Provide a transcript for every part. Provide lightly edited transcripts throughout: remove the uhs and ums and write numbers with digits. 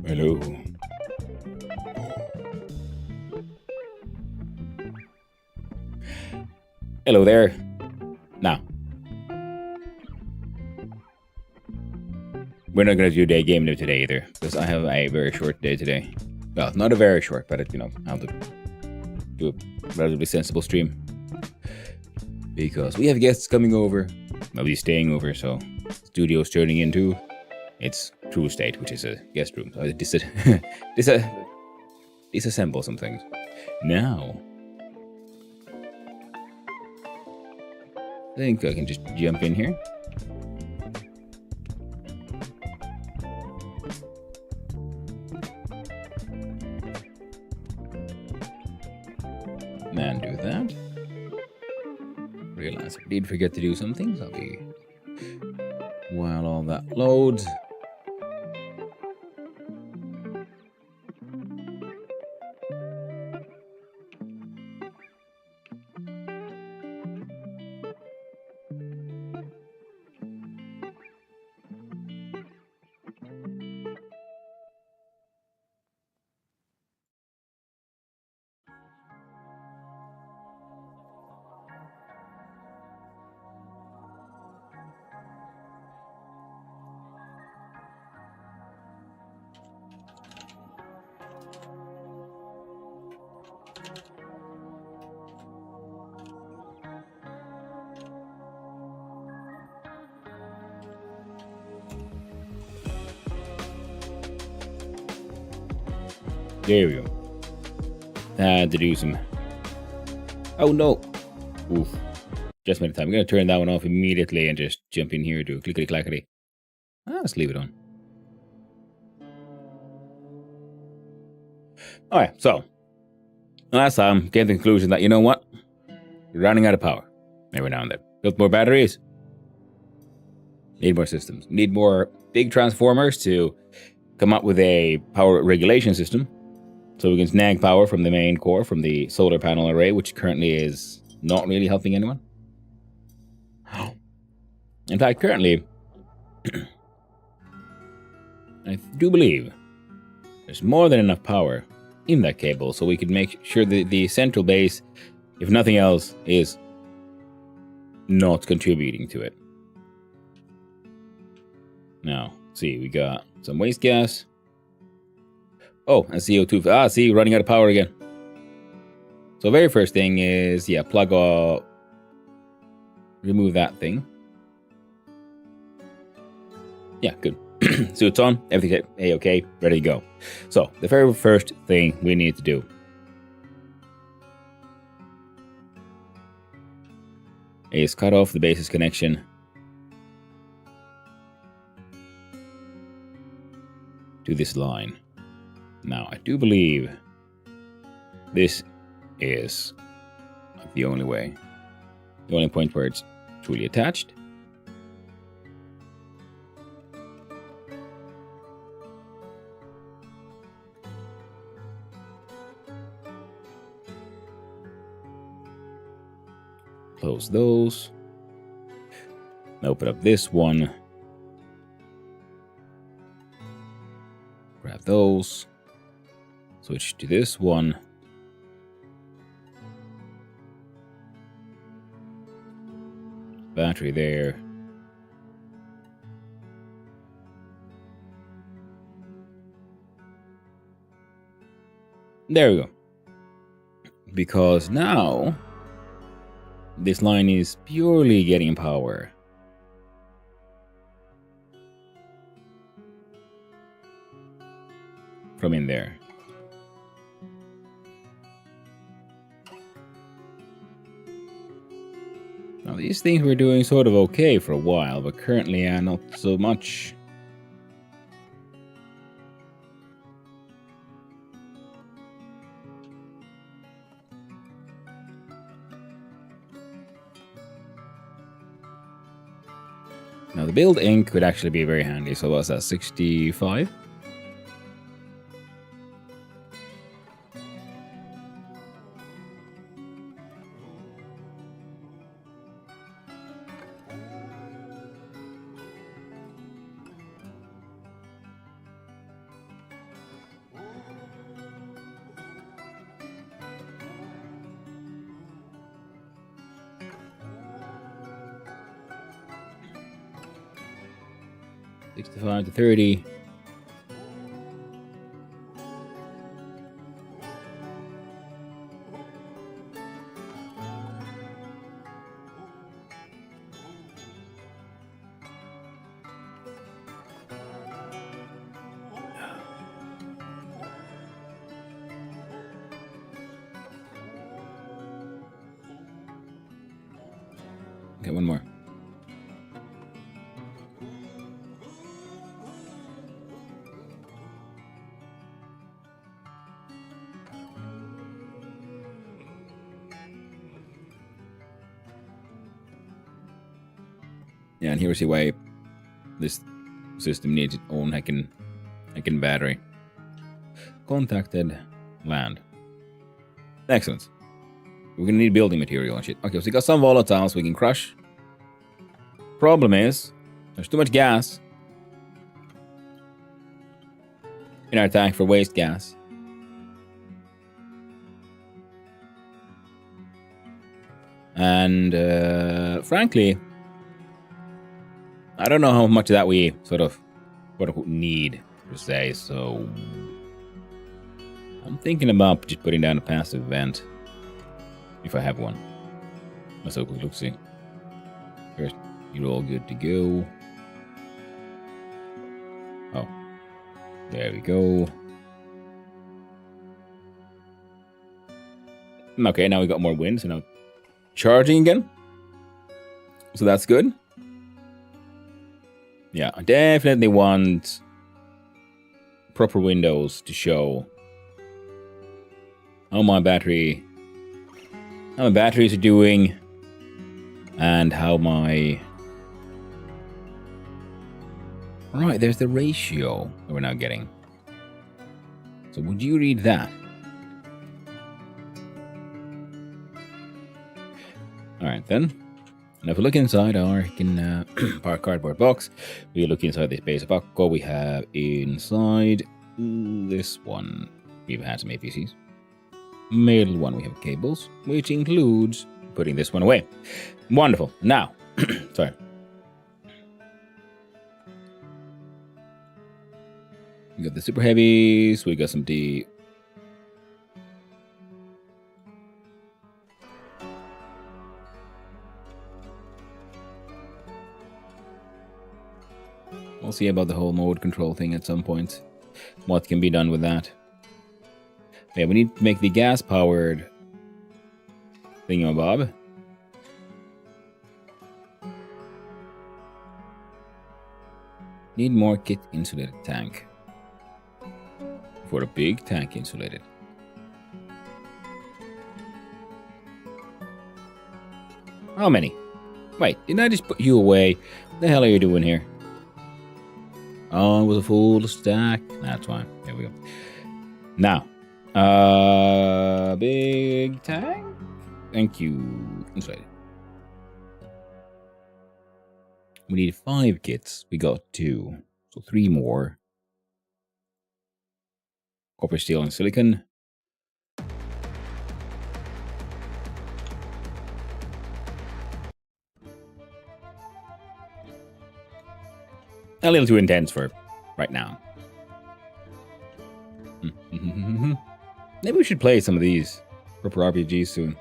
Hello. Hello there. Now, we're not going to do day game today either, because I have a very short day today. Well, not a very short, but I have to do a relatively sensible stream. Because we have guests coming over, nobody's staying over, so studio's turning into its true state, which is a guest room. So I disassemble some things. Now, I think I can just jump in here. And do that. Realize I did forget to do some things. I'll be while all that loads. There we go. Had to do some... Oh no! Oof. Just made time. I'm going to turn that one off immediately and just jump in here, do clickety-clackety. Let's leave it on. Alright, so. Last time, came to the conclusion that, you know what? You're running out of power. Every now and then. Built more batteries. Need more systems. Need more big transformers to come up with a power regulation system. So we can snag power from the main core, from the solar panel array, which currently is not really helping anyone. In fact, currently, I do believe there's more than enough power in that cable, so we could make sure that the central base, if nothing else, is not contributing to it. Now, see, we got some waste gas. Oh, and CO2. See, running out of power again. So very first thing is, yeah, plug off. Remove that thing. Yeah, good. So it's on. Everything's A-okay. Ready to go. So the very first thing we need to do is cut off the base's connection to this line. Now, I do believe this is the only way. The only point where it's truly attached. close those. Open up this one. Grab those. Switch to this one. Battery there. There we go. Because now this line is purely getting power. From in there. Now these things were doing sort of okay for a while, but currently not so much. Now the build ink could actually be very handy. So what's that, 65? $65 to $30. Okay, one more. Yeah, and here we see why this system needs its own heckin' battery. Contacted land. Excellent. We're gonna need building material and shit. Okay, so we got some volatiles we can crush. Problem is, there's too much gas in our tank for waste gas. And frankly, I don't know how much of that we sort of quote-unquote need, per se, so I'm thinking about just putting down a passive vent, if I have one. Let's have a quick look-see. First, you're all good to go. Oh, there we go. Okay, now we got more wind, so now charging again. So that's good. Yeah, I definitely want proper windows to show how my batteries are doing and how my... Right, there's the ratio that we're now getting. So would you read that? Alright then. And if we look inside our cardboard box, we look inside this base of Akko. We have inside this one, we've had some APCs. Middle one, we have cables, which includes putting this one away. Wonderful. Now, sorry. We got the super heavies, we got some D. We'll see about the whole mode control thing at some point. What can be done with that. Yeah, we need to make the gas-powered thingamabob. Need more kit-insulated tank. For a big tank insulated. How many? Wait, didn't I just put you away? What the hell are you doing here? Oh, it was a full stack. That's fine. There we go. Now, big tank. Thank you. Insulated. We need 5 kits. We got 2. So 3 more. Copper, steel, and silicon. A little too intense for right now. Maybe we should play some of these proper RPGs soon.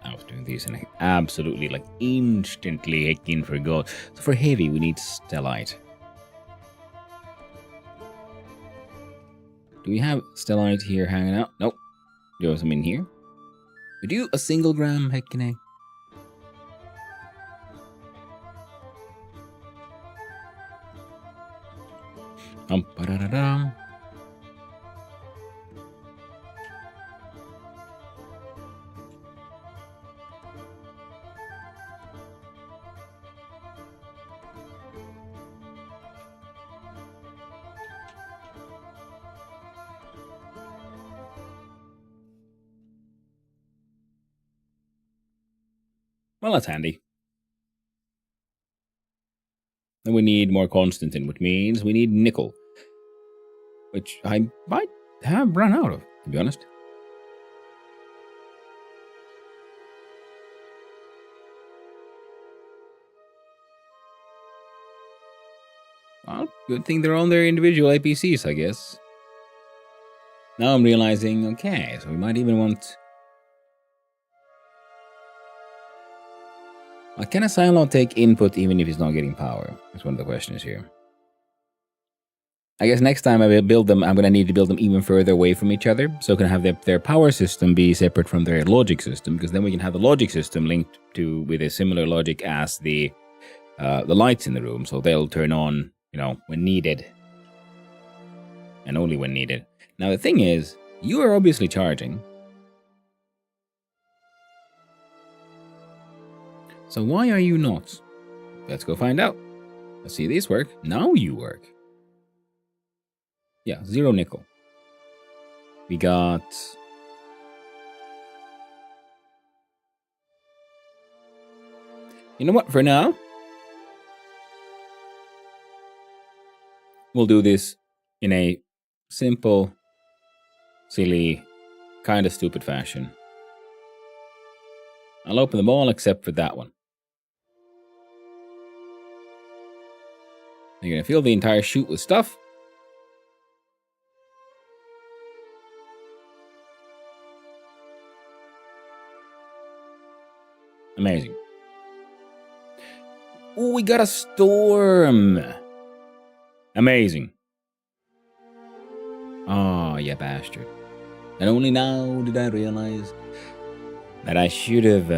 I was doing these and I absolutely like instantly hacking for gold. So for heavy, we need stellite. Do we have stellite here hanging out? Nope. Do we have some in here? We do a single gram heckin'. Ba-da-da-dum. Well, that's handy. And we need more Constantine, which means we need nickel. Which I might have run out of, to be honest. Well, good thing they're on their individual APCs, I guess. Now I'm realizing, okay, so we might even want... Can a Cylon take input even if he's not getting power? That's one of the questions here. I guess next time I build them, I'm going to need to build them even further away from each other. So can have their power system be separate from their logic system, because then we can have the logic system linked to with a similar logic as the lights in the room. So they'll turn on, when needed. And only when needed. Now the thing is, you are obviously charging. So why are you not? Let's go find out. Let's see these work. Now you work. Yeah, 0 nickel. We got... You know what, for now, we'll do this in a simple, silly, kind of stupid fashion. I'll open them all except for that one. You're going to fill the entire chute with stuff. Amazing. Oh, we got a storm. Amazing. Oh, you bastard. And only now did I realize that I should have,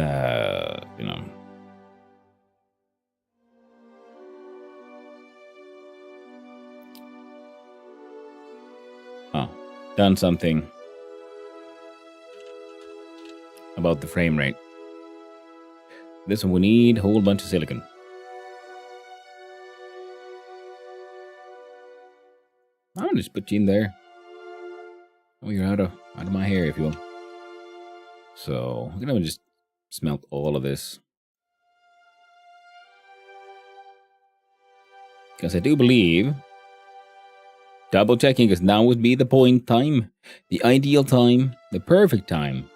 done something about the frame rate. This one we need a whole bunch of silicon. I'll just put you in there. Oh, you're out of my hair, if you will. So I'm gonna just smelt all of this, because I do believe, double checking, because now would be the point time, the ideal time, the perfect time.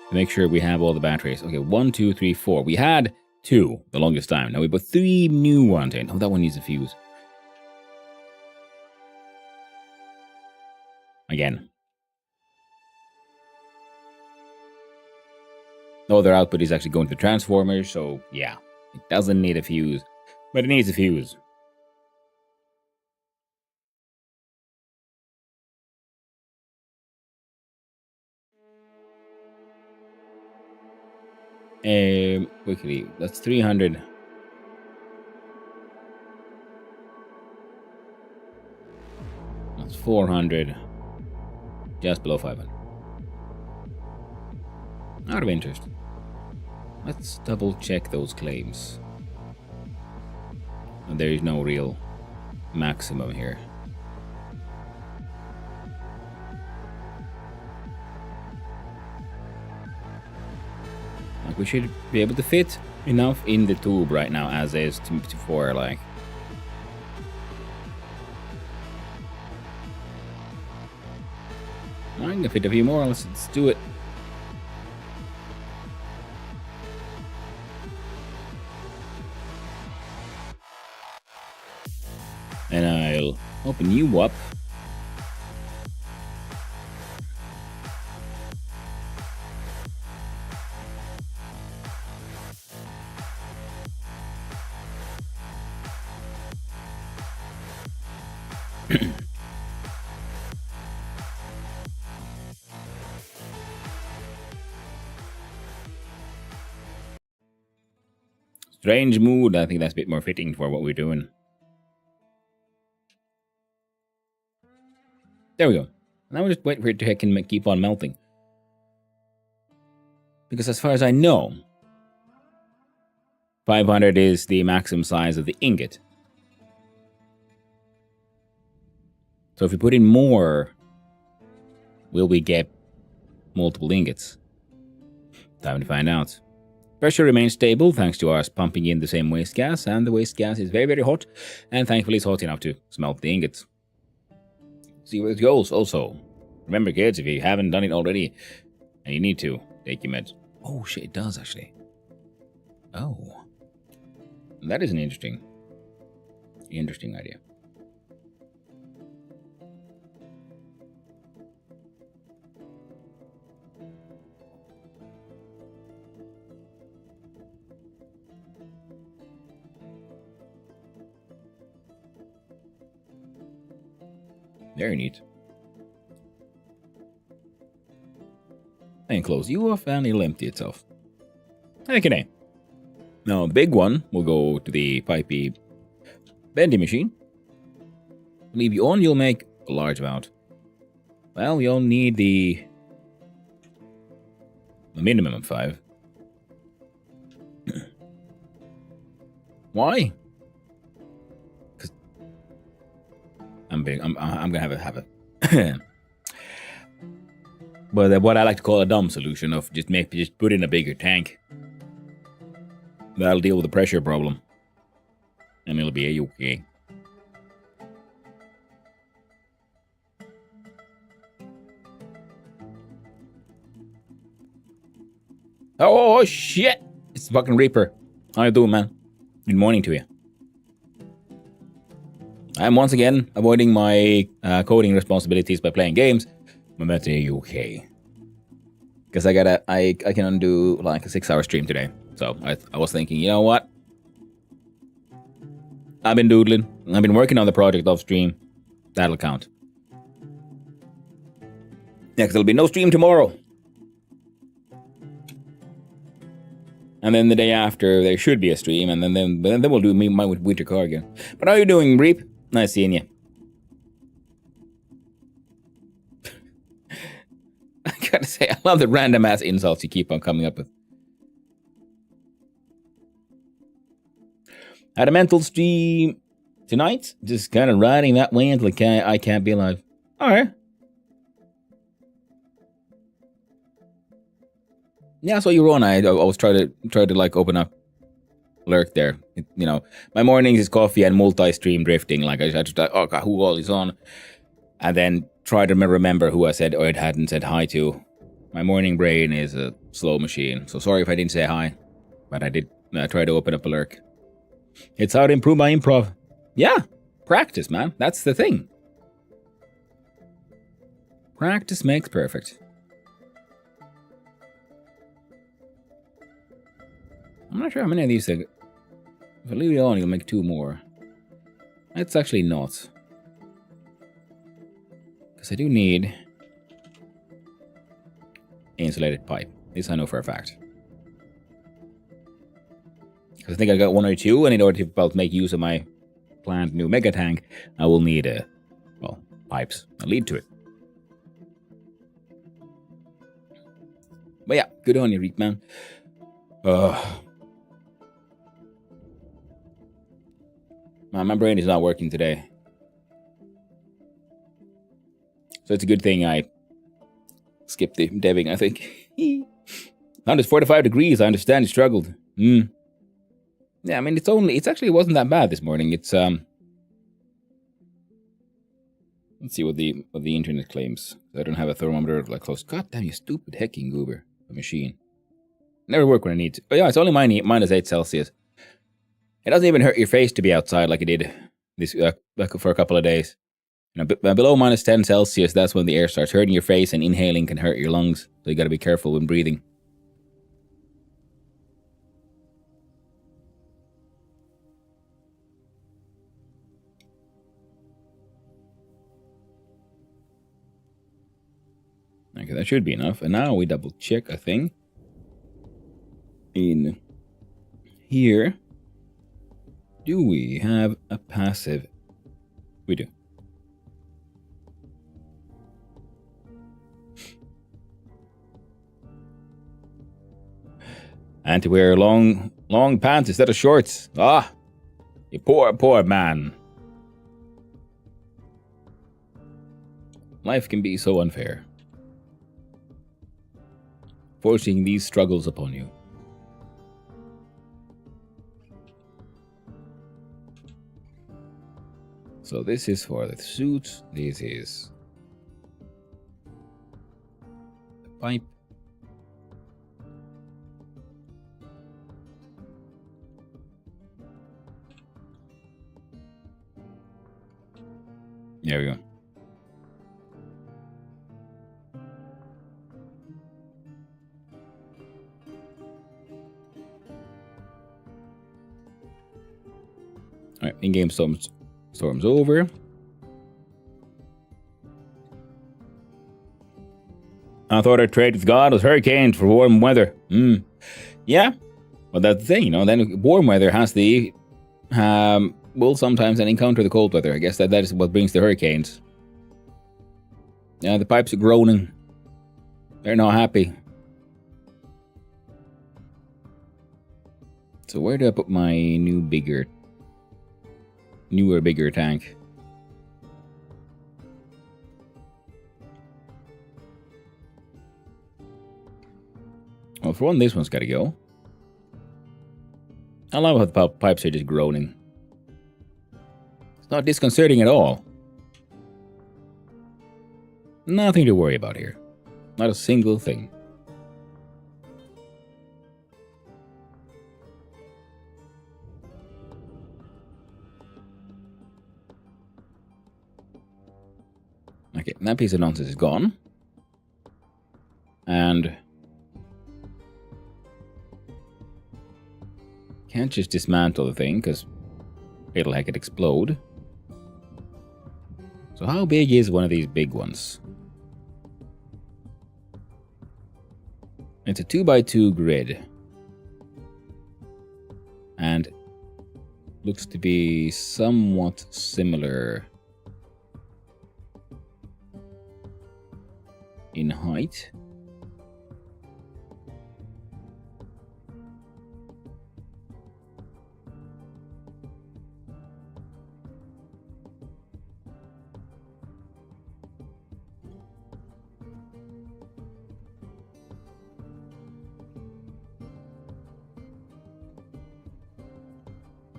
To make sure we have all the batteries. Okay, 1, 2, 3, 4. We had 2 the longest time. Now we put 3 new ones in. Oh, that one needs a fuse. Again. No, their output is actually going to the transformers, so yeah. It doesn't need a fuse, but it needs a fuse. Quickly, that's 300. That's 400. Just below 500. Out of interest. Let's double check those claims. There is no real maximum here. Like, we should be able to fit enough in the tube right now as is for like. I'm gonna fit a few more. Let's do it. And I'll open you up. Strange mood. I think that's a bit more fitting for what we're doing. There we go. Now we'll just wait for it to keep on melting. Because as far as I know, 500 is the maximum size of the ingot. So if we put in more, will we get multiple ingots? Time to find out. Pressure remains stable thanks to us pumping in the same waste gas, and the waste gas is very, very hot, and thankfully it's hot enough to smelt the ingots. See where it goes also. Remember, kids, if you haven't done it already, and you need to, take your meds. Oh shit, it does actually. Oh. That is an interesting idea. Very neat. And close you off and it'll empty itself. Okay. Now, big one will go to the pipey bendy machine. Leave you on, you'll make a large amount. Well, you'll need the minimum of 5. Why? Because I'm big. I'm gonna have a but what I like to call a dumb solution of just put in a bigger tank. That'll deal with the pressure problem, and it'll be okay. Oh shit! It's the fucking Reaper. How you doing, man? Good morning to you. I'm once again avoiding my coding responsibilities by playing games. I'm at the UK. Because I can undo like a 6-hour stream today. So I was thinking, you know what? I've been doodling. I've been working on the project off stream. That'll count. Yeah, because there'll be no stream tomorrow. And then the day after, there should be a stream. And then we'll do my winter car again. But how are you doing, Reap? Nice seeing you. I gotta say, I love the random ass insults you keep on coming up with. Had a mental stream tonight, just kind of riding that wind like I can't be alive. Alright. Yeah, so you were on. I was trying to like open up lurk there. You know, my mornings is coffee and multi-stream drifting. Like I just like, oh god, who all is on? And then try to remember who I said or hadn't said hi to. My morning brain is a slow machine, so sorry if I didn't say hi, but I did try to open up a lurk. It's how to improve my improv. Yeah, practice, man. That's the thing. Practice makes perfect. I'm not sure how many of these things. If I leave it on, you'll make 2 more. That's actually not. Because I do need insulated pipe. This I know for a fact. Because I think I got 1 or 2, and in order to make use of my planned new mega tank, I will need, pipes. I'll lead to it. But yeah, good on you, Reek, man. Ugh. My brain is not working today. So it's a good thing I skipped the debbing, I think. Now it's 45 degrees. I understand you struggled. Yeah, I mean, it actually wasn't that bad this morning. It's, let's see what the internet claims. I don't have a thermometer like close. God damn, you stupid hecking goober. A machine. Never work when I need to. Oh yeah, it's only minus 8 Celsius. It doesn't even hurt your face to be outside like it did this for a couple of days. You know, below minus 10 Celsius, that's when the air starts hurting your face, and inhaling can hurt your lungs. So you got to be careful when breathing. Okay, that should be enough. And now we double check a thing. In here, do we have a passive? We do. And to wear long pants instead of shorts. Ah, you poor man. Life can be so unfair, forcing these struggles upon you. So this is for the suit. This is the pipe. There we go. Alright, in-game storm's over. I thought our trade with God was hurricanes for warm weather. Yeah, well that's the thing, you know. Then warm weather has the will sometimes then encounter the cold weather. I guess that is what brings the hurricanes. Yeah, the pipes are groaning. They're not happy. So where do I put my newer, bigger tank? Well, for one, this one's gotta go. I love how the pipes are just groaning. It's not disconcerting at all. Nothing to worry about here. Not a single thing. Okay, that piece of nonsense is gone. And can't just dismantle the thing because it'll like it explode. So how big is one of these big ones? It's a 2x2 grid. And looks to be somewhat similar in height.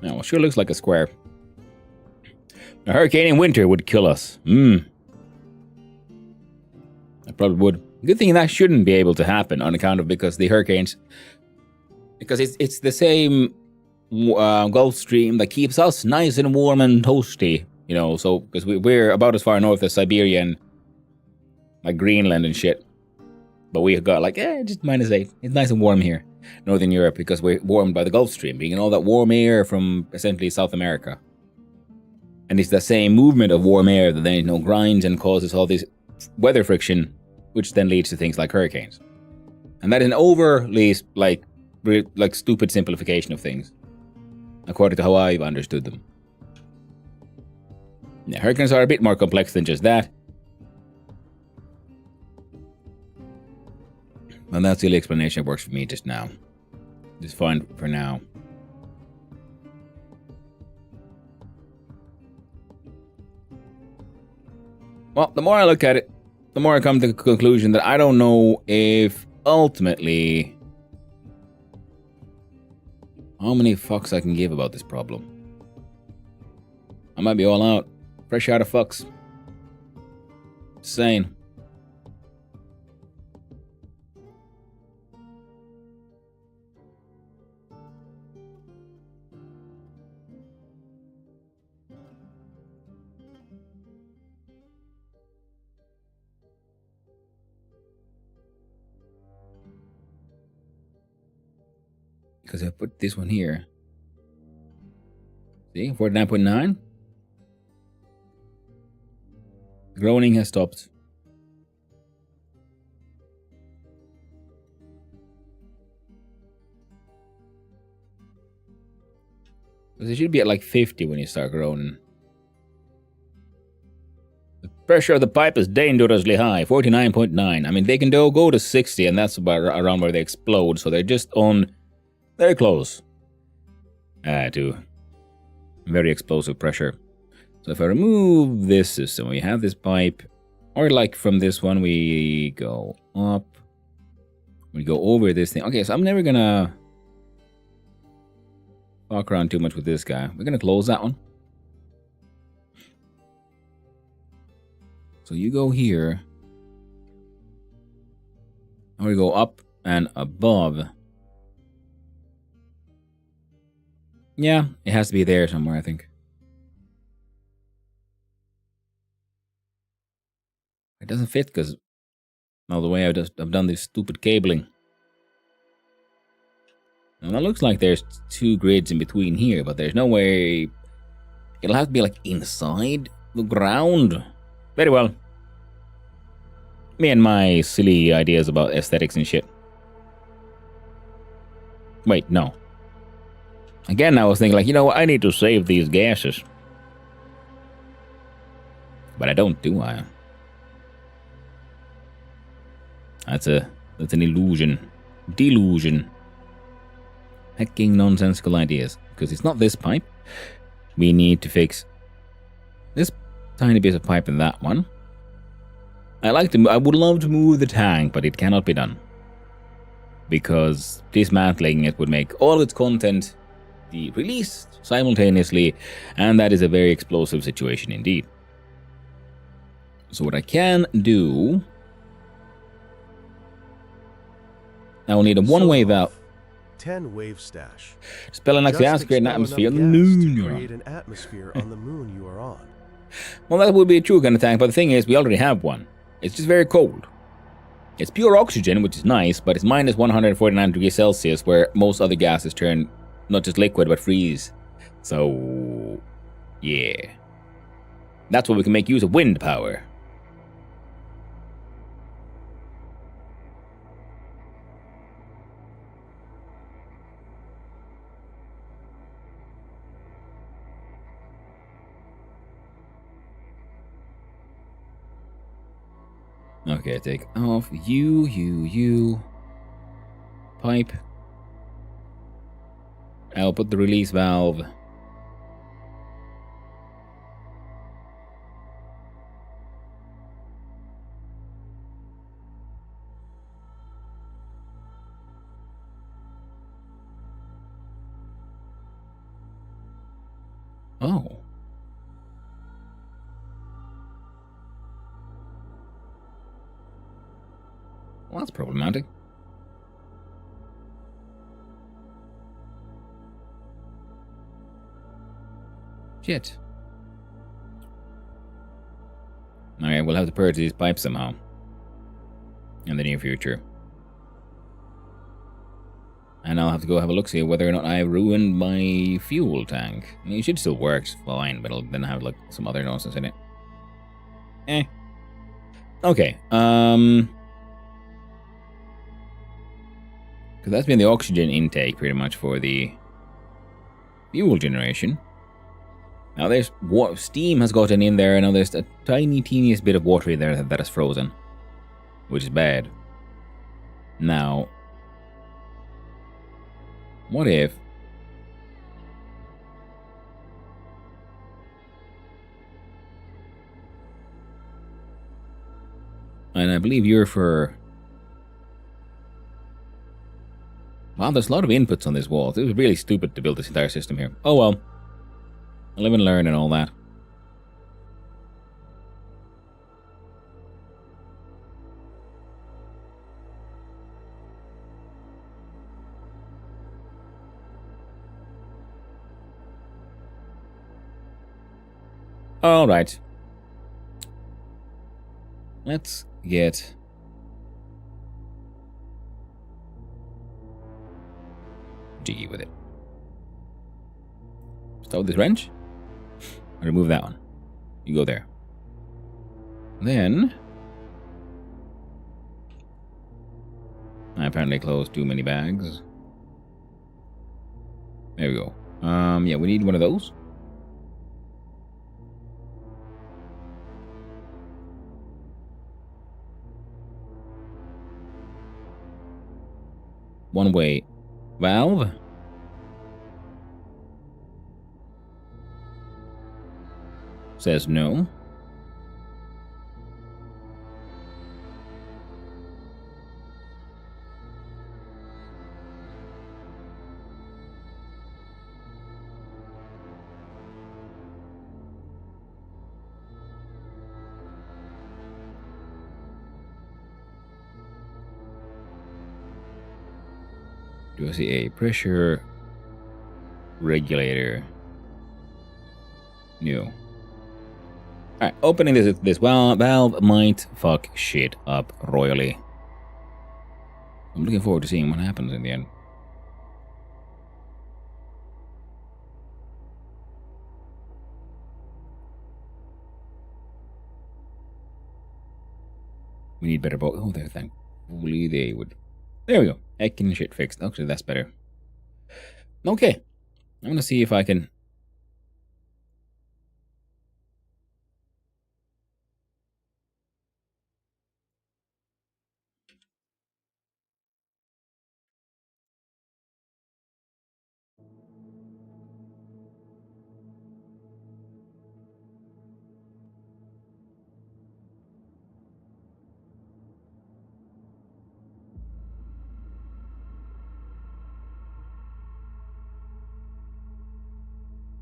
Now, it sure looks like a square. A hurricane in winter would kill us. I probably would. Good thing that shouldn't be able to happen on account of because the hurricanes, because it's the same Gulf Stream that keeps us nice and warm and toasty, you know. So because we're about as far north as Siberia and like Greenland and shit, but we got like just -8. It's nice and warm here, Northern Europe, because we're warmed by the Gulf Stream, being all that warm air from essentially South America. And it's the same movement of warm air that then grinds and causes all this weather friction, which then leads to things like hurricanes. And that is an overly like stupid simplification of things, according to how I've understood them. Yeah, hurricanes are a bit more complex than just that. And that's the only explanation that works for me just now. Just fine for now. Well, the more I look at it, the more I come to the conclusion that I don't know if ultimately how many fucks I can give about this problem. I might be all out. Fresh out of fucks. Insane. Because I put this one here. See, 49.9. Groaning has stopped. Because it should be at like 50 when you start groaning. The pressure of the pipe is dangerously high, 49.9. I mean, they can go to 60, and that's about around where they explode. So they're just on very close to very explosive pressure. So if I remove this system, we have this pipe, or like from this one, we go up, we go over this thing. Okay, so I'm never gonna fuck around too much with this guy. We're gonna close that one. So you go here, and we go up and above. Yeah, it has to be there somewhere, I think. It doesn't fit because all the way I've done this stupid cabling. And that looks like there's 2 grids in between here, but there's no way. It'll have to be like inside the ground. Very well. Me and my silly ideas about aesthetics and shit. Wait, no. Again, I was thinking like, you know what, I need to save these gases. But I don't, do I? That's an illusion. Delusion. Hecking nonsensical ideas. Because it's not this pipe. We need to fix this tiny bit of pipe in that one. I would love to move the tank, but it cannot be done. Because dismantling it would make all of its content be released simultaneously, and that is a very explosive situation indeed. So what I can do, I will need a one-way valve. 10 wave stash. Spell an gas to create an atmosphere on the moon you're on. Create an atmosphere on the moon you are on. Well, that would be a true kind of tank, but the thing is, we already have one. It's just very cold. It's pure oxygen, which is nice, but it's minus 149 degrees Celsius, where most other gases turn not just liquid, but freeze. So, yeah. That's where we can make use of wind power. Okay, take off you. Pipe. I'll put the release valve. Oh. Well, that's problematic. Shit. Alright, we'll have to purge these pipes somehow. In the near future. And I'll have to go have a look, see whether or not I ruined my fuel tank. I mean, it should still work fine, but it'll then have like some other nonsense in it. Okay, because that's been the oxygen intake pretty much for the fuel generation. Now there's steam has gotten in there, and now there's a teeniest bit of water in there that is frozen, which is bad. Now, What if... And I believe you're for... Wow, there's a lot of inputs on this wall. It was really stupid to build this entire system here. Oh well. Live and learn and all that. Alright. Let's get... jiggy with it. Start with this wrench. And remove that one. You go there. Then... I apparently closed too many bags. There we go. Yeah, we need one of those. One-way valve. Says no. Do I see a pressure regulator? No. Alright, opening this valve might fuck shit up royally. I'm looking forward to seeing what happens in the end. We need better boat. Oh, there, thankfully they would. There we go. Heckin' shit fixed. Actually, that's better. Okay. I'm gonna see if I can...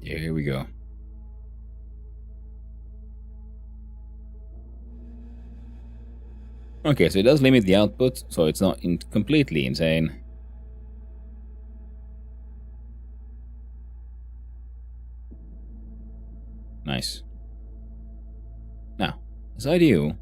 Yeah, here we go. Okay, so it does limit the output, so it's not completely insane. Nice. Now, as I do...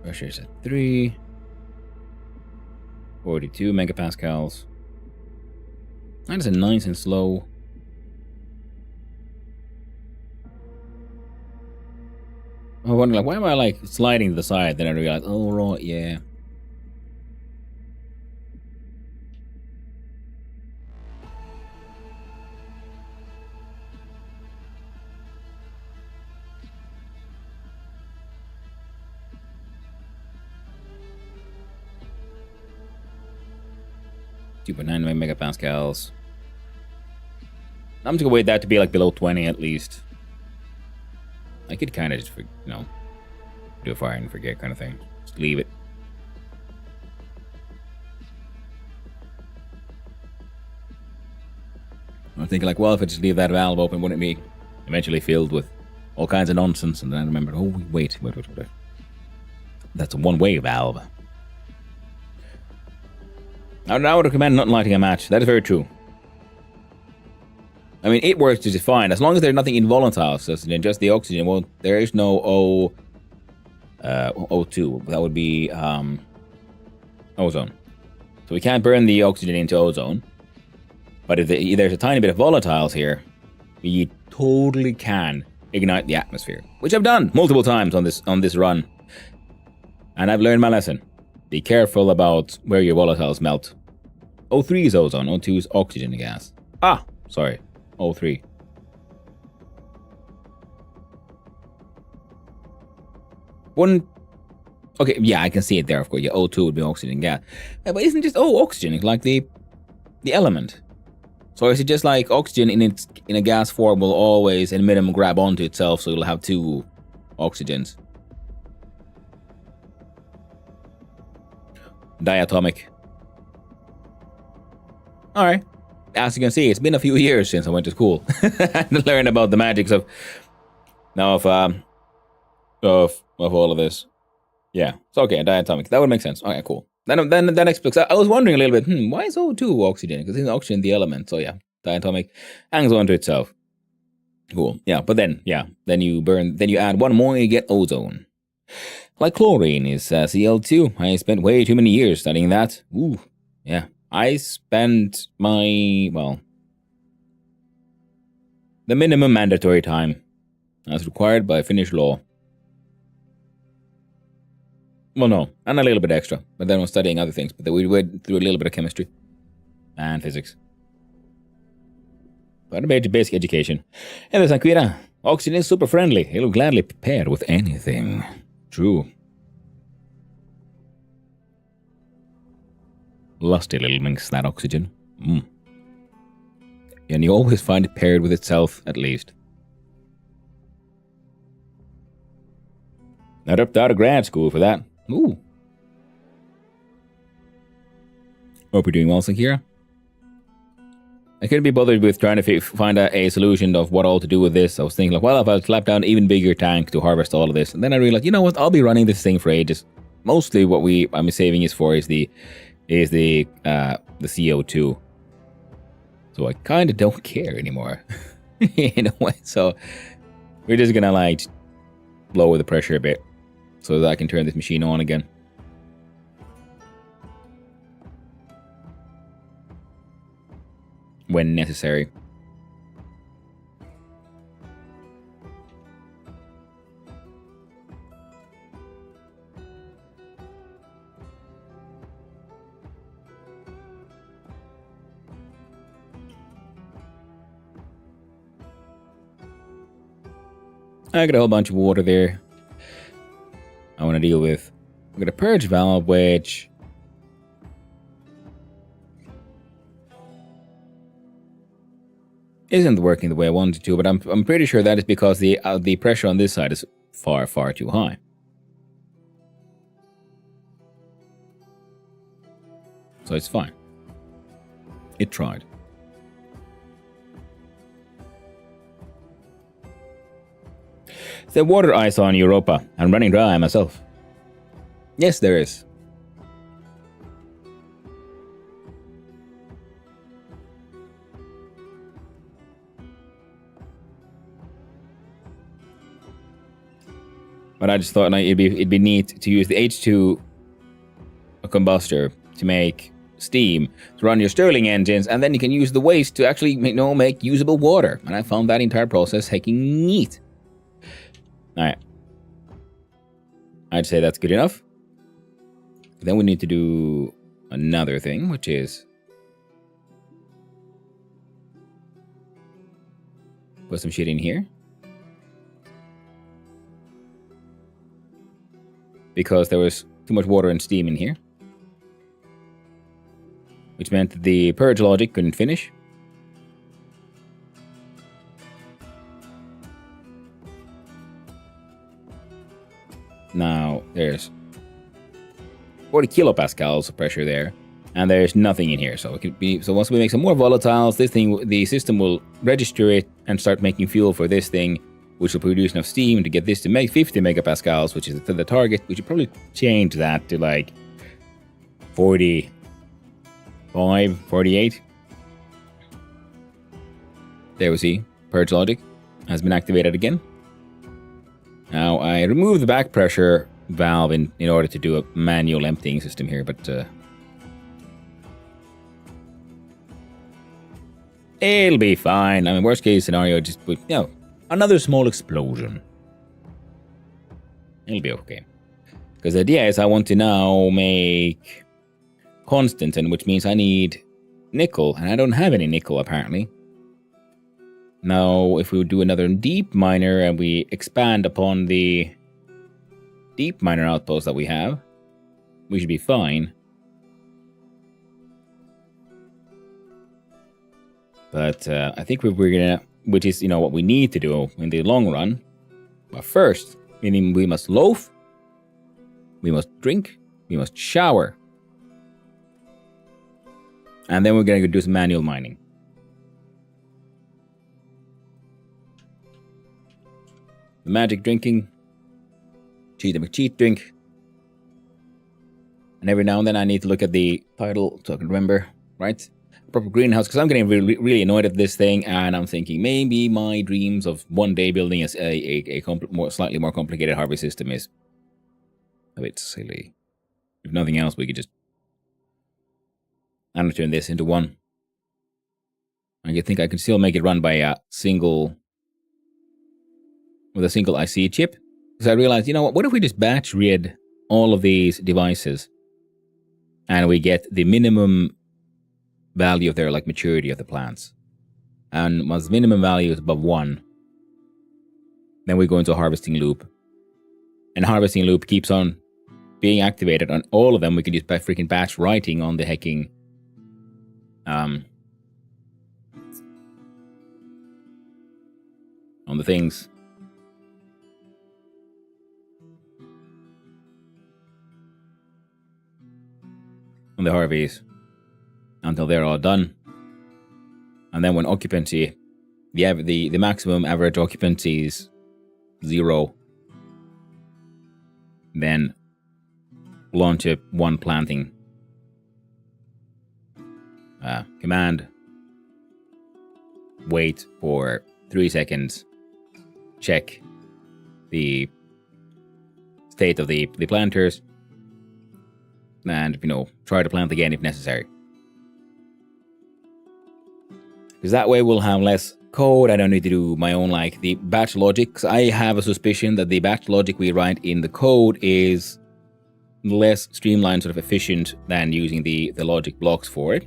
Pressure's at 3. 42 megapascals. That is a nice and slow. I wonder, like, why am I, like, sliding to the side? Then I realize, oh, right, yeah. Two 2.9 megapascals. I'm just gonna wait that to be like below 20 at least. I could kind of just, you know, do a fire and forget kind of thing. Just leave it. I'm thinking like, well, if I just leave that valve open, wouldn't it be eventually filled with all kinds of nonsense? And then I remembered, oh, wait. That's a one-way valve. I would recommend not lighting a match. That is very true. I mean, it works just fine as long as there's nothing involatile. So just the oxygen. Well, there is no O2. That would be ozone. So we can't burn the oxygen into ozone. But if there's a tiny bit of volatiles here, we totally can ignite the atmosphere, which I've done multiple times on this run, and I've learned my lesson. Be careful about where your volatiles melt. O3 is ozone. O2 is oxygen gas. Ah, sorry. O3. One. Okay, yeah, I can see it there, of course. Yeah, O2 would be oxygen gas. Yeah, but isn't just oxygen? It's like the element. So is it just like oxygen in a gas form will always in minimum grab onto itself, so it'll have two oxygens? Diatomic. Alright. As you can see, it's been a few years since I went to school and learned about the magics of all of this. Yeah, it's okay, diatomic. That would make sense. Okay, cool. Then that explains. I was wondering a little bit, why is O2 oxygen? Because it's oxygen the element. So yeah, diatomic hangs on to itself. Cool. Yeah, but then you add one more, you get ozone. Like chlorine is Cl2. I spent way too many years studying that. Ooh, yeah. I spent the minimum mandatory time as required by Finnish law. Well, no, and a little bit extra. But then I was studying other things. But then we went through a little bit of chemistry and physics. But a basic education. And there's Aquila. Oxygen is super friendly. It'll gladly pair with anything. True. Lusty little minx, that oxygen. And you always find it paired with itself, at least. Not up out of grad school for that. Ooh. Hope you're doing well, Sakira. I couldn't be bothered with trying to find a solution of what all to do with this. I was thinking, like, well, if I slap down an even bigger tank to harvest all of this, and then I realized, you know what? I'll be running this thing for ages. Mostly, what I'm saving is for is the CO2. So I kind of don't care anymore, in a way. So we're just gonna like lower the pressure a bit, so that I can turn this machine on again. When necessary. I got a whole bunch of water there I want to deal with. I got a purge valve, which isn't working the way I wanted to, but I'm pretty sure that is because the pressure on this side is far too high. So it's fine. It tried. Is there water ice on Europa? I'm running dry myself. Yes, there is. But I just thought it'd be neat to use the H2 combustor to make steam to run your Stirling engines, and then you can use the waste to actually make usable water. And I found that entire process hecking neat. Alright. I'd say that's good enough. Then we need to do another thing, which is put some shit in here. Because there was too much water and steam in here. Which meant that the purge logic couldn't finish. Now, there's 40 kilopascals of pressure there, and there's nothing in here. So it could be. So once we make some more volatiles, the system will register it and start making fuel for this thing, which will produce enough steam to get this to make 50 megapascals, which is the target. We should probably change that to like 45, 48. There we see. Purge logic has been activated again. Now, I removed the back pressure valve in order to do a manual emptying system here, but it'll be fine. I mean, worst case scenario, just put, another small explosion. It'll be okay. Because the idea is I want to now make constant, and which means I need nickel, and I don't have any nickel apparently. Now, if we do another deep miner and we expand upon the deep miner outpost that we have, we should be fine. But I think we're gonna, which is, what we need to do in the long run. But first, we must loaf, we must drink, we must shower. And then we're gonna go do some manual mining. The magic drinking, cheat the McCheat drink. And every now and then I need to look at the title so I can remember, right? Proper greenhouse, because I'm getting really annoyed at this thing, and I'm thinking maybe my dreams of one day building a slightly more complicated harvest system is a bit silly. If nothing else, we could just turn this into one. I think I can still make it run by a single IC chip. Because I realized, what if we just batch rid all of these devices and we get the minimum value of their maturity of the plants. And once the minimum value is above 1, then we go into a harvesting loop. And harvesting loop keeps on being activated on all of them. We can just freaking batch writing on the hecking on the things. On the Harveys. Until they're all done. And then when occupancy, the maximum average occupancy is 0, then launch a one planting command, wait for 3 seconds, check the state of the planters, and try to plant again if necessary. Because that way we'll have less code. I don't need to do my own the batch logic. 'Cause I have a suspicion that the batch logic we write in the code is less streamlined, sort of efficient than using the logic blocks for it.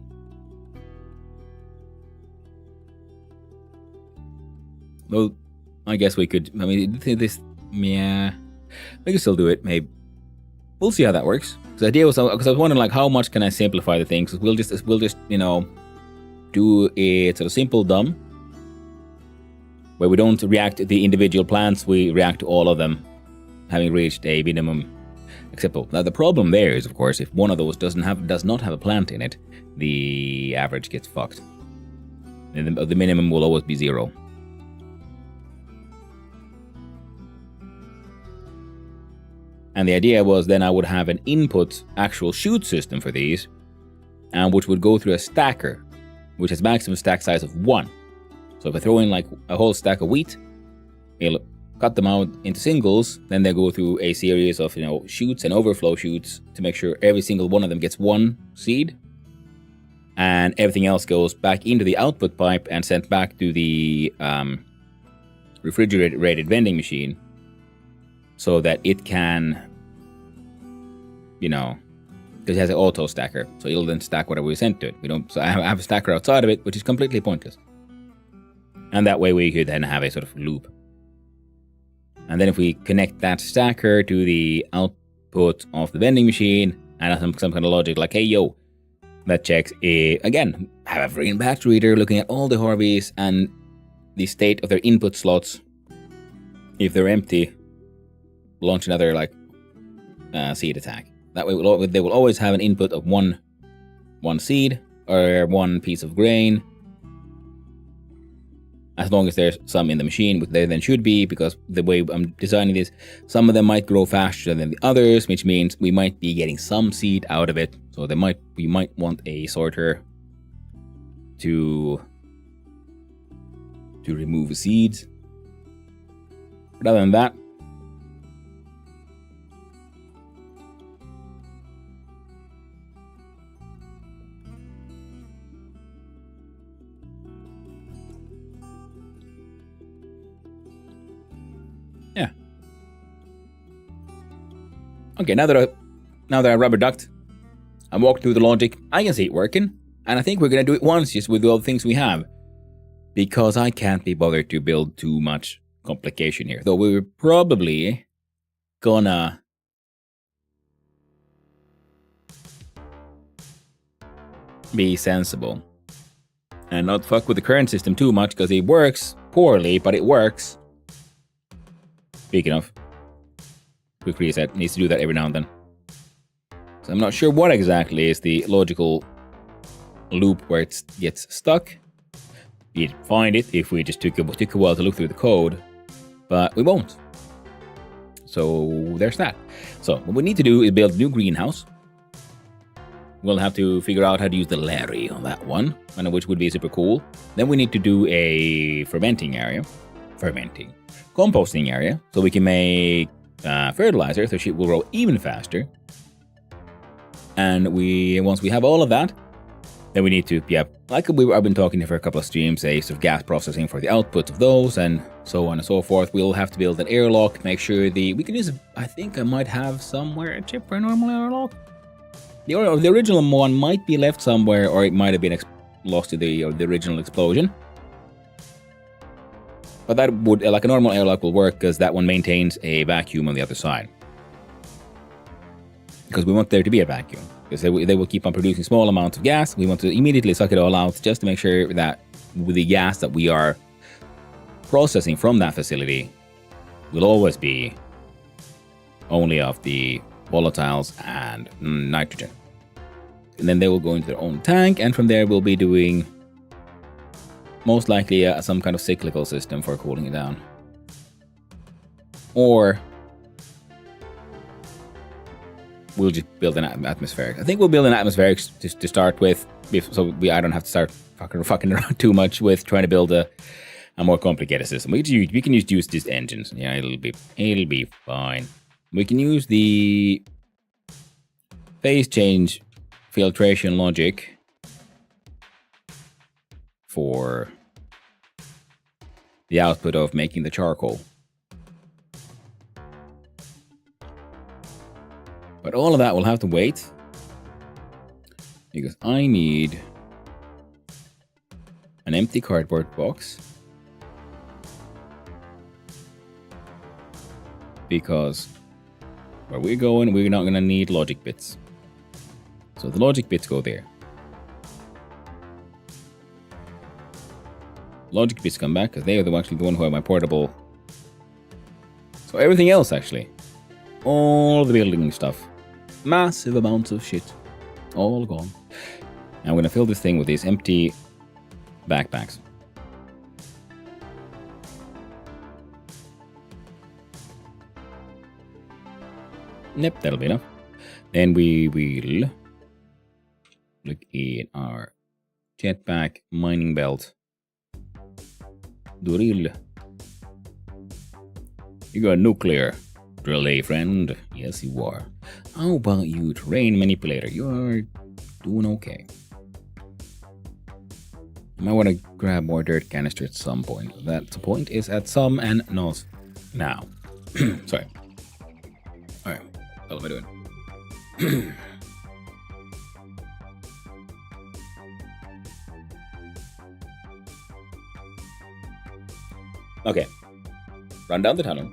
Well, I guess we could. This, yeah, we can still do it. Maybe we'll see how that works. The idea was because I was wondering how much can I simplify the things. We'll just do a sort of simple dumb, where we don't react to the individual plants, we react to all of them, having reached a minimum acceptable. Now the problem there is, of course, if one of those does not have a plant in it, the average gets fucked. And the minimum will always be 0. And the idea was then I would have an input actual shoot system for these, and which would go through a stacker, which has maximum stack size of 1. So if I throw in a whole stack of wheat, it'll cut them out into singles, then they go through a series of shoots and overflow shoots to make sure every single one of them gets 1 seed, and everything else goes back into the output pipe and sent back to the refrigerated vending machine, so that it can, because it has an auto stacker, so it'll then stack whatever we sent to it. So I have a stacker outside of it, which is completely pointless. And that way we could then have a sort of loop. And then if we connect that stacker to the output of the vending machine and some kind of logic hey yo, that checks again, have a freaking batch reader looking at all the Harveys and the state of their input slots. If they're empty, launch another seed attack. That way they will always have an input of one seed or 1 piece of grain, as long as there's some in the machine, which there then should be, because the way I'm designing this, some of them might grow faster than the others, which means we might be getting some seed out of it. So we might want a sorter to remove seeds. But other than that, yeah. Okay, now that I rubber ducked, I'm walking through the logic. I can see it working. And I think we're going to do it once, just with all the things we have. Because I can't be bothered to build too much complication here. Though we're probably gonna be sensible. And not fuck with the current system too much, because it works poorly, but it works. Speaking of, quick reset, needs to do that every now and then. So I'm not sure what exactly is the logical loop where it gets stuck. We'd find it if we just took a while to look through the code, but we won't. So there's that. So what we need to do is build a new greenhouse. We'll have to figure out how to use the Larry on that one, which would be super cool. Then we need to do a composting area, so we can make fertilizer, so shit will grow even faster. And once we have all of that, then we need to, I've been talking for a couple of streams, a sort of gas processing for the output of those, and so on and so forth. We'll have to build an airlock, make sure we can use, I think I might have somewhere a chip for a normal airlock. The original one might be left somewhere, or it might have been lost to the original explosion. But that would, like a normal airlock will work, because that one maintains a vacuum on the other side. Because we want there to be a vacuum. Because they will keep on producing small amounts of gas. We want to immediately suck it all out, just to make sure that with the gas that we are processing from that facility will always be only of the volatiles and nitrogen. And then they will go into their own tank, and from there we'll be doing most likely some kind of cyclical system for cooling it down. Or we'll just build an atmospheric. I think we'll build an atmospheric just to start with, so I don't have to start fucking around too much with trying to build a more complicated system. We can use just engines. Yeah, it'll be fine. We can use the phase change filtration logic for the output of making the charcoal. But all of that will have to wait, because I need an empty cardboard box, because where we're going, we're not going to need logic bits. So the logic bits go there. Logic bits come back, because they are actually the one who have my portable. So everything else, actually, all the building stuff, massive amounts of shit, all gone. And I'm going to fill this thing with these empty backpacks. Yep, that'll be enough. Then we will look in our jetpack mining belt. Drill. You got nuclear drill, eh, friend? Yes, you are. How about you, terrain manipulator? You're doing okay. I might want to grab more dirt canister at some point. That point is at some and not now. Sorry. Alright, what am I doing? Okay. Run down the tunnel.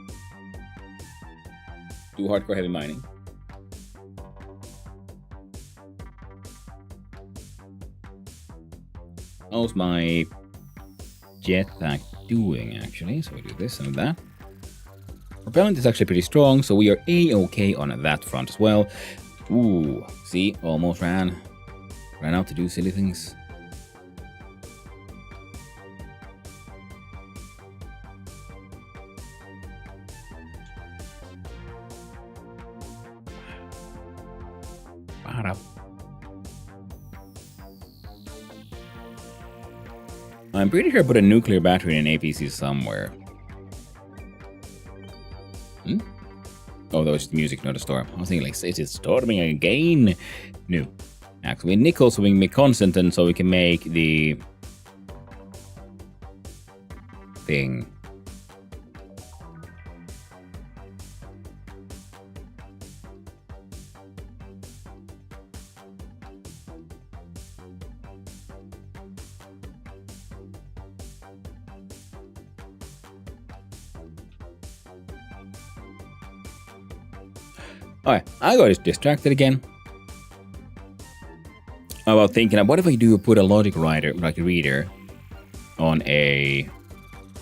Do hardcore heavy mining. How's my jetpack doing, actually? So we do this and that. Propellant is actually pretty strong, so we are A-okay on that front as well. Ooh, see? Almost ran out to do silly things. I'm pretty sure I put a nuclear battery in an APC somewhere. Oh, that was just music, not a storm. I was thinking, like, it is storming again. No. Actually, nickel, so we can make constant, and so we can make the thing. Alright, I got distracted again. About thinking of what if I do put a logic writer, like a reader, on a.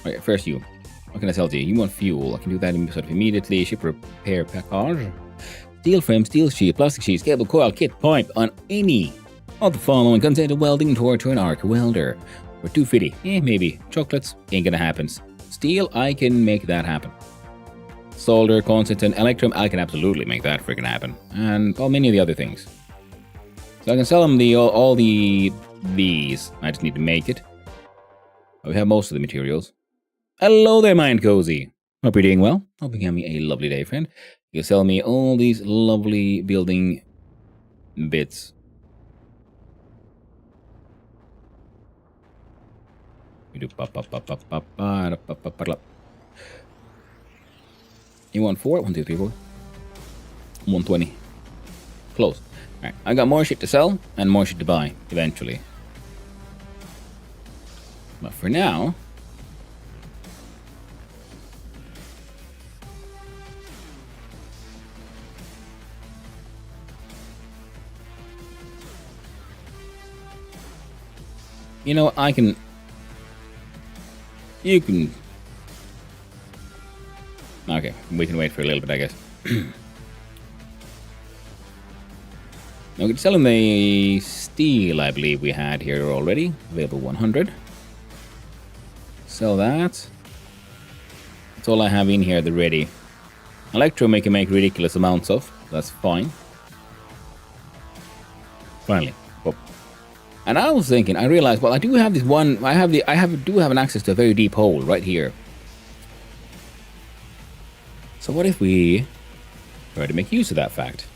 Okay, first you. What can I tell you? You want fuel? I can do that sort of immediately. Ship repair package. Steel frame, steel sheet, plastic sheets, cable, coil, kit, pipe on any of the following contains a welding torch or an arc welder. For 250, maybe. Chocolates ain't gonna happen. Steel, I can make that happen. Solder, constant, electrum, I can absolutely make that freaking happen. And well, many of the other things. So I can sell them all these. I just need to make it. We have most of the materials. Hello there, Mind Cozy. Hope you're doing well. Hope you're having a lovely day, friend. You sell me all these lovely building bits. You do You want 4? 1, 2, 3, 4. 120. Close. Alright, I got more shit to sell and more shit to buy eventually. But for now, you know, you can. Okay, we can wait for a little bit, I guess. Now we can sell him the steel, I believe we had here already. Available 100. Sell that. That's all I have in here, the ready. Electrum we can make ridiculous amounts of. That's fine. Finally. Oh. And I was thinking, I realized, well, I do have this one. I do have an access to a very deep hole right here. So what if we try to make use of that fact?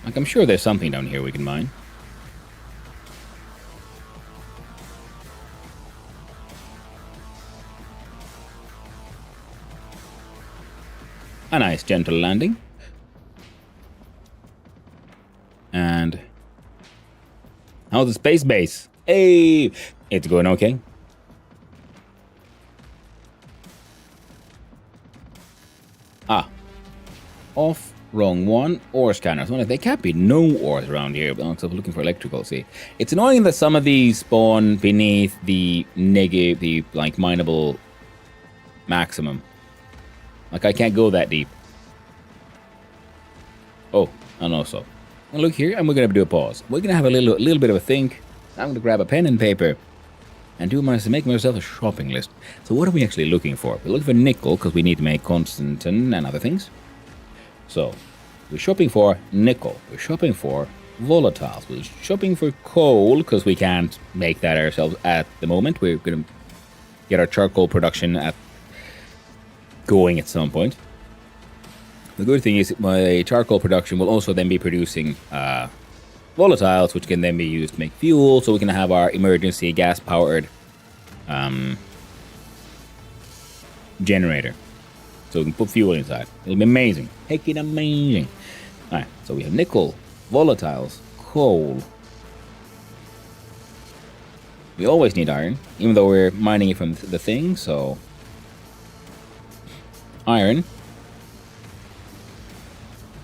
Like, I'm sure there's something down here we can mine. A nice gentle landing. And how's the space base? Hey, it's going okay. Ah, off. Wrong one. Ore scanners. Well, there can't be no ores around here. But I'm looking for electrical. See, it's annoying that some of these spawn beneath the like mineable maximum. Like I can't go that deep. Oh, and also, well, look here, and we're gonna do a pause. We're gonna have a little bit of a think. I'm gonna grab a pen and paper and make myself a shopping list. So what are we actually looking for? We're looking for nickel because we need to make Constantin and other things. So, we're shopping for nickel. We're shopping for volatiles. We're shopping for coal because we can't make that ourselves at the moment. We're going to get our charcoal production going at some point. The good thing is my charcoal production will also then be producing volatiles, which can then be used to make fuel. So we can have our emergency gas-powered generator. So we can put fuel inside. It'll be amazing. Heckin' amazing. Alright, so we have nickel, volatiles, coal. We always need iron, even though we're mining it from the thing, so... Iron.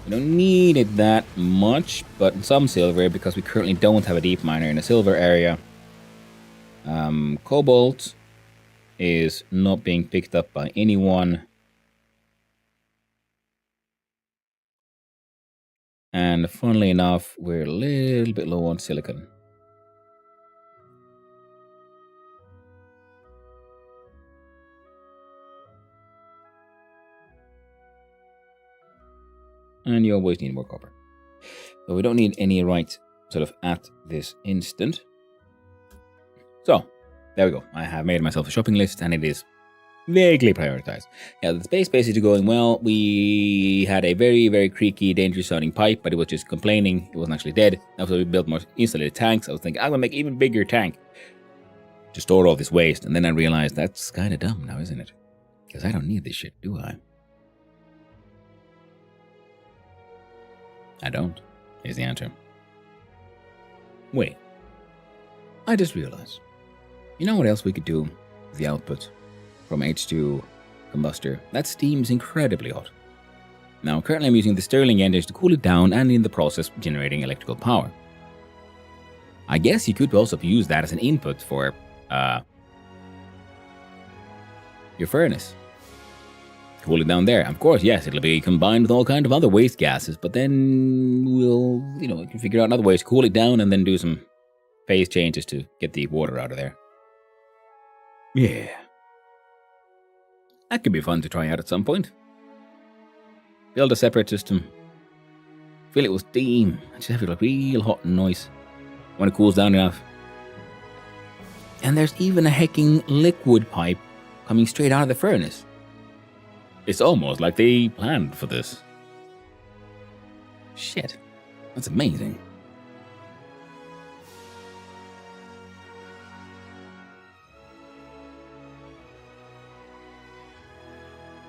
We don't need it that much, but some silver, because we currently don't have a deep miner in the silver area. Cobalt is not being picked up by anyone. And funnily enough, we're a little bit low on silicon. And you always need more copper. So we don't need any right sort of at this instant. So, there we go. I have made myself a shopping list and it is vaguely prioritized. Yeah, the space base is going well. We had a very, very creaky, dangerous sounding pipe, but it was just complaining. It wasn't actually dead. That's why we built more insulated tanks. I was thinking, I'm gonna make an even bigger tank to store all this waste. And then I realized that's kind of dumb now, isn't it? Because I don't need this shit, do I? I don't, is the answer. Wait. I just realized. You know what else we could do? the output from H2 combustor. That steam is incredibly hot. Now, currently I'm using the Stirling engine to cool it down and in the process generating electrical power. I guess you could also use that as an input for your furnace. Cool it down there. Of course, yes, it'll be combined with all kinds of other waste gases, but then we'll, we can figure out other ways to cool it down and then do some phase changes to get the water out of there. Yeah. That could be fun to try out at some point. Build a separate system. Fill it with steam. Just have it like real hot and nice when it cools down enough. And there's even a hecking liquid pipe coming straight out of the furnace. It's almost like they planned for this. Shit. That's amazing.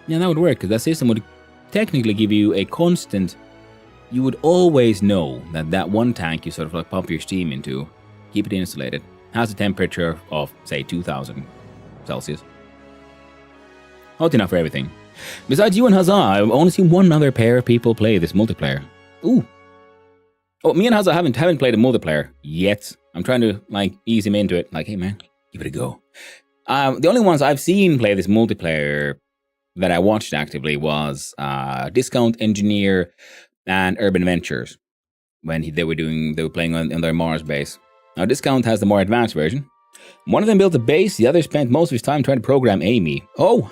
Yeah, that would work, because that system would technically give you a constant. You would always know that that one tank you sort of like pump your steam into, keep it insulated, has a temperature of, say, 2000 Celsius. Hot enough for everything. Besides you and Huzzah, I've only seen one other pair of people play this multiplayer. Ooh. Oh, me and Huzzah haven't played a multiplayer yet. I'm trying to, ease him into it. Like, hey, man, give it a go. The only ones I've seen play this multiplayer that I watched actively was Discount Engineer and Urban Ventures when they were playing on their Mars base. Now, Discount has the more advanced version. One of them built a base, the other spent most of his time trying to program Amy. Oh,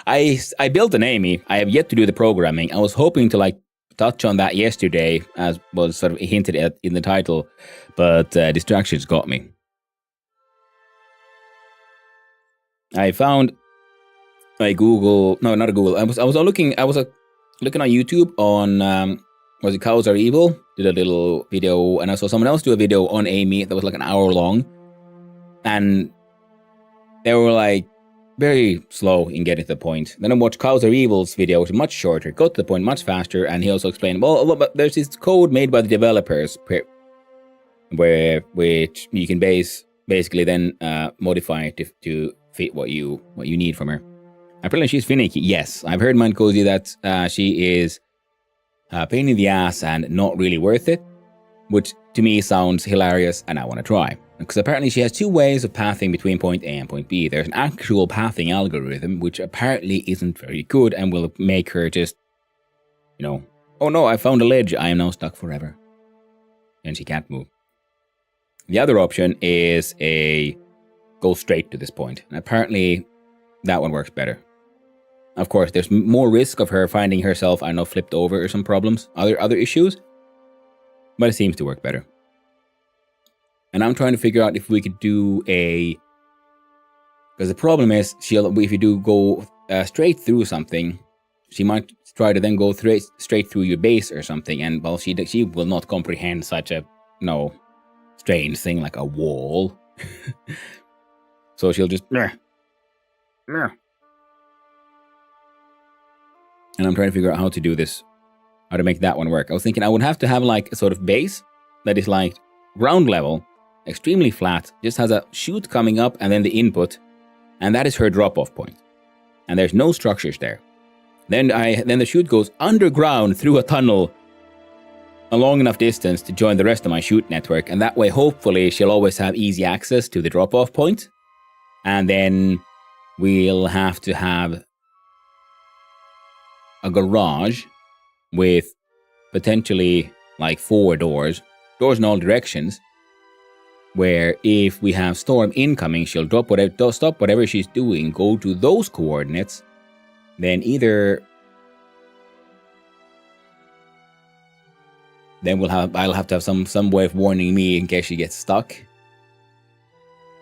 I built an Amy. I have yet to do the programming. I was hoping to touch on that yesterday, as was sort of hinted at in the title, but distractions got me. I found a Google, no, not a Google. I was looking on YouTube on was it Cows Are Evil? Did a little video, and I saw someone else do a video on Amy that was like an hour long, and they were very slow in getting to the point. Then I watched Cows Are Evil's video, which is much shorter, got to the point much faster, and he also explained, but there's this code made by the developers, which you can basically then modify to fit what you need from her. Apparently she's finicky. Yes, I've heard Mind Cozy that she is a pain in the ass and not really worth it, which to me sounds hilarious and I want to try. Because apparently she has two ways of pathing between point A and point B. There's an actual pathing algorithm, which apparently isn't very good and will make her just, oh no, I found a ledge, I am now stuck forever. And she can't move. The other option is go straight to this point. And apparently that one works better. Of course, there's more risk of her finding herself, flipped over or some problems, other issues. But it seems to work better. And I'm trying to figure out if we could do because the problem is, if you do go straight through something, she might try to then go straight through your base or something, and she will not comprehend such a strange thing like a wall. So she'll just and I'm trying to figure out how to do this, how to make that one work. I was thinking I would have to have a sort of base that is ground level, extremely flat, just has a chute coming up and then the input, and that is her drop-off point. And there's no structures there. Then the chute goes underground through a tunnel a long enough distance to join the rest of my chute network, and that way hopefully she'll always have easy access to the drop-off point. And then we'll have to have a garage with potentially 4 doors in all directions, where if we have storm incoming, she'll stop whatever she's doing, go to those coordinates, then I'll have to have some way of warning me in case she gets stuck.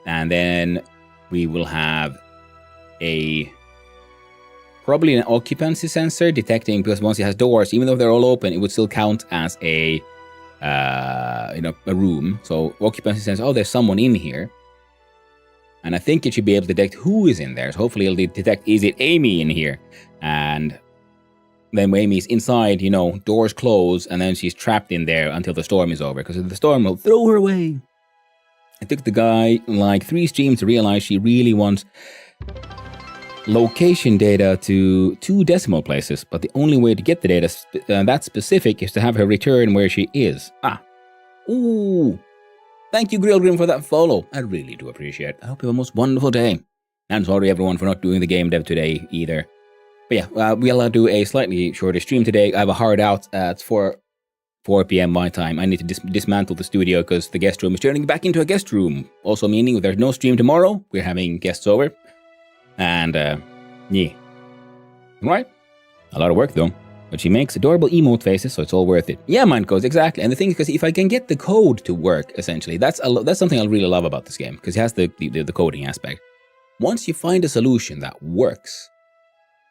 And then we will have probably an occupancy sensor detecting, because once it has doors, even though they're all open, it would still count as a room. So occupancy sensor, there's someone in here. And I think it should be able to detect who is in there. So hopefully it'll detect, is it Amy in here? And then when Amy's inside, doors close, and then she's trapped in there until the storm is over, because the storm will throw her away. It took the guy like 3 streams to realize she really wants location data to 2 decimal places, but the only way to get the data that specific is to have her return where she is. Ooh. Thank you, Grillgrim, for that follow. I really do appreciate it. I hope you have a most wonderful day. And sorry, everyone, for not doing the game dev today either. But yeah, we'll do a slightly shorter stream today. I have a hard out at 4 p.m. my time. I need to dismantle the studio because the guest room is turning back into a guest room. Also meaning if there's no stream tomorrow, we're having guests over. And, yeah. Right? A lot of work, though. But she makes adorable emote faces, so it's all worth it. Yeah, mind codes, exactly. And the thing is, because if I can get the code to work, essentially, that's something I really love about this game, because it has the coding aspect. Once you find a solution that works,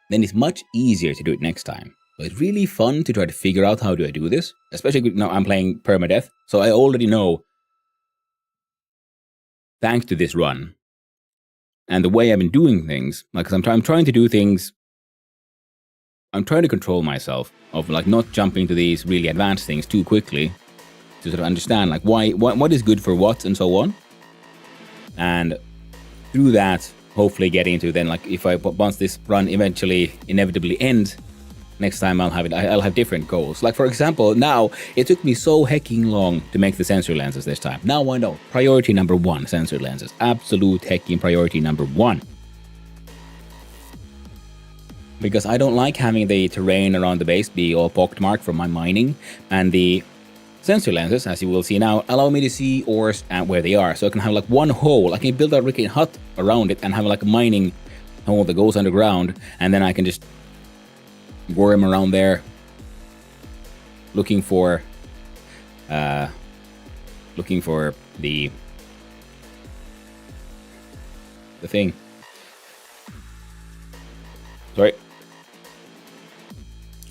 then it's much easier to do it next time. So it's really fun to try to figure out how do I do this, especially now I'm playing permadeath, so I already know, thanks to this run, and the way I've been doing things, like, because I'm trying to do things, I'm trying to control myself of like not jumping to these really advanced things too quickly to sort of understand like what is good for what and so on, and through that hopefully get into then like if once this run eventually inevitably ends, next time I'll have different goals. Like for example, now it took me so hecking long to make the sensor lenses this time. Now I know priority number 1, sensor lenses, absolute hecking priority number 1. Because I don't like having the terrain around the base be all pockmarked from my mining, and the sensor lenses, as you will see now, allow me to see ores and where they are. So I can have like one hole, I can build a rickety hut around it and have like a mining hole that goes underground, and then I can just worm around there looking for the thing. Sorry.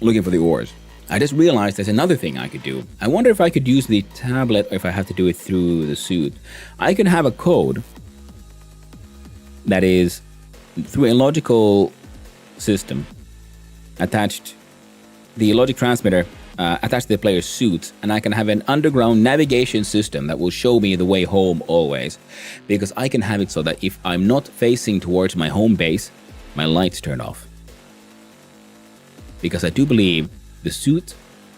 Looking for the ores. I just realized there's another thing I could do. I wonder if I could use the tablet or if I have to do it through the suit. I could have a code that is through a logical system attached, the logic transmitter attached to the player's suit, and I can have an underground navigation system that will show me the way home always. Because I can have it so that if I'm not facing towards my home base, my lights turn off. Because I do believe the suit,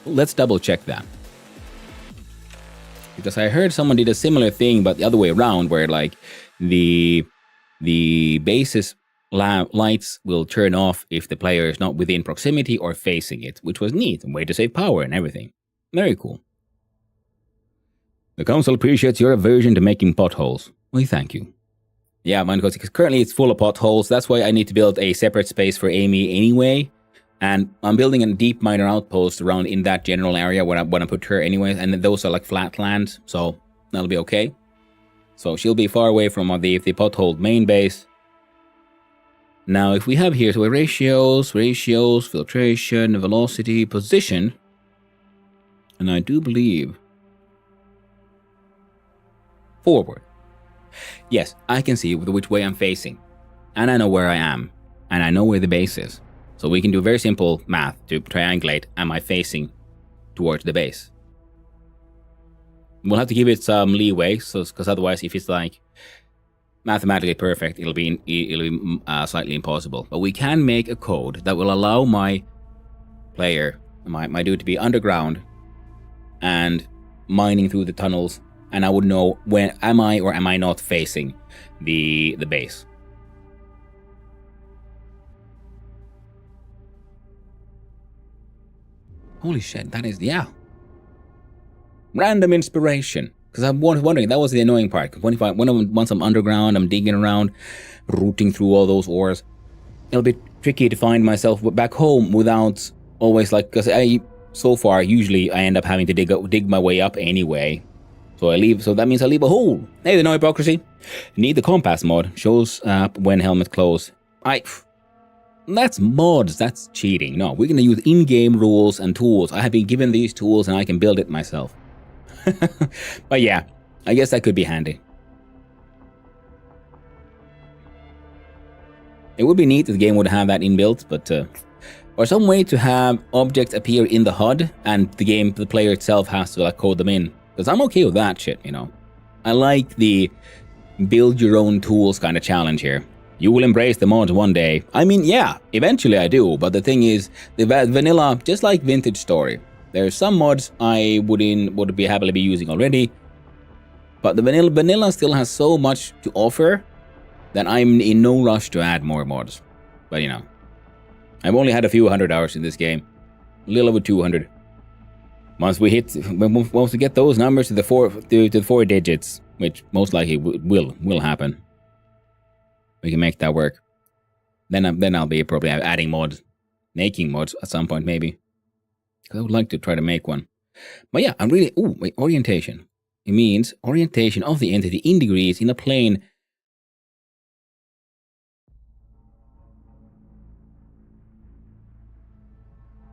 let's double check that. Because I heard someone did a similar thing, but the other way around, where like the base's lights will turn off if the player is not within proximity or facing it, which was neat, a way to save power and everything. Very cool. The council appreciates your aversion to making potholes. Well, thank you. Yeah, mine goes, because currently it's full of potholes. That's why I need to build a separate space for Amy anyway. And I'm building a deep miner outpost around in that general area when I put her anyway. And those are like flat land, so that'll be okay. So she'll be far away from the pothole main base. Now, if we have here, so ratios, filtration, velocity, position. And I do believe forward. Yes, I can see which way I'm facing. And I know where I am. And I know where the base is. So we can do very simple math to triangulate, am I facing towards the base? We'll have to give it some leeway, because otherwise if it's like mathematically perfect, it'll be slightly impossible. But we can make a code that will allow my player, my dude, to be underground and mining through the tunnels, and I would know when am I or am I not facing the base. Holy shit, that is, yeah. Random inspiration. Because I was wondering, that was the annoying part. Once I'm underground, I'm digging around, rooting through all those ores, it'll be tricky to find myself back home without always like, because so far, usually I end up having to dig my way up anyway. So that means I leave a hole. Hey, the no hypocrisy. Need the compass mod. Shows up when helmet close. That's mods, that's cheating. No, we're gonna use in-game rules and tools. I have been given these tools and I can build it myself. But yeah, I guess that could be handy. It would be neat if the game would have that inbuilt, but or some way to have objects appear in the HUD and the player itself has to like code them in. Because I'm okay with that shit, you know. I like the build your own tools kind of challenge here. You will embrace the mods one day. I mean, yeah, eventually I do, but the thing is, the vanilla, just like Vintage Story, there's some mods I would be happily be using already, but the vanilla still has so much to offer that I'm in no rush to add more mods. But you know, I've only had a few hundred hours in this game, a little over 200. Once we get those numbers to the four digits, which most likely will happen, we can make that work. Then I'll be probably adding mods, making mods at some point maybe. I would like to try to make one. But yeah, I'm really orientation. It means orientation of the entity in degrees in a plane.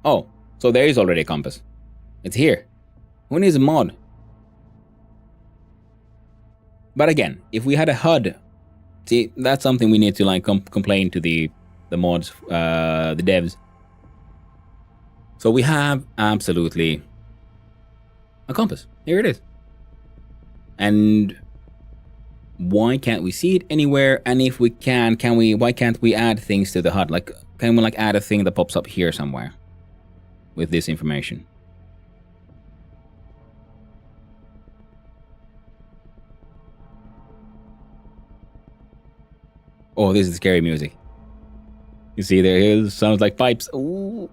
Oh, so there is already a compass. It's here. Who needs a mod? But again, if we had a HUD, see, that's something we need to like complain to the mods, the devs. So we have absolutely a compass. Here it is. And why can't we see it anywhere? And if we can we? Why can't we add things to the HUD? Like, can we like add a thing that pops up here somewhere with this information? Oh, this is scary music. You see there, it sounds like pipes. Ooh.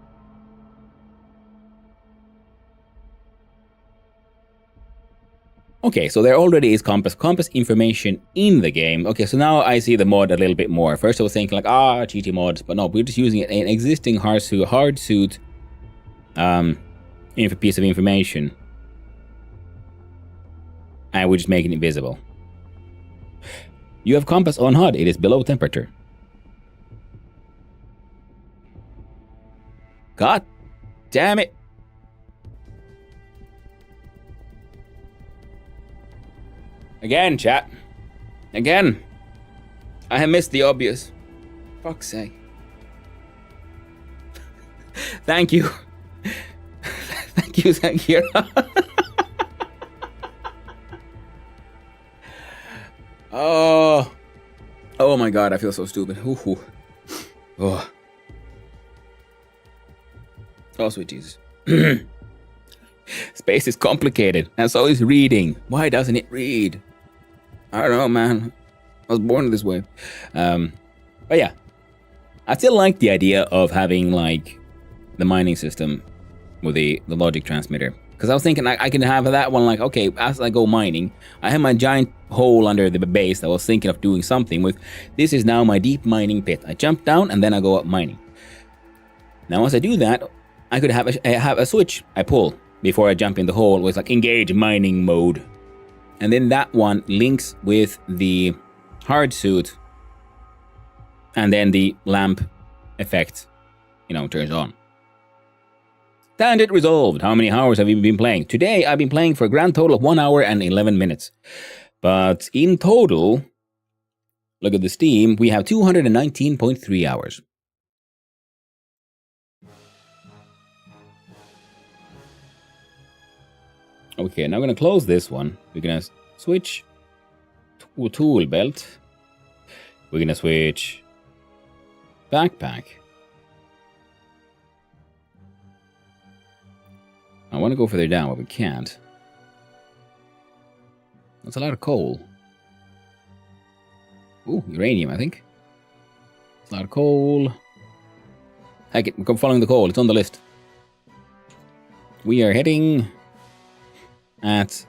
Okay, so there already is compass information in the game. Okay, so now I see the mod a little bit more. First I was thinking like, cheaty mods, but no, we're just using an existing hard suit piece of information. And we're just making it visible. You have compass on HUD, it is below temperature. God damn it. Again, chat. Again. I have missed the obvious. Fuck's sake. Thank you. Thank you. Oh my god, I feel so stupid. Ooh. Oh, sweet Jesus. Space is complicated, and so is reading. Why doesn't it read? I don't know, man. I was born this way. But yeah, I still like the idea of having like the mining system with the logic transmitter. Because I was thinking I can have that one like, okay, as I go mining, I have my giant hole under the base that I was thinking of doing something with. This is now my deep mining pit. I jump down and then I go up mining. Now as I do that, I could have a switch I pull before I jump in the hole with like engage mining mode. And then that one links with the hard suit. And then the lamp effect, turns on. Standard resolved. How many hours have you been playing? Today, I've been playing for a grand total of 1 hour and 11 minutes. But in total, look at the Steam, we have 219.3 hours. Okay, now I'm going to close this one. We're going to switch to tool belt. We're going to switch backpack. I want to go further down, but we can't. That's a lot of coal. Ooh, uranium, I think. It's a lot of coal. Heck it, I'm following the coal. It's on the list. We are heading at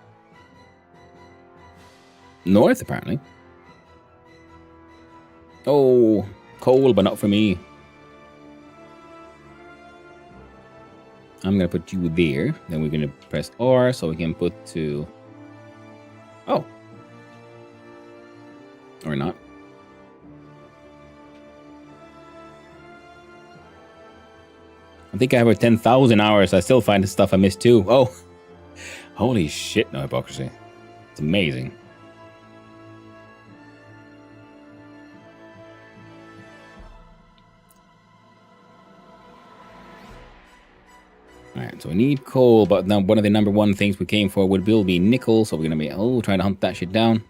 north, apparently. Oh, coal, but not for me. I'm going to put you there. Then we're going to press R so we can put to... Oh. Or not. I think I have 10,000 hours. I still find stuff I missed too. Oh. Holy shit, no hypocrisy. It's amazing. Alright, so we need coal, but now one of the number one things we came for will be nickel, so we're gonna be trying to hunt that shit down.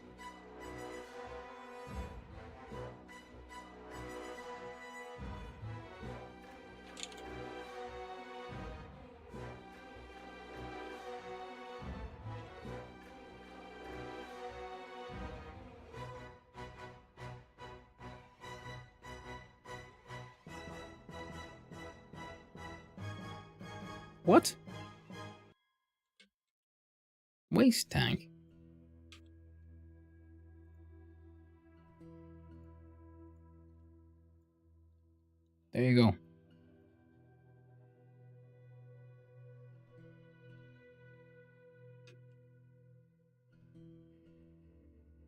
What? Waste tank? There you go.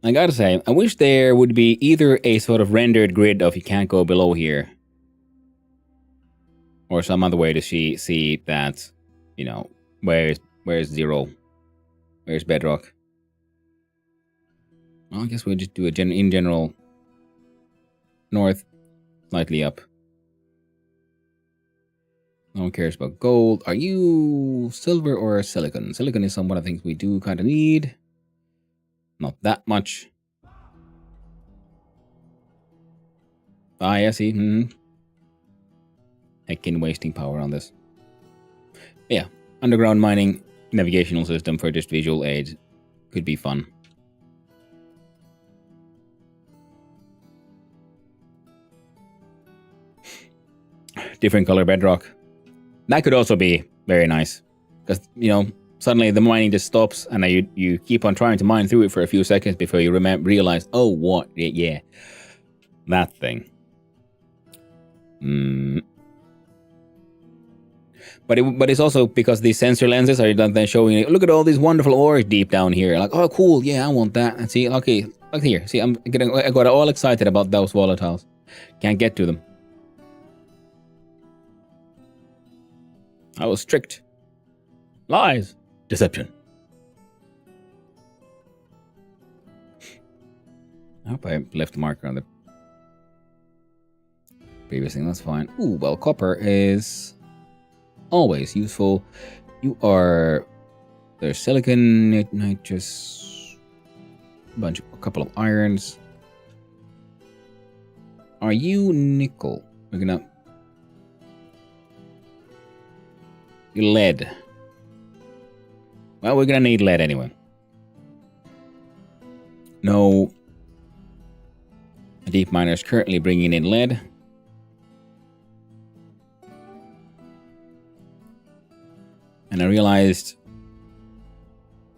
I gotta say, I wish there would be either a sort of rendered grid of you can't go below here, or some other way to see that, you know, where's zero, where's bedrock. Well, I guess we'll just do in general, north, slightly up. No one cares about gold. Are you silver or silicon? Silicon is some one of the things we do kind of need. Not that much. Ah, yeah, see. Heckin' wasting power on this. Yeah, underground mining navigational system for just visual aids could be fun. Different color bedrock. That could also be very nice. Because, you know, suddenly the mining just stops and you keep on trying to mine through it for a few seconds before you realize, oh, what? Yeah. That thing. But it's also because these sensor lenses are then showing you, look at all these wonderful ores deep down here. Like, oh, cool, yeah, I want that. And see, okay, look here. See, I got all excited about those volatiles. Can't get to them. I was strict. Lies. Deception. I hope I left a marker on the previous thing. That's fine. Ooh, well, copper is always useful. There's silicon, nitrous, a couple of irons. Are you nickel? We're gonna lead. Well, we're gonna need lead anyway. No deep miners currently bringing in lead. And I realized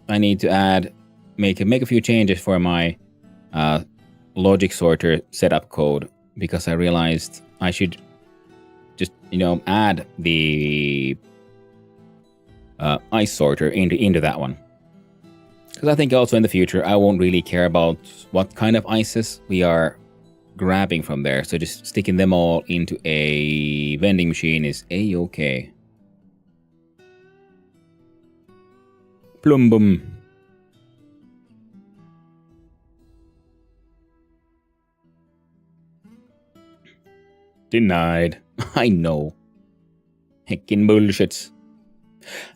I need to make a few changes for my logic sorter setup code, because I realized I should just, add the ice sorter into that one. Because I think also in the future I won't really care about what kind of ices we are grabbing from there. So just sticking them all into a vending machine is a-okay. Plumbum. Denied. I know. Heckin' bullshit.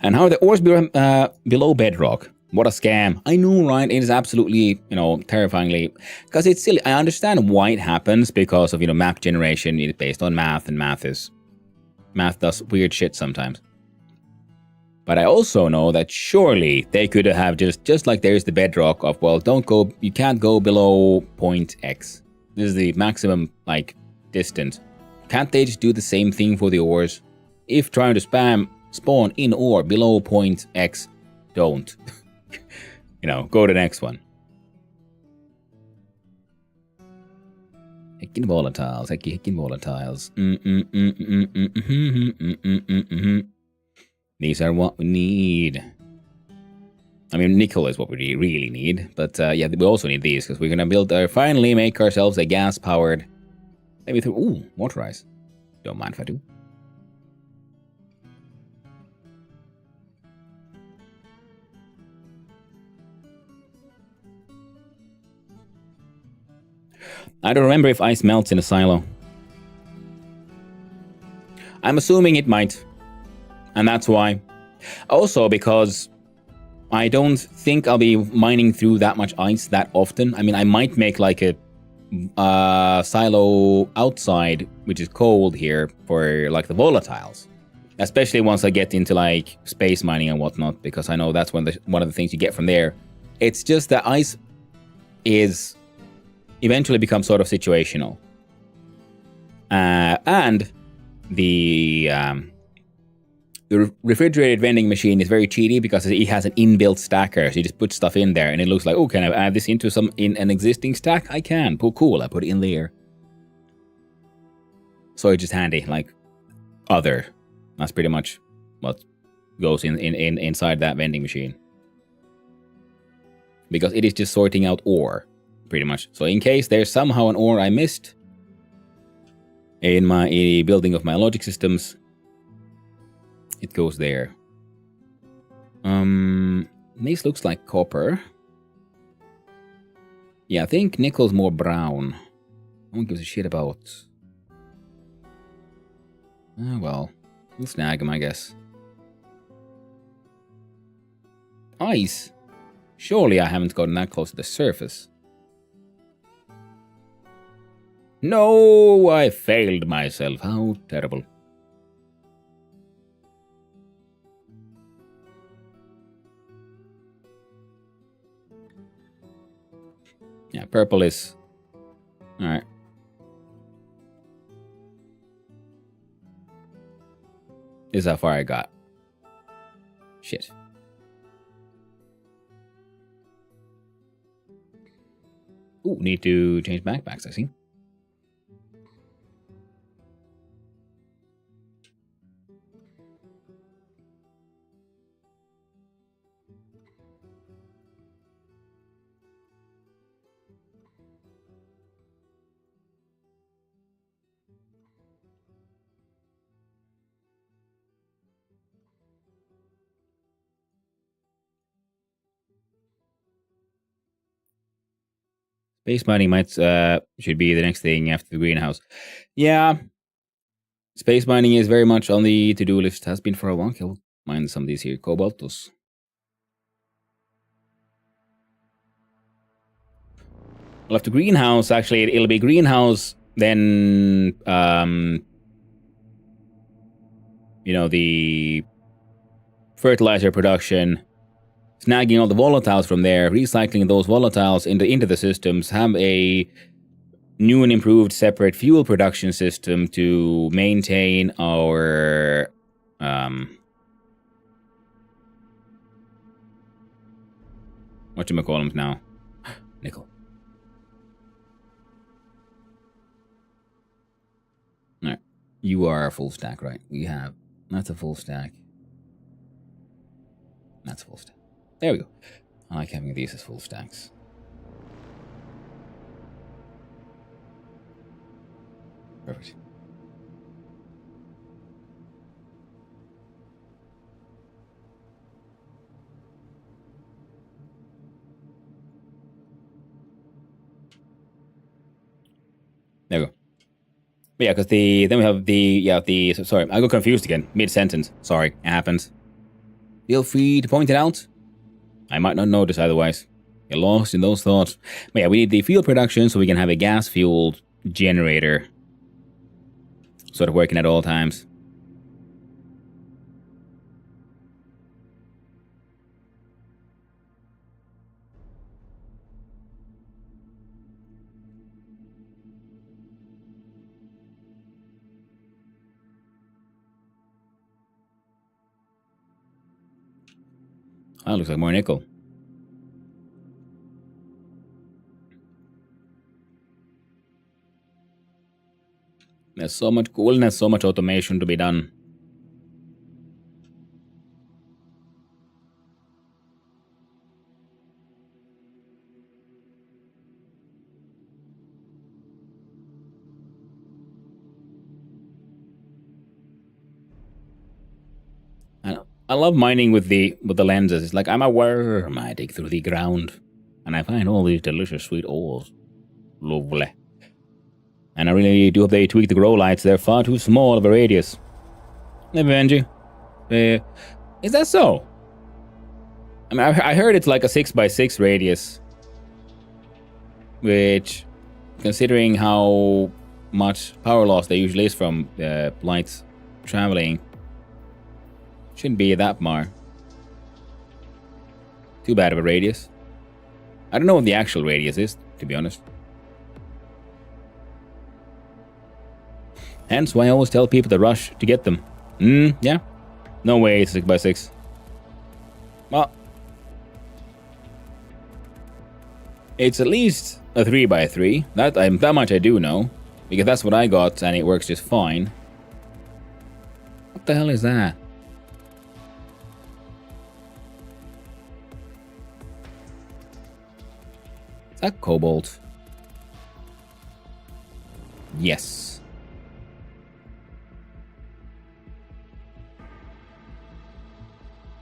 And how are the ores below bedrock? What a scam. I know, right? It is absolutely, terrifyingly... Because it's silly. I understand why it happens, because of, map generation. It's based on math, and math does weird shit sometimes. But I also know that surely they could have just like there's the bedrock of, well, you can't go below point X. This is the maximum, distance. Can't they just do the same thing for the ores? If trying to spawn in ore below point X, don't. Go to the next one. Heckin' volatiles, heckin' volatiles. These are what we need. I mean, nickel is what we really need. But yeah, we also need these, because we're going to finally make ourselves a gas-powered... Maybe through... Ooh, motorized. Don't mind if I do. I don't remember if ice melts in a silo. I'm assuming it might. And that's why. Also because I don't think I'll be mining through that much ice that often. I mean, I might make like a silo outside, which is cold here, for like the volatiles. Especially once I get into like space mining and whatnot, because I know that's one of the things you get from there. It's just that ice is eventually becomes sort of situational. And the refrigerated vending machine is very cheaty because it has an inbuilt stacker. So you just put stuff in there and it looks like, oh, can I add this into in an existing stack? I can. Cool. I put it in there. So it's just handy, like other. That's pretty much what goes inside that vending machine. Because it is just sorting out ore, pretty much. So in case there's somehow an ore I missed in my building of my logic systems, it goes there. This looks like copper. Yeah, I think nickel's more brown. No one gives a shit about. Oh well, we'll snag him, I guess. Ice? Surely I haven't gotten that close to the surface. No, I failed myself. How terrible. Yeah, purple is... Alright. This is how far I got. Shit. Ooh, need to change backpacks, I see. Space mining might should be the next thing after the greenhouse. Yeah, space mining is very much on the to-do list. Has been for a while. I'll mine some of these here cobaltos. Well, after greenhouse, actually, it'll be greenhouse. Then, you know, the fertilizer production. Snagging all the volatiles from there, recycling those volatiles into the systems, have a new and improved separate fuel production system to maintain our whatchamacallums now? Nickel. Alright. You are a full stack, right? We have. That's a full stack. That's a full stack. There we go. I like having these as full stacks. Perfect. There we go. But yeah, because then we have the sorry, I got confused again mid-sentence. Sorry, it happens. Feel free to point it out. I might not notice otherwise. Get lost in those thoughts. But yeah, we need the fuel production so we can have a gas-fueled generator sort of working at all times. Oh, looks like more nickel. There's so much coolness, so much automation to be done. I love mining with the lenses. It's like I'm a worm. I dig through the ground, and I find all these delicious sweet ores. Lovely. And I really do hope they tweak the grow lights. They're far too small of a radius. Hey, Benji. Is that so? I mean, I heard it's like a 6x6 radius, which, considering how much power loss there usually is from lights traveling, shouldn't be that far. Too bad of a radius. I don't know what the actual radius is, to be honest. Hence why I always tell people to rush to get them. Yeah. No way it's 6x6. Well, it's at least a 3x3. That much I do know. Because that's what I got and it works just fine. What the hell is that? Is that cobalt? Yes.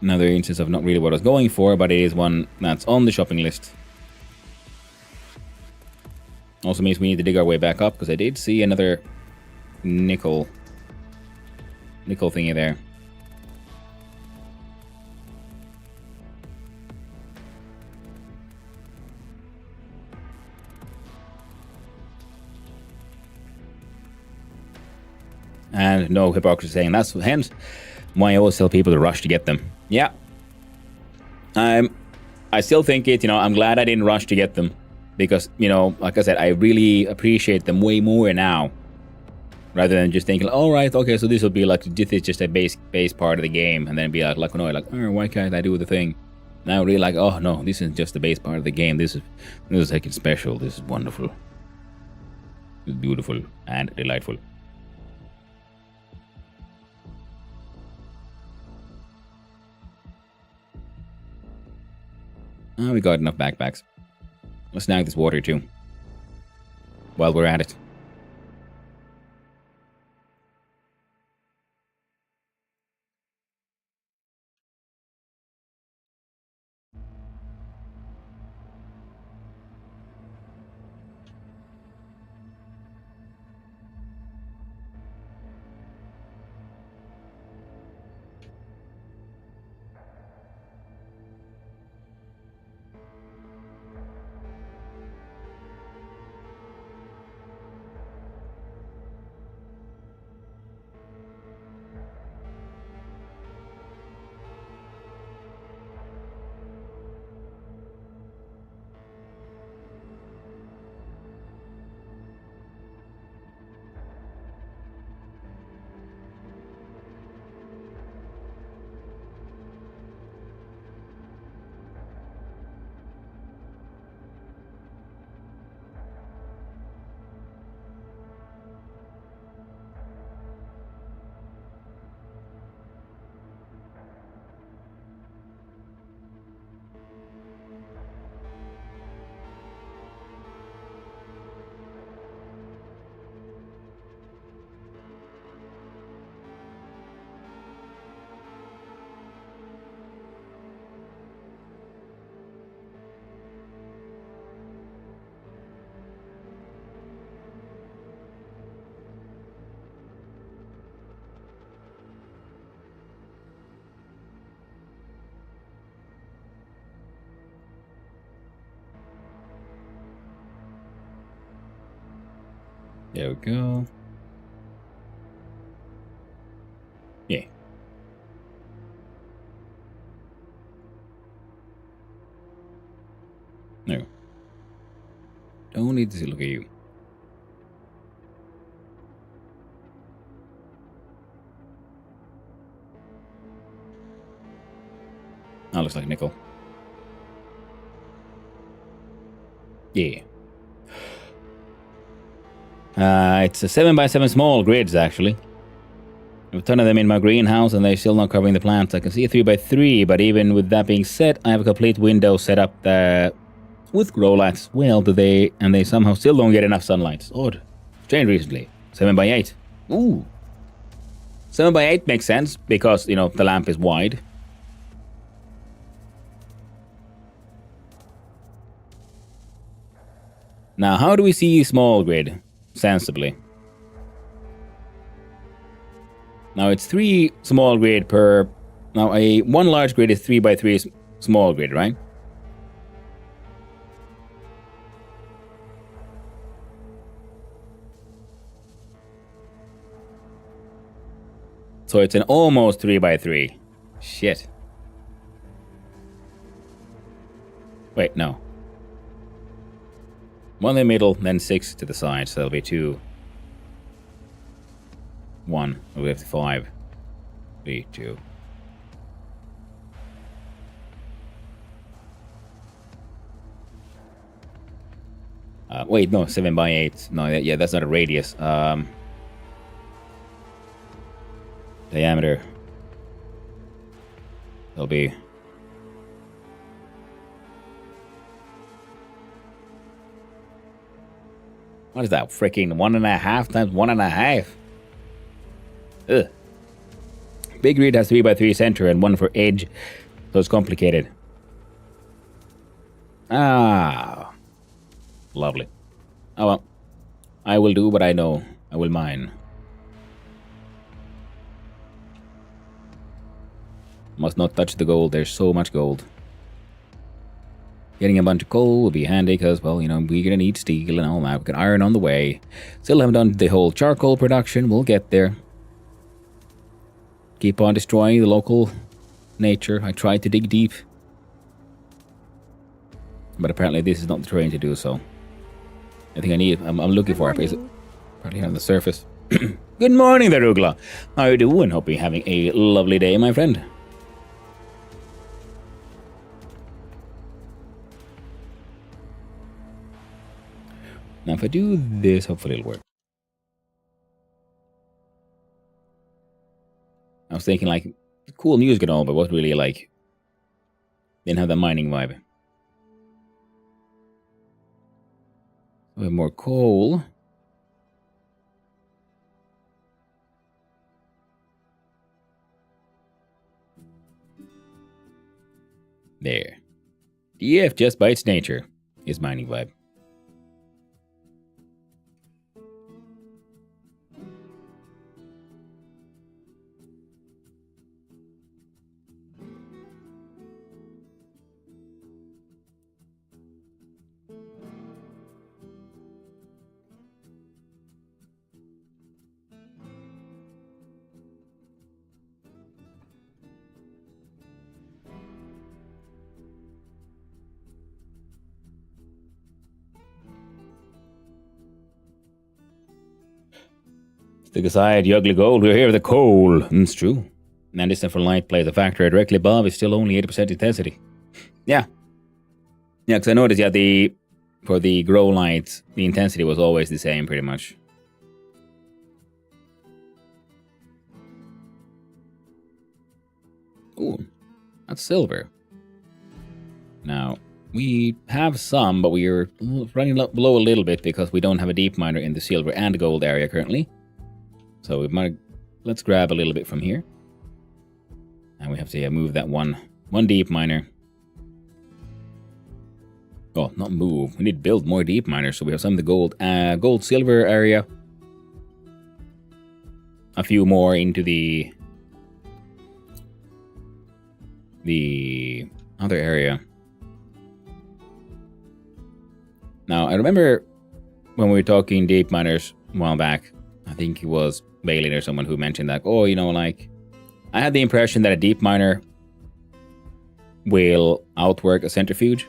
Another instance of not really what I was going for, but it is one that's on the shopping list. Also means we need to dig our way back up, because I did see another nickel thingy there. And no hypocrisy saying that's hence why I always tell people to rush to get them. Yeah. I still think it, I'm glad I didn't rush to get them. Because, like I said, I really appreciate them way more now. Rather than just thinking, all right, okay, so this will be like, this is just a base part of the game. And then be like, oh, why can't I do the thing? Now really like, oh no, this isn't just the base part of the game. This is like it's special. This is wonderful. It's beautiful and delightful. Oh, we got enough backpacks. Let's snag this water too. While we're at it. There we go. Yeah. No. Don't need to look at you. That looks like nickel. Yeah. It's a 7x7 small grids, actually. I have a ton of them in my greenhouse, and they're still not covering the plants. I can see a 3x3, but even with that being said, I have a complete window set up with grow lights. Well, they somehow still don't get enough sunlight. Odd. Changed recently. 7x8. Ooh. 7x8 makes sense, because, the lamp is wide. Now, how do we see small grid? Sensibly. Now it's 3 small grid per Now, a one large grid is 3 by 3 small grid, right? So it's an almost 3 by 3. Shit. Wait, no. 1 in the middle, then 6 to the side, so that'll be 2. 1. We have 5. 3, 2. Wait, no, 7 by 8. No, yeah, that's not a radius. Diameter. That'll be... What is that? Freaking 1.5 times 1.5? Ugh. Big grid has 3 by 3 center and 1 for edge, so it's complicated. Ah. Lovely. Oh well. I will do what I know. I will mine. Must not touch the gold. There's so much gold. Getting a bunch of coal will be handy because, well, you know, we're going to need steel and all that. We got iron on the way. Still haven't done the whole charcoal production. We'll get there. Keep on destroying the local nature. I tried to dig deep. But apparently this is not the terrain to do so. I think I need... I'm looking for it. Is it probably on the surface? Good morning there, Ugla. How are you doing? Hope you're having a lovely day, my friend. Now, if I do this, hopefully it'll work. I was thinking, like, cool music and all, but what really, like, didn't have that mining vibe. We have more coal. There. DF, just by its nature, is mining vibe. Stick aside, you ugly gold, we're here with the coal. It's true. And distance from light plays a factor. Directly above is still only 80% intensity. Yeah. Yeah, because I noticed, yeah, for the grow lights, the intensity was always the same, pretty much. Ooh, that's silver. Now, we have some, but we are running below a little bit because we don't have a deep miner in the silver and gold area currently. So we might... Let's grab a little bit from here. And we have to move that one deep miner. Oh, not move. We need to build more deep miners, so we have some of the gold silver area. A few more into the other area. Now, I remember when we were talking deep miners a while back, I think it was Bailey or someone who mentioned that, oh, you know, like, I had the impression that a deep miner will outwork a centrifuge.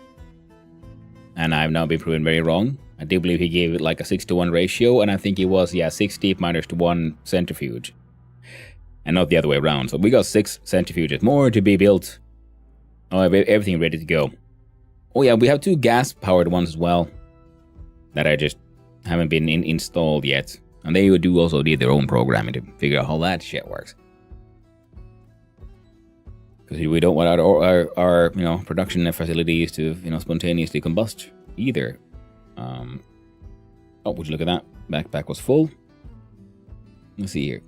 And I've now been proven very wrong. I do believe he gave it like a 6-to-1 ratio, and I think it was, yeah, 6 deep miners to 1 centrifuge. And not the other way around. So we got 6 centrifuges more to be built. Oh, everything ready to go. Oh yeah, we have 2 gas-powered ones as well. That I just haven't been installed yet. And they do also need their own programming to figure out how that shit works. Because we don't want our you know, production facilities to, you know, spontaneously combust either. Oh, would you look at that? Backpack was full. Let's see here.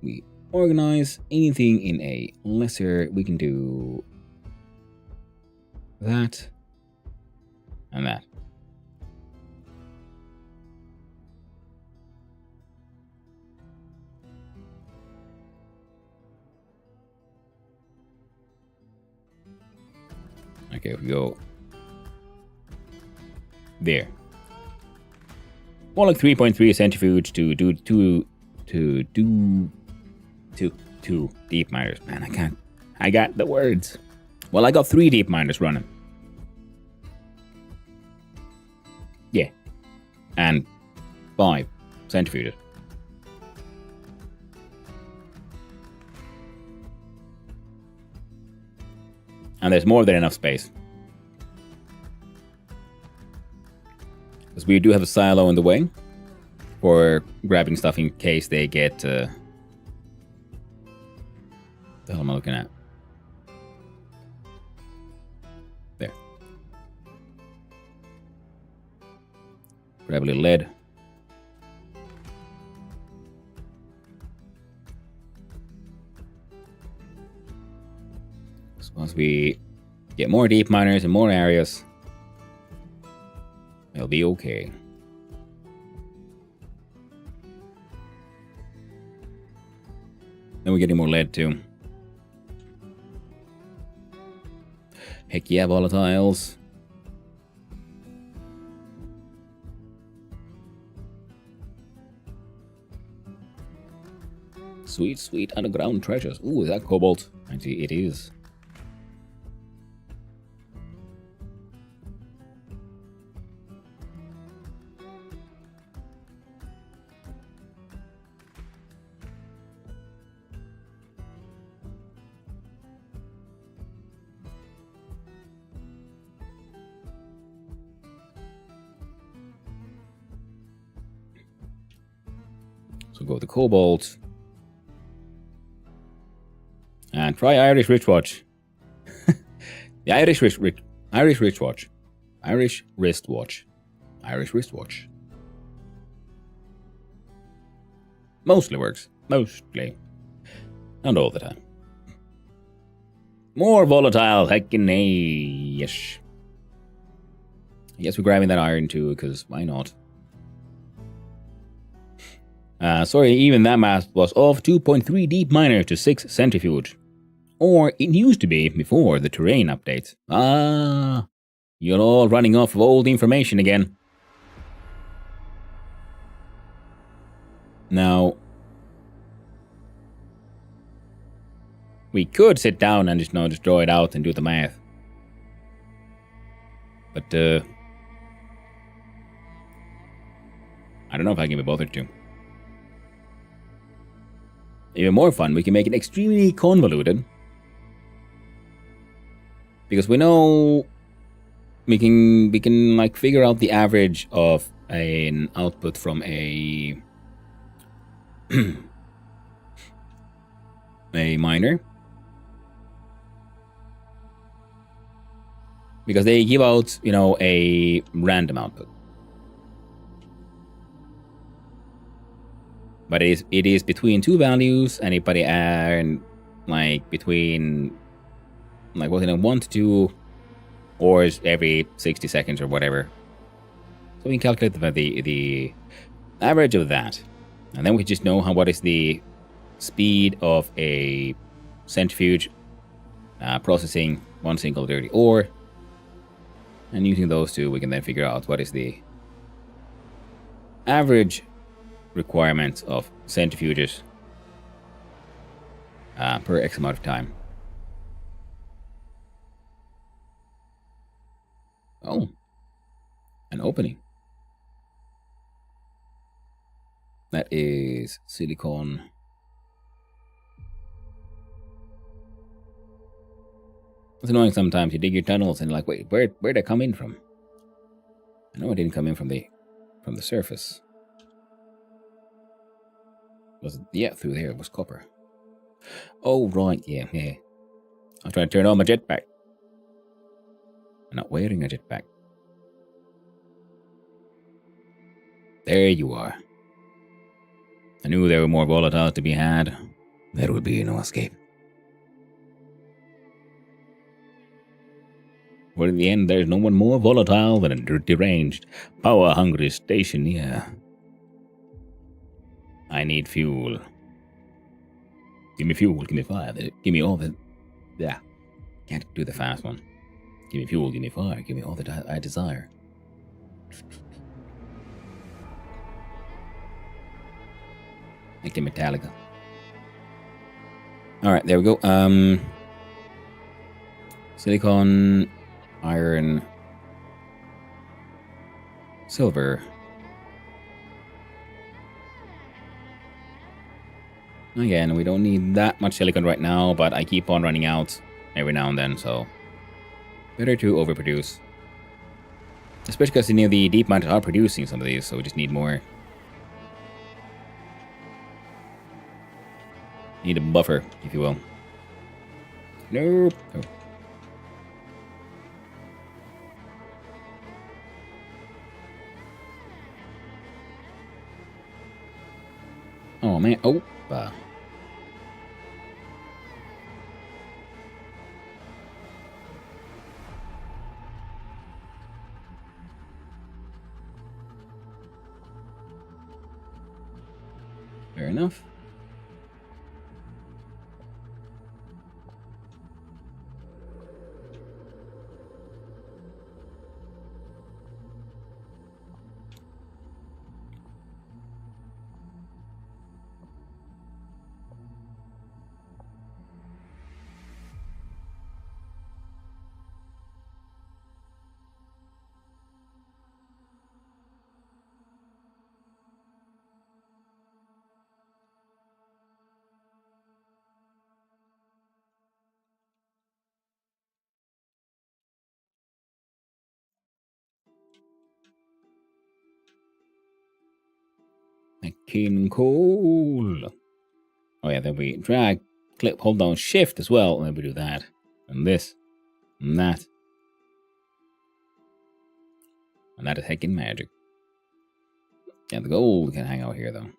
We organize anything in a lesser. We can do that and that. Okay, we go there. More like 3.3 centrifuge to do two deep miners. Man, I can't. I got the words. Well, I got 3 deep miners running. Yeah. And 5 centrifuges. And there's more than enough space. Because we do have a silo in the way for grabbing stuff in case they get... the hell am I looking at? There. Grab a little lead. So once we get more deep miners in more areas, it'll be okay. Then we're getting more lead too. Heck yeah, volatiles. Sweet, sweet underground treasures. Ooh, is that cobalt? Actually, it is. So go with the cobalt. And try Irish wristwatch. The Irish wristwatch. Irish wristwatch. Irish wristwatch. Mostly works. Mostly. Not all the time. More volatile. Heckin' yes. I guess we're grabbing that iron too, because why not? Sorry, even that math was off. 2.3 deep miner to 6 centrifuge. Or it used to be before the terrain update. Ah, you're all running off of old information again. Now, we could sit down and just draw it out and do the math. But, I don't know if I can be bothered to. Even more fun, we can make it extremely convoluted. Because we know we can like figure out the average of an output from a a miner. Because they give out, a random output. But it is between 2 values, and between 1 to 2, or every 60 seconds or whatever. So we can calculate the average of that, and then we just know what is the speed of a centrifuge processing one single dirty ore, and using those two, we can then figure out what is the average requirements of centrifuges per X amount of time. Oh, an opening. That is silicon. It's annoying sometimes. You dig your tunnels and you're like, wait, where'd I come in from? I know I didn't come in from the surface. Through there it was copper. Oh right, yeah. I was trying to turn on my jetpack. I'm not wearing a jetpack. There you are. I knew there were more volatiles to be had. There would be no escape. But in the end, there's no one more volatile than a deranged, power-hungry stationeer. I need fuel. Give me fuel, give me fire, give me all the... Yeah, can't do the fast one. Give me fuel, give me fire, give me all that I desire. Make the Metallica. Alright, there we go. Silicon, iron, silver. Again, we don't need that much silicon right now, but I keep on running out every now and then, so better to overproduce. Especially because the deep miners are producing some of these, so we just need more. Need a buffer, if you will. Nope. Oh. Oh man. Oh. Fair enough. King coal. Oh yeah, then we drag, click, hold down shift as well, and then we do that. And this. And that. And that is heckin' magic. Yeah, the gold can hang out here though.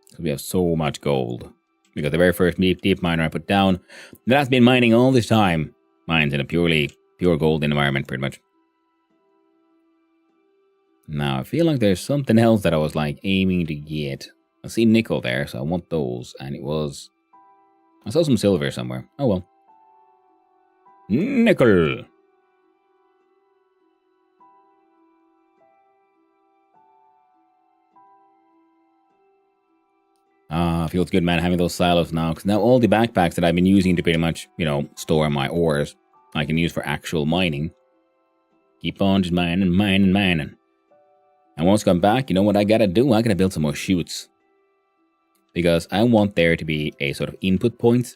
Because we have so much gold. Because the very first deep miner I put down, that's been mining all this time. Mines in a pure gold environment, pretty much. Now, I feel like there's something else that I was like aiming to get. I see nickel there, so I want those. And it was... I saw some silver somewhere. Oh well. Nickel! Ah, feels good, man, having those silos now. Because now all the backpacks that I've been using to pretty much, store my ores, I can use for actual mining. Keep on just mining, mining, mining. And once I'm back, you know what I gotta do? I gotta build some more chutes. Because I want there to be a sort of input point,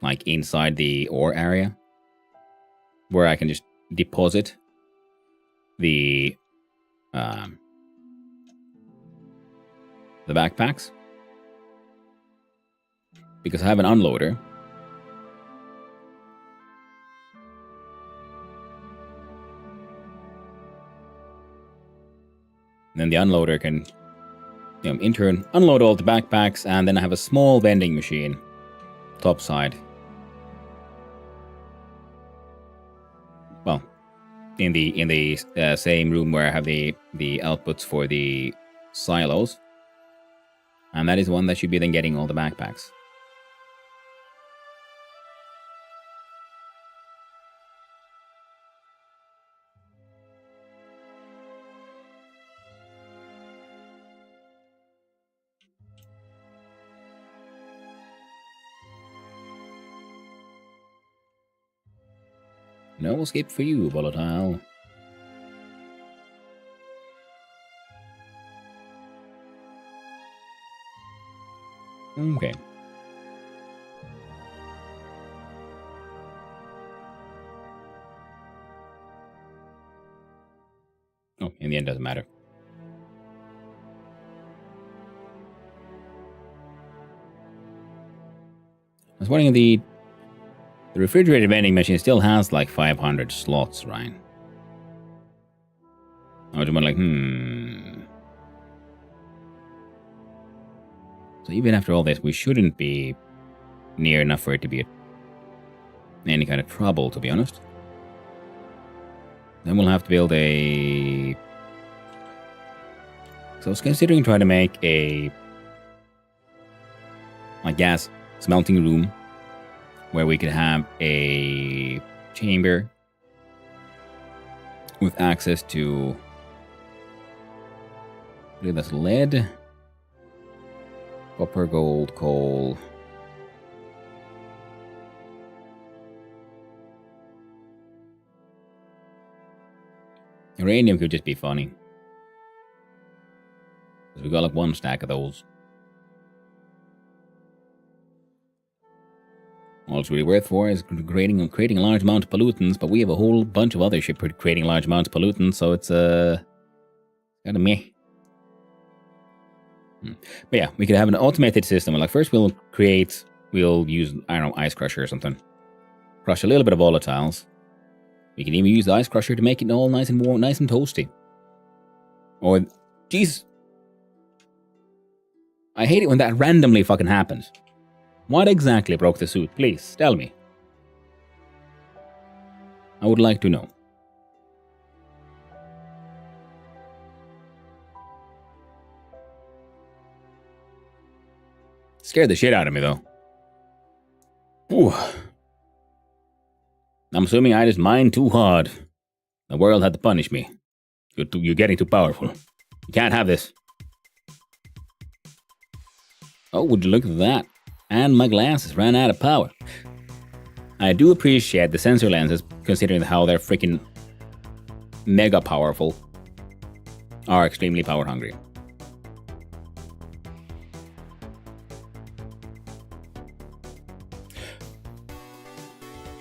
like inside the ore area, where I can just deposit the backpacks. Because I have an unloader. And then the unloader can, in turn, unload all the backpacks, and then I have a small vending machine, top side. Well, in the same room where I have the outputs for the silos, and that is one that should be then getting all the backpacks. No escape for you, volatile. Okay. Oh, in the end, doesn't matter. I was wondering, the refrigerator vending machine still has like 500 slots, right? I was like, So even after all this, we shouldn't be near enough for it to be any kind of trouble, to be honest. Then we'll have to build a So I was considering trying to make a gas smelting room where we could have a chamber with access to, I believe that's lead, copper, gold, coal. Uranium could just be funny. Because we got like one stack of those. All it's really worth for is creating a large amount of pollutants, but we have a whole bunch of other shit creating large amounts of pollutants, so it's kind of meh. But yeah, we could have an automated system. Like first we'll use, I don't know, ice crusher or something. Crush a little bit of volatiles. We can even use the ice crusher to make it all nice and warm, nice and toasty. Or, jeez. I hate it when that randomly fucking happens. What exactly broke the suit? Please, tell me. I would like to know. Scared the shit out of me, though. Ooh. I'm assuming I just mined too hard. The world had to punish me. You're getting too powerful. You can't have this. Oh, would you look at that? And my glasses ran out of power. I do appreciate the sensor lenses, considering how they're freaking mega powerful, are extremely power hungry.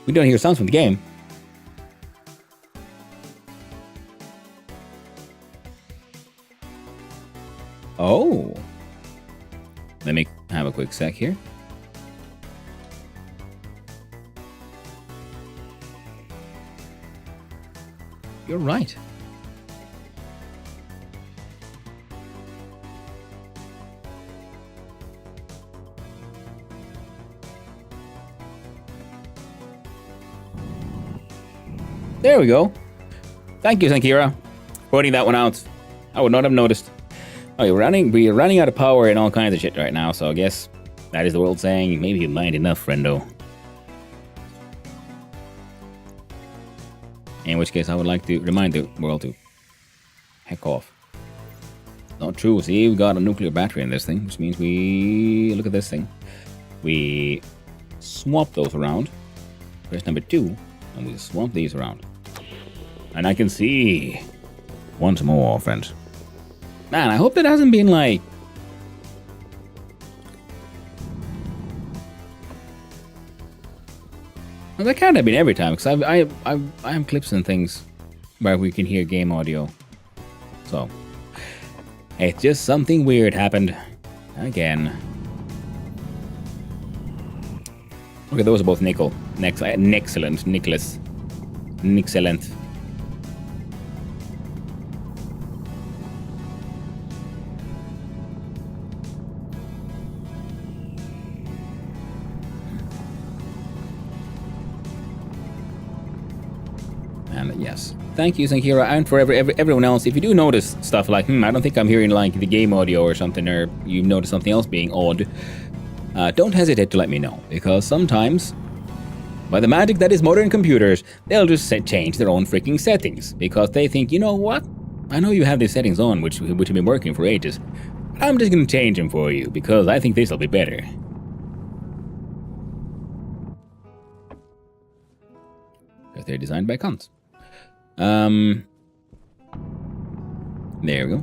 We don't hear sounds from the game. Oh. Let me have a quick sec here. You're right. There we go. Thank you, Sankira, for pointing that one out. I would not have noticed. Oh, we're running out of power and all kinds of shit right now, so I guess that is the world saying, maybe you mined enough, friendo. In which case, I would like to remind the world to heck off. Not true. See, we got a nuclear battery in this thing, which means we look at this thing. We swap those around. Press number 2, and we swap these around. And I can see once more, friends. Man, I hope that hasn't been like... Well, that can't have been every time, because I have clips and things where we can hear game audio. So, it's just something weird happened again. Okay, those are both nickel. Excellent, Nicholas. Excellent. And yes, thank you, Sankira, and for everyone else. If you do notice stuff like, I don't think I'm hearing like the game audio or something, or you notice something else being odd, don't hesitate to let me know, because sometimes, by the magic that is modern computers, they'll just change their own freaking settings, because they think, you know what? I know you have these settings on, which have been working for ages. I'm just gonna change them for you, because I think this'll be better. Because they're designed by cunts. There we go.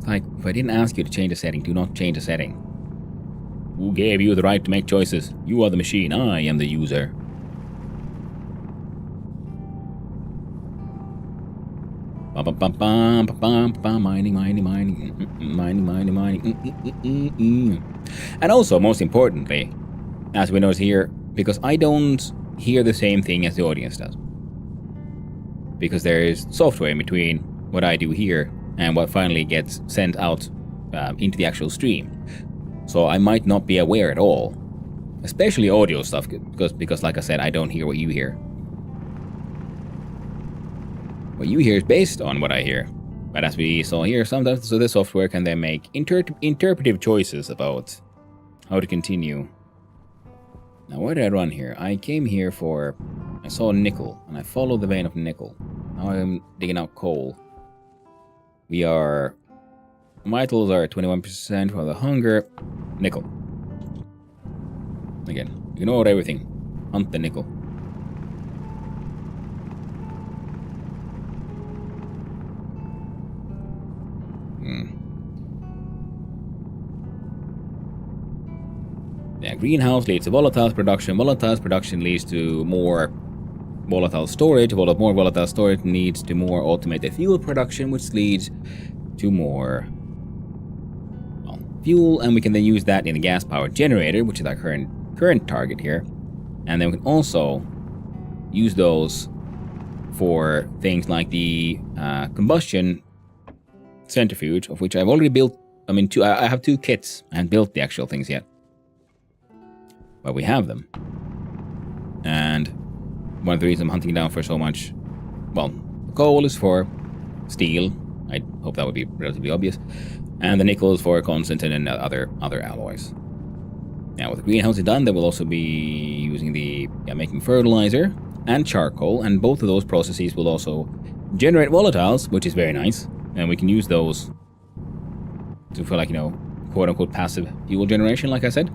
Like, if I didn't ask you to change a setting, do not change a setting. Who gave you the right to make choices? You are the machine, I am the user. Mining. And also, most importantly, as we notice here, because I don't hear the same thing as the audience does. Because there is software in between what I do here and what finally gets sent out into the actual stream. So I might not be aware at all. Especially audio stuff, because like I said, I don't hear what you hear. what you hear is based on what I hear. But as we saw here, sometimes so the software can then make interpretive choices about how to continue. Now, where did I run here? I came here for... I saw nickel, and I followed the vein of nickel. Now I'm digging out coal. We are... Vitals are 21% for the hunger. Nickel. Again, ignore everything. Hunt the nickel. Yeah, greenhouse leads to volatile production. Volatile production leads to more volatile storage. More volatile storage leads to more automated fuel production, which leads to more fuel, and we can then use that in a gas-powered generator, which is our current target here. And then we can also use those for things like the combustion centrifuge, of which I've already built. I mean, I have 2 kits. I haven't built the actual things yet, but we have them. And one of the reasons I'm hunting down for so much, well, coal is for steel. I hope that would be relatively obvious. And the nickel is for constantan and other alloys. Now, with the greenhouse done, they will also be using making fertilizer and charcoal, and both of those processes will also generate volatiles, which is very nice, and we can use those to for quote-unquote passive fuel generation, like I said.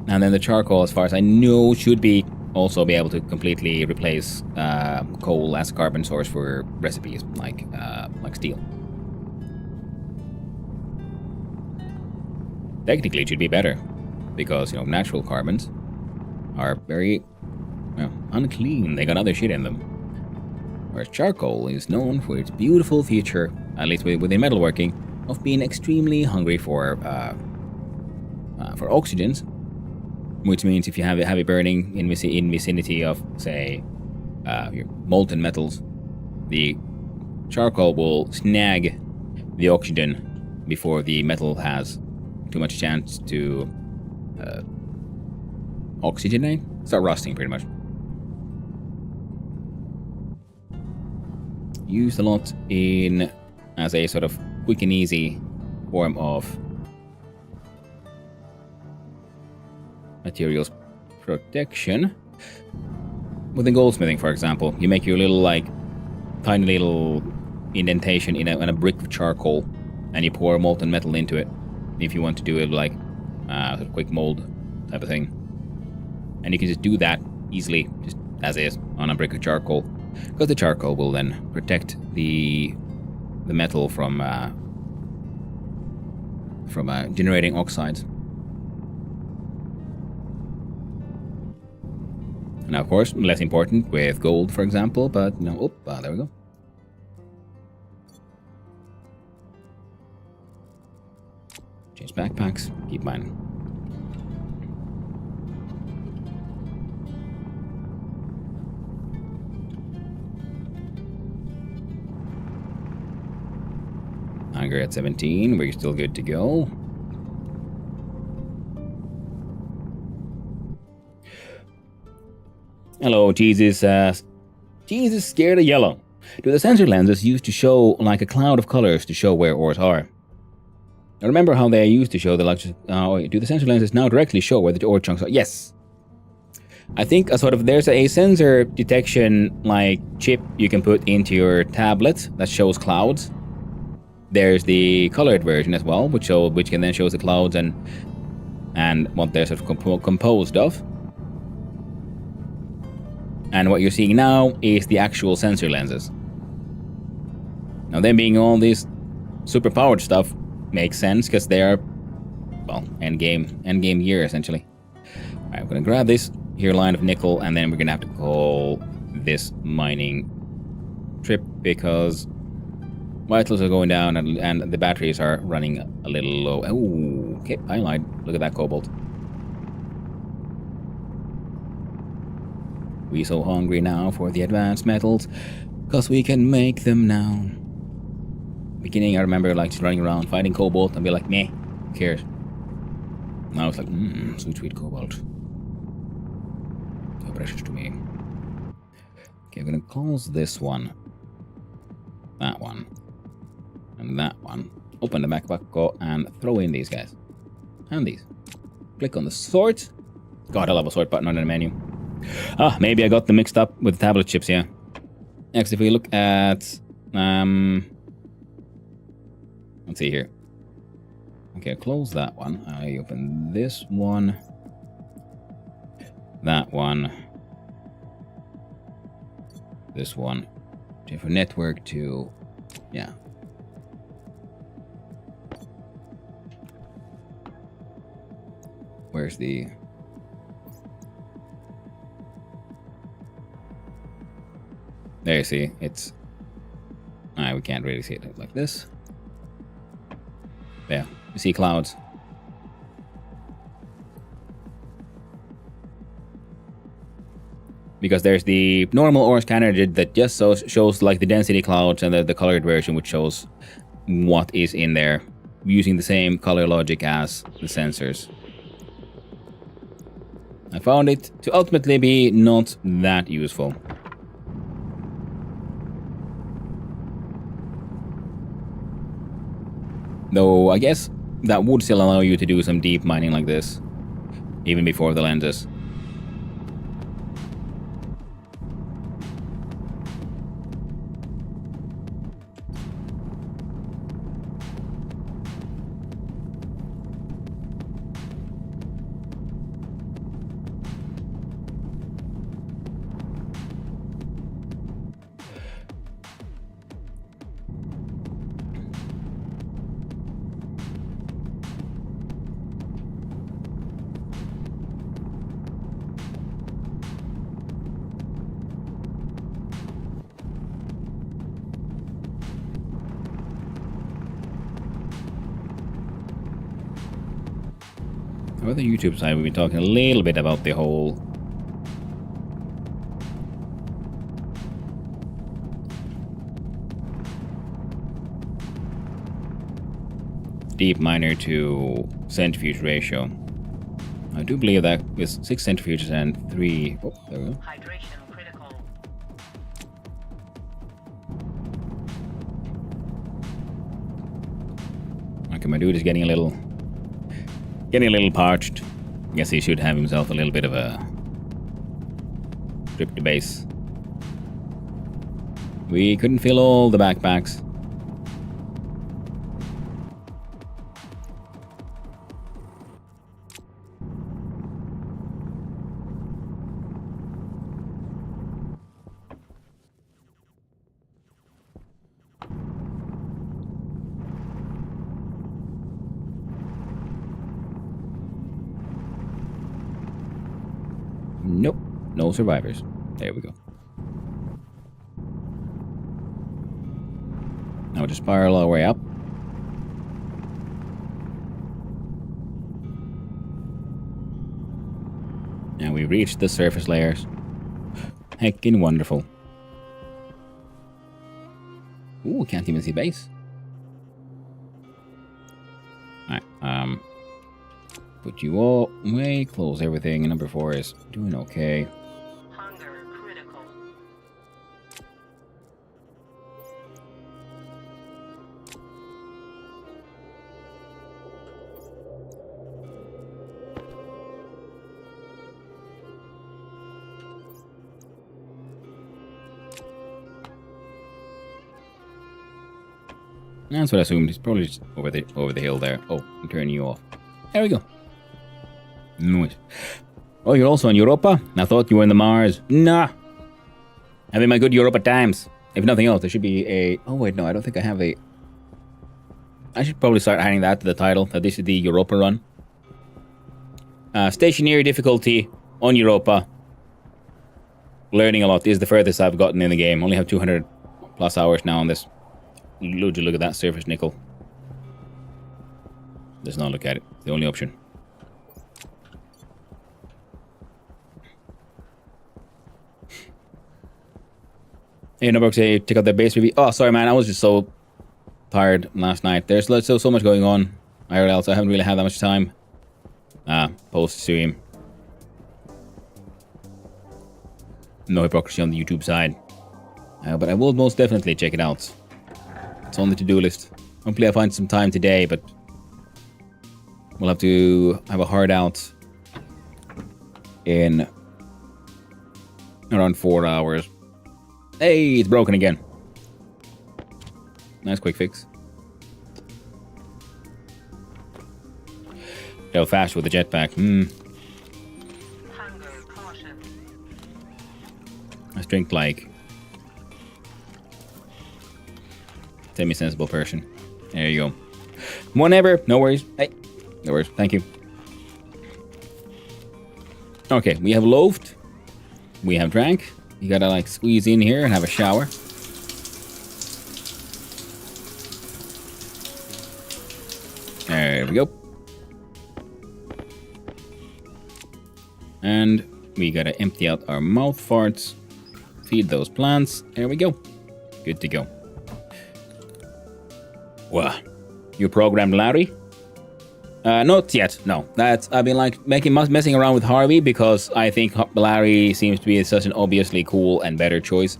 And then the charcoal, as far as I know, should also be able to completely replace coal as a carbon source for recipes like steel. Technically, it should be better because natural carbons are very unclean. They got other shit in them. Whereas charcoal is known for its beautiful feature, at least within metalworking, of being extremely hungry for oxygens. Which means if you have it heavy burning in vicinity of, say, your molten metals, the charcoal will snag the oxygen before the metal has too much chance to oxygenate, start rusting pretty much. Used a lot as a sort of quick and easy form of materials protection. Within goldsmithing, for example, you make your little tiny little indentation in a brick of charcoal, and you pour molten metal into it if you want to do it sort of quick mold type of thing. And you can just do that easily, just as is, on a brick of charcoal, because the charcoal will then protect the metal from generating oxides. Now, of course, less important with gold, for example, but there we go. Change backpacks, keep mine. Hunger at 17, we're still good to go. Hello, Jesus. Jesus scared of yellow. Do the sensor lenses used to show like a cloud of colors to show where ores are? I remember how they used to show do the sensor lenses now directly show where the ore chunks are? Yes. I think there's a sensor detection chip you can put into your tablet that shows clouds. There's the colored version as well, which can then show the clouds and what they're sort of composed of. And what you're seeing now is the actual sensor lenses. Now, them being all this super powered stuff makes sense because they are, end game gear essentially. All right, I'm gonna grab this here line of nickel, and then we're gonna have to call this mining trip because vitals are going down and the batteries are running a little low. Oh, okay, I lied. Look at that cobalt. We so hungry now for the advanced metals, 'cause we can make them now. Beginning, I remember like just running around fighting cobalt and be like, meh, who cares? Now it's like, sweet, sweet cobalt. So precious to me. Okay, I'm gonna close this one. That one. And that one. Open the backpack, go and throw in these guys. And these. Click on the sort. God, I love a sort button on the menu. Ah, maybe I got them mixed up with the tablet chips, yeah. Next, if we look at... let's see here. Okay, close that one. I open this one. That one. This one. Okay, for network to... yeah. Where's the... there you see, it's... we can't really see it like this. Yeah, you see clouds. Because there's the normal orange candidate that just shows like the density clouds, and the colored version which shows what is in there using the same color logic as the sensors. I found it to ultimately be not that useful. Though I guess that would still allow you to do some deep mining like this, even before the lenses. On the YouTube side, we've been talking a little bit about the whole deep miner to centrifuge ratio. I do believe that with 6 centrifuges and 3... oh, there we go. Hydration critical. Okay, my dude is getting a little parched. I guess he should have himself a little bit of a trip to base. We couldn't fill all the backpacks. Nope, no survivors. There we go. Now we'll just spiral our way up. And we reached the surface layers. Heckin' wonderful. Ooh, can't even see base. Alright, put you all away, close everything. Number 4 is doing okay. Hunger critical. That's what I assumed. It's probably just over the hill there. Oh, I'm turning you off. There we go. Nice. Oh, you're also in Europa? I thought you were in the Mars. Nah. Having my good Europa times. If nothing else, there should be a... oh, wait, no, I don't think I have a... I should probably start adding that to the title, that this is the Europa run. Stationery difficulty on Europa. Learning a lot. This is the furthest I've gotten in the game. Only have 200 plus hours now on this. Look at that surface nickel. Let's not look at it. It's the only option. Hey, Nobrook, say check out their base review. Oh, sorry, man. I was just so tired last night. There's still so much going on. IRL, so I haven't really had that much time. Post stream. No hypocrisy on the YouTube side. But I will most definitely check it out. It's on the to-do list. Hopefully I find some time today, but we'll have to have a hard out in around 4 hours. Hey, it's broken again. Nice quick fix. Go fast with the jetpack. Hunger caution. I drink like semi-sensible person. There you go. Whatever. No worries. Hey. No worries. Thank you. Okay, we have loafed. We have drank. You gotta like squeeze in here and have a shower. There we go. And we gotta empty out our mouth farts. Feed those plants. There we go. Good to go. Wow. You programmed Larry? Not yet. No. I've been like messing around with Harvey because I think Larry seems to be such an obviously cool and better choice.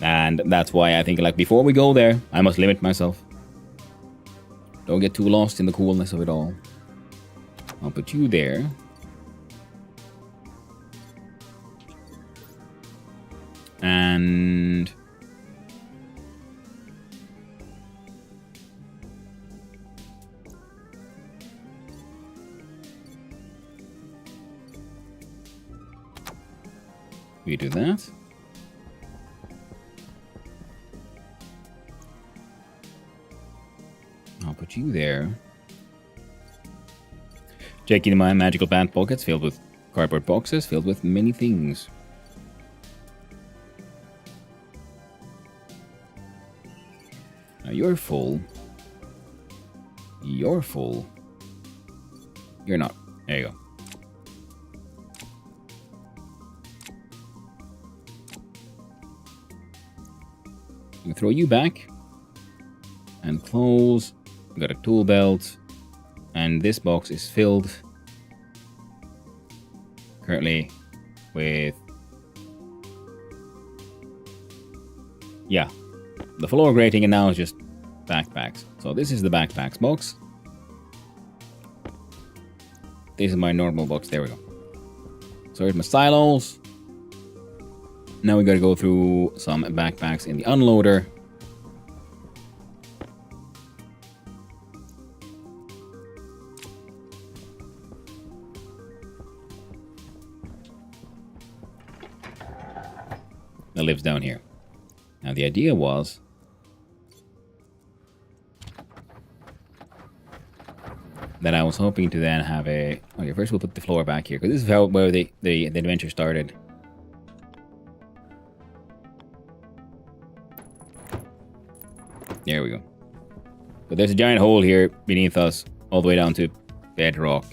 And that's why I think like before we go there, I must limit myself. Don't get too lost in the coolness of it all. I'll put you there. And we do that. I'll put you there. Checking my magical pant pockets filled with cardboard boxes filled with many things. Now you're full. You're full. You're not. There you go. I'm gonna throw you back. And close. We got a tool belt. And this box is filled currently with, yeah, the floor grating, and now it's just backpacks. So this is the backpacks box. This is my normal box. There we go. So here's my silos. Now we gotta go through some backpacks in the unloader. That lives down here. Now the idea was that I was hoping to then have a... Okay, first we'll put the floor back here, because this is how where the adventure started. There we go. But there's a giant hole here beneath us, all the way down to bedrock.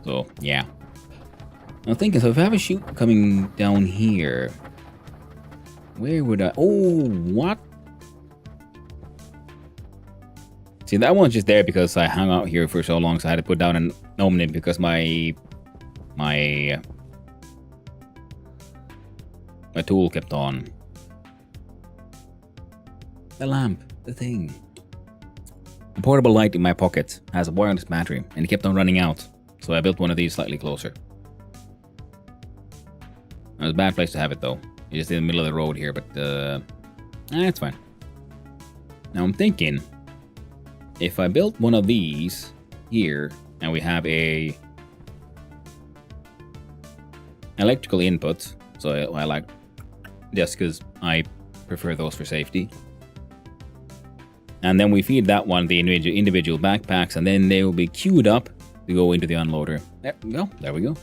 So, yeah. I'm thinking, so if I have a chute coming down here, where would I... Oh, what? See, that one's just there because I hung out here for so long, so I had to put down an opening because my tool kept on. The lamp, the thing. The portable light in my pocket has a wireless battery, and it kept on running out, so I built one of these slightly closer. It was a bad place to have it though. It's just in the middle of the road here, but it's fine. Now I'm thinking, if I built one of these here, and we have a electrical input, so I like, just because I prefer those for safety. And then we feed that one the individual backpacks, and then they will be queued up to go into the unloader. There we go. There we go.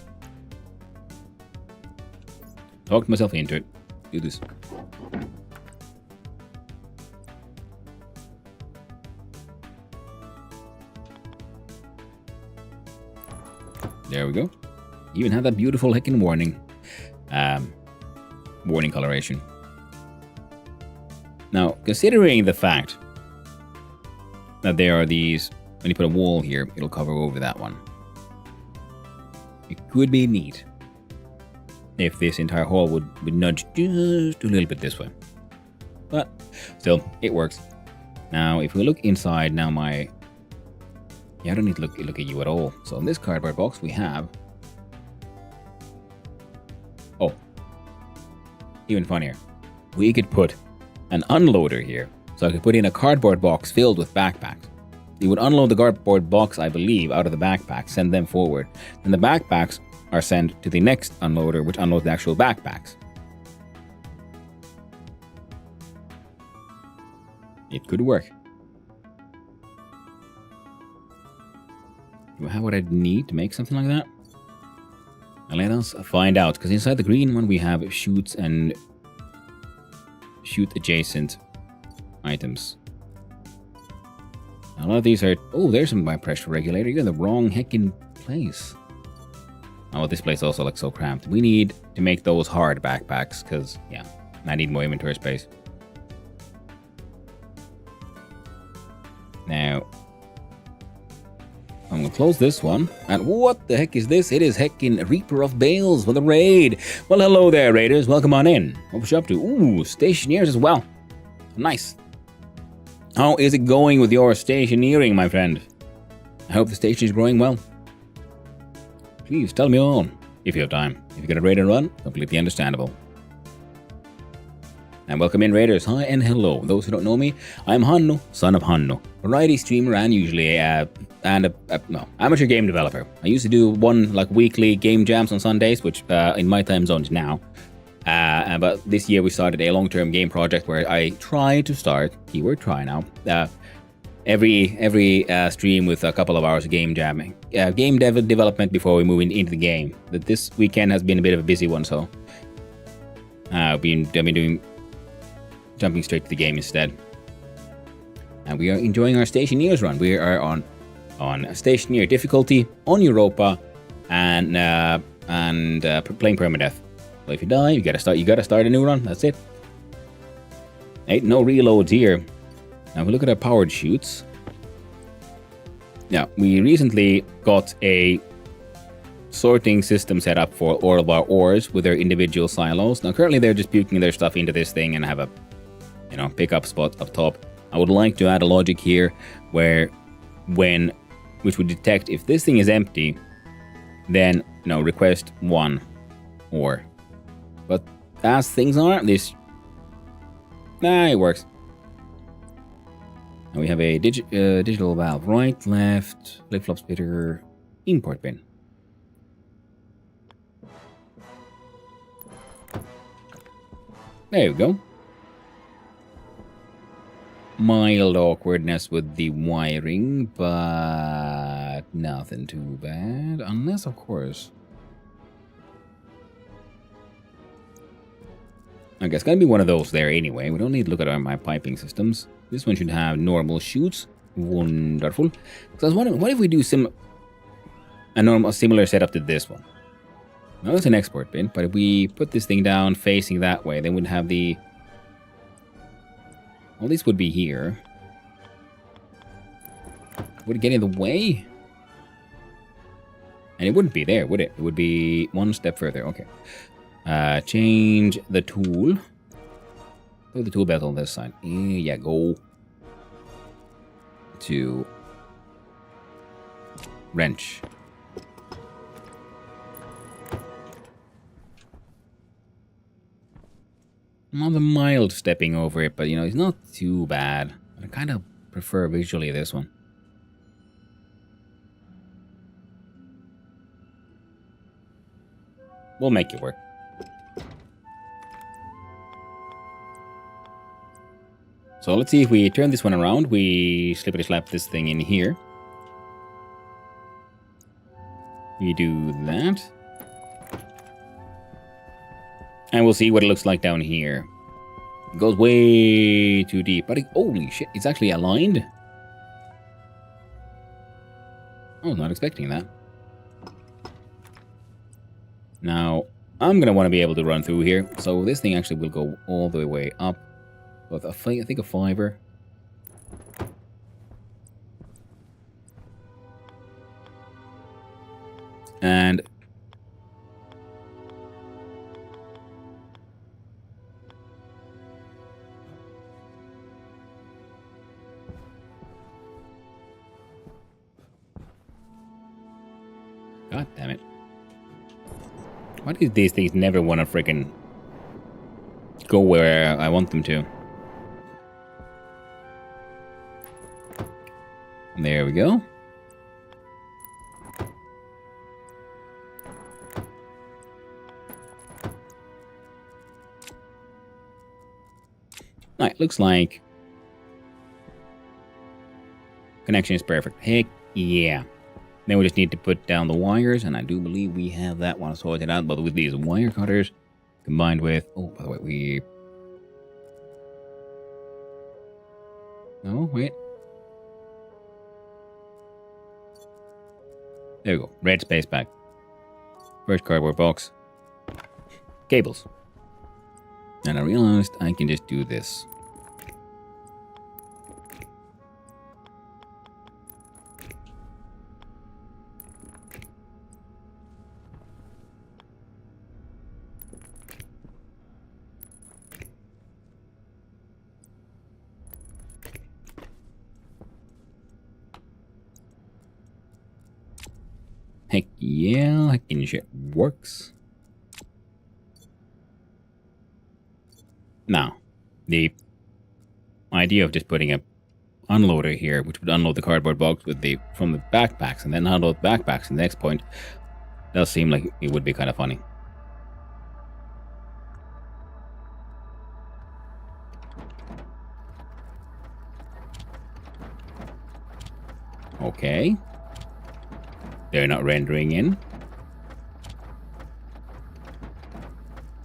Talked myself into it. Do this. There we go. Even had that beautiful heckin' warning. Warning coloration. Now, considering the fact that there are these, when you put a wall here, it'll cover over that one. It could be neat if this entire hall would nudge just a little bit this way. But still, it works. Now, if we look inside, now I don't need to look at you at all. So in this cardboard box, we have... Oh, even funnier. We could put an unloader here. So I could put in a cardboard box filled with backpacks. You would unload the cardboard box, I believe, out of the backpack, send them forward. Then the backpacks are sent to the next unloader, which unloads the actual backpacks. It could work. Do I have what I need to make something like that? And let us find out, because inside the green one we have chutes and chute adjacent items. A lot of these are... Oh, there's some by pressure regulator. You're in the wrong heckin' place. Oh, this place also looks so cramped. We need to make those hard backpacks, because, yeah, I need more inventory space. Now, I'm going to close this one. And what the heck is this? It is heckin' Reaper of Bales for the raid. Well, hello there, raiders. Welcome on in. What you up to? Ooh, Stationeers as well. Nice. How is it going with your stationeering, my friend? I hope the station is growing well. Please tell me all, if you have time. If you got a raid and run, completely understandable. And welcome in, raiders. Hi and hello. Those who don't know me, I'm Hanno, son of Hanno, variety streamer and usually amateur game developer. I used to do one weekly game jams on Sundays, which in my time zone is now. But this year we started a long-term game project where I try to start, keyword try now, every stream with a couple of hours of game jamming, game development before we move into the game. But this weekend has been a bit of a busy one, so I've been doing jumping straight to the game instead. And we are enjoying our Stationeers run. We are on Stationeer difficulty on Europa and playing permadeath. So if you die, you gotta start a new run. That's it. Ain't no reloads here. Now we look at our powered chutes. Now we recently got a sorting system set up for all of our ores with their individual silos. Now currently they're just puking their stuff into this thing and have a pickup spot up top. I would like to add a logic here where which would detect if this thing is empty, then request one ore. But as things are, it works. Now we have a digital valve, right, left, flip-flop spitter, import bin. There we go. Mild awkwardness with the wiring, but nothing too bad. Unless, of course... I guess it's gonna be one of those there anyway. We don't need to look at my piping systems. This one should have normal chutes. Wonderful. So I was wondering, what if we do a similar setup to this one? Now that's an export bin, but if we put this thing down facing that way, then we'd have the... Well, this would be here. Would it get in the way? And it wouldn't be there, would it? It would be one step further. Okay. Change the tool. Put the tool belt on this side. Here you go. To wrench. I'm on the mild stepping over it, but it's not too bad. I kind of prefer visually this one. We'll make it work. So let's see if we turn this one around. We slippity slap this thing in here. We do that. And we'll see what it looks like down here. It goes way too deep. But holy shit, it's actually aligned. I was not expecting that. Now, I'm going to want to be able to run through here. So this thing actually will go all the way up. But I think a fiber. And God damn it. Why do these things never want to freaking go where I want them to? There we go. Alright, looks like connection is perfect. Heck yeah. Then we just need to put down the wires, and I do believe we have that one sorted out, but with these wire cutters combined with... Oh, by the way, we... No, wait. There we go. Red space back. First cardboard box. Cables. And I realized I can just do this. Heck yeah, hacking shit works. Now, the idea of just putting a unloader here, which would unload the cardboard box with the from the backpacks and then unload backpacks in the next point, does seem like it would be kind of funny. Okay. They're not rendering in.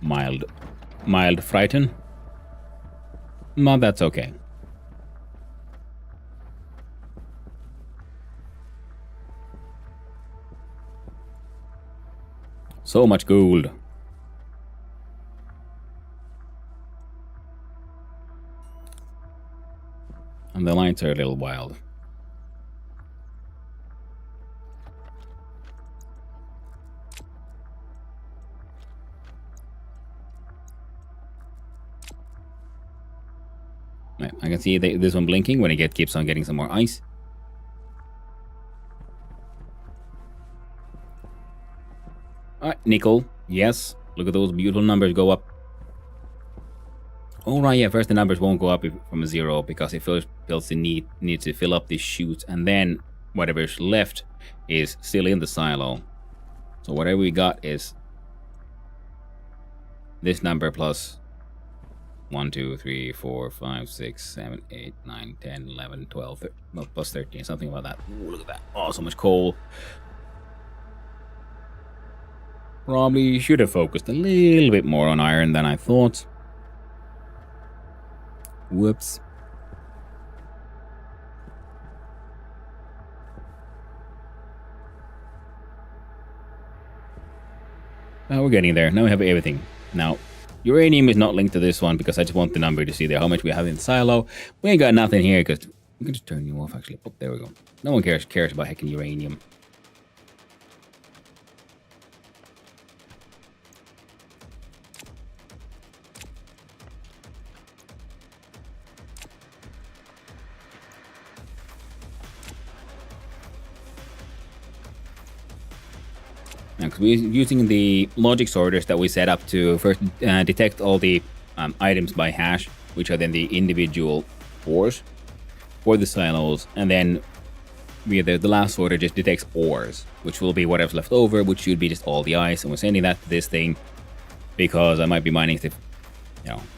Mild frighten. No, that's okay. So much gold. And the lights are a little wild. Right, I can see this one blinking when it keeps on getting some more ice. Alright, nickel. Yes. Look at those beautiful numbers go up. Alright, yeah, first the numbers won't go up from a 0 because it first feels the need to fill up these chutes, and then whatever's left is still in the silo. So whatever we got is this number plus 1, 2, 3, 4, 5, 6, 7, 8, 9, 10, 11, 12, 13, well, plus 13, something about that. Ooh, look at that. Oh, so much coal. Probably should have focused a little bit more on iron than I thought. Whoops. Well, we're getting there. Now we have everything. Now, uranium is not linked to this one because I just want the number to see there how much we have in the silo. We ain't got nothing here because we can just turn you off actually. Oh, there we go. No one cares about heckin' uranium. Because we're using the logic sorters that we set up to first detect all the items by hash, which are then the individual ores for the silos, and then the last sorter just detects ores, which will be whatever's left over, which should be just all the ice, and we're sending that to this thing because I might be mining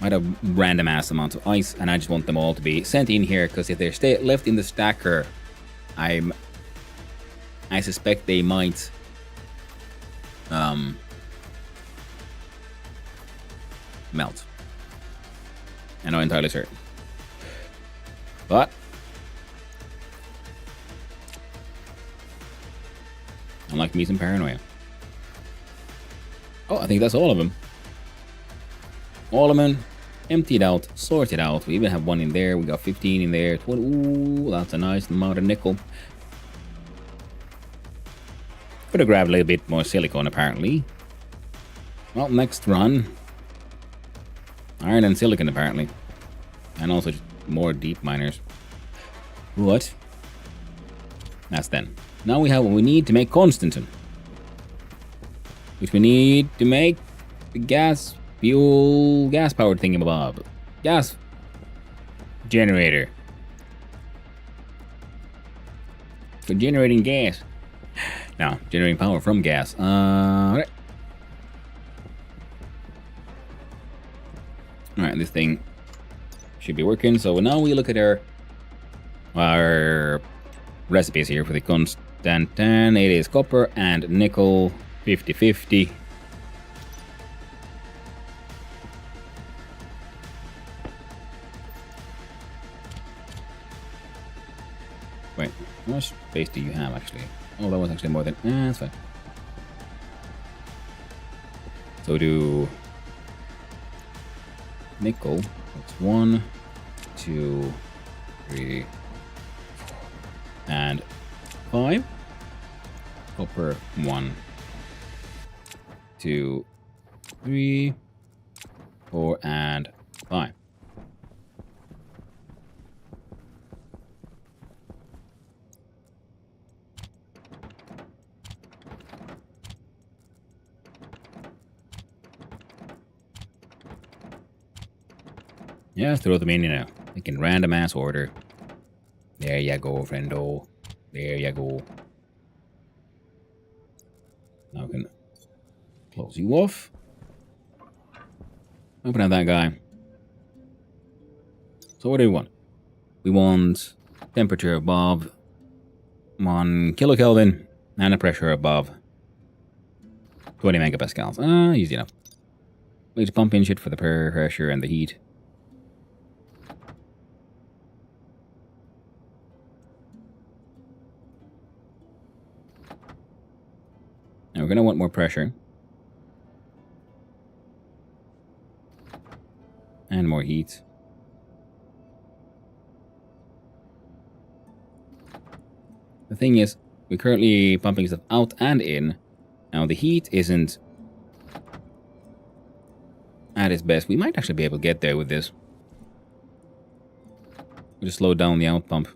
might have random ass amounts of ice, and I just want them all to be sent in here because if they're left in the stacker, I suspect they might melt. I'm not entirely certain. But unlike me, some paranoia. Oh, I think that's all of them. All of them. Emptied out, sorted out. We even have one in there. We got 15 in there. 20. Ooh, that's a nice amount of nickel. Could have grabbed a little bit more silicone, apparently. Well, next run. Iron and silicon, apparently. And also just more deep miners. What? That's then. Now we have what we need to make Constantin. Which we need to make the gas powered thingamabob. Gas generator. For generating gas. No, generating power from gas. Okay. Alright, this thing should be working. So now we look at our recipes here for the Constantin. It is copper and nickel 50-50. Wait, how much space do you have actually? Oh, that was actually more than... that's fine. So do... nickel. That's 1, 2, 3, and 5. Copper 1, 2, 3, 4, and 5. Yeah, throw them in, you know, like in random ass order. There you go, friendo. There you go. Now we can close you off. Open up that guy. So what do we want? We want temperature above 1 kilokelvin and a pressure above 20 megapascals. Easy enough. We need to pump in shit for the pressure and the heat. Now we're going to want more pressure. And more heat. The thing is, we're currently pumping stuff out and in. Now the heat isn't at its best. We might actually be able to get there with this. We'll just slow down the out pump.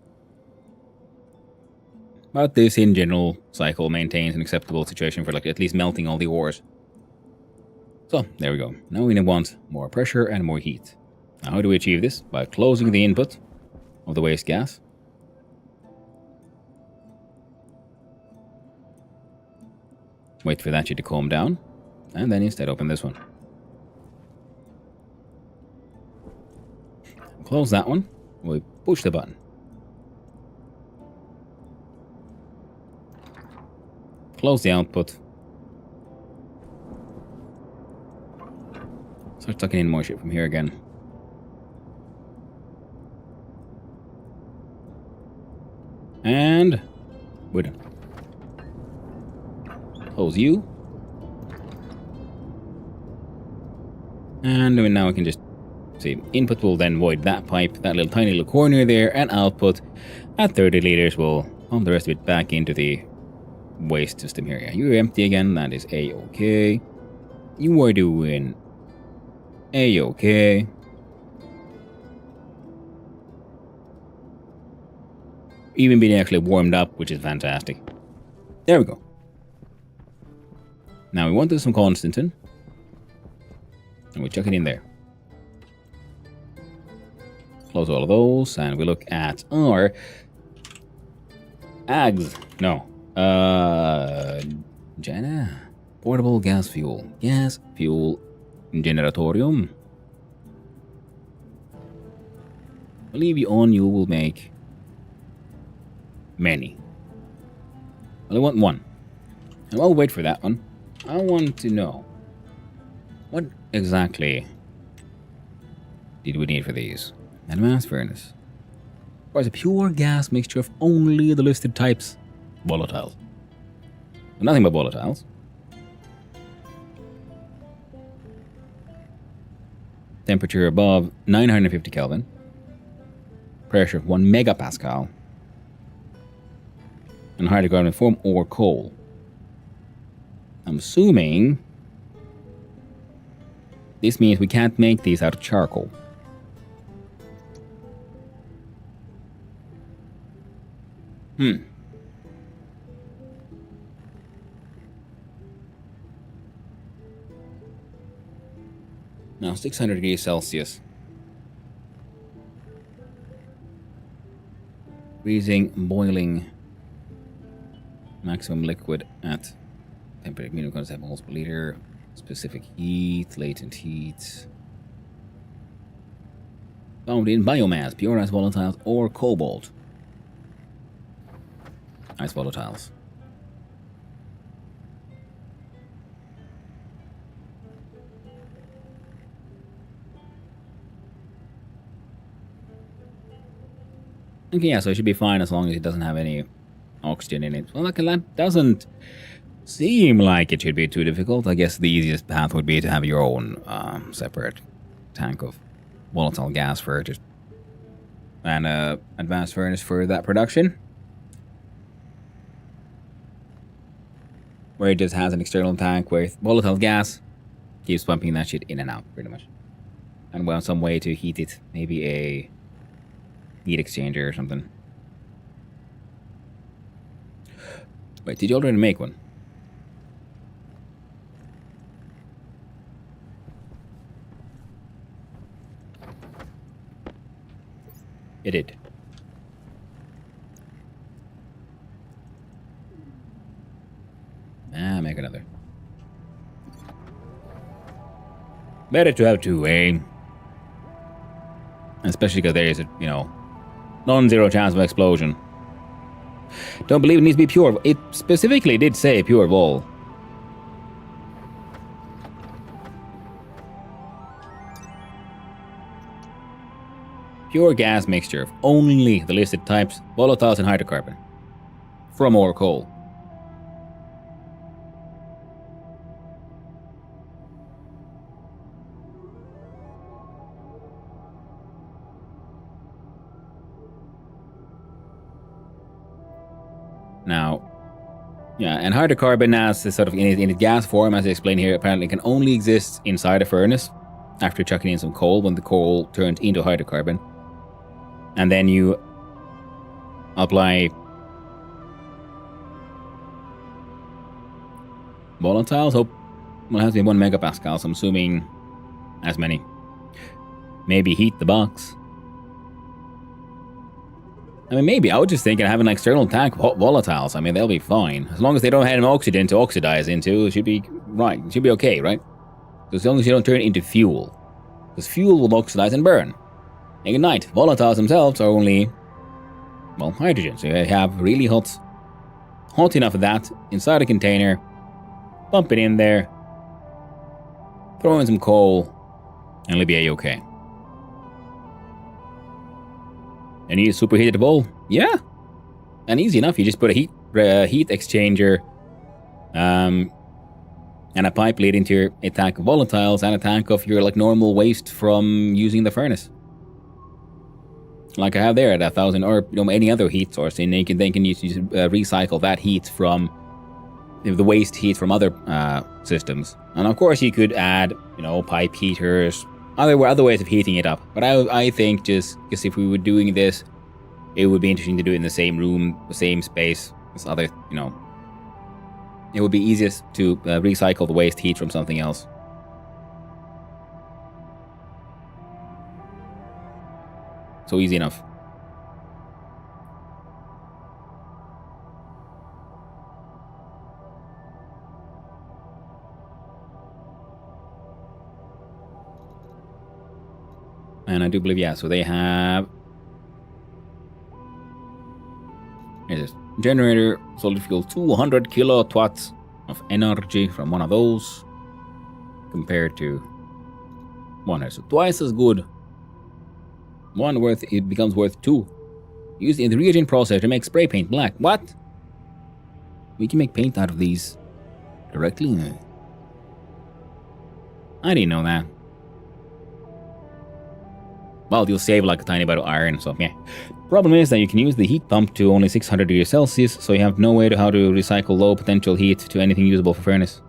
But this in general cycle maintains an acceptable situation for like at least melting all the ores. So there we go. Now we want more pressure and more heat. Now how do we achieve this? By closing the input of the waste gas. Wait for that shit to calm down. And then instead open this one. Close that one. We push the button. Close the output. Start sucking in more shit from here again. And we're done. Close you. And now we can just see input will then void that pipe, that little tiny little corner there, and output at 30 liters will pump the rest of it back into the waste system here. Yeah, you're empty again. That is A-okay. You are doing A-okay. Even being actually warmed up, which is fantastic. There we go. Now we want this some Constantin. And we chuck it in there. Close all of those, and we look at our AGS. No. Jenna. Portable gas fuel. Gas fuel generatorium. I'll leave you on, you will make many. I want one. And I'll wait for that one. I want to know what exactly did we need for these? Advanced furnace. Requires a pure gas mixture of only the listed types. Volatiles. Nothing but volatiles. Temperature above 950 Kelvin. Pressure of 1 megapascal. And hydrocarbon form or coal. I'm assuming this means we can't make these out of charcoal. Now 600 degrees Celsius. Freezing, boiling. Maximum liquid at temperature minimum concept moles per liter. Specific heat, latent heat. Found in biomass, pure ice volatiles, or cobalt. Ice volatiles. Okay, yeah, so it should be fine as long as it doesn't have any oxygen in it. Well, like, that doesn't seem like it should be too difficult. I guess the easiest path would be to have your own separate tank of volatile gas for it, and advanced furnace for that production, where it just has an external tank with volatile gas, keeps pumping that shit in and out, pretty much. And well, some way to heat it, maybe a heat exchanger or something. Wait, did you already make one? It did. Make another. Better to have two, eh? Especially because there is a, non-zero chance of explosion. Don't believe it needs to be pure. It specifically did say pure vol. Pure gas mixture of only the listed types, volatiles and hydrocarbon. From ore coal. Now, yeah, and hydrocarbon as is sort of in its gas form, as I explained here, apparently can only exist inside a furnace after chucking in some coal when the coal turns into hydrocarbon. And then you apply volatiles. Well, it has to be 1 megapascal, so I'm assuming as many. Maybe heat the box. I mean, maybe. I was just thinking having an external tank of volatiles. I mean, they'll be fine. As long as they don't have any oxygen to oxidize into, it should be right. It should be okay, right? As long as you don't turn it into fuel. Because fuel will oxidize and burn. Ignite. Volatiles themselves are only, well, hydrogen. So you have really hot enough of that inside a container. Pump it in there. Throw in some coal. And it'll be a-okay. And you need a superheated bowl? Yeah. And easy enough. You just put a heat exchanger and a pipe leading to a tank of volatiles and a tank of your normal waste from using the furnace. Like I have there at 1,000 or any other heat source, and they can use recycle that heat from the waste heat from other systems. And of course you could add pipe heaters, other ways of heating it up. But I think just because if we were doing this, it would be interesting to do it in the same room, the same space as other, it would be easiest to recycle the waste heat from something else. So easy enough. And I do believe, yeah, so they have... Here's this. Generator, solid fuel, 200 kilowatts of energy from one of those. Compared to one here. So twice as good. One worth, it becomes worth 2. Used in the reagent process to make spray paint black. What? We can make paint out of these directly? I didn't know that. well, you'll save like a tiny bit of iron, so yeah. Problem is that you can use the heat pump to only 600 degrees Celsius, so you have no way to how to recycle low potential heat to anything usable for furnace.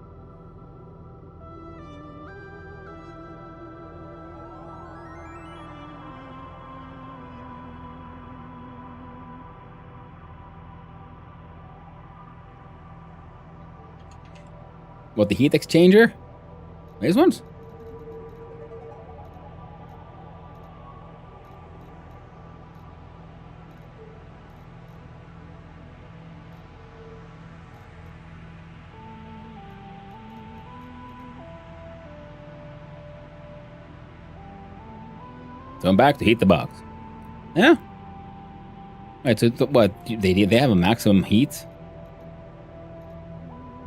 What, the heat exchanger? These ones? So I'm back to heat the box. Yeah. Right, so what, they have a maximum heat?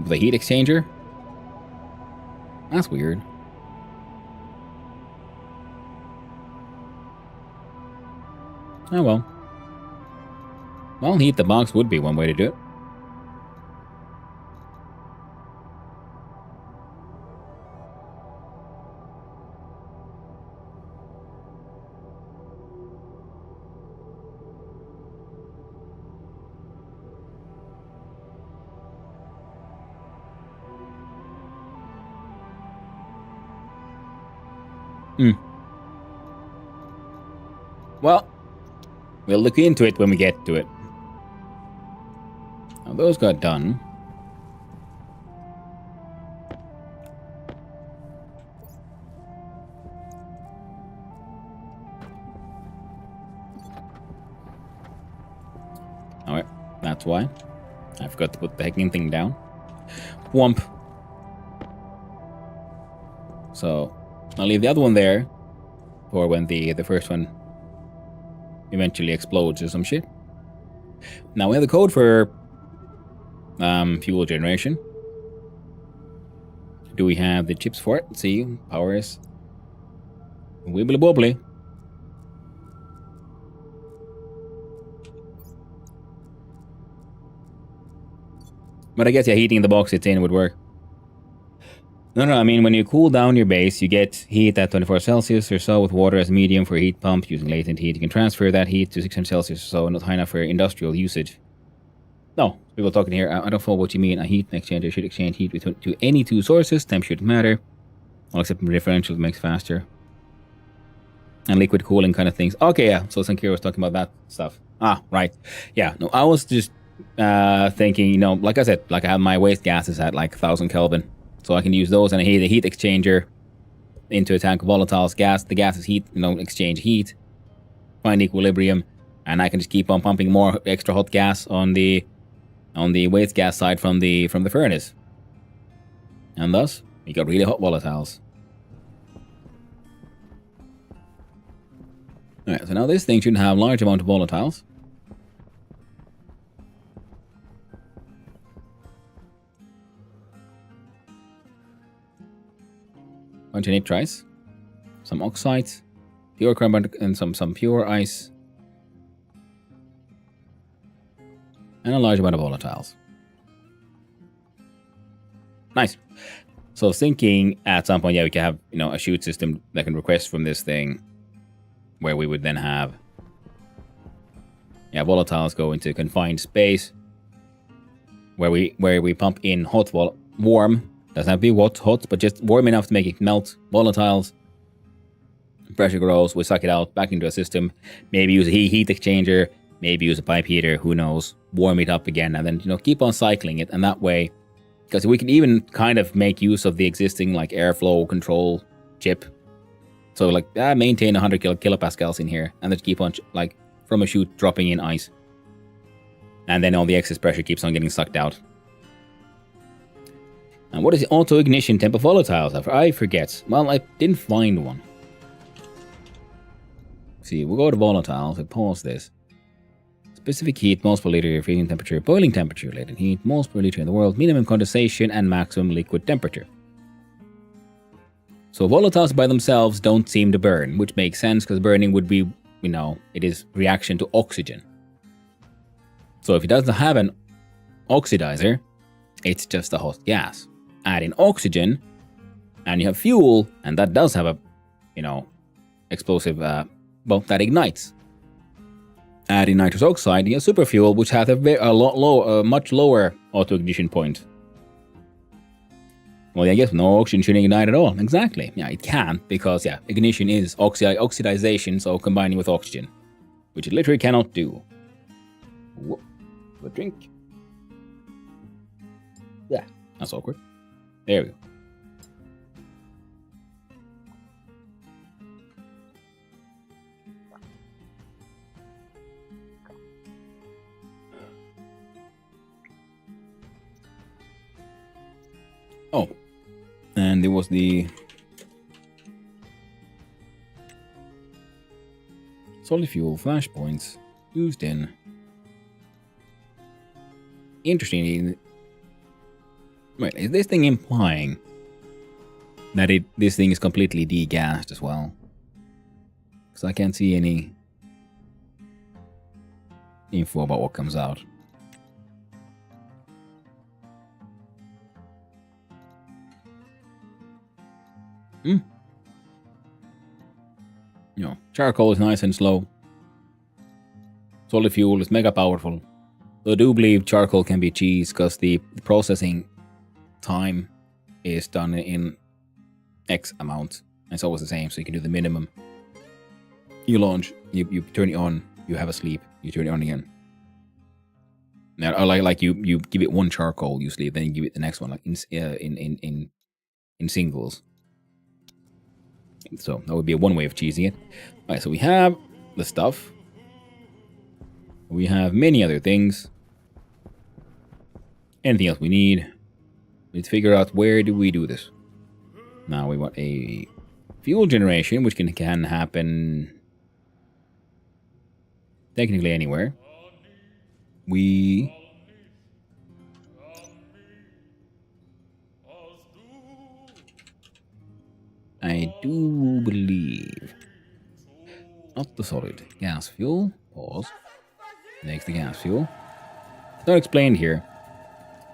The heat exchanger? That's weird. Oh well. Well, heat the box would be one way to do it. Well, we'll look into it when we get to it. Now, those got done. Alright, that's why. I forgot to put the hacking thing down. Whomp. So, I'll leave the other one there for when the first one eventually explodes or some shit. Now we have the code for fuel generation. Do we have the chips for it? Let's see, power is wibbly wobbly. But I guess, yeah, heating the box it's in would work. No, I mean, when you cool down your base, you get heat at 24 Celsius or so with water as medium for a heat pump. Using latent heat, you can transfer that heat to 600 Celsius or so, not high enough for industrial usage. No, people talking here, I don't follow what you mean. A heat exchanger should exchange heat to any two sources. Temp shouldn't matter. All except differential makes faster. And liquid cooling kind of things. Okay, yeah, so Sankira was talking about that stuff. Ah, right. Yeah, no, I was just thinking, you know, like I said, like I have my waste gases at like 1000 Kelvin. So I can use those and a heat exchanger into a tank of volatiles. The gases heat, you know, exchange heat, find equilibrium, and I can just keep on pumping more extra hot gas on the waste gas side from the furnace. And thus, you got really hot volatiles. Alright, so now this thing shouldn't have a large amount of volatiles. Bunch of nitrites, some oxides, pure carbon, and some pure ice, and a large amount of volatiles. Nice. So thinking at some point, yeah, we can have, you know, a chute system that can request from this thing, where we would then have, yeah, volatiles go into confined space, where we pump in warm. Doesn't have to be hot, but just warm enough to make it melt volatiles. Pressure grows, we suck it out back into a system. Maybe use a heat exchanger, maybe use a pipe heater, who knows. Warm it up again, and then, you know, keep on cycling it. And that way, because we can even kind of make use of the existing like airflow control chip. So like maintain 100 kilopascals in here, and then keep on like from a chute dropping in ice. And then all the excess pressure keeps on getting sucked out. And what is the auto-ignition temp of volatiles? I forget. Well, I didn't find one. See, we'll go to volatiles. I pause this. Specific heat, moles per liter, freezing temperature, boiling temperature, latent heat, moles per liter in the world, minimum condensation, and maximum liquid temperature. So volatiles by themselves don't seem to burn, which makes sense because burning would be, you know, it is reaction to oxygen. So if it doesn't have an oxidizer, it's just a hot gas. Add in oxygen, and you have fuel, and that does have a, you know, explosive well, that ignites. Adding nitrous oxide, a super fuel, which has a much lower auto ignition point. Well, yeah, I guess no oxygen shouldn't ignite at all. Exactly. Yeah, it can't because, yeah, ignition is oxidization, so combining with oxygen, which it literally cannot do. Whoop. A drink. Yeah, that's awkward. There we go. Oh, and there was the solid fuel flashpoints used in. Interesting. Wait, is this thing implying that this thing is completely degassed as well? Because I can't see any info about what comes out. Charcoal is nice and slow. Solid fuel is mega powerful. So I do believe charcoal can be cheese because the processing time is done in X amount. It's always the same, so you can do the minimum. You launch, you turn it on, you have a sleep, you turn it on again. Now, like you give it one charcoal, you sleep, then you give it the next one, like in singles. So that would be one way of cheesing it. Alright, so we have the stuff. We have many other things. Anything else we need? Let's figure out where do we do this. Now we want a fuel generation, which can happen technically anywhere. I do believe not the solid gas fuel. Pause. Next, the gas fuel. It's not explained here,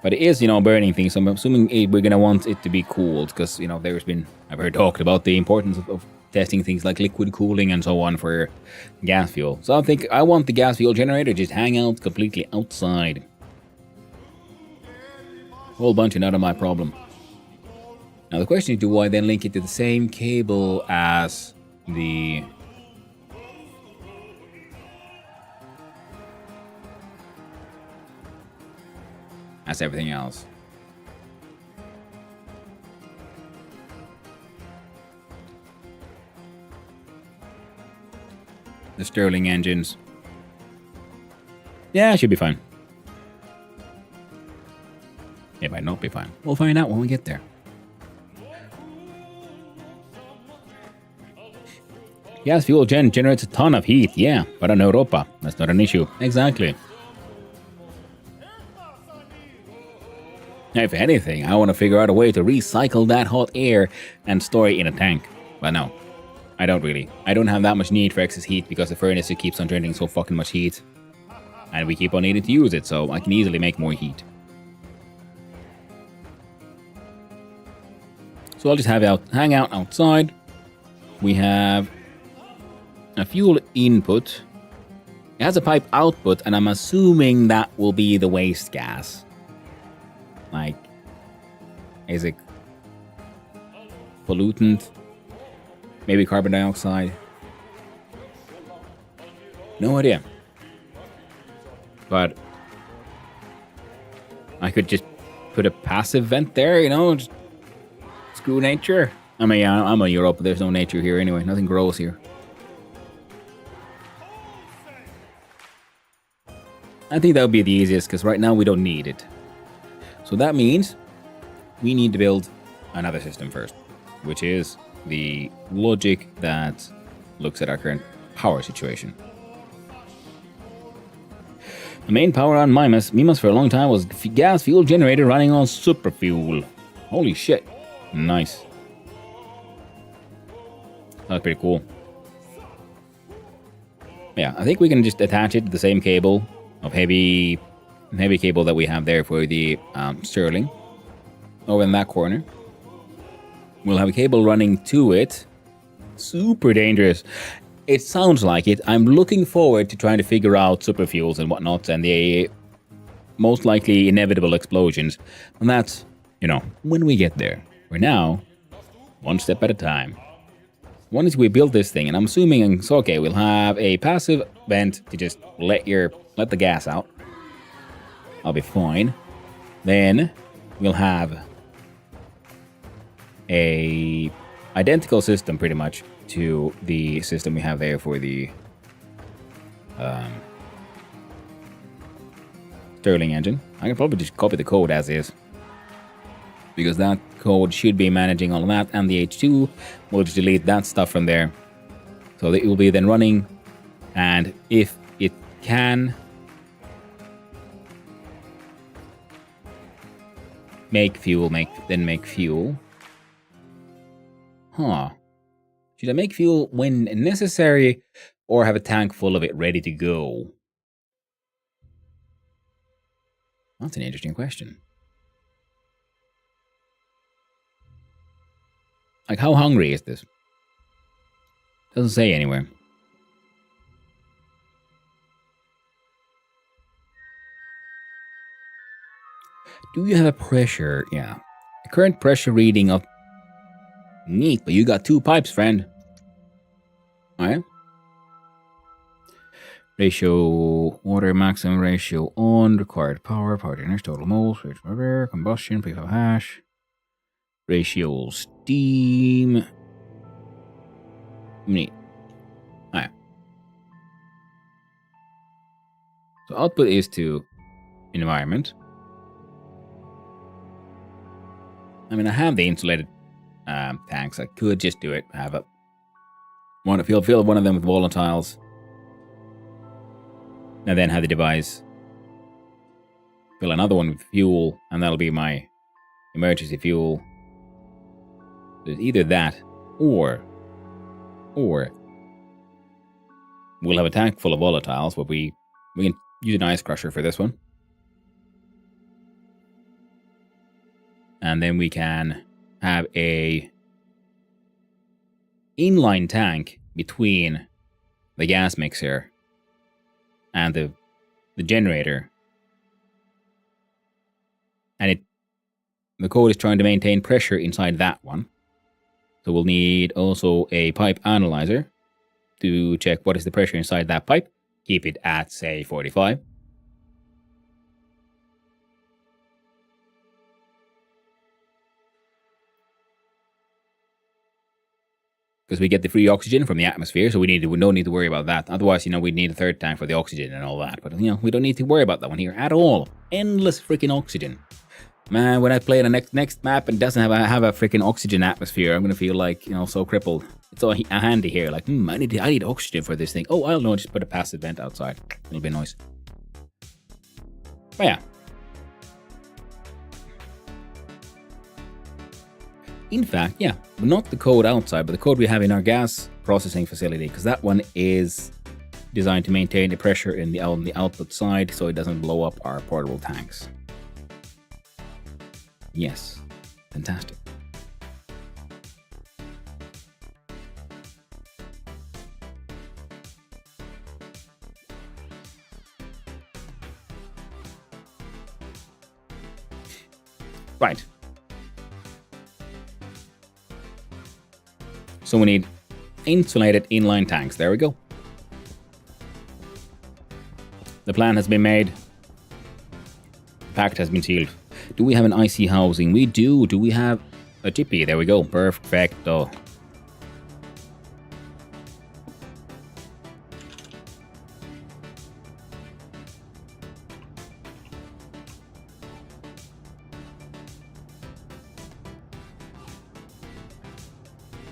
but it is, burning things. So I'm assuming we're gonna want it to be cooled because, I've heard talked about the importance of testing things like liquid cooling and so on for gas fuel. So I think I want the gas fuel generator to just hang out completely outside. Whole bunch, and not my problem. Now the question is, do I then link it to the same cable as the everything else? The Stirling engines. Yeah, it should be fine. It might not be fine. We'll find out when we get there. Gas fuel generates a ton of heat, yeah, but in Europa, that's not an issue. Exactly. If anything, I want to figure out a way to recycle that hot air and store it in a tank. But no, I don't really. I don't have that much need for excess heat because the furnace keeps on generating so fucking much heat. And we keep on needing to use it, so I can easily make more heat. So I'll just hang out outside. We have a fuel input. It has a pipe output, and I'm assuming that will be the waste gas. Like, is it pollutant? Maybe carbon dioxide? No idea. But I could just put a passive vent there, just screw nature. I mean, I'm in Europe, but there's no nature here anyway. Nothing grows here. I think that would be the easiest, because right now we don't need it. So that means we need to build another system first, which is the logic that looks at our current power situation. The main power on Mimas for a long time was gas fuel generator running on super fuel. Holy shit. Nice. That's pretty cool. Yeah, I think we can just attach it to the same cable of heavy cable that we have there for the Stirling. Over in that corner. We'll have a cable running to it. Super dangerous. It sounds like it. I'm looking forward to trying to figure out super fuels and whatnot and the most likely inevitable explosions. And that's, when we get there. For now, one step at a time. Once we build this thing, and I'm assuming it's okay, we'll have a passive vent to just let the gas out. I'll be fine. Then we'll have a identical system pretty much to the system we have there for the Stirling engine. I can probably just copy the code as is, because that code should be managing all of that, and the H2 will just delete that stuff from there. So that it will be then running, and if it can make fuel, make fuel. Huh. Should I make fuel when necessary, or have a tank full of it ready to go? That's an interesting question. Like, how hungry is this? Doesn't say anywhere. Do you have a pressure? Yeah. The current pressure reading of... Neat, but you got 2 pipes, friend. Alright. Ratio, water maximum ratio on, required power, power to energy, total moles, combustion, prefab hash. Ratio steam. Neat. Alright. So output is to environment. I mean, I have the insulated tanks. I could just do it. Have a fill one of them with volatiles, and then have the device fill another one with fuel, and that'll be my emergency fuel. There's either that, or we'll have a tank full of volatiles, but we can use an ice crusher for this one. And then we can have a inline tank between the gas mixer and the generator. And the code is trying to maintain pressure inside that one. So we'll need also a pipe analyzer to check what is the pressure inside that pipe. Keep it at, say, 45. Because we get the free oxygen from the atmosphere, so we don't need to worry about that. Otherwise, we'd need a third tank for the oxygen and all that. But, we don't need to worry about that one here at all. Endless freaking oxygen. Man, when I play the next map and doesn't have a freaking oxygen atmosphere, I'm gonna feel like, so crippled. It's so handy here. Like, I need oxygen for this thing. Oh, I don't know, just put a passive vent outside. It'll be nice. But yeah. In fact, yeah, not the code outside, but the code we have in our gas processing facility, because that one is designed to maintain the pressure in the output side so it doesn't blow up our portable tanks. Yes, fantastic. Right. So we need insulated inline tanks. There we go. The plan has been made. The pact has been sealed. Do we have an IC housing? We do. Do we have a chippy? There we go. Perfecto.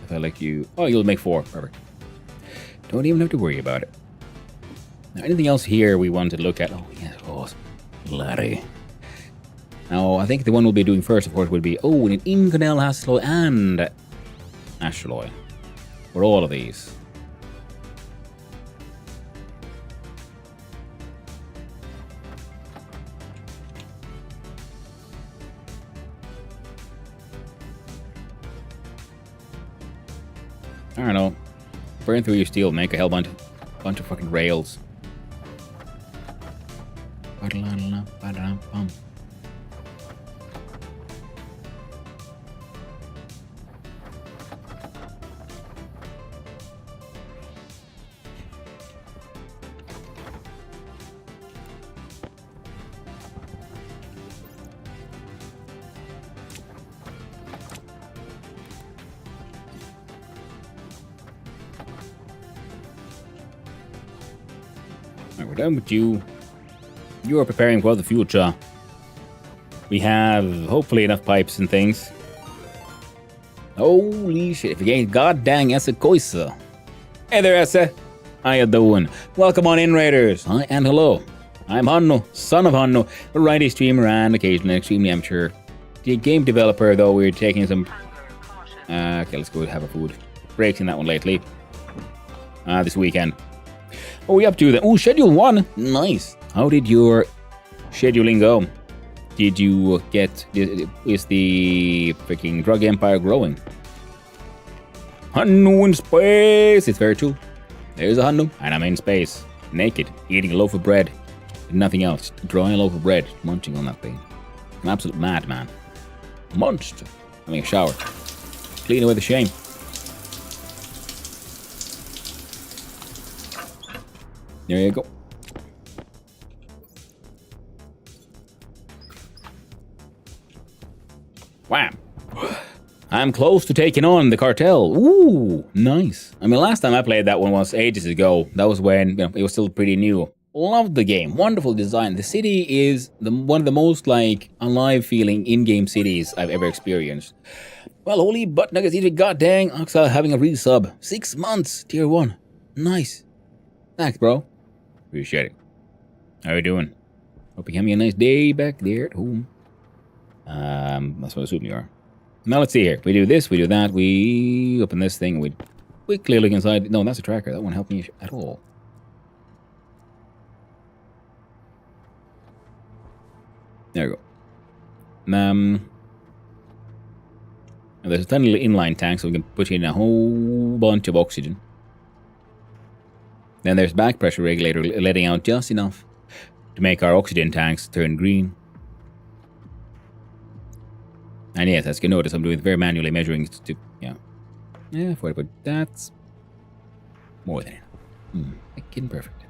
If I like you... Oh, you'll make 4. Perfect. Don't even have to worry about it. Now, anything else here we want to look at? Oh, yes, of course. Larry. Now, I think the one we'll be doing first, of course, would be... Oh, we need Inconel, Hasselloy, and Astroloy. For all of these. I don't know. Burn through your steel, make a hell bunch of fucking rails. Alright, we're done with you. You are preparing for the future. We have hopefully enough pipes and things. Holy shit, if you ain't goddamn Essa Koisa. Hey there, Essa. How you doing? Welcome on in, Raiders. Hi and hello. I'm Hanno, son of Hanno, a righty streamer and occasionally extremely amateur. The game developer, though we're taking some... okay, let's go have a food. Breaks in that one lately. This weekend. What are we up to then? Oh, Schedule 1. Nice. How did your scheduling go? Did you get... Is the freaking drug empire growing? Hanno in space! It's very true. There's a Hanno, and I'm in space. Naked, eating a loaf of bread. Nothing else. Drawing a loaf of bread. Munching on that thing. An absolute madman. Monster. Having a shower. Clean away the shame. There you go. Wham! I'm close to taking on the cartel. Ooh, nice. I mean, last time I played that one was ages ago. That was when it was still pretty new. Loved the game. Wonderful design. The city is one of the most alive feeling in-game cities I've ever experienced. Well, holy butt nuggets, even goddamn Oxa having a resub. 6 months, tier 1. Nice. Thanks, bro. Appreciate it. How you doing? Hope you're having a nice day back there at home. That's what I assume you are. Now let's see here. We do this, we do that, we open this thing, we quickly look inside. No, that's a tracker. That won't help me at all. There we go. There's a tiny little inline tank, so we can put in a whole bunch of oxygen. Then there's back pressure regulator letting out just enough to make our oxygen tanks turn green. And yes, as you can notice, I'm doing very manually measuring to, yeah, but that's more than enough. Fucking perfect.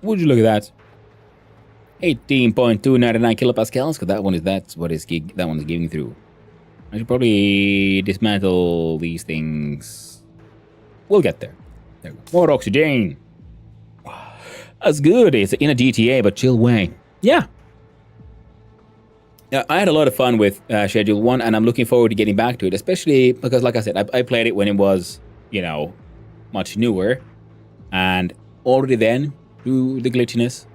Would you look at that? 18.299 kilopascals, because that one is that one is giving through. I should probably dismantle these things. We'll get there. There we go. More oxygen. That's good. It's in a GTA, but chill way. Yeah. I had a lot of fun with Schedule 1, and I'm looking forward to getting back to it, especially because, like I said, I played it when it was, much newer, and already then, through the glitchiness,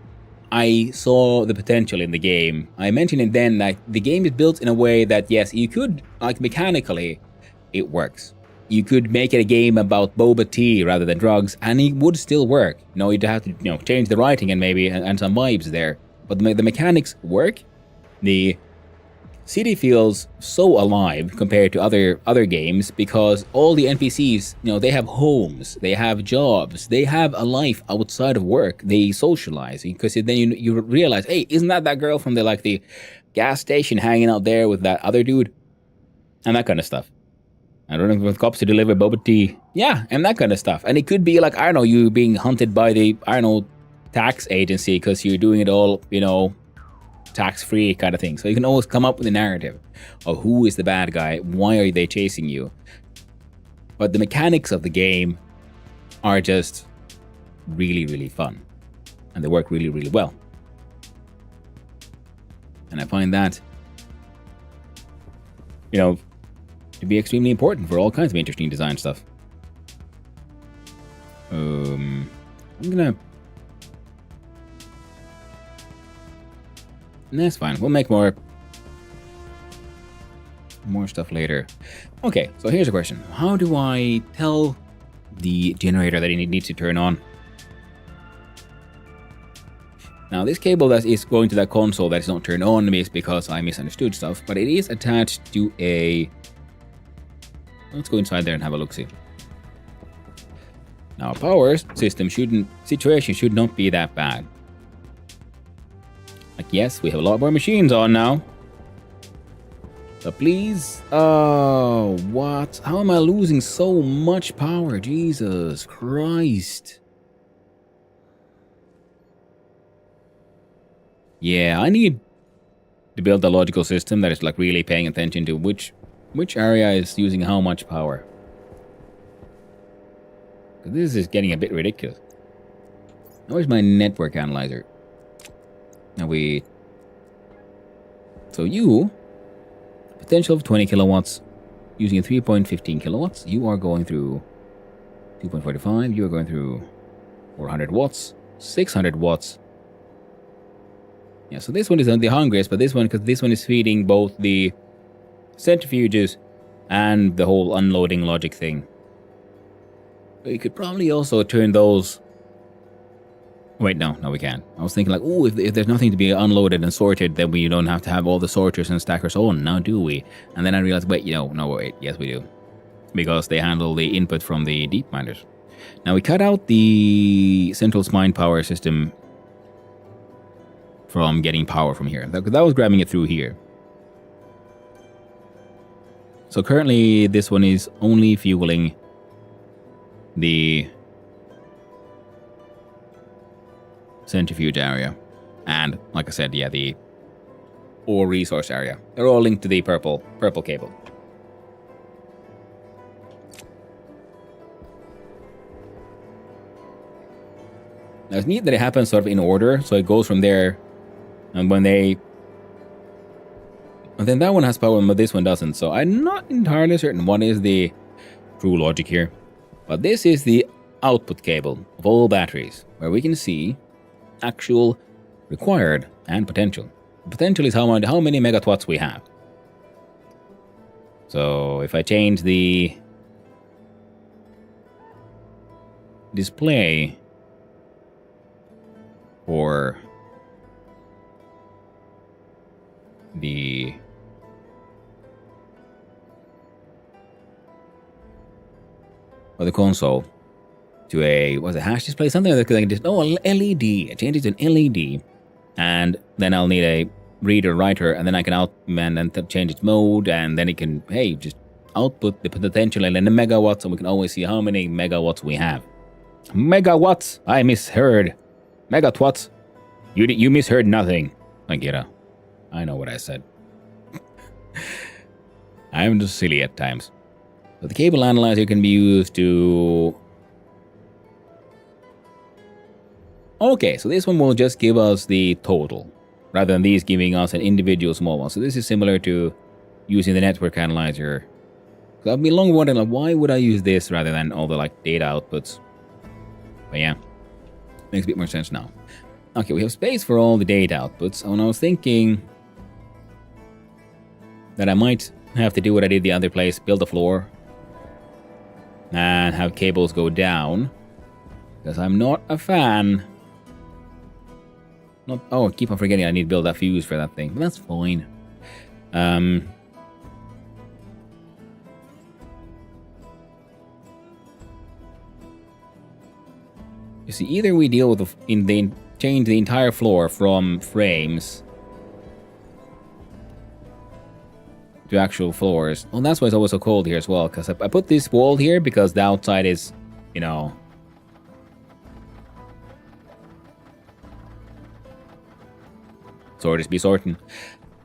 I saw the potential in the game. I mentioned it then that the game is built in a way that, yes, you could, mechanically, it works. You could make it a game about boba tea rather than drugs, and it would still work. You'd have to, change the writing and some vibes there. But the mechanics work. The city feels so alive compared to other games because all the NPCs, they have homes, they have jobs, they have a life outside of work. They socialize because then you realize, hey, isn't that girl from the gas station hanging out there with that other dude? And that kind of stuff. I don't know if cops to deliver boba tea. Yeah, and that kind of stuff. And it could be you being hunted by the, tax agency because you're doing it all, tax-free kind of thing. So you can always come up with a narrative of who is the bad guy, why are they chasing you. But the mechanics of the game are just really, really fun. And they work really, really well. And I find that, to be extremely important for all kinds of interesting design stuff. I'm gonna... That's fine. We'll make more stuff later. Okay, so here's a question. How do I tell the generator that it needs to turn on? Now, this cable that is going to that console that is not turned on is because I misunderstood stuff, but it is attached to a... Let's go inside there and have a look-see. Now, power situation should not be that bad. Like, yes, we have a lot more machines on now. But please, oh, what? How am I losing so much power? Jesus Christ. Yeah, I need to build a logical system that is like really paying attention to which area is using how much power. This is getting a bit ridiculous. Where's my network analyzer? Now so you, potential of 20 kilowatts, using 3.15 kilowatts, you are going through 2.45, you are going through 400 watts, 600 watts. Yeah, so this one is the hungriest, but this one, because this one is feeding both the centrifuges and the whole unloading logic thing. But you could probably also turn those... Wait, no, we can't. I was thinking like, oh, if there's nothing to be unloaded and sorted, then we don't have to have all the sorters and stackers on, now do we? And then I realized, wait, wait, yes we do. Because they handle the input from the deep miners. Now we cut out the central spine power system from getting power from here. That was grabbing it through here. So currently this one is only fueling the centrifuge area. And like I said, yeah, the ore resource area. They're all linked to the purple cable. Now it's neat that it happens sort of in order, so it goes from there, and and then that one has power, but this one doesn't. So I'm not entirely certain what is the true logic here. But this is the output cable of all batteries, where we can see actual required and potential. Potential is how many megawatts we have. So if I change the display for the console to a, was it hash display? Something like that. Oh, LED. I change it to an LED. And then I'll need a reader writer, and then I can change its mode, and then it can, hey, just output the potential in the megawatts, and we can always see how many megawatts we have. Megawatts? I misheard. Megatwatts? You misheard nothing. Like, I know what I said. I'm just silly at times. So the cable analyzer can be used to... Okay, so this one will just give us the total, rather than these giving us an individual small one. So this is similar to using the network analyzer. So I've been long wondering, like, why would I use this rather than all the data outputs? But yeah, makes a bit more sense now. Okay, we have space for all the data outputs. And I was thinking that I might have to do what I did the other place, build a floor and have cables go down, because I'm not a fan. I keep on forgetting I need to build that fuse for that thing, but that's fine. You see, either we deal with change the entire floor from frames to actual floors. Well, that's why it's always so cold here as well, because I put this wall here because the outside is, sorry to be certain.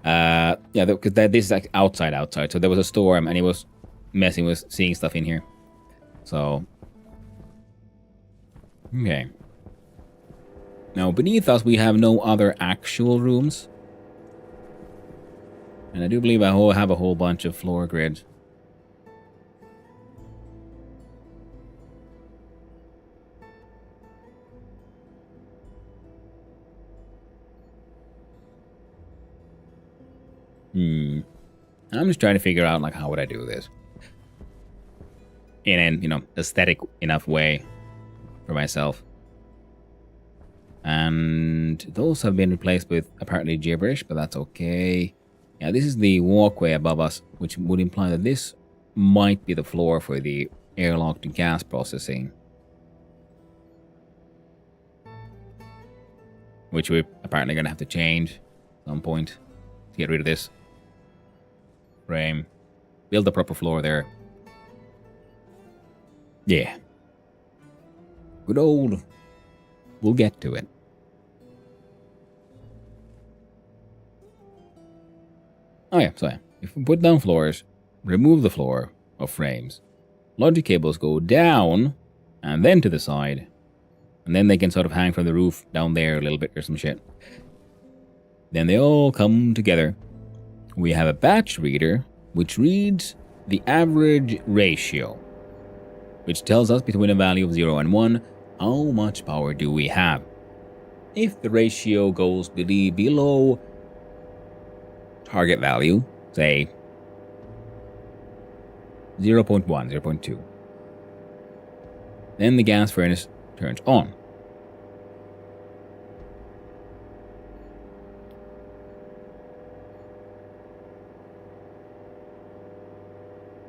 Yeah, because this is like outside. So there was a storm, and it was messing with seeing stuff in here. So, okay. Now beneath us, we have no other actual rooms. And I do believe I have a whole bunch of floor grids. I'm just trying to figure out, how would I do this? In an, aesthetic enough way for myself. And those have been replaced with apparently gibberish, but that's okay. Yeah, this is the walkway above us, which would imply that this might be the floor for the airlocked gas processing. which we're apparently going to have to change at some point to get rid of this frame. Build the proper floor there. Yeah. Good old. We'll get to it. Oh yeah, so yeah. If we put down floors, remove the floor of frames, logic cables go down and then to the side, and then they can sort of hang from the roof down there a little bit or some shit. Then they all come together. We have a batch reader which reads the average ratio, which tells us between a value of 0 and 1 how much power do we have. If the ratio goes below target value, say 0.1, 0.2, then the gas furnace turns on.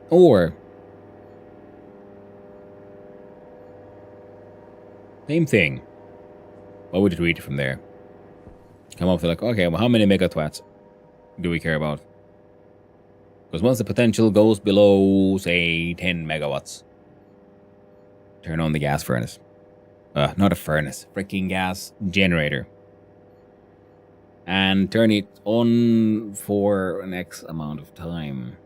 Or same thing. What would it read from there? Come up to like, okay, well, how many megatwatts do we care about? Because once the potential goes below, say, 10 megawatts, turn on the gas furnace. Not a furnace, freaking gas generator. And turn it on for an X amount of time.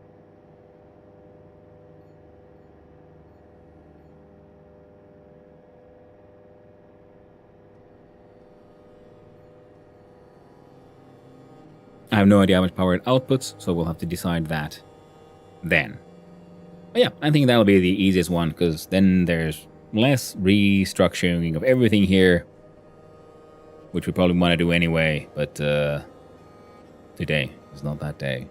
I have no idea how much power it outputs, so we'll have to decide that then. But yeah, I think that'll be the easiest one, because then there's less restructuring of everything here, which we probably want to do anyway, but today is not that day.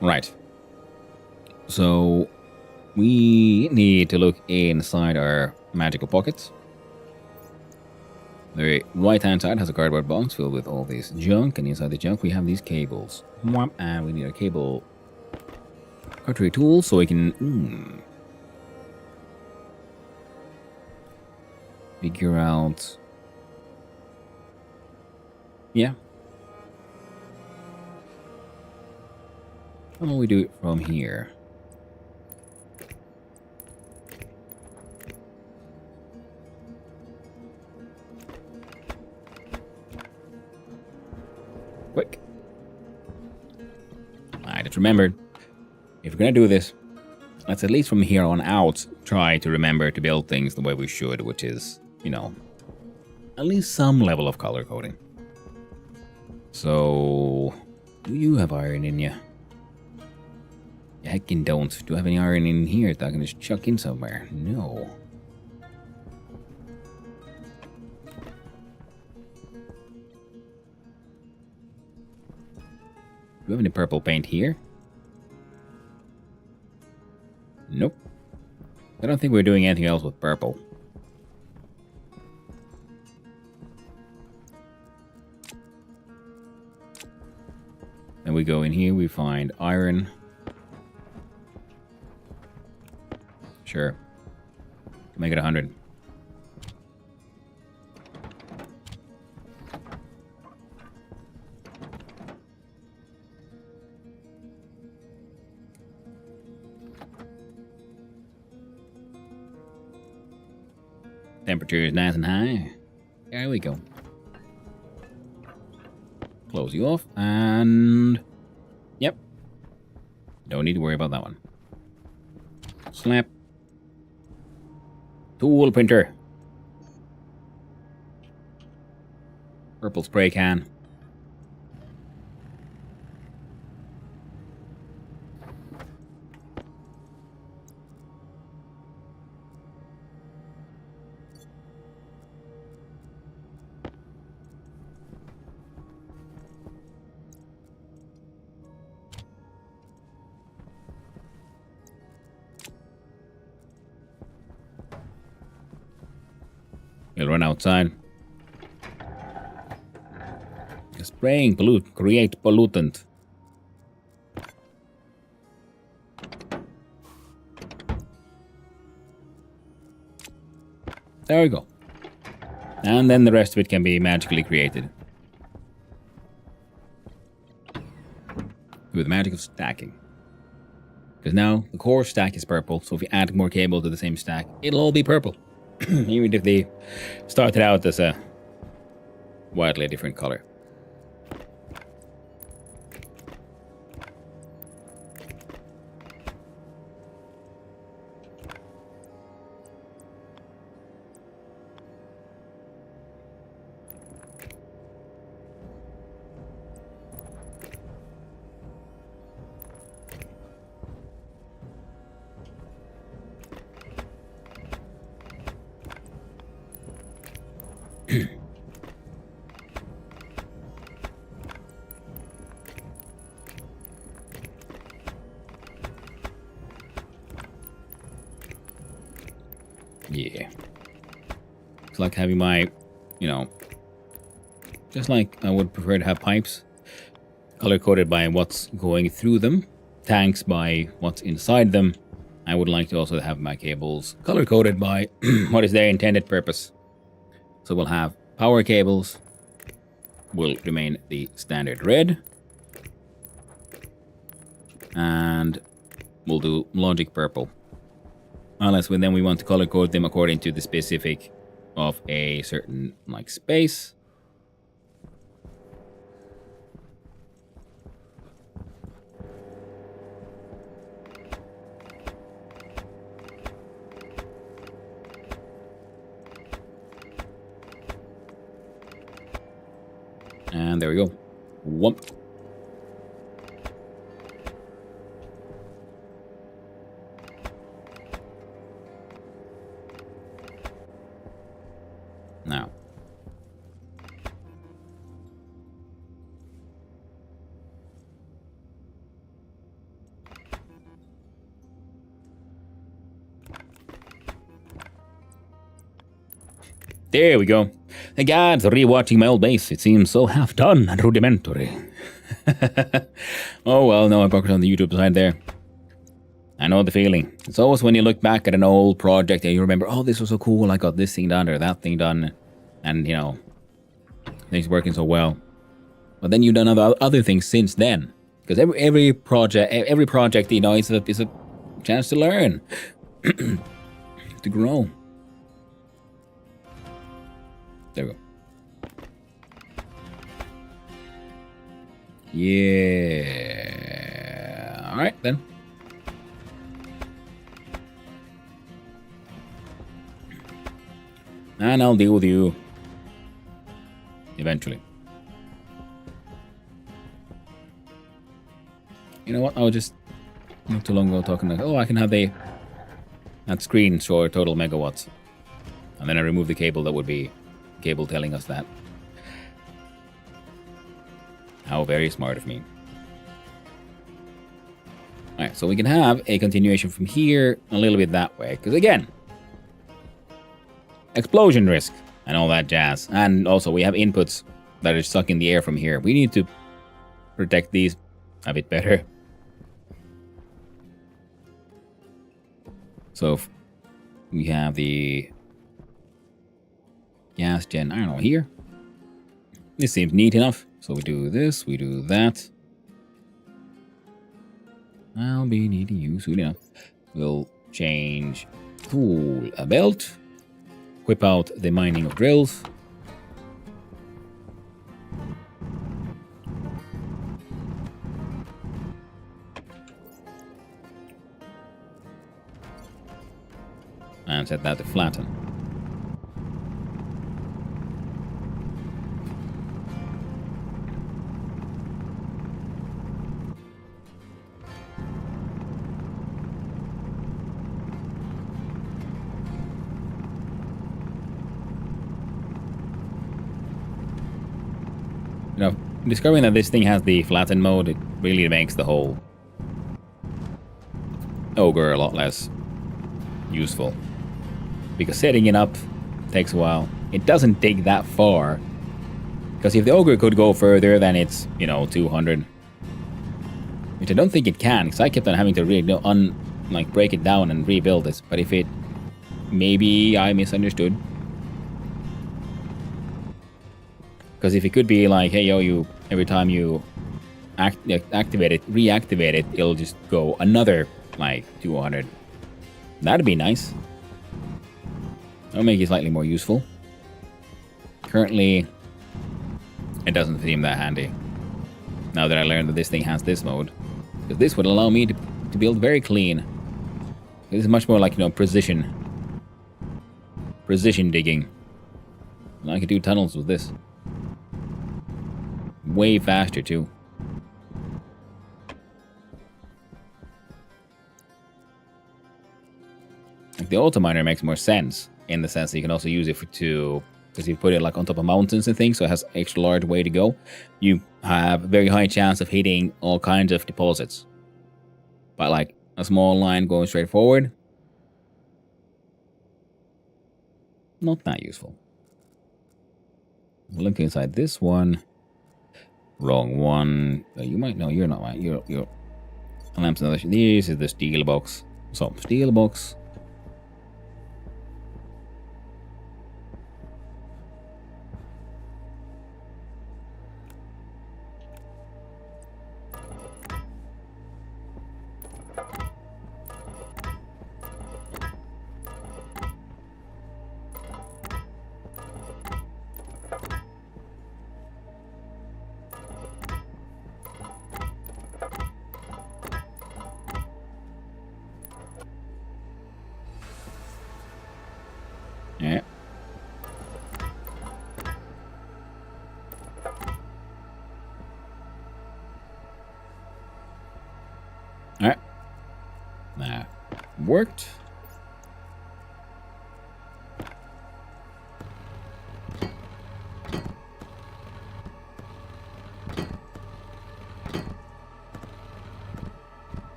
Right. So we need to look inside our magical pockets. The right-hand side has a cardboard box filled with all this junk, and inside the junk we have these cables. And we need a cable artery tool so we can figure out. Yeah. How do we do it from here? Quick. I just remembered. If we're gonna do this, let's at least from here on out try to remember to build things the way we should, which is, you know, at least some level of color coding. So, do you have iron in you? You heckin' don't. Do I have any iron in here that I can just chuck in somewhere? No. Do we have any purple paint here? Nope. I don't think we're doing anything else with purple. Then we go in here, we find iron. Sure. Make it 100. Temperature is nice and high. There we go. Close you off, and yep. Don't need to worry about that one. Slap. Tool printer. Purple spray can. You'll run outside. Spraying create pollutant. There we go. And then the rest of it can be magically created. With the magic of stacking. Because now the core stack is purple, so if you add more cable to the same stack, it'll all be purple. Even if they started out as a widely different color. Yeah. It's like having my, just like I would prefer to have pipes color-coded by what's going through them, tanks by what's inside them. I would like to also have my cables color-coded by what is their intended purpose. So we'll have power cables will remain the standard red. And we'll do logic purple. Unless then we want to color code them according to the specific of a certain space. And there we go. Whoop. Now. There we go. The gods, rewatching my old base. It seems so half done and rudimentary. Oh well, no hypocrisy on the YouTube side there. I know the feeling. It's always when you look back at an old project and you remember, oh, this was so cool, I got this thing done or that thing done, and things working so well. But then you've done other things since then, because every project, is a chance to learn, to grow. There we go. Yeah. All right then. And I'll deal with you eventually. You know what? I was just not too long ago talking like, oh, I can have that screen show total megawatts, and then I remove the cable that would be cable telling us that. How very smart of me. Alright, so we can have a continuation from here a little bit that way, because again, explosion risk and all that jazz. And also we have inputs that are sucking the air from here. We need to protect these a bit better. So we have the gas gen, I don't know, here. This seems neat enough. So we do this, we do that. I'll be needing you soon enough. We'll change tool a belt. Whip out the mining of drills. And set that to flatten. Discovering that this thing has the flatten mode, it really makes the whole ogre a lot less useful. Because setting it up takes a while. It doesn't take that far. Because if the ogre could go further than it's, 200, which I don't think it can, because I kept on having to really break it down and rebuild this. But if it, maybe I misunderstood. Because if it could be like, hey, yo, you every time you activate it, reactivate it, it'll just go another like 200. That'd be nice. That'll make it slightly more useful. Currently, it doesn't seem that handy. Now that I learned that this thing has this mode. Because this would allow me to build very clean. This is much more like, precision digging. And I could do tunnels with this. Way faster, too. Like the auto miner makes more sense in the sense that you can also use it because you put it like on top of mountains and things, so it has extra large way to go. You have a very high chance of hitting all kinds of deposits. But like a small line going straight forward, not that useful. Look inside this one. Wrong one. You might know you're not right. You're lamps and other. This is the steel box. So steel box. Yeah. Alright. That worked.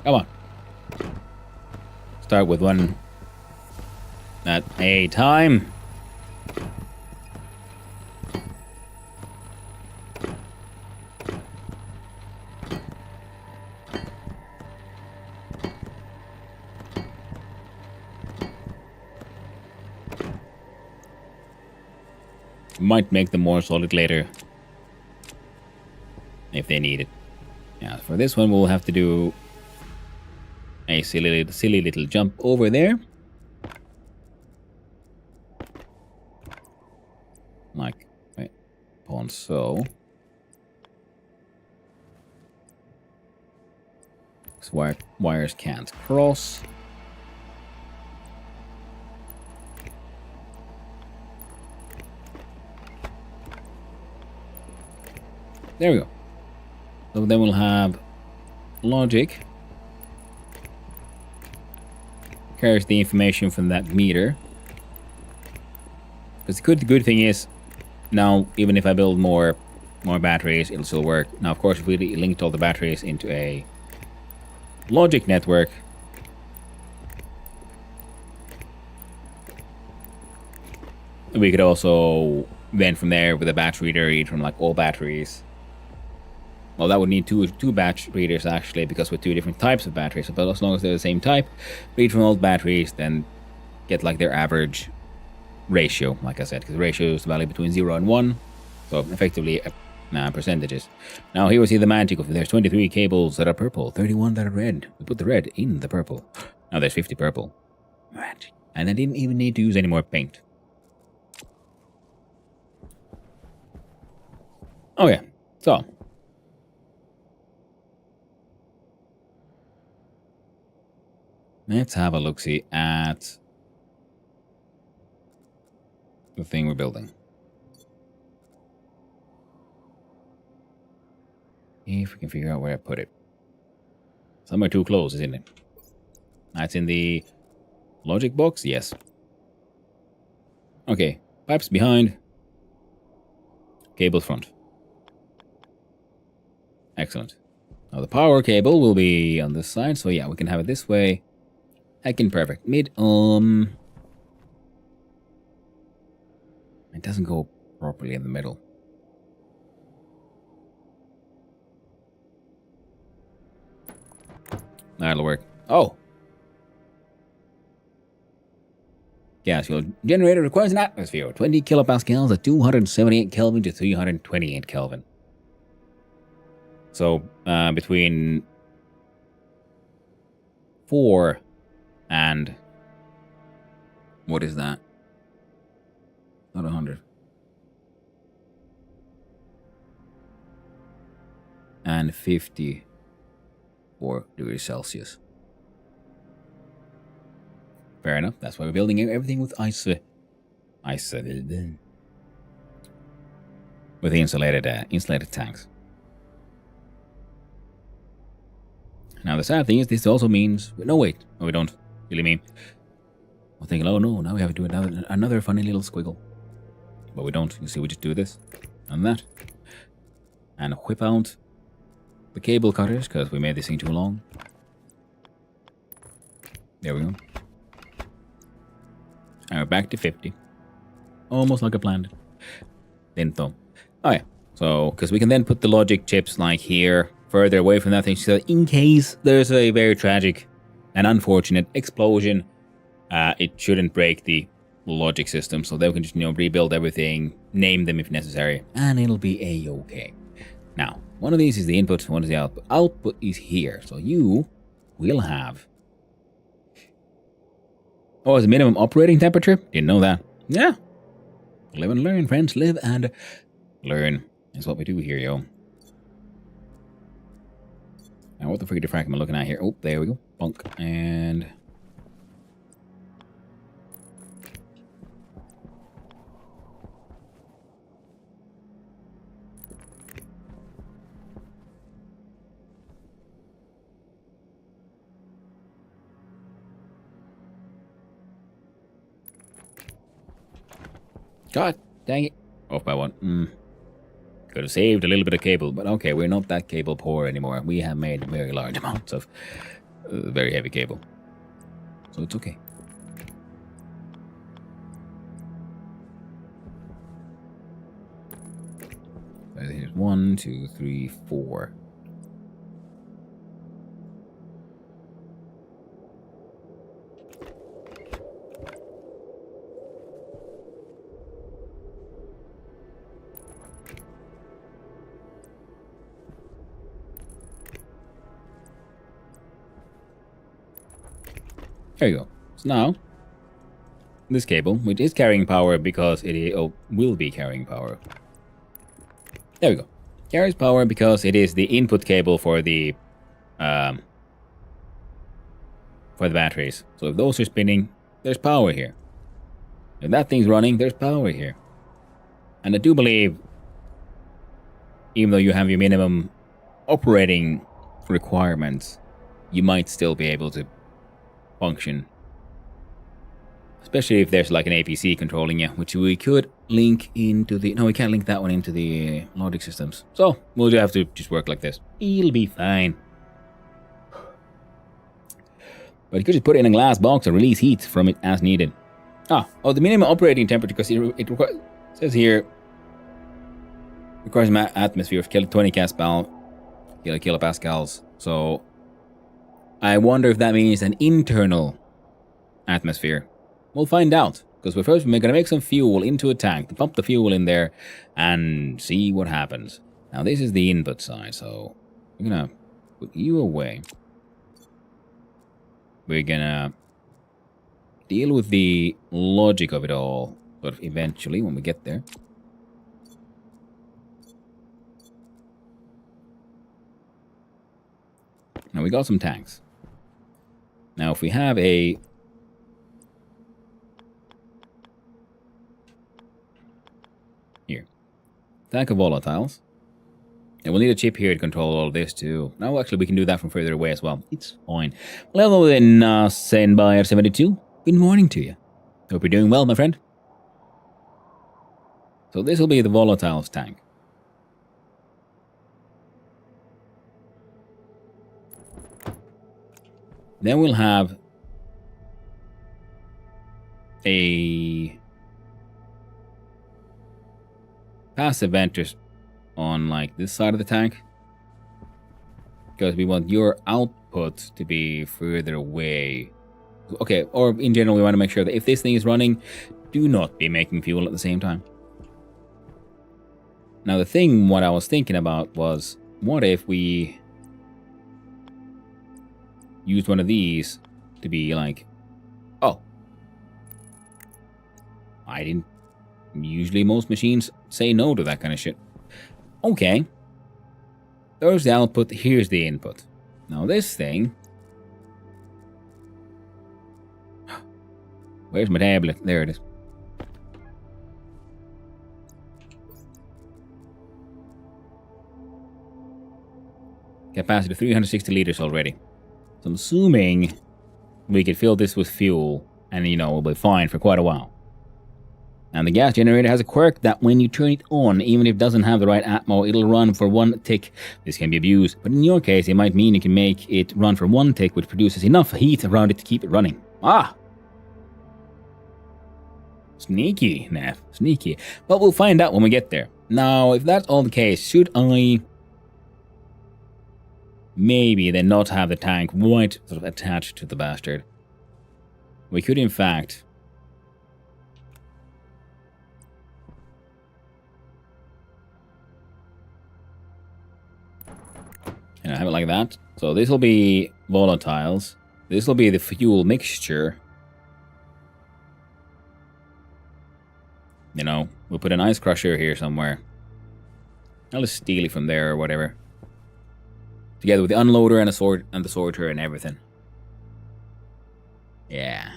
Come on. Start with one at a time. Might make them more solid later if they need it. Yeah, for this one we'll have to do a silly little jump over there. Like, right, upon so. Because wires can't cross. There we go. So then we'll have logic. Carries the information from that meter. Because the good thing is, now even if I build more batteries, it'll still work. Now, of course, if we linked all the batteries into a logic network, we could also then from there with a batch reader read from like all batteries. Well, that would need two batch readers actually, because with two different types of batteries. But as long as they're the same type, read from all batteries, then get like their average ratio, like I said, because ratio is the value between 0 and 1. So effectively percentages. Now here we see the magic of it. There's 23 cables that are purple, 31 that are red. We put the red in the purple. Now there's 50 purple. Magic. And I didn't even need to use any more paint. Okay, so let's have a look-see at the thing we're building. If we can figure out where I put it. Somewhere too close, isn't it? That's in the logic box? Yes. Okay, pipes behind. Cable front. Excellent. Now the power cable will be on this side, so yeah, we can have it this way. Heckin' perfect. Mid, it doesn't go properly in the middle. That'll work. Oh! gas fuel generator requires an atmosphere of 20 kilopascals at 278 Kelvin to 328 Kelvin. So between 4 and what is that? Not 100. And 54 degrees Celsius. Fair enough. That's why we're building everything with with insulated tanks. Now the sad thing is, this also means no, wait, no, we don't really mean. I'm thinking, oh no, now we have to do another funny little squiggle, but we don't. You see, we just do this and that, and whip out the cable cutters because we made this thing too long. There we go. And we're back to 50. Almost like I planned. Didn't though. Oh yeah. So, because we can then put the logic chips like here, further away from that thing, so that in case there's a very tragic and unfortunate explosion, it shouldn't break the logic system. So they can just, rebuild everything, name them if necessary, and it'll be a-okay. Now, one of these is the input, one is the output. Output is here. So you will have... Oh, it's a minimum operating temperature? Didn't know that. Yeah. Live and learn, friends. Live and learn is what we do here, yo. Now, what the frick frack am I looking at here? Oh, there we go. Bunk. And... God dang it. Off by one. Could have saved a little bit of cable, but okay, we're not that cable poor anymore. We have made very large amounts of very heavy cable. So it's okay. Here's 1, 2, 3, 4. There you go. So now, this cable, which is carrying power because it will be carrying power. There we go. Carries power because it is the input cable for the batteries. So if those are spinning, there's power here. If that thing's running, there's power here. And I do believe, even though you have your minimum operating requirements, you might still be able to function, especially if there's like an APC controlling you, which we could link into the... No, we can't link that one into the logic systems. So we'll have to just work like this. It'll be fine. But you could just put it in a glass box and release heat from it as needed. The minimum operating temperature, because it requires, says here, requires an atmosphere of 20 kilopascals. So I wonder if that means an internal atmosphere. We'll find out, because we're going to make some fuel into a tank, pump the fuel in there, and see what happens. Now, this is the input side, so we're going to put you away. We're going to deal with the logic of it all, sort of eventually, when we get there. Now, we got some tanks. Now, if we have a... Here. Tank of volatiles. And we'll need a chip here to control all of this, too. Now, actually, we can do that from further away as well. It's fine. Well, hello then, Senbuyer72. Good morning to you. Hope you're doing well, my friend. So this will be the volatiles tank. Then we'll have a passive venters on like this side of the tank, because we want your output to be further away. Okay, or in general, we want to make sure that if this thing is running, do not be making fuel at the same time. Now, the thing, what I was thinking about was, what if we used one of these to be like, oh, I didn't. Usually most machines say no to that kind of shit. Okay. There's the output, here's the input. Now this thing... Where's my tablet? There it is. Capacity 360 liters already. So I'm assuming we could fill this with fuel and, you know, we'll be fine for quite a while. And the gas generator has a quirk that when you turn it on, even if it doesn't have the right atmo, it'll run for 1 tick. This can be abused, but in your case, it might mean you can make it run for 1 tick, which produces enough heat around it to keep it running. Ah! Sneaky, Nav. Sneaky. But we'll find out when we get there. Now, if that's all the case, should I... maybe then not have the tank right sort of attached to the bastard? We could, in fact... and I have it like that. So this will be volatiles. This will be the fuel mixture. You know, we'll put an ice crusher here somewhere. I'll just steal it from there or whatever. Together with the unloader and the sorter and everything. Yeah.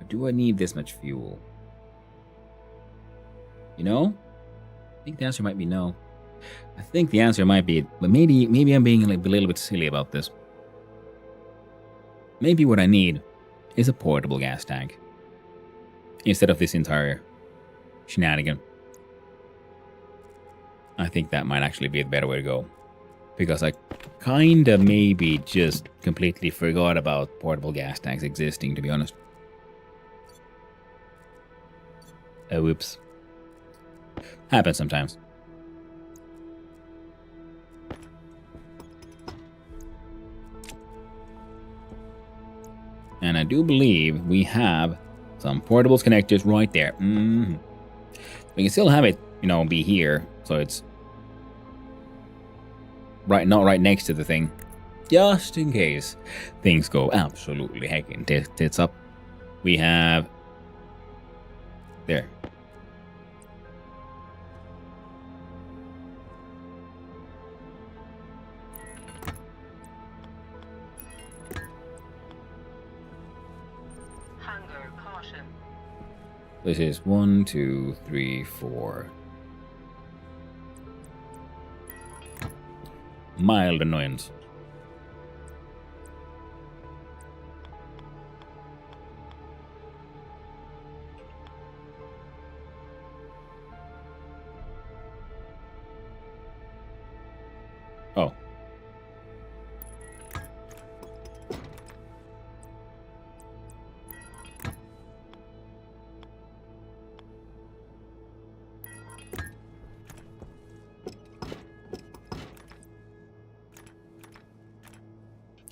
Do I need this much fuel? You know? I think the answer might be no. I think the answer might be, but maybe I'm being a little bit silly about this. Maybe what I need is a portable gas tank instead of this entire shenanigan. I think that might actually be the better way to go, because I kinda maybe just completely forgot about portable gas tanks existing, to be honest. Oh, whoops. Happens sometimes. And I do believe we have some portable connectors right there. We can still have it, you know, be here, so it's right, not right next to the thing, just in case things go absolutely heckin' tits up. We have there. Hunger caution. This is 1, 2, 3, 4. Mild annoyance. Oh.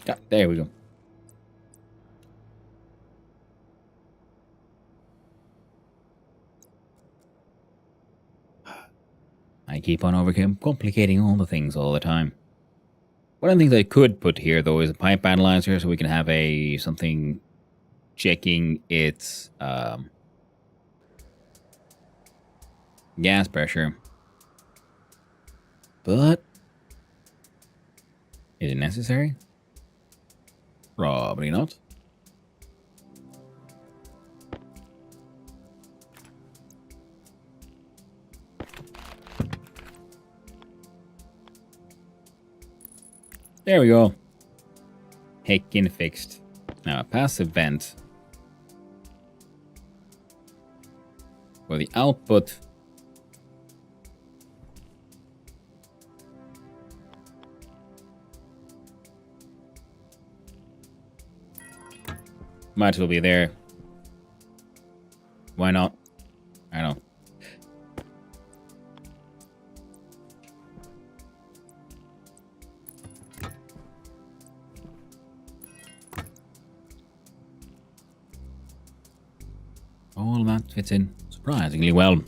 Yeah, there we go. I keep on overcomplicating all the things all the time. One of the things I could put here, though, is a pipe analyzer, so we can have something checking its gas pressure. But is it necessary? Probably not. There we go. Heckin' fixed. Now a passive vent for the output. Might as well be there. Why not? I don't know. All that fits in surprisingly well.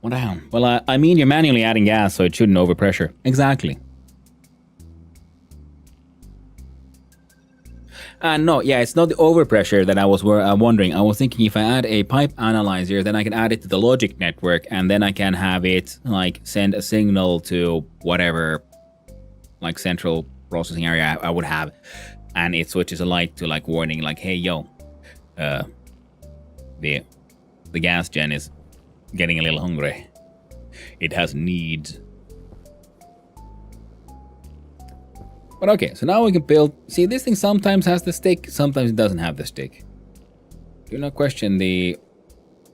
What the hell? Well, I mean, you're manually adding gas, so it shouldn't overpressure. Exactly. No, yeah, it's not the overpressure that I was wondering. I was thinking if I add a pipe analyzer, then I can add it to the logic network, and then I can have it, like, send a signal to whatever, like, central processing area I would have, and it switches a light to, like, warning, like, hey, yo, the gas gen is getting a little hungry. It has needs. But okay, so now we can build... See, this thing sometimes has the stick, sometimes it doesn't have the stick. Do not question the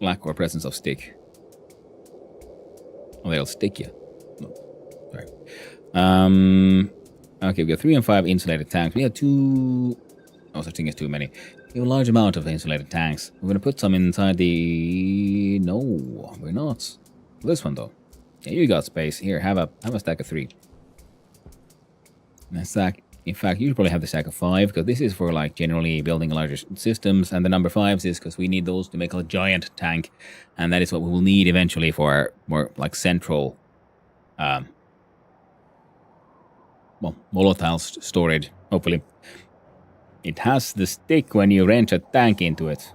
lack or presence of stick. Oh, they'll stick you. No, sorry. Okay, we got 3 and 5 insulated tanks. We have 2... No such thing as too many. We have a large amount of insulated tanks. We're gonna put some inside the... No, we're not. This one, though. Yeah, you got space. Here, have a stack of 3. And a stack... In fact, you should probably have the stack of 5, because this is for, like, generally building larger systems, and the number 5s is because we need those to make a giant tank, and that is what we will need eventually for our more, like, central... well, volatile storage, hopefully. It has the stick when you wrench a tank into it.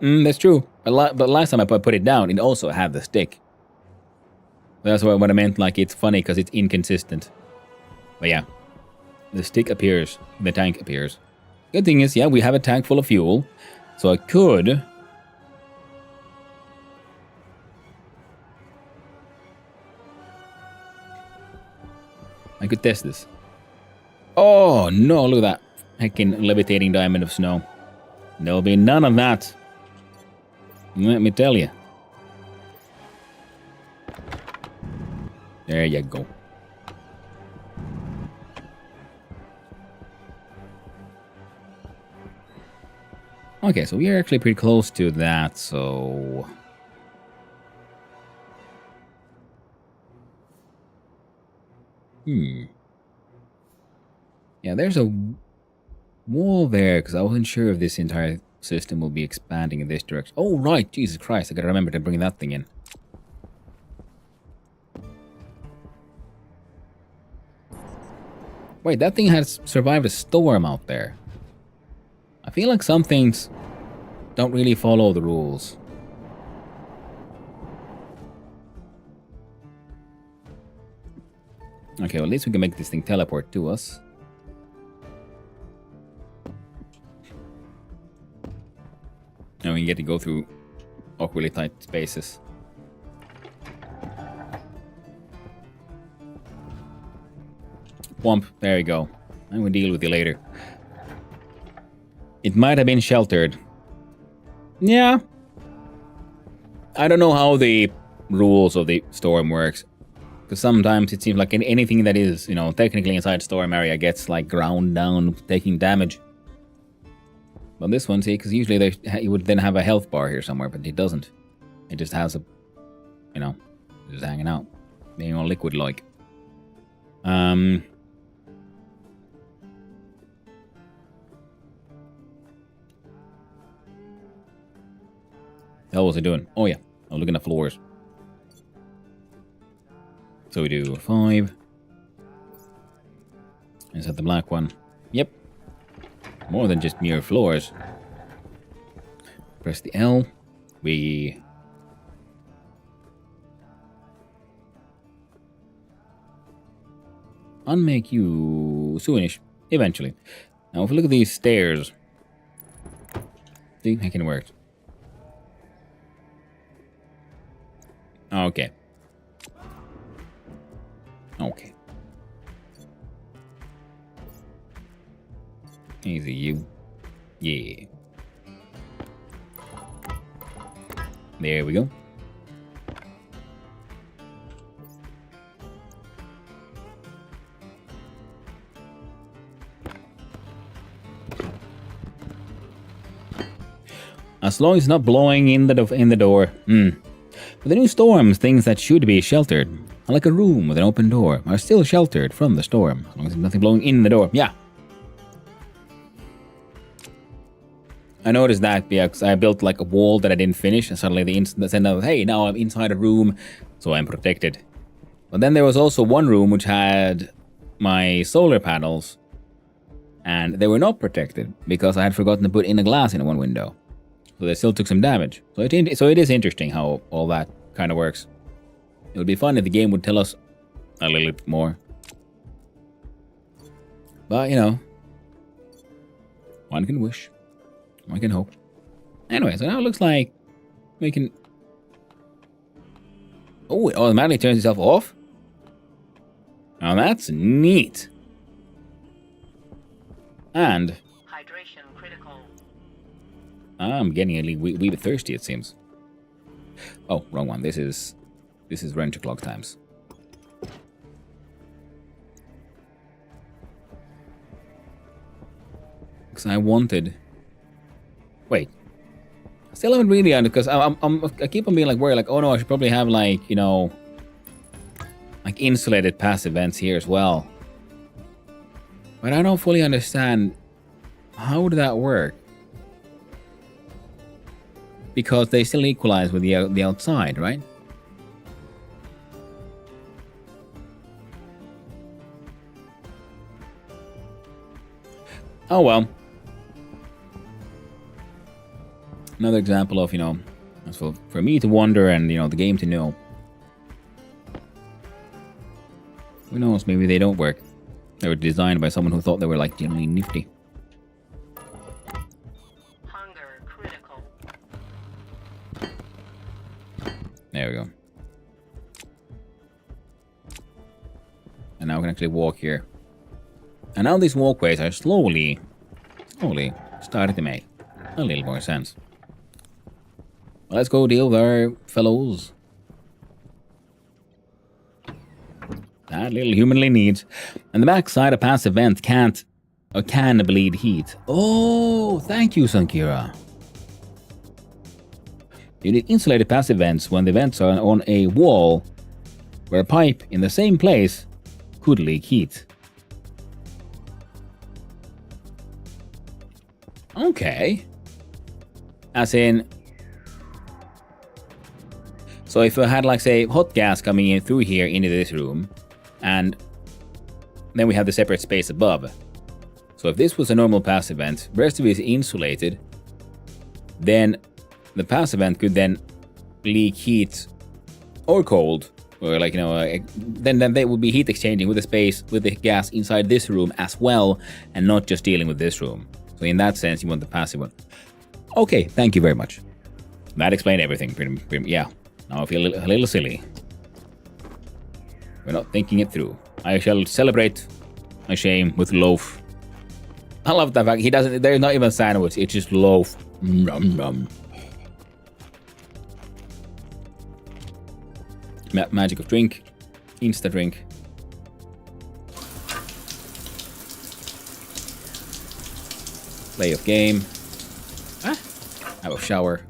That's true. But last time I put it down, it also had the stick. That's what I meant, like, it's funny because it's inconsistent. But yeah, the stick appears, the tank appears. Good thing is, yeah, we have a tank full of fuel, so I could... test this. Oh, no, look at that. Heckin' levitating diamond of snow. There'll be none of that. Let me tell you. There you go. Okay, so we are actually pretty close to that, so... Yeah, there's a wall there, because I wasn't sure if this entire system will be expanding in this direction. Oh, right, Jesus Christ, I gotta remember to bring that thing in. Wait, that thing has survived a storm out there. I feel like some things don't really follow the rules. Okay, well, at least we can make this thing teleport to us. And we can get to go through awkwardly tight spaces. Whomp, there we go. And we'll deal with you later. It might have been sheltered. Yeah. I don't know how the rules of the storm works. Because sometimes it seems like anything that is, you know, technically inside storm area gets, like, ground down, taking damage. But this one, see, because usually you would then have a health bar here somewhere, but it doesn't. It just has a, you know, just hanging out. Being all liquid-like. How was it doing? Oh, yeah. I was looking at floors. So we do 5. Is that the black one? Yep. More than just mere floors. Press the L. We... unmake you soonish. Eventually. Now if we look at these stairs. See, that can work. Okay. Okay. Easy, you. Yeah. There we go. As long as it's not blowing in the door. With the new storms, things that should be sheltered, like a room with an open door, are still sheltered from the storm. As long as there's nothing blowing in the door. Yeah. I noticed that because I built like a wall that I didn't finish, and suddenly the said, "Hey, now I'm inside a room, so I'm protected." But then there was also one room which had my solar panels, and they were not protected because I had forgotten to put in a glass in one window, so they still took some damage. So it is interesting how all that kind of works. It would be fun if the game would tell us a little bit more. But, you know, one can wish. One can hope. Anyway, so now it looks like we can... Oh, it automatically turns itself off? Now that's neat. And... Hydration critical. I'm getting a wee bit thirsty, it seems. Oh, wrong one. This is renter clock times. Because I wanted... Wait. I still haven't really done it because I keep on being like worried, like, oh no, I should probably have like, you know, like insulated passive vents here as well. But I don't fully understand how would that work. Because they still equalize with the outside, right? Oh well. Another example of, you know, for me to wonder and, you know, the game to know. Who knows, maybe they don't work. They were designed by someone who thought they were like genuinely nifty. Hunger critical. There we go. And now we can actually walk here. And now these walkways are slowly starting to make a little more sense. Well, let's go deal with our fellows. That little humanly needs. And the backside of passive vents can bleed heat. Oh, thank you, Sankira. You need insulated passive vents when the vents are on a wall where a pipe in the same place could leak heat. Okay. As in... So if I had, like, say, hot gas coming in through here into this room, and then we have the separate space above. So if this was a normal passive vent, the rest of it is insulated, then the passive vent could then leak heat or cold, or like, you know, then they would be heat exchanging with the space, with the gas inside this room as well, and not just dealing with this room. So in that sense, you want the passive one. Okay, thank you very much. That explained everything, pretty yeah. Now I feel a little silly. We're not thinking it through. I shall celebrate my shame with loaf. I love that fact. He doesn't. There's not even a sandwich. It's just loaf. Nom nom. Magic of drink. Insta drink. Play of game. Have a shower.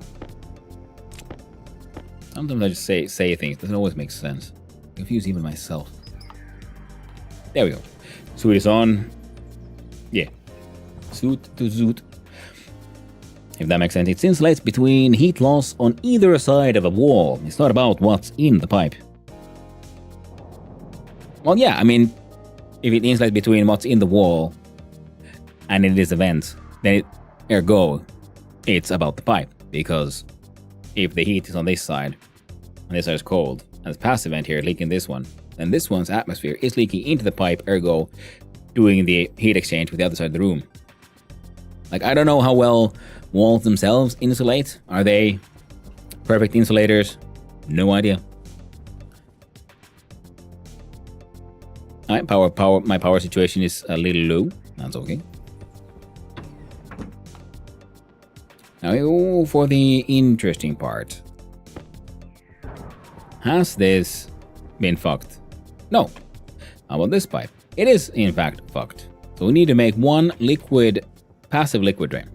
Sometimes I just say things. Doesn't always make sense. Confuse even myself. There we go. Suit is on. Yeah. Suit to zoot. If that makes sense. It insulates between heat loss on either side of a wall. It's not about what's in the pipe. Well, yeah, I mean, if it insulates between what's in the wall and it is a vent, then ergo, it's about the pipe. Because if the heat is on this side, and this side is cold, and the passive vent here leaking this one, then this one's atmosphere is leaking into the pipe, ergo doing the heat exchange with the other side of the room. Like, I don't know how well walls themselves insulate. Are they perfect insulators? No idea. Alright, my power situation is a little low. That's okay. Now we go for the interesting part. Has this been fucked? No. How about this pipe? It is, in fact, fucked. So we need to make one passive liquid drain.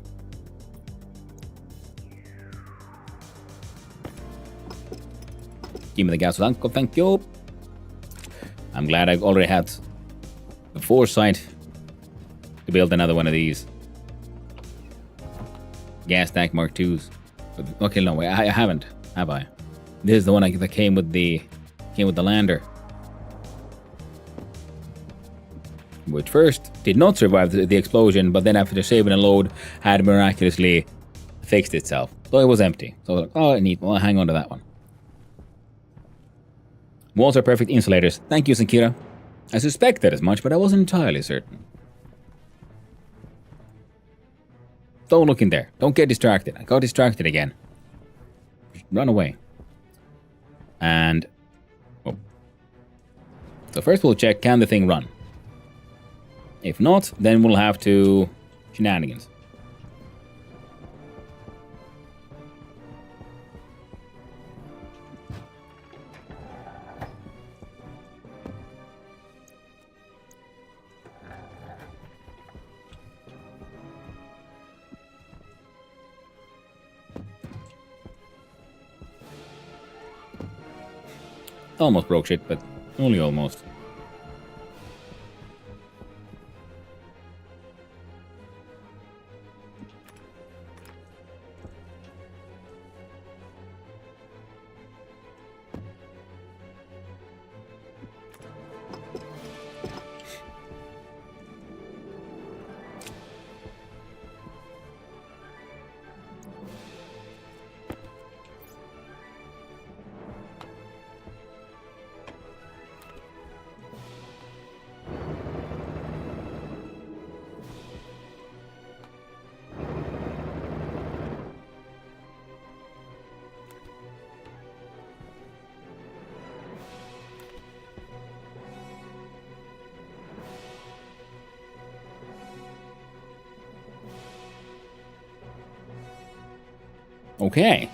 Give me the gas, uncle, thank you. I'm glad I've already had the foresight to build another one of these. gas tank Mark IIs. But, okay, no, wait, I haven't, have I? This is the one that came with the lander, which first did not survive the explosion, but then after saving a load, had miraculously fixed itself. So it was empty. So I was like, oh, neat. Well, I'll hang on to that one. Walls are perfect insulators. Thank you, Sankira. I suspected as much, but I wasn't entirely certain. Don't look in there. Don't get distracted. I got distracted again. Just run away. And... oh. So first we'll check, can the thing run? If not, then we'll have to... shenanigans. Almost broke shit, but only almost. Okay.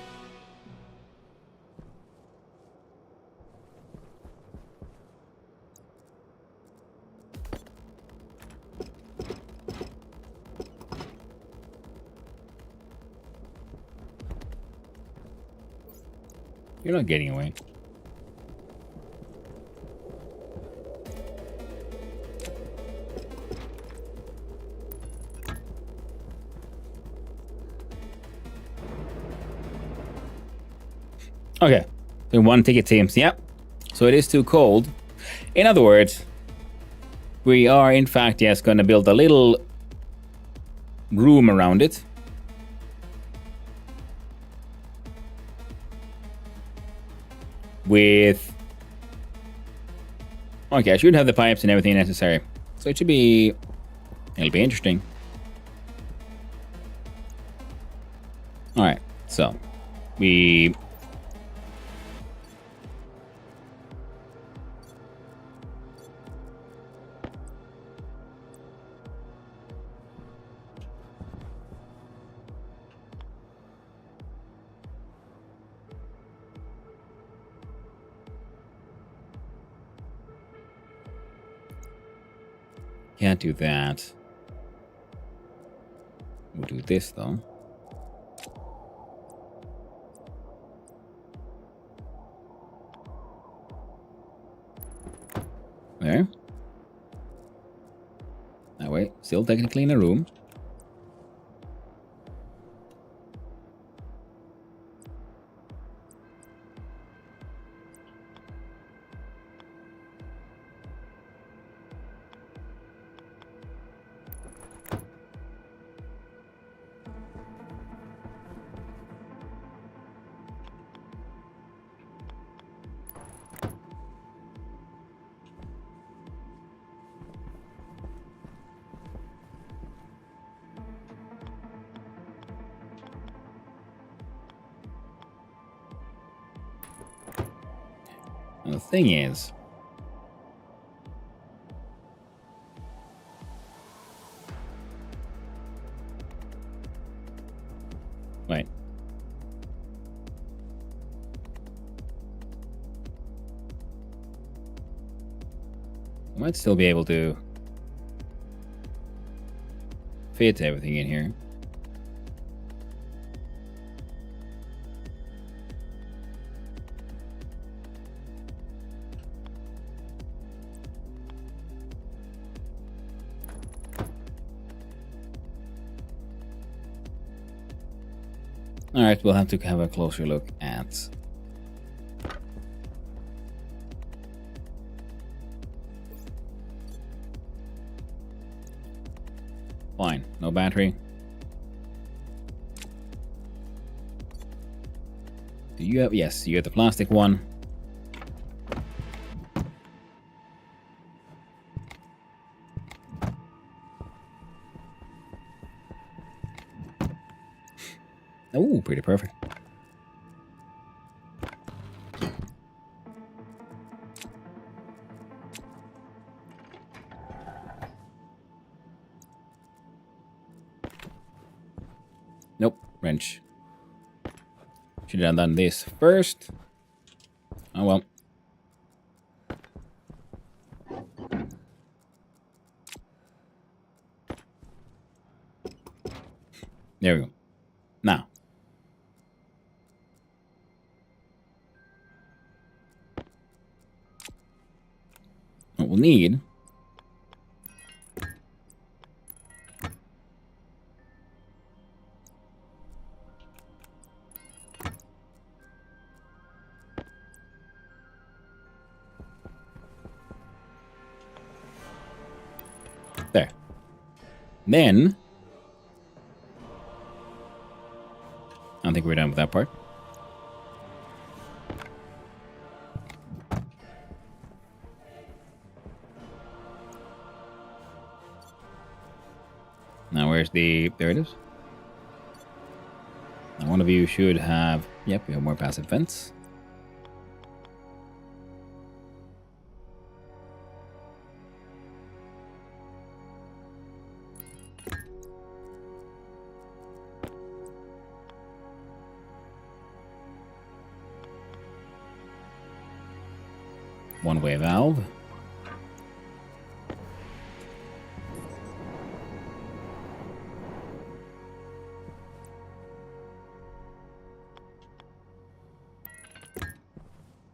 You're not getting away. Okay, so one ticket seems, yep. So it is too cold. In other words, we are in fact, yes, going to build a little room around it. With... okay, I should have the pipes and everything necessary. So it should be... it'll be interesting. Alright, so... we... can't do that. We'll do this though. There. That way. Still technically in a room. And the thing is, wait. I might still be able to fit everything in here. Alright, we'll have to have a closer look at... Fine, no battery. Do you have... Yes, you have the plastic one. Oh, pretty perfect. Nope, wrench. Should have done this first. Oh well. There we go. Now. What we'll need... There. Then... I don't think we're done with that part. Now where's the... There it is. Now one of you should have... Yep, we have more passive vents. One-way valve.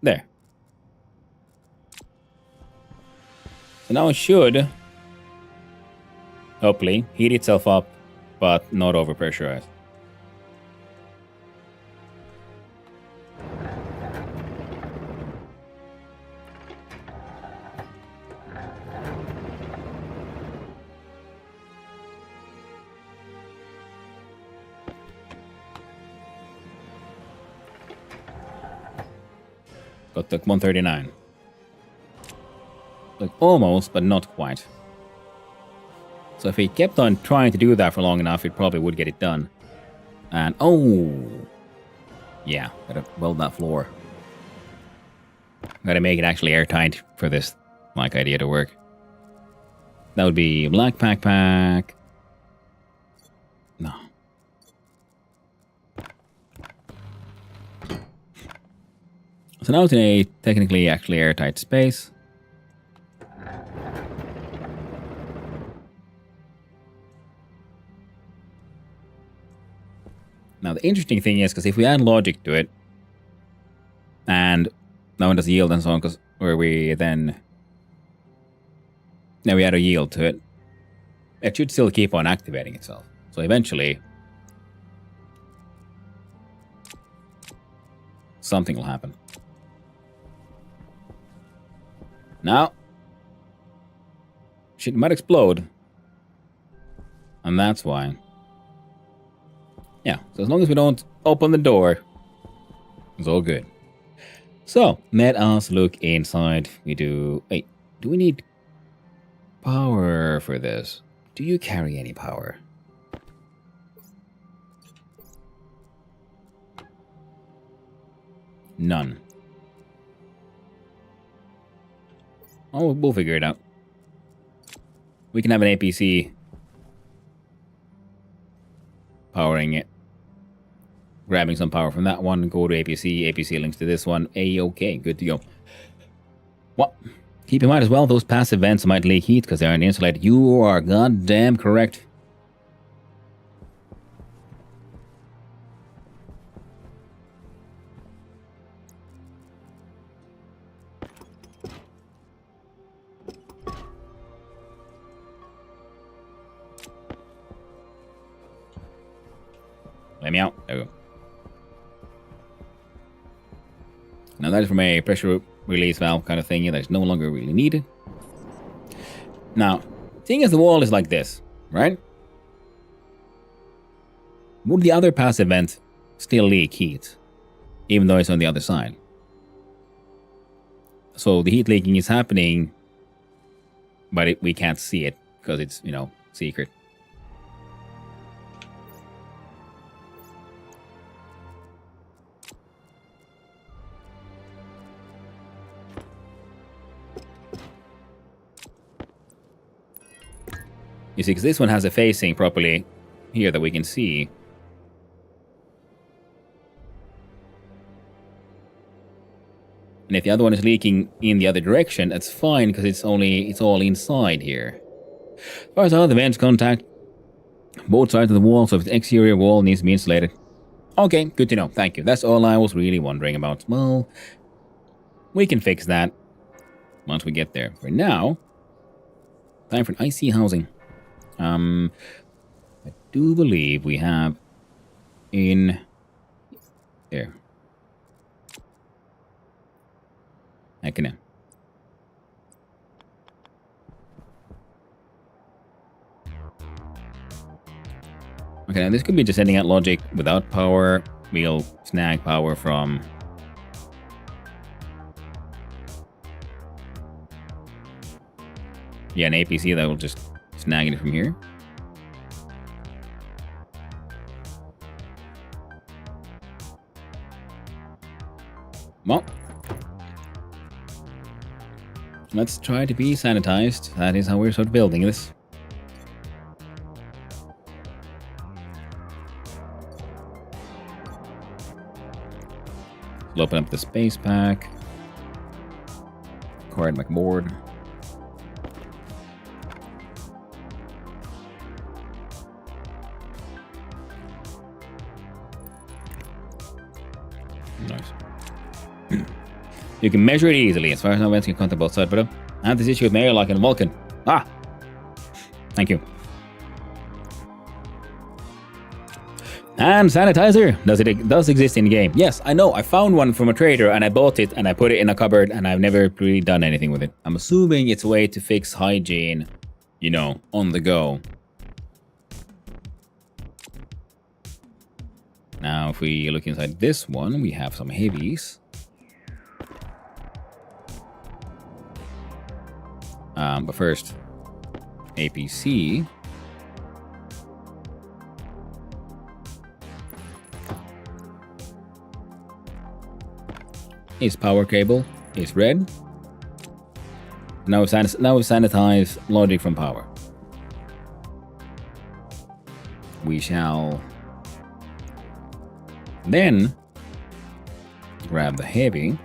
There. So now it should, hopefully, heat itself up, but not overpressurized. Got the 139. Like almost, but not quite. So if he kept on trying to do that for long enough, it probably would get it done. And oh, yeah, gotta weld that floor. Gotta make it actually airtight for this like idea to work. That would be black pack. No. So now it's in a technically actually airtight space. Now the interesting thing is, because if we add logic to it, and no one does yield and so on, because where we then now we add a yield to it, it should still keep on activating itself. So eventually something will happen. Now, shit might explode. And that's why. Yeah, so as long as we don't open the door, it's all good. So, let us look inside. We do... Wait, do we need power for this? Do you carry any power? None. Oh, we'll figure it out. We can have an APC powering it. Grabbing some power from that one, go to APC, APC links to this one. A-okay, good to go. Well, keep in mind as well, those passive vents might leak heat because they aren't insulated. You are goddamn correct. Let me out. There we go. Now that is from a pressure release valve kind of thing that is no longer really needed. Now, seeing as the wall is like this, right? Would the other passive vent still leak heat, even though it's on the other side? So the heat leaking is happening, but we can't see it because it's, you know, secret. You see, because this one has a facing properly here that we can see. And if the other one is leaking in the other direction, that's fine because it's all inside here. As far as other vents contact both sides of the wall, so if the exterior wall needs to be insulated. Okay, good to know. Thank you. That's all I was really wondering about. Well, we can fix that once we get there. For now, time for an IC housing. I do believe we have in there. Okay, now. Okay, now this could be just sending out logic without power. We'll snag power from an APC that will just snag it from here. Well, let's try to be sanitized. That is how we're sort of building this. We'll open up the space pack. Acquired McBoard. Nice. You can measure it easily as far as no vents can contact both sides, but I have this issue with my airlock and Vulcan. Ah! Thank you. And sanitizer, does exist in the game. Yes, I know. I found one from a trader and I bought it and I put it in a cupboard and I've never really done anything with it. I'm assuming it's a way to fix hygiene, you know, on the go. Now, if we look inside this one, we have some heavies. But first, APC. His power cable is red. Now we sanitize logic from power. We shall then grab the heavy.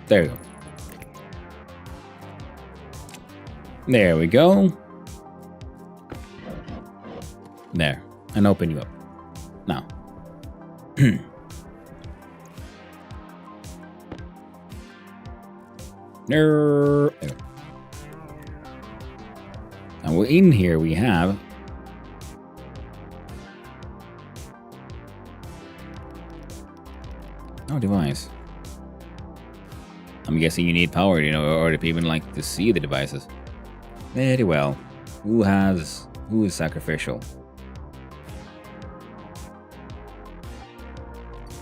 There you go. There we go. There. And open you up. Now. There. And we're in here. We have no device. I'm guessing you need power, you know, or to even like to see the devices. Very well. Who is sacrificial?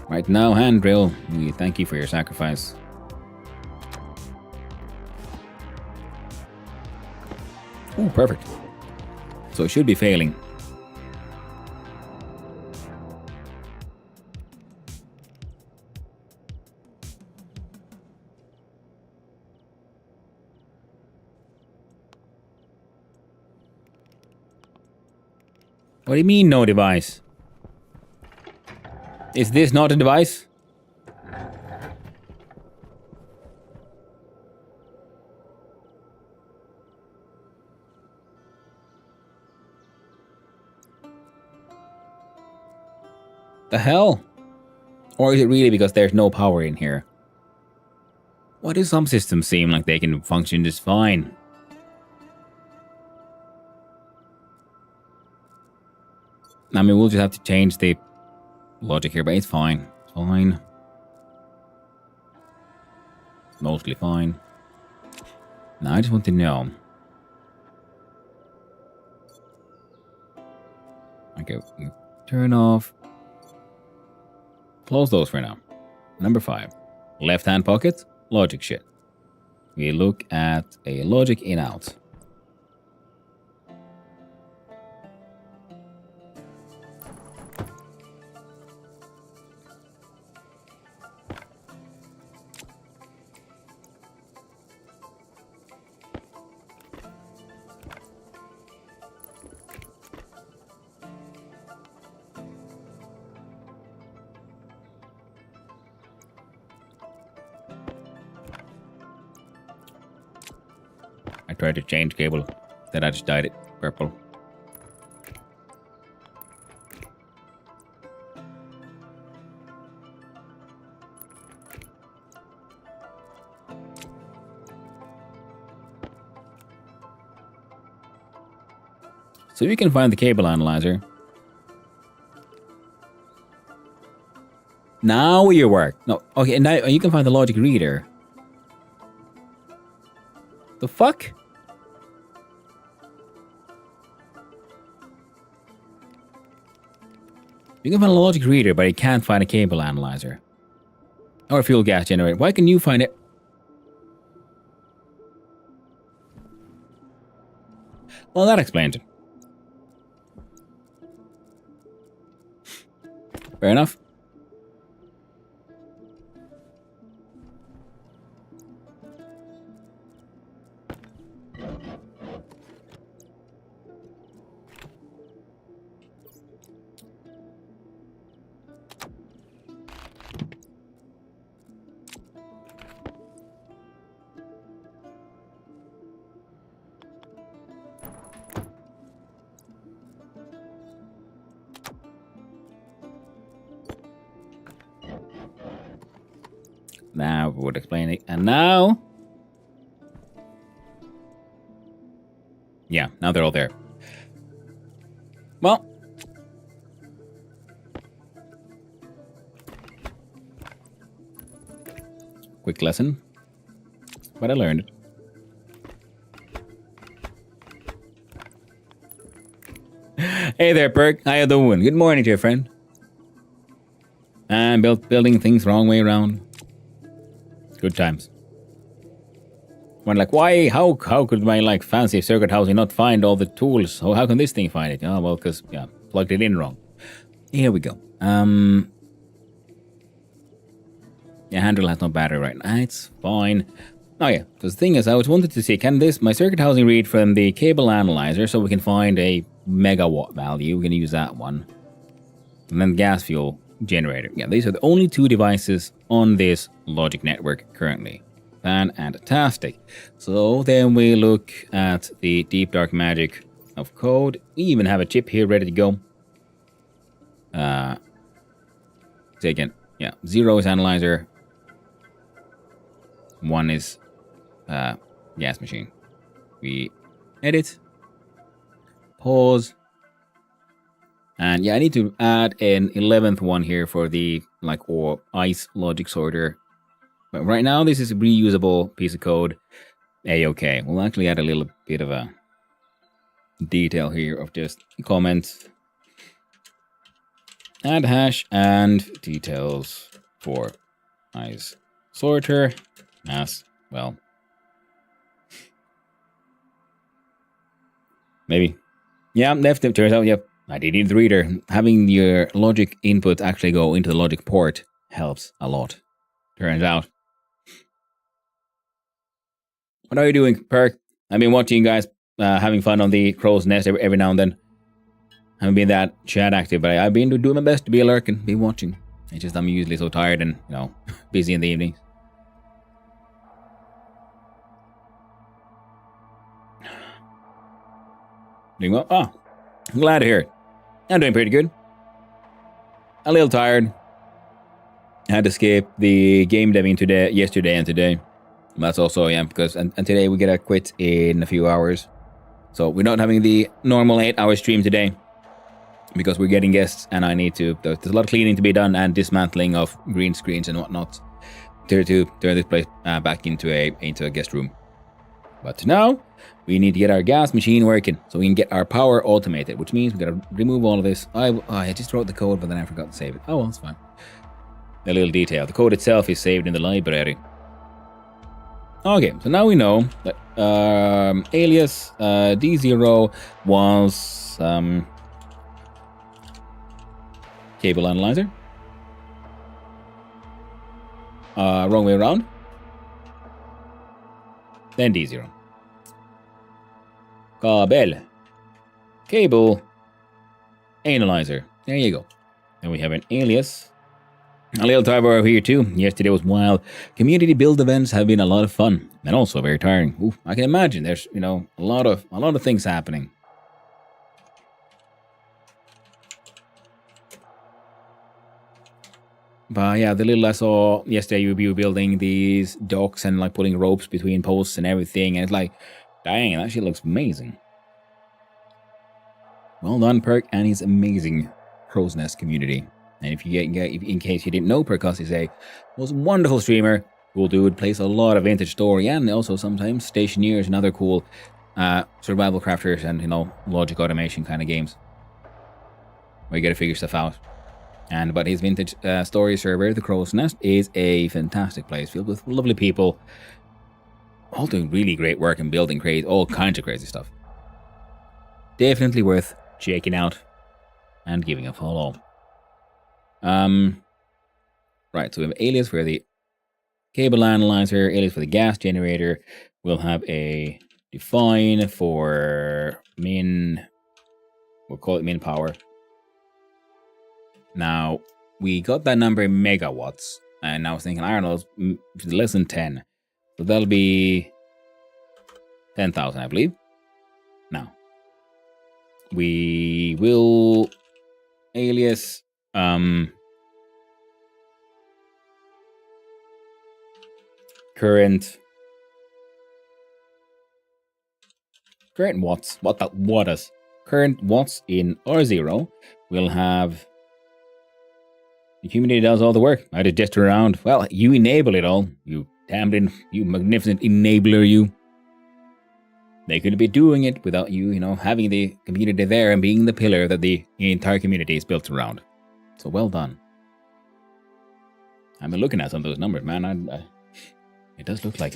Right now, hand drill. We thank you for your sacrifice. Oh, perfect. So it should be failing. What do you mean, no device? Is this not a device? The hell? Or is it really because there's no power in here? Why do some systems seem like they can function just fine? I mean, we'll just have to change the logic here, but it's fine. It's fine. Mostly fine. Now I just want to know. Okay, turn off. Close those for now. Number 5. Left-hand pocket, logic shit. We look at a logic in-out. I tried to change cable, then I just dyed it purple. So you can find the cable analyzer. Now you work. No, okay, now you can find the logic reader. The fuck? You can find a logic reader, but you can't find a cable analyzer. Or a fuel gas generator. Why can you find it? Well, that explains it. Fair enough. Now we would explain it. And now... yeah, now they're all there. Well... quick lesson. But I learned it. Hey there, Perk. How you doing? Good morning to your friend. And building things wrong way around. Good times. When like, why? How could my like fancy circuit housing not find all the tools? So how can this thing find it? Oh well, because yeah, plugged it in wrong. Here we go. Yeah, handle has no battery right now. It's fine. Oh yeah, because the thing is, I was wanted to see, can my circuit housing read from the cable analyzer so we can find a megawatt value? We're gonna use that one. And then gas fuel generator. Yeah, these are the only 2 devices on this logic network currently. Fantastic. So then we look at the deep dark magic of code. We even have a chip here ready to go. Say again. Yeah, 0 is analyzer. 1 is gas machine. We edit. Pause. And yeah, I need to add an 11th one here for the or ice logic sorter. But right now this is a reusable piece of code. A-okay. We'll actually add a little bit of a detail here of just comments. Add hash and details for ice sorter as well. Maybe. Yeah, left it turns out, yep. I did need the reader. Having your logic input actually go into the logic port helps a lot. Turns out. What are you doing, Perk? I've been watching you guys having fun on the crow's nest every now and then. Haven't been that chat active, but I've been doing my best to be lurking, be watching. It's just I'm usually so tired and, busy in the evenings. Doing well? Oh, I'm glad to hear it. I'm doing pretty good. a little tired. Had to skip the game deving yesterday and today. That's also, yeah, because and today we get a quit in a few hours. So we're not having the normal 8-hour stream today because we're getting guests and I need to, there's a lot of cleaning to be done and dismantling of green screens and whatnot to turn this place back into a guest room. But now we need to get our gas machine working so we can get our power automated, which means we gotta remove all of this. I just wrote the code, but then I forgot to save it. Oh, well, it's fine. A little detail. The code itself is saved in the library. Okay, so now we know that alias D0 was cable analyzer. Wrong way around. Then D0. Cable analyzer. There you go. Then we have an alias. A little time over here too. Yesterday was wild. Community build events have been a lot of fun and also very tiring. Ooh, I can imagine there's a lot of things happening. But yeah, the little I saw yesterday, you were building these docks and like putting ropes between posts and everything, and it's like, dang, that shit looks amazing. Well done, Perk and his amazing Crow's Nest community. And if you in case you didn't know, Percus is a most wonderful streamer, cool dude, plays a lot of vintage story and also sometimes Stationeers and other cool survival crafters and logic automation kind of games where you gotta figure stuff out. But his vintage story server, the Crow's Nest, is a fantastic place filled with lovely people, all doing really great work and building all kinds of crazy stuff. Definitely worth checking out and giving a follow. Right, so we have alias for the cable analyzer, alias for the gas generator. We'll have a define for min, we'll call it min power. Now, we got that number in megawatts, and I was thinking, I don't know, it's less than 10. So that'll be 10,000, I believe. Now, we will alias, current watts. Current watts in R0 will have the community does all the work. I just gesture around. Well, you enable it all. You you magnificent enabler, you. They couldn't be doing it without you, having the community there and being the pillar that the entire community is built around. So well done. I've been looking at some of those numbers, man. It does look like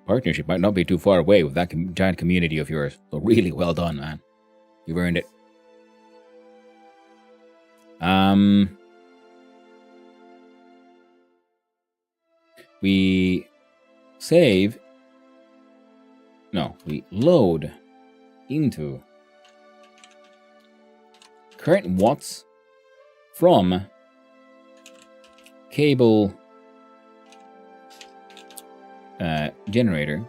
partnership might not be too far away with that giant community of yours. So really well done, man. You've earned it. We save. No, we load into current watts from cable generator.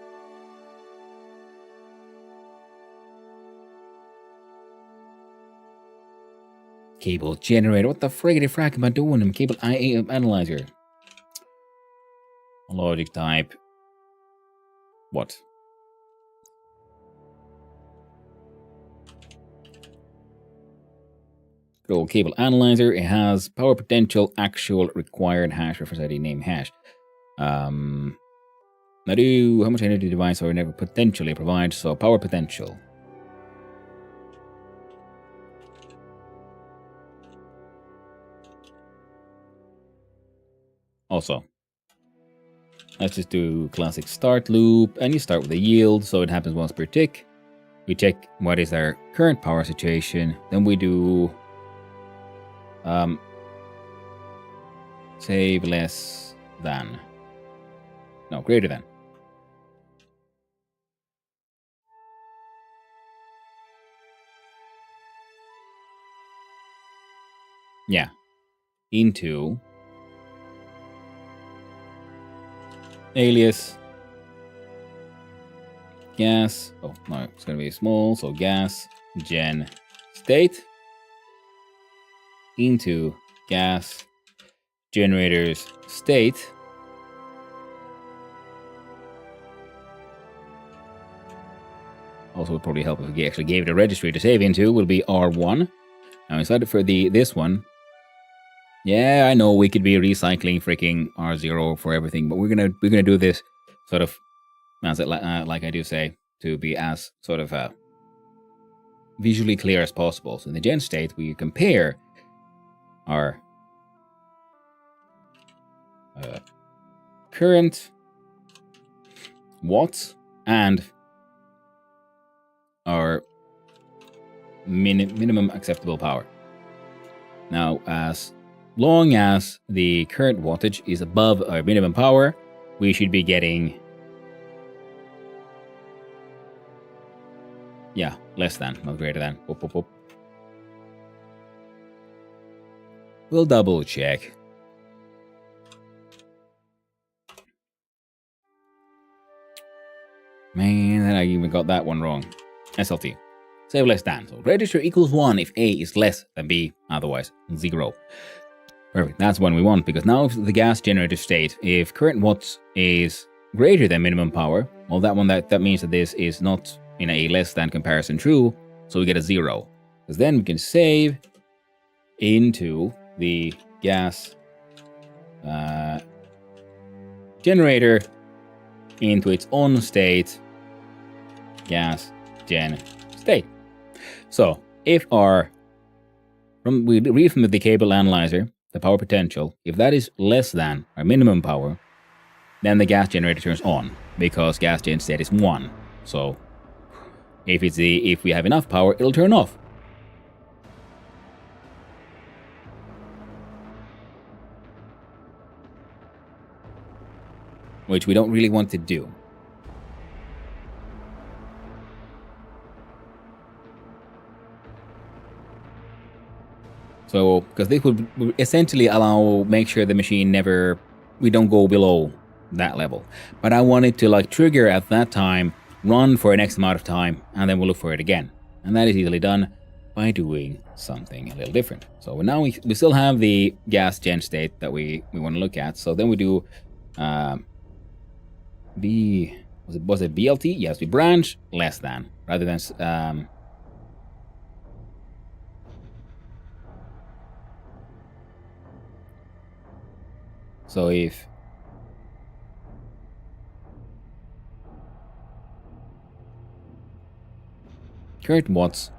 Cable generator. What the friggity frack am I doing? Cable analyzer. Logic type. What? Good old cable analyzer. It has power potential, actual, required hash, reference ID, name, hash. How much energy device or never potentially provide? So power potential. Also, let's just do classic start loop, and you start with a yield, so it happens once per tick. We check what is our current power situation. Then we do save less than. No, greater than. Yeah. Into alias gas. Oh, no, it's going to be small. So gas gen state into gas generator's state. Also would probably help if we actually gave it a registry to save into, will be R1. Now inside for this one, yeah, I know we could be recycling freaking R0 for everything, but we're gonna do this sort of, as like I do say, to be as sort of visually clear as possible. So in the gen state, we compare our current watts and our minimum acceptable power. Now, as long as the current wattage is above our minimum power, we should be getting, yeah, less than, not greater than. Whoop, whoop, whoop. We'll double check. Man, I even got that one wrong. SLT. Save less than. So register equals 1 if A is less than B, otherwise 0. Perfect. That's one we want, because now if the gas generator state, if current watts is greater than minimum power, well, that means that this is not in a less than comparison true, so we get a 0. Because then we can save into the gas generator into its on state gas gen state. So if we read from the cable analyzer the power potential, if that is less than our minimum power, then the gas generator turns on, because gas gen state is 1. So if we have enough power, it'll turn off. Which we don't really want to do. So, because this would essentially make sure the machine we don't go below that level. But I want it to like trigger at that time, run for an X amount of time, and then we'll look for it again. And that is easily done by doing something a little different. So now we still have the gas gen state that we want to look at. So then we do was it BLT? Yes, we branch less than rather than so if current watts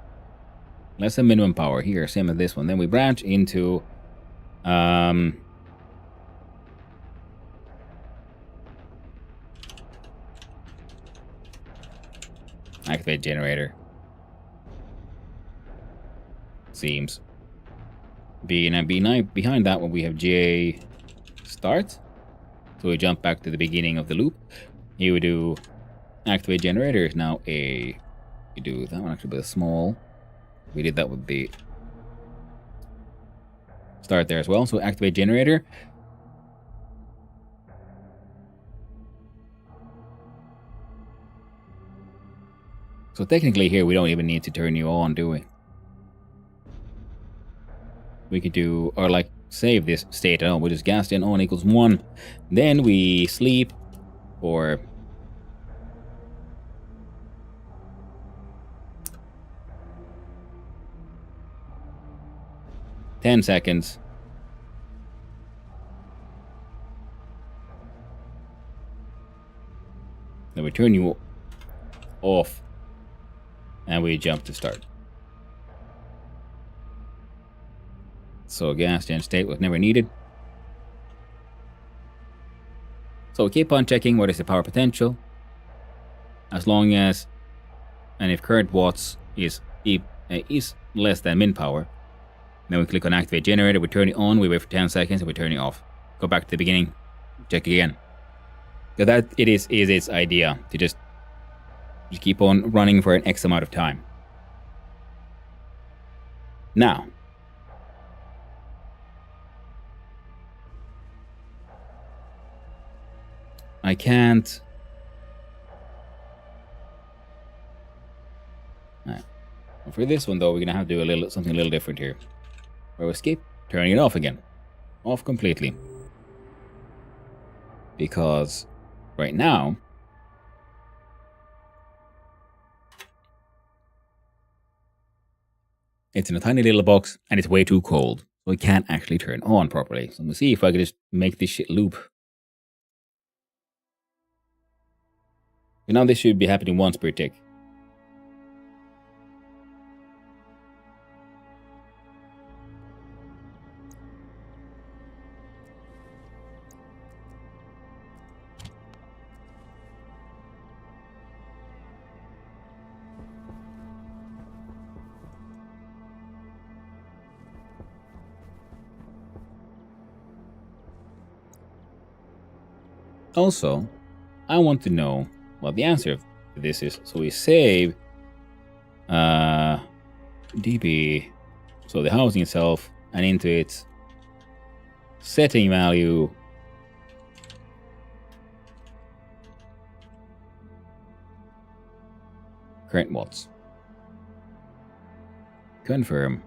less than minimum power here, same as this one, then we branch into activate generator. Seems. Behind that one we have J start. So we jump back to the beginning of the loop. Here we do activate generator is now we do that one actually with a small. We did that with the start there as well. So activate generator. So technically here we don't even need to turn you on, do we? We could do, or like save this state at all, which is gas gen on equals 1. Then we sleep for 10 seconds. Then we turn you off and we jump to start. So gas gen state was never needed. So we keep on checking what is the power potential. As long as, and if current watts is less than min power, then we click on activate generator, we turn it on, we wait for 10 seconds, and we turn it off. Go back to the beginning, check again. So that is its idea, to just keep on running for an X amount of time. Now, I can't. For this one though, we're gonna have to do something a little different here. Where we skip turning it off again. Off completely. Because right now, it's in a tiny little box and it's way too cold. So it can't actually turn on properly. So I'm gonna see if I can just make this shit loop. And now this should be happening once per tick. Also, I want to know what the answer to this is. So we save dB, so the housing itself, and into its setting value. Current watts. Confirm.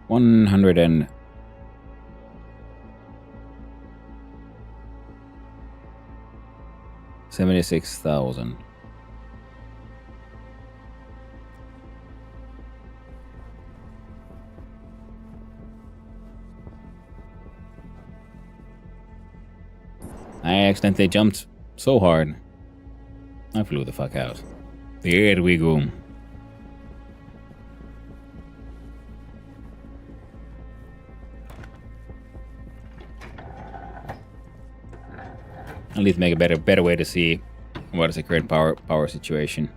$176,000. I accidentally jumped so hard. I flew the fuck out. There we go. I'll need to make a better way to see what is the current power situation.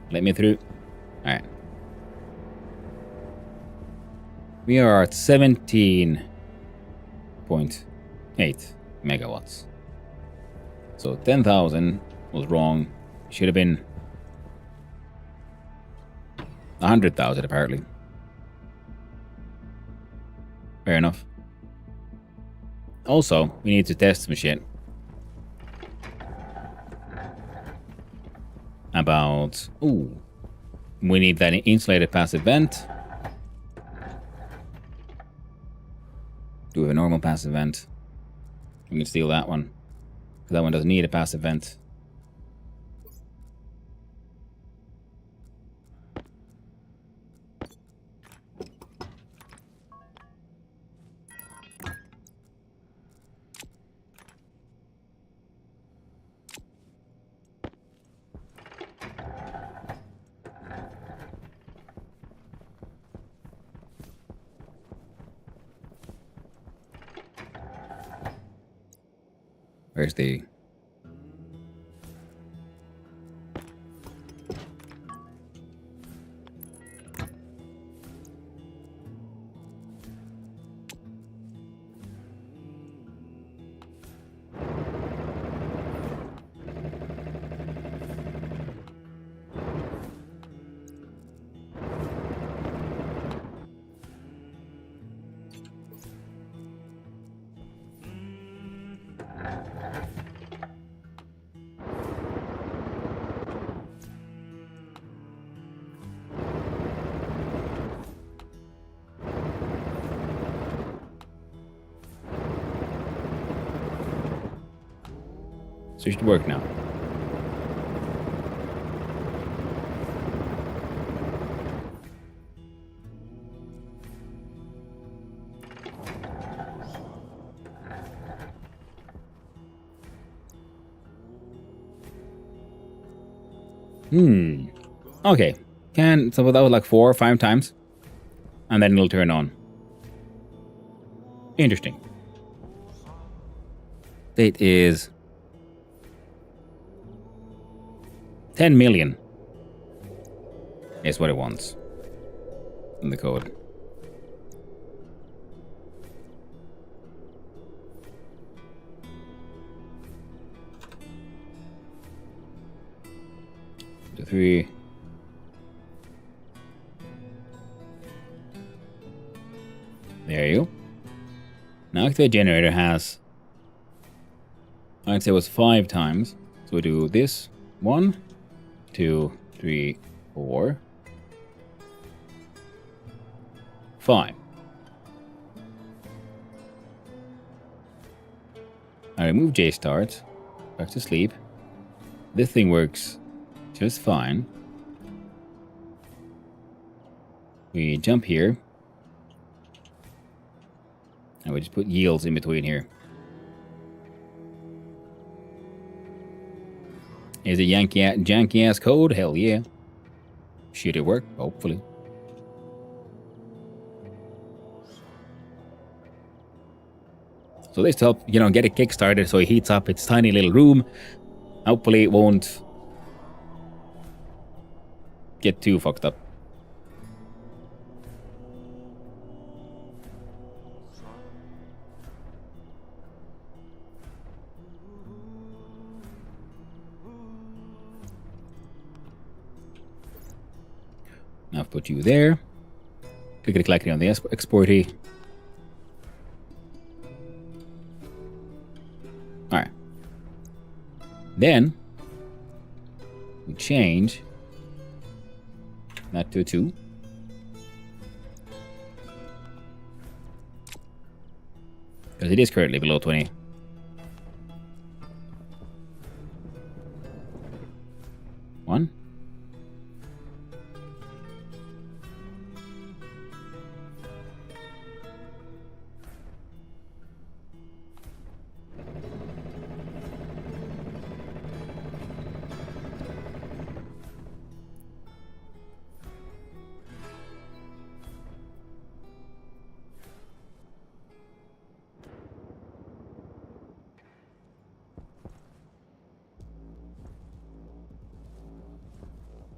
Let me through. Alright. We are at 17.8 megawatts. So 10,000 was wrong. Should have been 100,000 apparently. Fair enough. Also, we need to test some shit. About... Ooh. We need that insulated passive vent. Do we have a normal passive vent? We can steal that one. Because that one doesn't need a passive vent. Where's the... So it should work now. Okay. So that was like 4 or 5 times. And then it'll turn on. Interesting. Date is 10 million is what it wants in the code. To 3. There you go. Now activate generator has, I'd say it was 5 times. So we do this. 1, 2, 3, 4, 5. I remove J-start. Back to sleep. This thing works just fine. We jump here. And we just put yields in between here. Is it janky ass code? Hell yeah. Should it work? Hopefully. So this help, get it kickstarted so it heats up its tiny little room. Hopefully it won't get too fucked up. Now I've put you there. Clickety-clackety on the exporty. Alright. Then we change that to 2. Because it is currently below 20. One.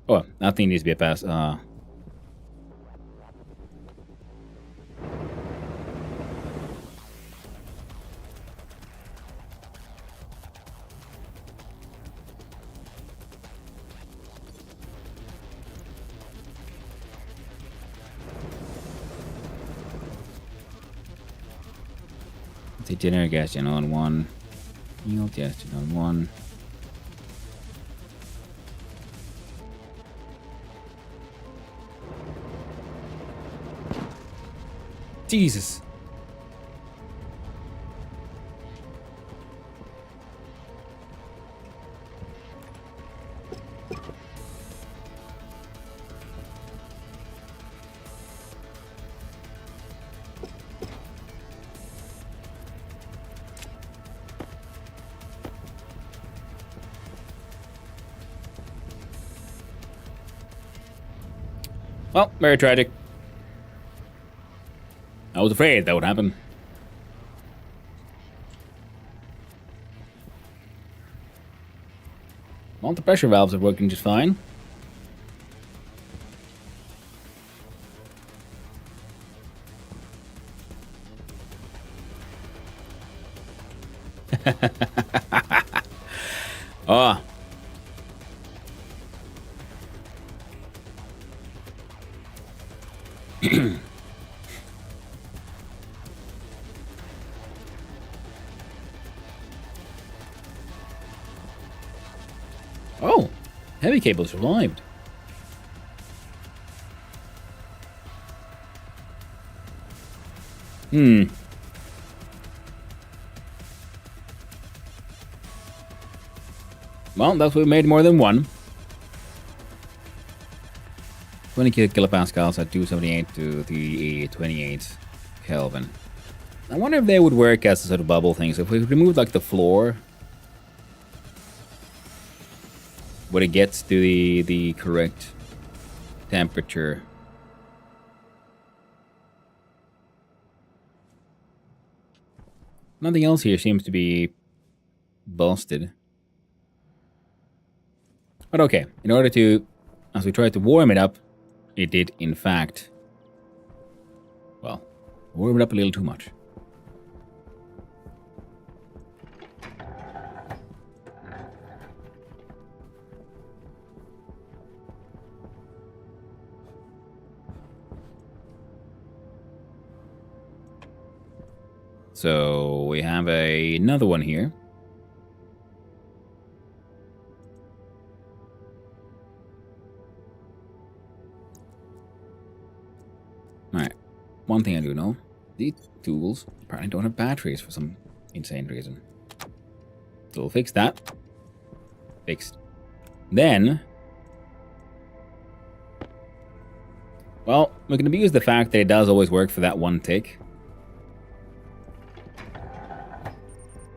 Oh, nothing needs to be a pass. Let's say generic gas gen on 1. Yield gas gen on 1. Jesus. Well, very tragic. I was afraid that would happen. Well, the pressure valves are working just fine. Oh. Oh, heavy cable survived. Well, that's what we made more than one. 20 kilopascals at 278 to 328 Kelvin. I wonder if they would work as a sort of bubble thing. So if we remove like the floor, when it gets to the correct temperature. Nothing else here seems to be busted. But okay, in order to, as we tried to warm it up, it did in fact, well, warm it up a little too much. So we have another one here. Alright. One thing I do know. These tools apparently don't have batteries for some insane reason. So we'll fix that. Fixed. Then... well, we can abuse the fact that it does always work for that one tick.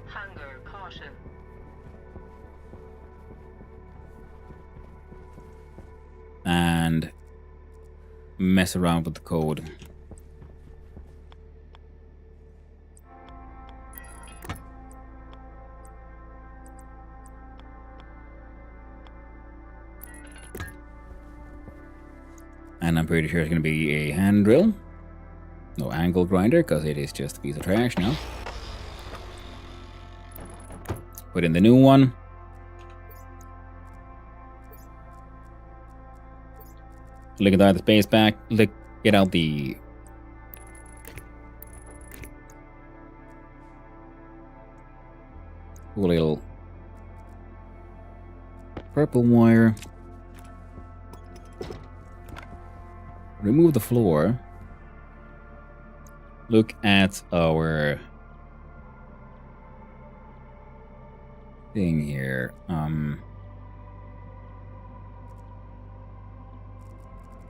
Hunger caution. And mess around with the code. And I'm pretty sure it's going to be a hand drill. No angle grinder, because it is just a piece of trash now. Put in the new one. Look at the space back. Look, get out the... cool little purple wire. Remove the floor. Look at our thing here.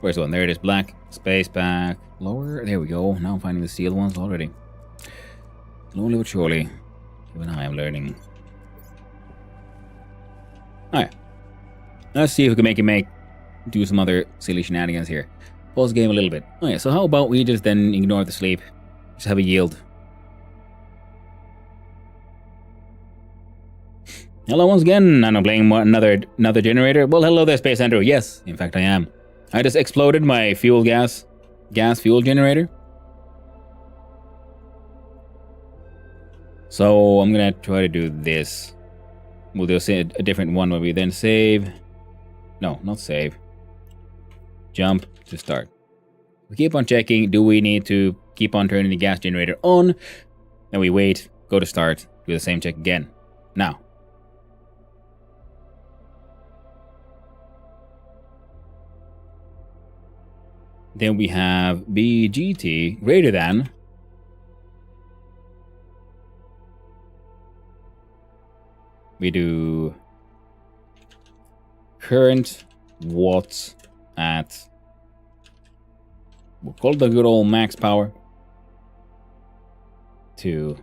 Where's the one? There it is. Black. Space back. Lower. There we go. Now I'm finding the sealed ones already. Slowly but surely. Even I am learning. Alright. Let's see if we can do some other silly shenanigans here. Pause the game a little bit. Okay, so how about we just then ignore the sleep? Just have a yield. Hello once again, and I'm playing another generator. Well, hello there, Space Andrew. Yes, in fact I am. I just exploded my gas fuel generator. So I'm gonna try to do this. We'll do a different one where we then save. No, not save. Jump to start. We keep on checking. Do we need to keep on turning the gas generator on? Then we wait, go to start, do the same check again. Now. Then we have BGT greater than. We do current watts at, we'll call it the good old max power, to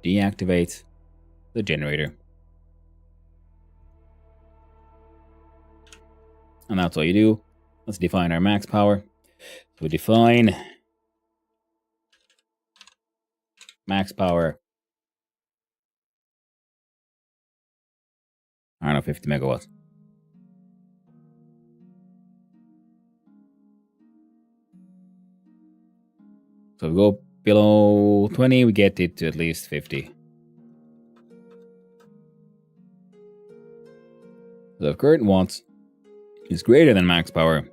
deactivate the generator. And that's all you do. Let's define our max power. So we define max power. I don't know, 50 megawatts. So if we go below 20, we get it to at least 50. So if current watts is greater than max power,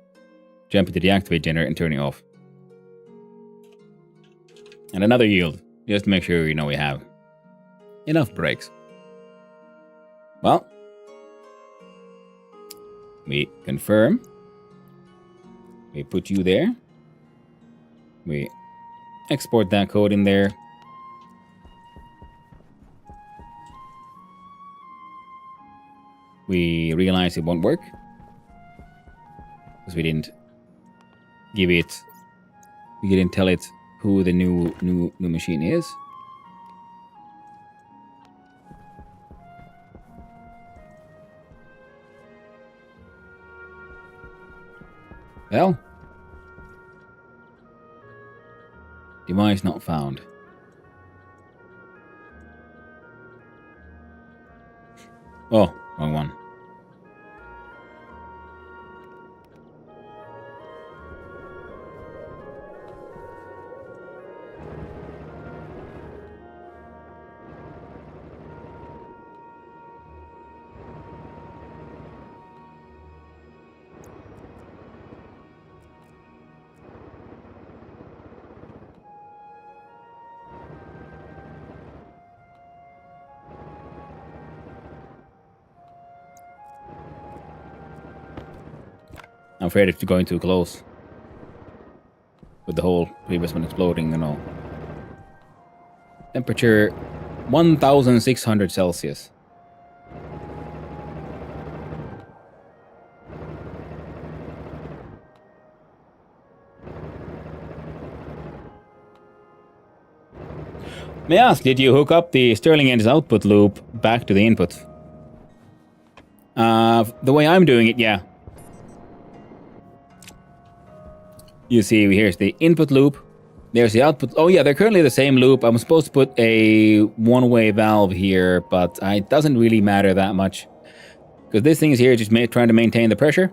jump into deactivate generator and turn it off. And another yield, just to make sure we have enough breaks. Well, we confirm. We put you there. We export that code in there. We realize it won't work because we didn't give it. We didn't tell it who the new machine is. Well, device not found. Oh, wrong one. afraid of going too close. With the whole previous one exploding and all. Temperature 1600 Celsius. May I ask, did you hook up the Stirling Engines output loop back to the input? The way I'm doing it, yeah. You see, here's the input loop. There's the output. Oh yeah, they're currently the same loop. I'm supposed to put a one-way valve here, but it doesn't really matter that much. Because this thing is here just trying to maintain the pressure.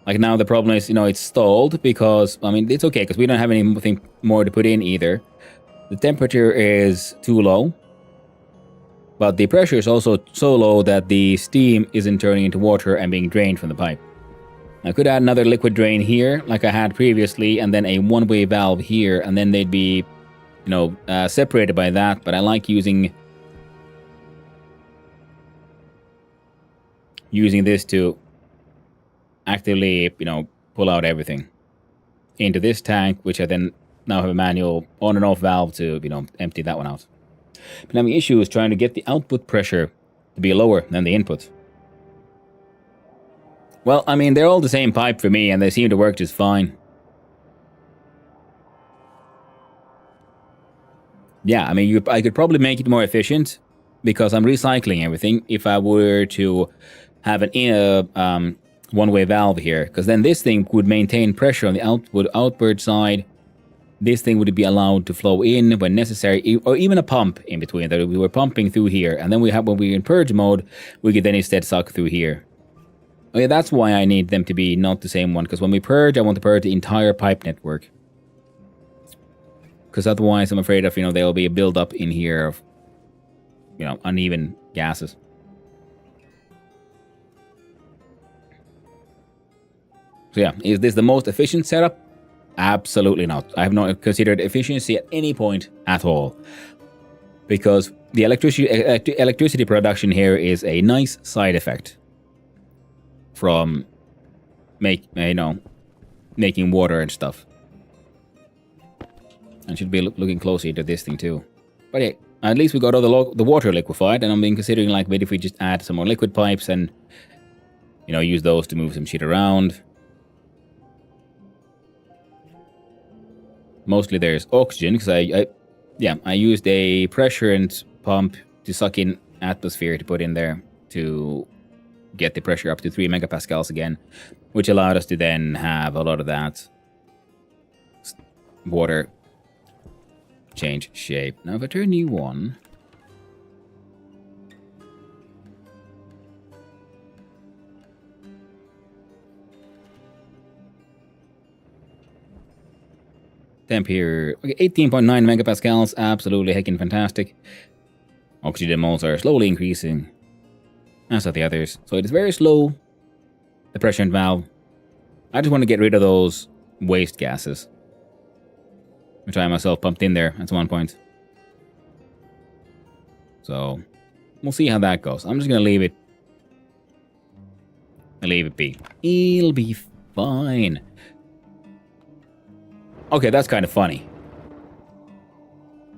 Like now the problem is, it's stalled because, I mean, it's okay because we don't have anything more to put in either. The temperature is too low. But the pressure is also so low that the steam isn't turning into water and being drained from the pipe. I could add another liquid drain here, like I had previously, and then a one-way valve here, and then they'd be, separated by that. But I like using this to actively, pull out everything into this tank, which I then now have a manual on and off valve to, empty that one out. But now the issue is trying to get the output pressure to be lower than the input. Well, I mean, they're all the same pipe for me, and they seem to work just fine. Yeah, I mean, I could probably make it more efficient, because I'm recycling everything, if I were to have an one-way valve here, because then this thing would maintain pressure on the outward side. This thing would be allowed to flow in when necessary, or even a pump in between, that we were pumping through here, and then when we're in purge mode, we could then instead suck through here. Oh yeah, that's why I need them to be not the same one, because when we purge, I want to purge the entire pipe network. Because otherwise, I'm afraid of, there'll be a build-up in here of, uneven gases. So yeah, is this the most efficient setup? Absolutely not. I have not considered efficiency at any point at all. Because the electricity production here is a nice side effect from making water and stuff. I should be looking closely into this thing too. But yeah, at least we got all the water liquefied, and I'm been considering like maybe if we just add some more liquid pipes and use those to move some shit around. Mostly there's oxygen because I used a pressure and pump to suck in atmosphere to put in there to get the pressure up to 3 megapascals again, which allowed us to then have a lot of that water change shape. Now if I turn you on, temp here, okay, 18.9 megapascals, absolutely heckin' fantastic. Oxygen moles are slowly increasing, as are the others. So it is very slow, the pressure and valve. I just want to get rid of those waste gases, which I myself pumped in there at one point. So we'll see how that goes. I'm just gonna leave it. I'll leave it be. It'll be fine. Okay, that's kind of funny.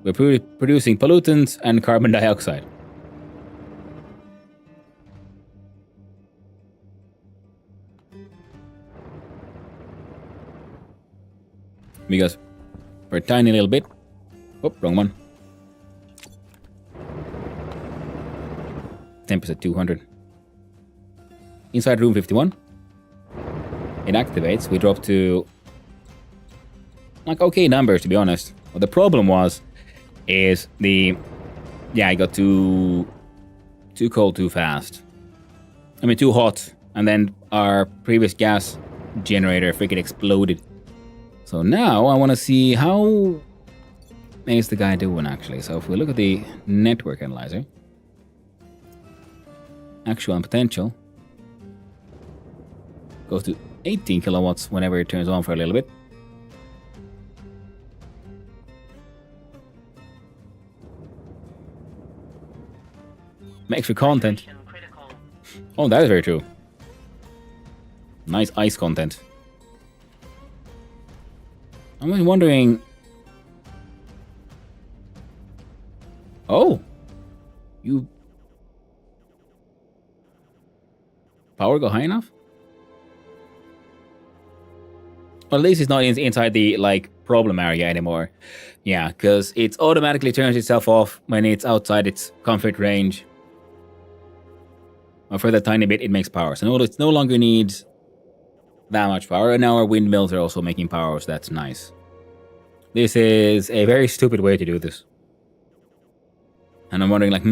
We're producing pollutants and carbon dioxide. Because for a tiny little bit... Oh, wrong one. Temp is at 200. Inside room 51. It activates. We drop to... like okay numbers, to be honest. What the problem is I got too cold too fast. I mean too hot, and then our previous gas generator freaking exploded. So now I want to see how is the guy doing actually. So if we look at the network analyzer, actual and potential goes to 18 kilowatts whenever it turns on for a little bit. Extra content. Oh, that is very true. Nice ice content. I'm wondering... Oh! You... Power go high enough? Well, at least it's not inside the, like, problem area anymore. Yeah, because it automatically turns itself off when it's outside its comfort range. Or for that tiny bit, it makes power. So no, it no longer needs that much power. And now our windmills are also making power, so that's nice. This is a very stupid way to do this. And I'm wondering, like,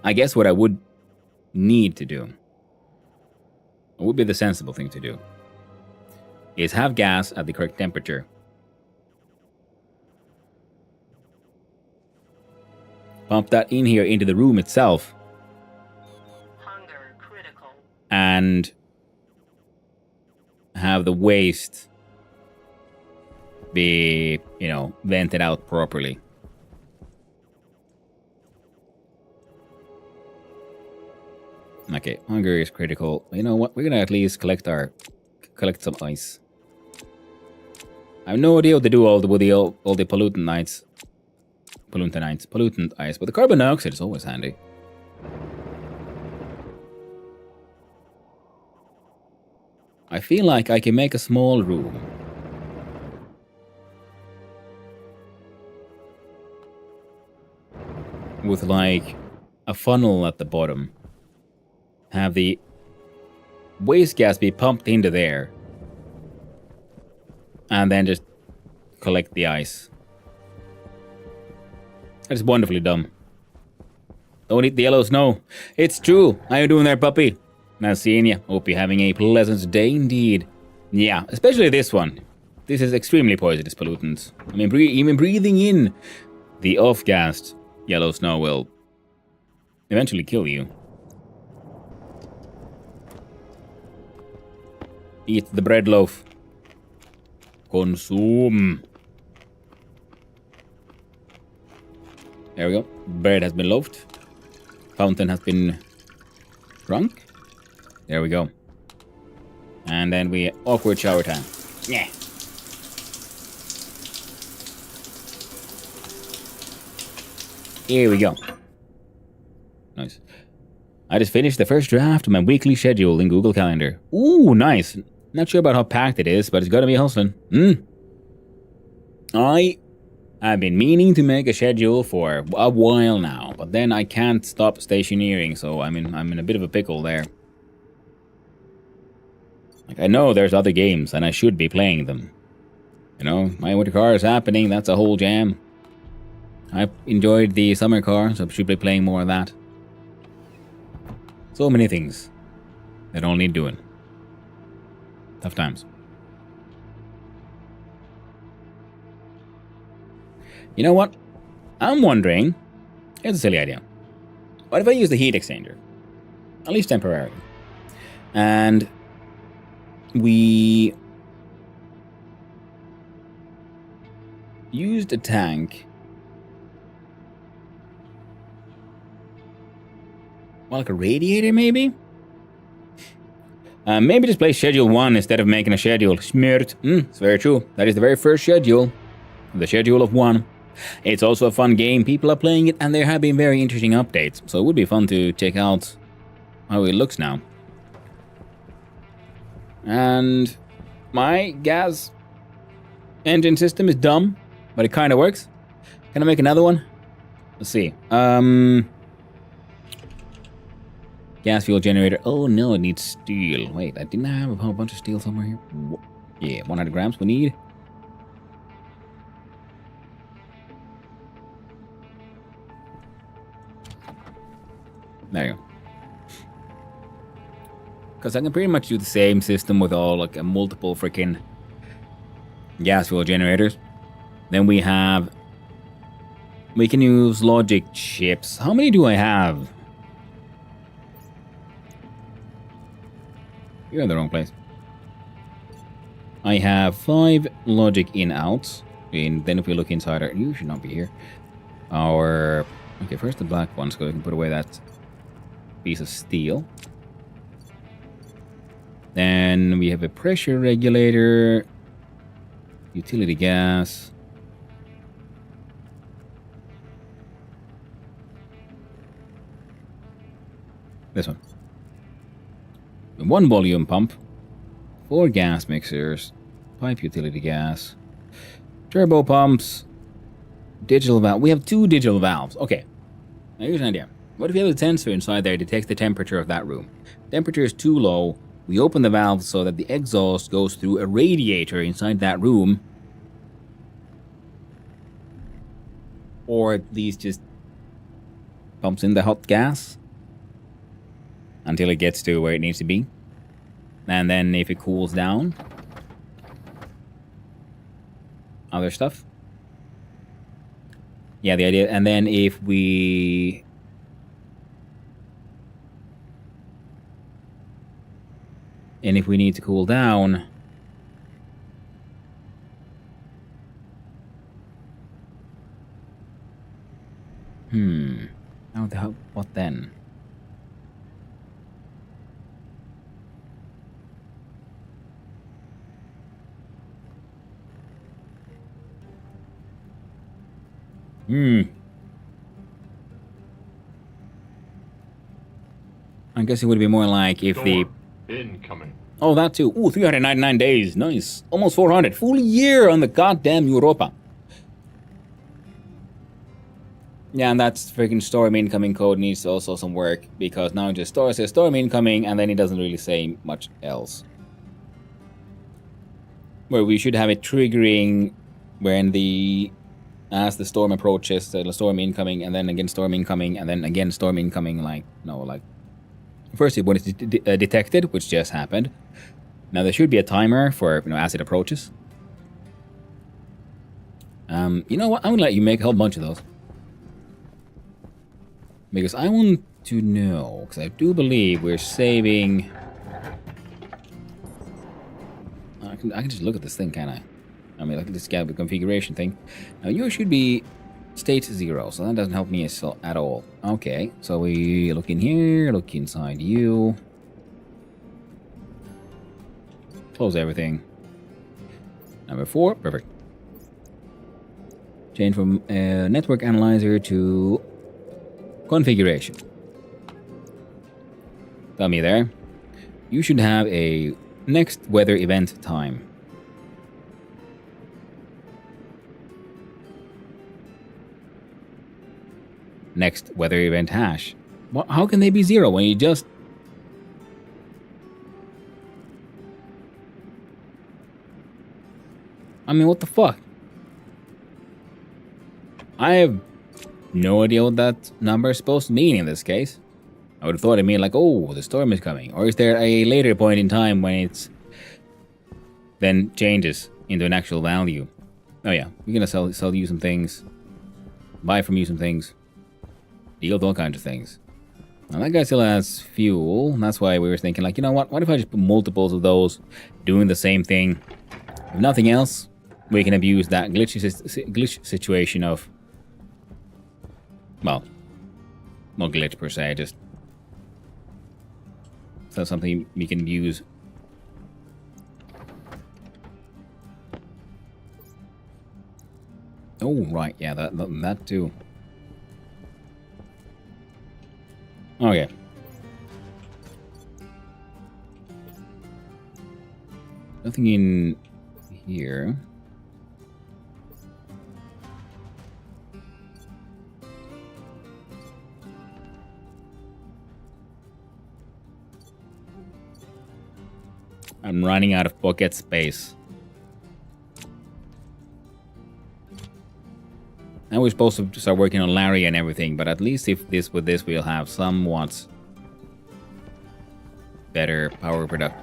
I guess what I would need to do, what would be the sensible thing to do, is have gas at the correct temperature. Pump that in here into the room itself. Hunger critical. And have the waste be, you know, vented out properly. Okay, hunger is critical. You know what? We're gonna at least collect some ice. I have no idea what to do with all the pollutant ice, but the carbon dioxide is always handy. I feel like I can make a small room. With like a funnel at the bottom. Have the waste gas be pumped into there. And then just collect the ice. That's wonderfully dumb. Don't eat the yellow snow. It's true. How you doing there, puppy? Nice seeing you. Hope you're having a pleasant day indeed. Yeah, especially this one. This is extremely poisonous pollutants. I mean, even breathing in the off-gassed yellow snow will eventually kill you. Eat the bread loaf. Consume. There we go. Bread has been loafed. Fountain has been drunk. There we go. And then we awkward shower time. Yeah. Here we go. Nice. I just finished the first draft of my weekly schedule in Google Calendar. Ooh, nice. Not sure about how packed it is, but it's gotta be hustling. I have been meaning to make a schedule for a while now, but then I can't stop stationeering, so I'm in a bit of a pickle there. Like, I know there's other games, and I should be playing them. You know, my winter car is happening, that's a whole jam. I enjoyed the summer car, so I should be playing more of that. So many things that all need doing. Tough times. You know what? I'm wondering, here's a silly idea. What if I use the heat exchanger? At least temporarily. And we used a tank. Well, like a radiator, maybe? Maybe just play Schedule 1 instead of making a schedule. Smert. It's very true. That is the very first schedule. The schedule of 1. It's also a fun game. People are playing it, and there have been very interesting updates. So it would be fun to check out how it looks now. And my gas engine system is dumb, but it kind of works. Can I make another one? Let's see. Gas fuel generator. Oh no, it needs steel. Wait, I didn't have a whole bunch of steel somewhere here. Yeah, 100 grams we need. There you go. Because I can pretty much do the same system with all like a multiple freaking gas fuel generators. Then we can use logic chips. How many do I have? You're in the wrong place. I have 5 logic in-outs. And then if we look inside our... You should not be here. Okay, first the black one, so we can put away that piece of steel. then we have a pressure regulator, utility gas. This one. 1 volume pump, 4 gas mixers, pipe utility gas, turbo pumps, digital valve. We have 2 digital valves. Okay. Now here's an idea. What if you have a sensor inside there that detects the temperature of that room? Temperature is too low. We open the valve so that the exhaust goes through a radiator inside that room. Or at least just pumps in the hot gas until it gets to where it needs to be. And then if it cools down, other stuff. Yeah, the idea. And then if we... And if we need to cool down... How the hell? What then? I guess it would be more like if the... Incoming. Oh, that too. Ooh, 399 days. Nice. Almost 400. Full year on the goddamn Europa. Yeah, and that's freaking storm incoming code needs also some work, because now it just says storm incoming, and then it doesn't really say much else. Where we should have it triggering when as the storm approaches, the storm incoming, and then again storm incoming, and then again storm incoming, first when it's detected, which just happened. Now there should be a timer for, as it approaches. You know what? I'm gonna let you make a whole bunch of those. Because I want to know, because I do believe we're saving... I can just look at this thing, can't I? I mean, look at this the configuration thing. Now, yours should be state 0, so that doesn't help me at all. Okay, so we look in here, look inside you. Close everything. Number 4, perfect. Change from network analyzer to configuration. Tell me there. You should have a next weather event time. Next weather event hash. What, how can they be 0 when you just... I mean, what the fuck? I have no idea what that number is supposed to mean in this case. I would have thought it meant like, oh, the storm is coming. Or is there a later point in time when it's then changes into an actual value? Oh yeah, we're gonna sell you some things. Buy from you some things. Deal with all kinds of things. Now that guy still has fuel. That's why we were thinking like, you know what if I just put multiples of those doing the same thing? If nothing else, we can abuse that glitch situation of... Well, not glitch per se, just... So something we can use. Oh, right, yeah, that too. Okay. Nothing in here. I'm running out of pocket space. Now we're supposed to start working on Larry and everything, but at least if with this we'll have somewhat better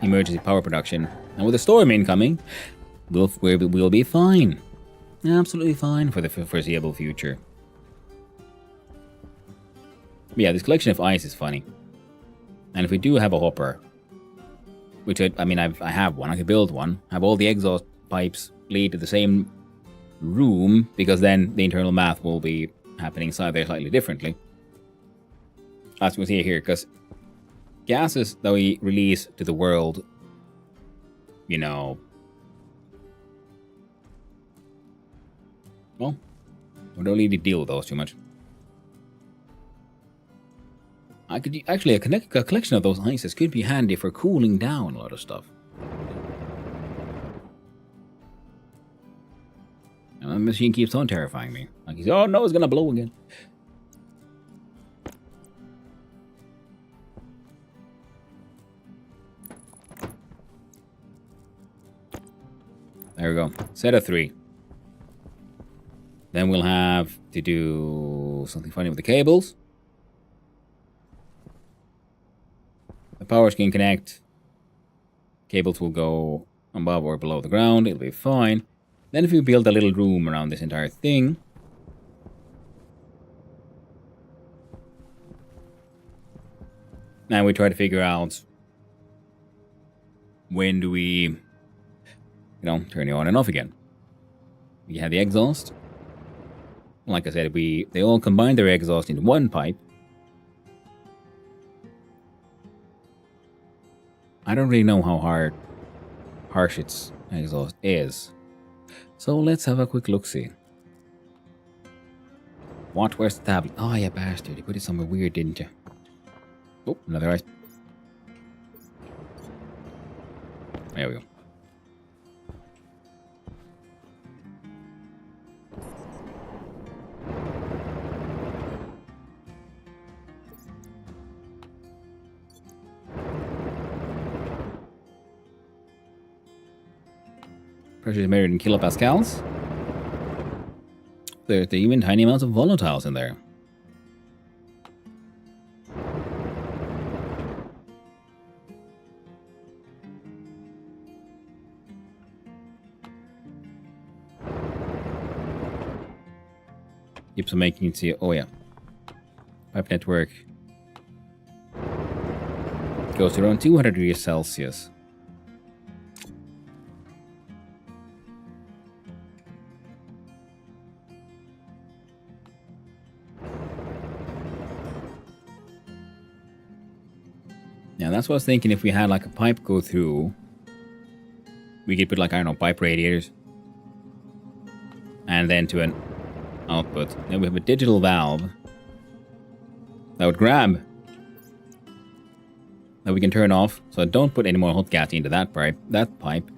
emergency power production. And with the storm incoming, we'll be fine. Absolutely fine for the foreseeable future. But yeah, this collection of ice is funny. And if we do have a hopper, which I have one, I could build one, have all the exhaust pipes lead to the same room, because then the internal math will be happening inside there slightly differently. As we see here, because gases that we release to the world you know, well, we don't need to deal with those too much. I could actually a collection of those ices could be handy for cooling down a lot of stuff. And the machine keeps on terrifying me. Like he's, oh no, it's gonna blow again. There we go. Set of 3. Then we'll have to do something funny with the cables. The powers can connect. Cables will go above or below the ground. It'll be fine. Then if we build a little room around this entire thing. Now we try to figure out when do we, turn it on and off again. We have the exhaust. Like I said, they all combine their exhaust into one pipe. I don't really know how harsh its exhaust is. So let's have a quick look-see. What? Where's the tablet? Oh, you bastard. You put it somewhere weird, didn't you? Oh, another ice. There we go. Pressure is measured in kilopascals. There's even tiny amounts of volatiles in there. Keeps on making it see. Oh yeah, pipe network goes to around 200 degrees Celsius. Yeah, that's what I was thinking. If we had like a pipe go through, we could put like, I don't know, pipe radiators. And then to an output. Then we have a digital valve that would grab, that we can turn off. So don't put any more hot gas into that pipe.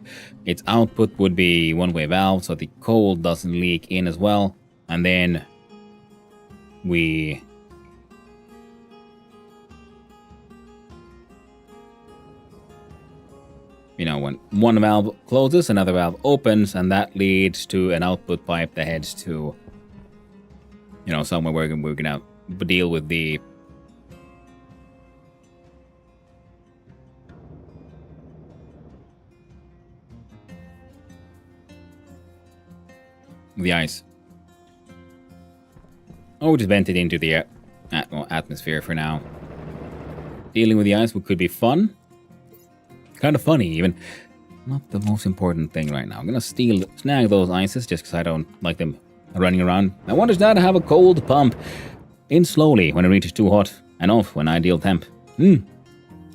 Its output would be one-way valve, so the cold doesn't leak in as well. And then we when one valve closes, another valve opens, and that leads to an output pipe that heads to, somewhere where we're gonna deal with the ice. Or just vent it into the atmosphere for now. Dealing with the ice could be fun. Kind of funny, even. Not the most important thing right now. I'm gonna snag those ices just because I don't like them running around. I want us now to have a cold pump in slowly when it reaches too hot and off when ideal temp.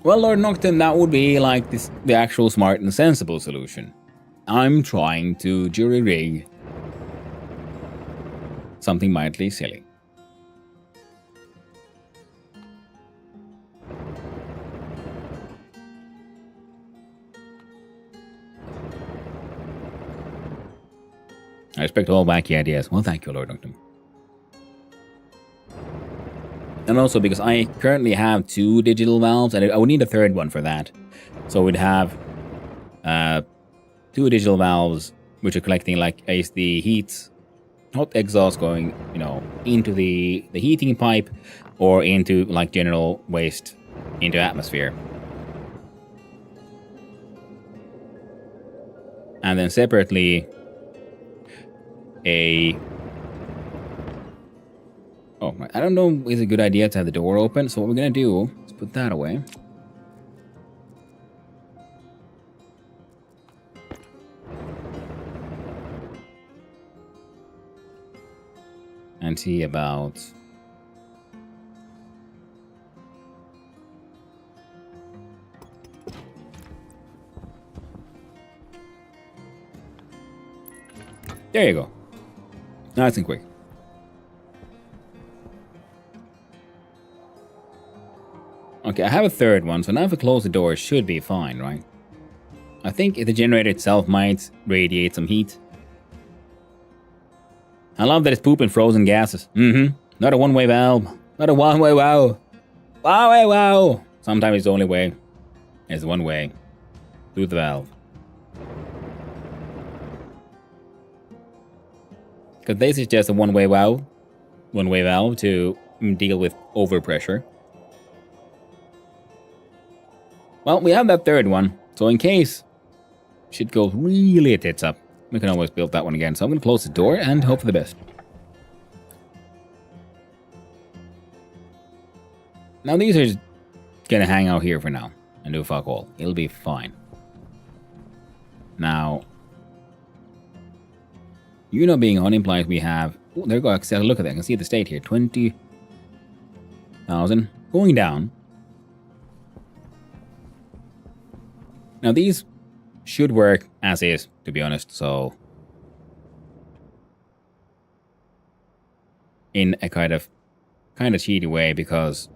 Well, Lord Nocturne, that would be like the actual smart and sensible solution. I'm trying to jury rig something mildly silly. I respect all wacky ideas. Well, thank you, Lord Nocturne. And also because I currently have 2 digital valves, and I would need a third one for that. So we'd have 2 digital valves, which are collecting like the hot exhaust going, into the heating pipe or into like general waste into atmosphere. And then separately, I don't know, is it a good idea to have the door open? So what we're gonna do is put that away. And see about There you go. Nice and quick. Okay, I have a third one, so now if I close the door, it should be fine, right? I think the generator itself might radiate some heat. I love that it's pooping frozen gases. Not a one-way valve. Not a one-way wow. Wow. Sometimes it's the only way. It's one way. Through the valve. Because this is just a one-way valve. One-way valve to deal with overpressure. Well, we have that third one. So in case shit goes really tits up, we can always build that one again. So I'm going to close the door and hope for the best. Now these are going to hang out here for now and do fuck all. It'll be fine. Now, you know, being on implies we have... Oh, there you go. Look at that. I can see the state here. 20,000. Going down. Now these should work as is, to be honest, so... in a kind of cheaty way, because...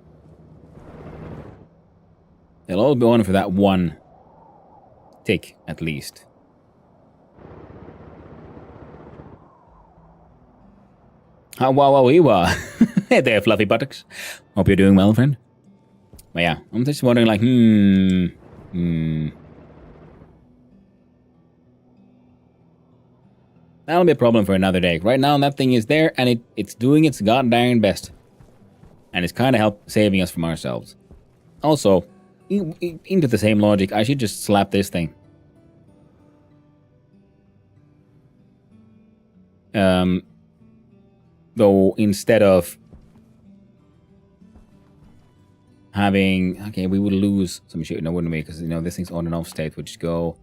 they'll all be on for that one tick, at least. Wow. Hey there, fluffy buttocks. Hope you're doing well, friend. But yeah, I'm just wondering, like, that'll be a problem for another day. Right now, that thing is there, and it's doing its goddamn best. And it's kind of saving us from ourselves. Also, into the same logic, I should just slap this thing. Though, instead of having... okay, we would lose some shit, no, wouldn't we? Because, you know, this thing's on and off state, would just go...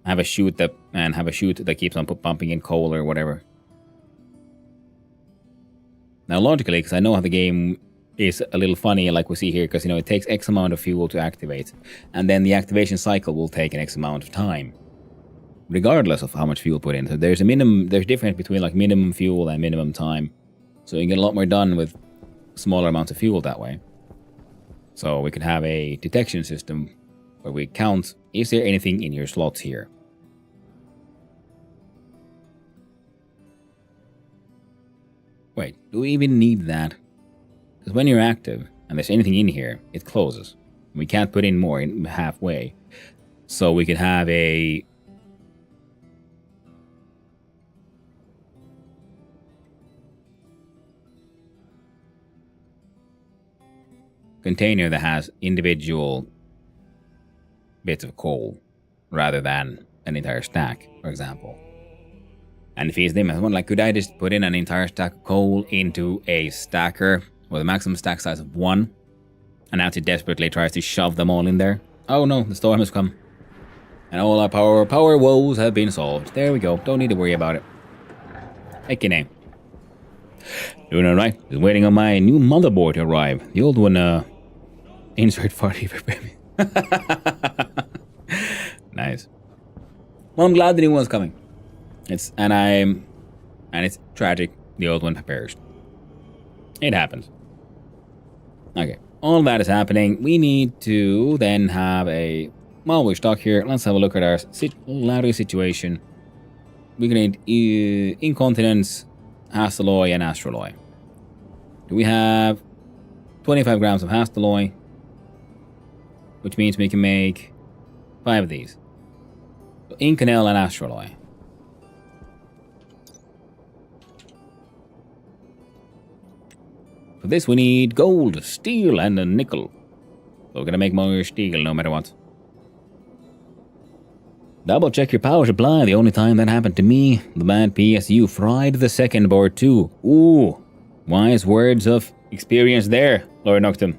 have a chute that keeps on pumping in coal or whatever. Now, logically, because I know how the game is a little funny, like we see here, because, you know, it takes X amount of fuel to activate, and then the activation cycle will take an X amount of time, regardless of how much fuel put in. So there's a difference between like minimum fuel and minimum time. So you get a lot more done with smaller amounts of fuel that way. So we could have a detection system where we count, is there anything in your slots here? Wait, do we even need that? Because when you're active and there's anything in here, it closes. We can't put in more in halfway. So we could have a... container that has individual bits of coal rather than an entire stack, for example. And if he's them, like, could I just put in an entire stack of coal into a stacker with a maximum stack size of 1, and now it desperately tries to shove them all in there? Oh no, the storm has come, and all our power woes have been solved. There we go. Don't need to worry about it. Heck, your name. Doing alright. Just waiting on my new motherboard to arrive. The old one, insert party for baby. Nice. Well, I'm glad the new one's coming. It's tragic. The old one perished. It happens. Okay, all that is happening. We need to then have a... well, we're stuck here. Let's have a look at our ladder situation. We're gonna need incontinence, hastaloy, and astraloy. Do we have 25 grams of hastaloy? Which means we can make 5 of these. So inconel and astraloy. For this we need gold, steel, and a nickel. So we're gonna make more steel no matter what. Double check your power supply. The only time that happened to me, the bad PSU fried the second board too. Ooh, wise words of experience there, Lord Noctum.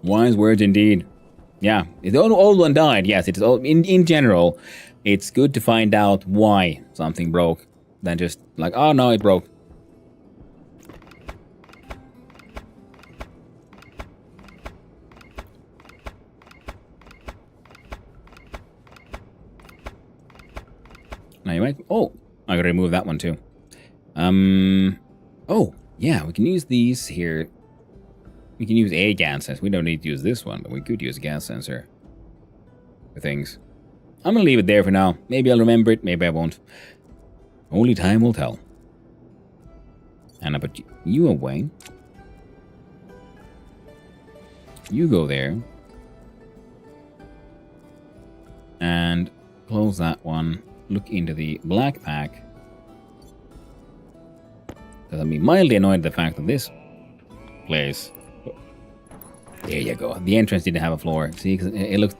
Wise words indeed. Yeah, the old one died. Yes, it is. In general, it's good to find out why something broke than just like, oh no, it broke. Now I might. Oh, I gotta remove that one too. Oh, yeah, we can use these here. We can use a gas sensor. We don't need to use this one, but we could use a gas sensor for things. I'm gonna leave it there for now. Maybe I'll remember it, maybe I won't. Only time will tell. And I put you away. You go there. And close that one. Look into the black pack. Because I'm mildly annoyed at the fact that this place... There you go. The entrance didn't have a floor. See, because it looks...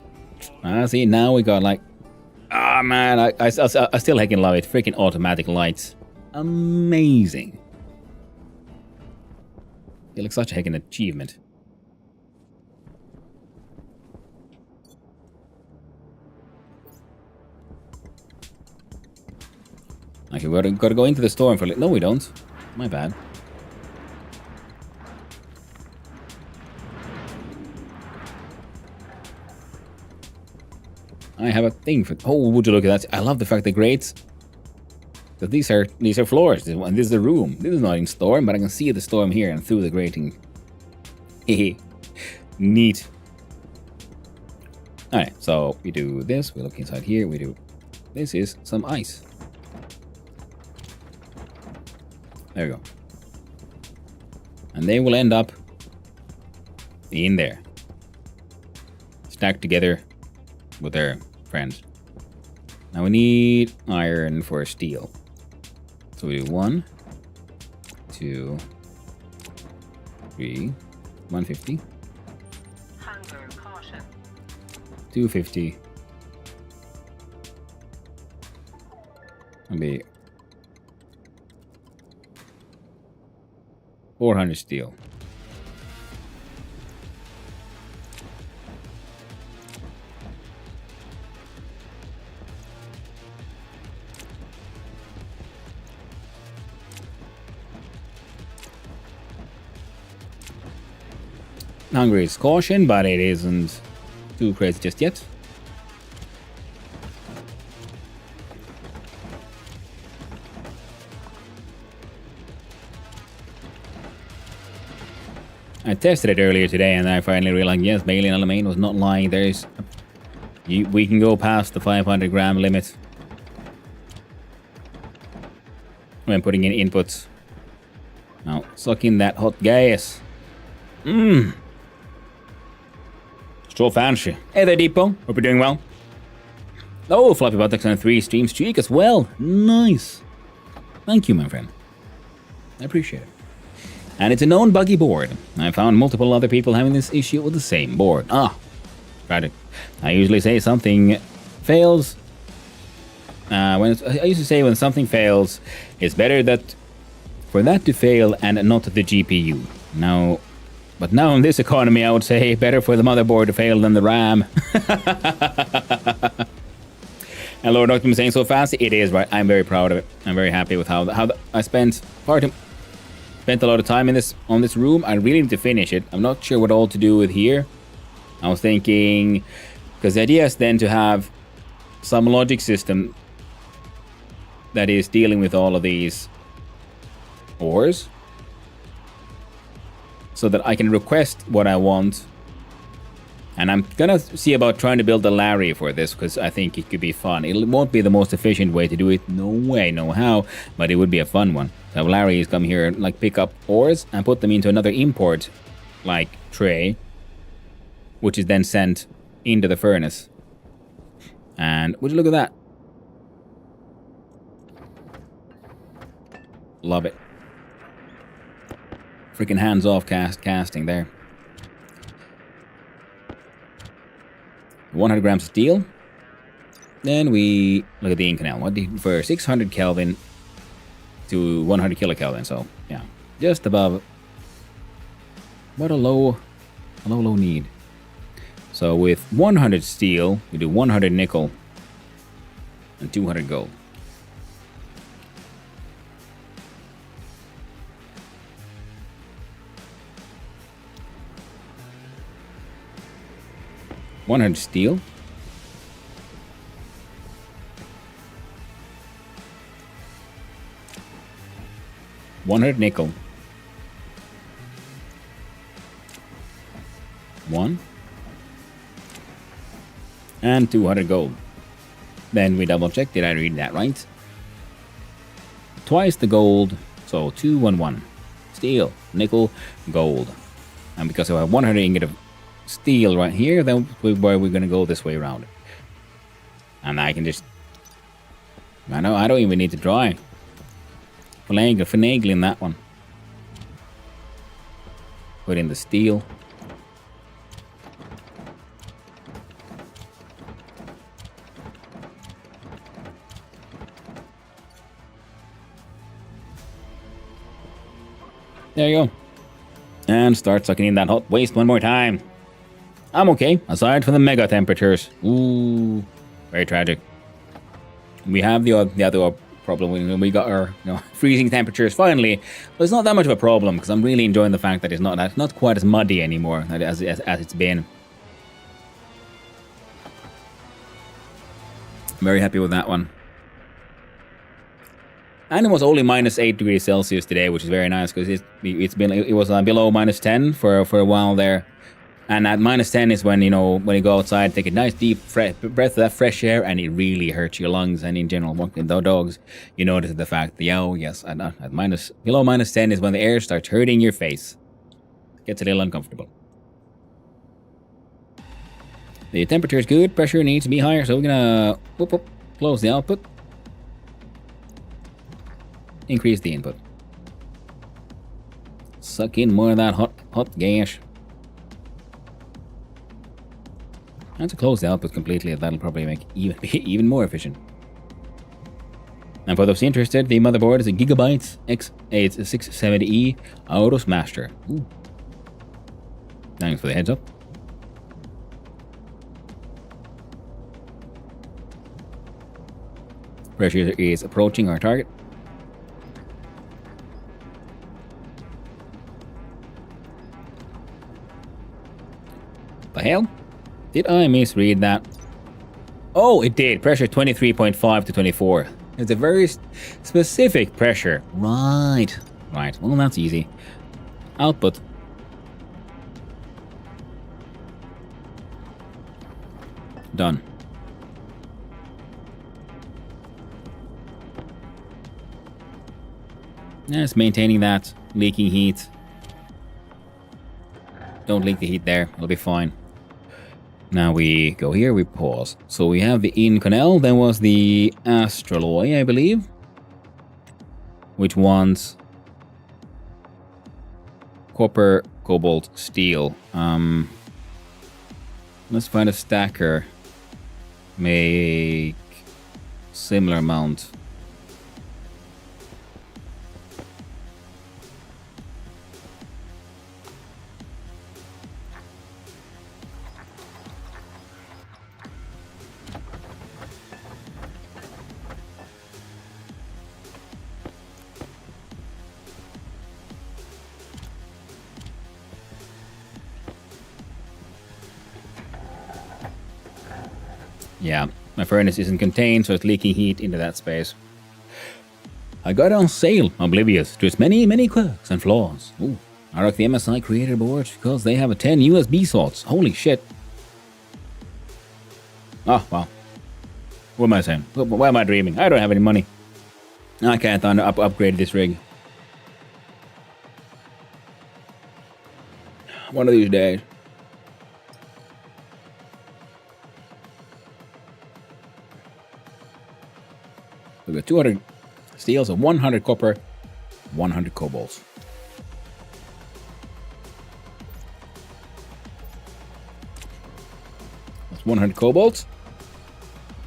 see, now we got like... Ah, man, I still heckin' love it. Freaking automatic lights. Amazing. It looks such a heckin' achievement. Okay, we gotta go into the storm for a little... No, we don't. My bad. I have a thing for... Oh, would you look at that? I love the fact that grates... Because these are floors, and this is the room. This is not in storm, but I can see the storm here and through the grating. Hehe. Neat. Alright, so we do this, we look inside here, we do... This is some ice. There we go. And they will end up in there. Stacked together with their friends. Now we need iron for steel. So we do 1, 2, 3, 150. Hunger caution. 250. Maybe 400 steel. Hungry is caution, but it isn't too crazy just yet. I tested it earlier today, and I finally realized, yes, Bailey and Alamein was not lying. We can go past the 500 gram limit when putting in inputs. Now, suck in that hot gas. Mmm. So fancy. Hey there, Deepo. Hope you're doing well. Oh, Floppy Buttocks on a 3-stream streak as well. Nice. Thank you, my friend. I appreciate it. And it's a known buggy board. I found multiple other people having this issue with the same board. Ah, tragic. I usually say something fails. I used to say when something fails, it's better for that to fail and not the GPU. But now in this economy, I would say better for the motherboard to fail than the RAM. And Lord Optimus saying so fast, it is right. I'm very proud of it. I'm very happy with how I spent a lot of time on this room. I really need to finish it. I'm not sure what all to do with here. I was thinking, because the idea is then to have some logic system that is dealing with all of these ores, so that I can request what I want. And I'm gonna see about trying to build a Larry for this, because I think it could be fun. It won't be the most efficient way to do it, no way, no how, but it would be a fun one. So Larry is come here and like pick up ores and put them into another import like tray, which is then sent into the furnace. And would you look at that? Love it. Freaking hands-off casting there. 100 grams of steel. Then we look at the Inconel. For 600 Kelvin to 100 kilokelvin. So yeah, just above. What a low need. So with 100 steel, we do 100 nickel and 200 gold. $100 steel. 100 nickel. 1. And 200 gold. Then we double check. Did I read that right? Twice the gold. So 2, 1, 1. Steel, nickel, gold. And because I have 100 ingot of steel right here, then we're going to go this way around. And I can just... I don't even need to try. Finagling that one. Put in the steel. There you go. And start sucking in that hot waste one more time. I'm okay, aside from the mega temperatures. Ooh, very tragic. We have the other problem when we got our freezing temperatures finally. But it's not that much of a problem because I'm really enjoying the fact that it's not quite as muddy anymore as it's been. I'm very happy with that one. And it was only minus 8 degrees Celsius today, which is very nice because it was below minus 10 for a while there. And at minus 10 is when, when you go outside, take a nice deep breath of that fresh air, and it really hurts your lungs. And in general, walking the dogs, you notice the fact that, below minus 10 is when the air starts hurting your face. Gets a little uncomfortable. The temperature is good, pressure needs to be higher, so we're gonna close the output. Increase the input. Suck in more of that hot gas. And to close the output completely, that'll probably make even more efficient. And for those interested, the motherboard is a Gigabyte X8670E Autos Master. Ooh. Thanks for the heads up. Pressure is approaching our target. The hell? Did I misread that? Oh, it did. Pressure 23.5 to 24. It's a very specific pressure. Right. Well, that's easy. Output. Done. Just maintaining that. Leaking heat. Don't leak the heat there. It'll be fine. Now we go here, we pause. So we have the Inconel, then was the Astraloy, I believe. Which wants copper, cobalt, steel. Let's find a stacker. Make similar amount. Yeah, my furnace isn't contained, so it's leaking heat into that space. I got it on sale, oblivious to its many, many quirks and flaws. Ooh, I like the MSI creator board because they have a 10 USB slots. Holy shit. Oh, wow. What am I saying? Why am I dreaming? I don't have any money. I can't upgrade this rig. One of these days. We got 200 steels and 100 copper, 100 cobalts. That's 100 cobalts.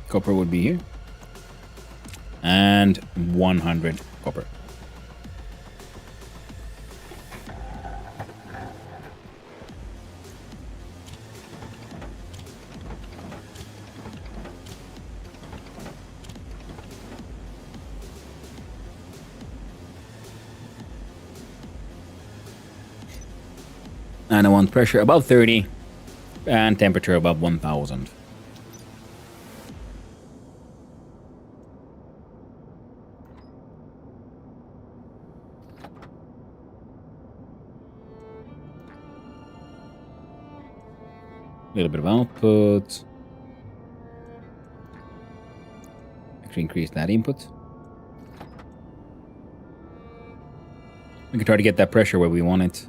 Copper would be here. And 100 copper. And I want pressure above 30 and temperature above 1000. A little bit of output. Actually increase that input. We can try to get that pressure where we want it.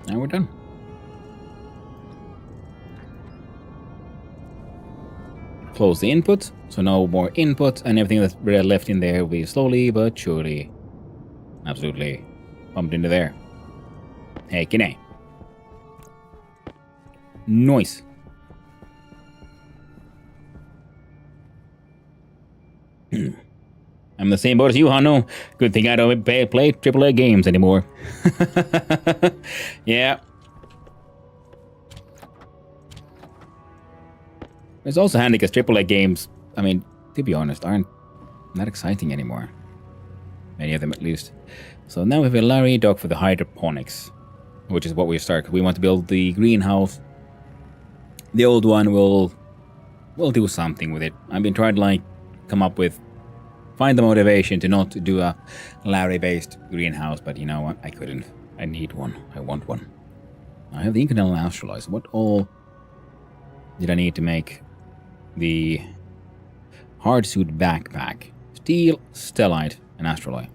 Now we're done. Close the input, so no more input, and everything that's left in there will be slowly but surely, absolutely pumped into there. Hey, Kine. Nice. I'm the same boat as you, Hanno. Good thing I don't play AAA games anymore. Yeah. It's also handy because AAA games, I mean, to be honest, aren't that exciting anymore. Many of them at least. So now we have a Larry dock for the hydroponics, which is what we start. We want to build the greenhouse. The old one we'll do something with it. I've been trying to like come up with, find the motivation to not do a Larry-based greenhouse, but you know what? I couldn't. I need one. I want one. I have the Inconel Astralize. What all did I need to make the hardsuit backpack? Steel, Stellite, and Astrolite.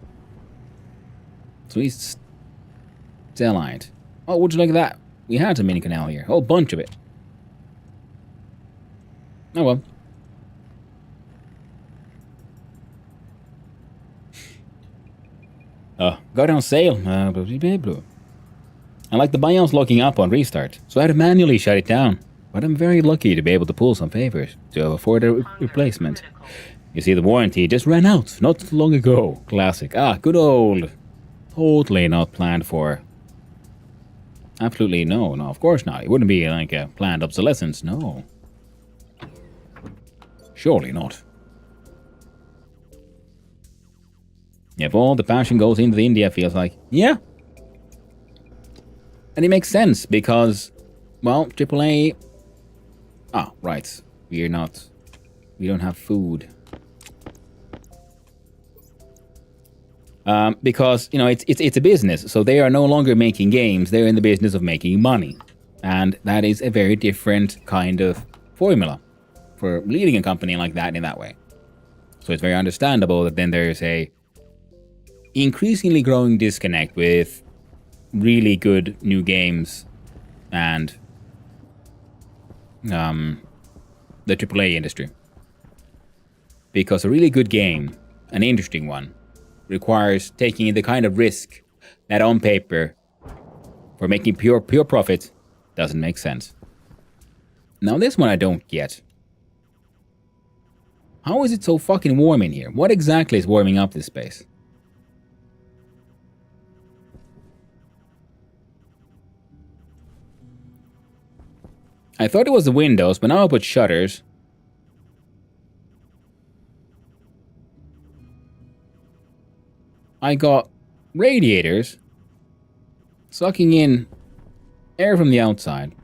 Sweet Stellite. Oh, would you like that? We had some mini canal here. A whole bunch of it. Oh well. Got on sale. I like the BIOS locking up on restart, so I had to manually shut it down. But I'm very lucky to be able to pull some favors to afford a replacement. You see, the warranty just ran out not long ago. Classic. Good old. Totally not planned for. Absolutely no, of course not. It wouldn't be like a planned obsolescence, no. Surely not. If all the passion goes into the India, feels like, yeah. And it makes sense because, well, AAA. Right. We don't have food. Because, you know, it's a business, so they are no longer making games, they're in the business of making money. And that is a very different kind of formula for leading a company like that in that way. So it's very understandable that then there's a increasingly growing disconnect with really good new games and the AAA industry. Because a really good game, an interesting one, requires taking the kind of risk that on paper, for making pure profit, doesn't make sense. Now this one I don't get. How is it so fucking warm in here? What exactly is warming up this space? I thought it was the windows, but now I put shutters. I got radiators sucking in air from the outside.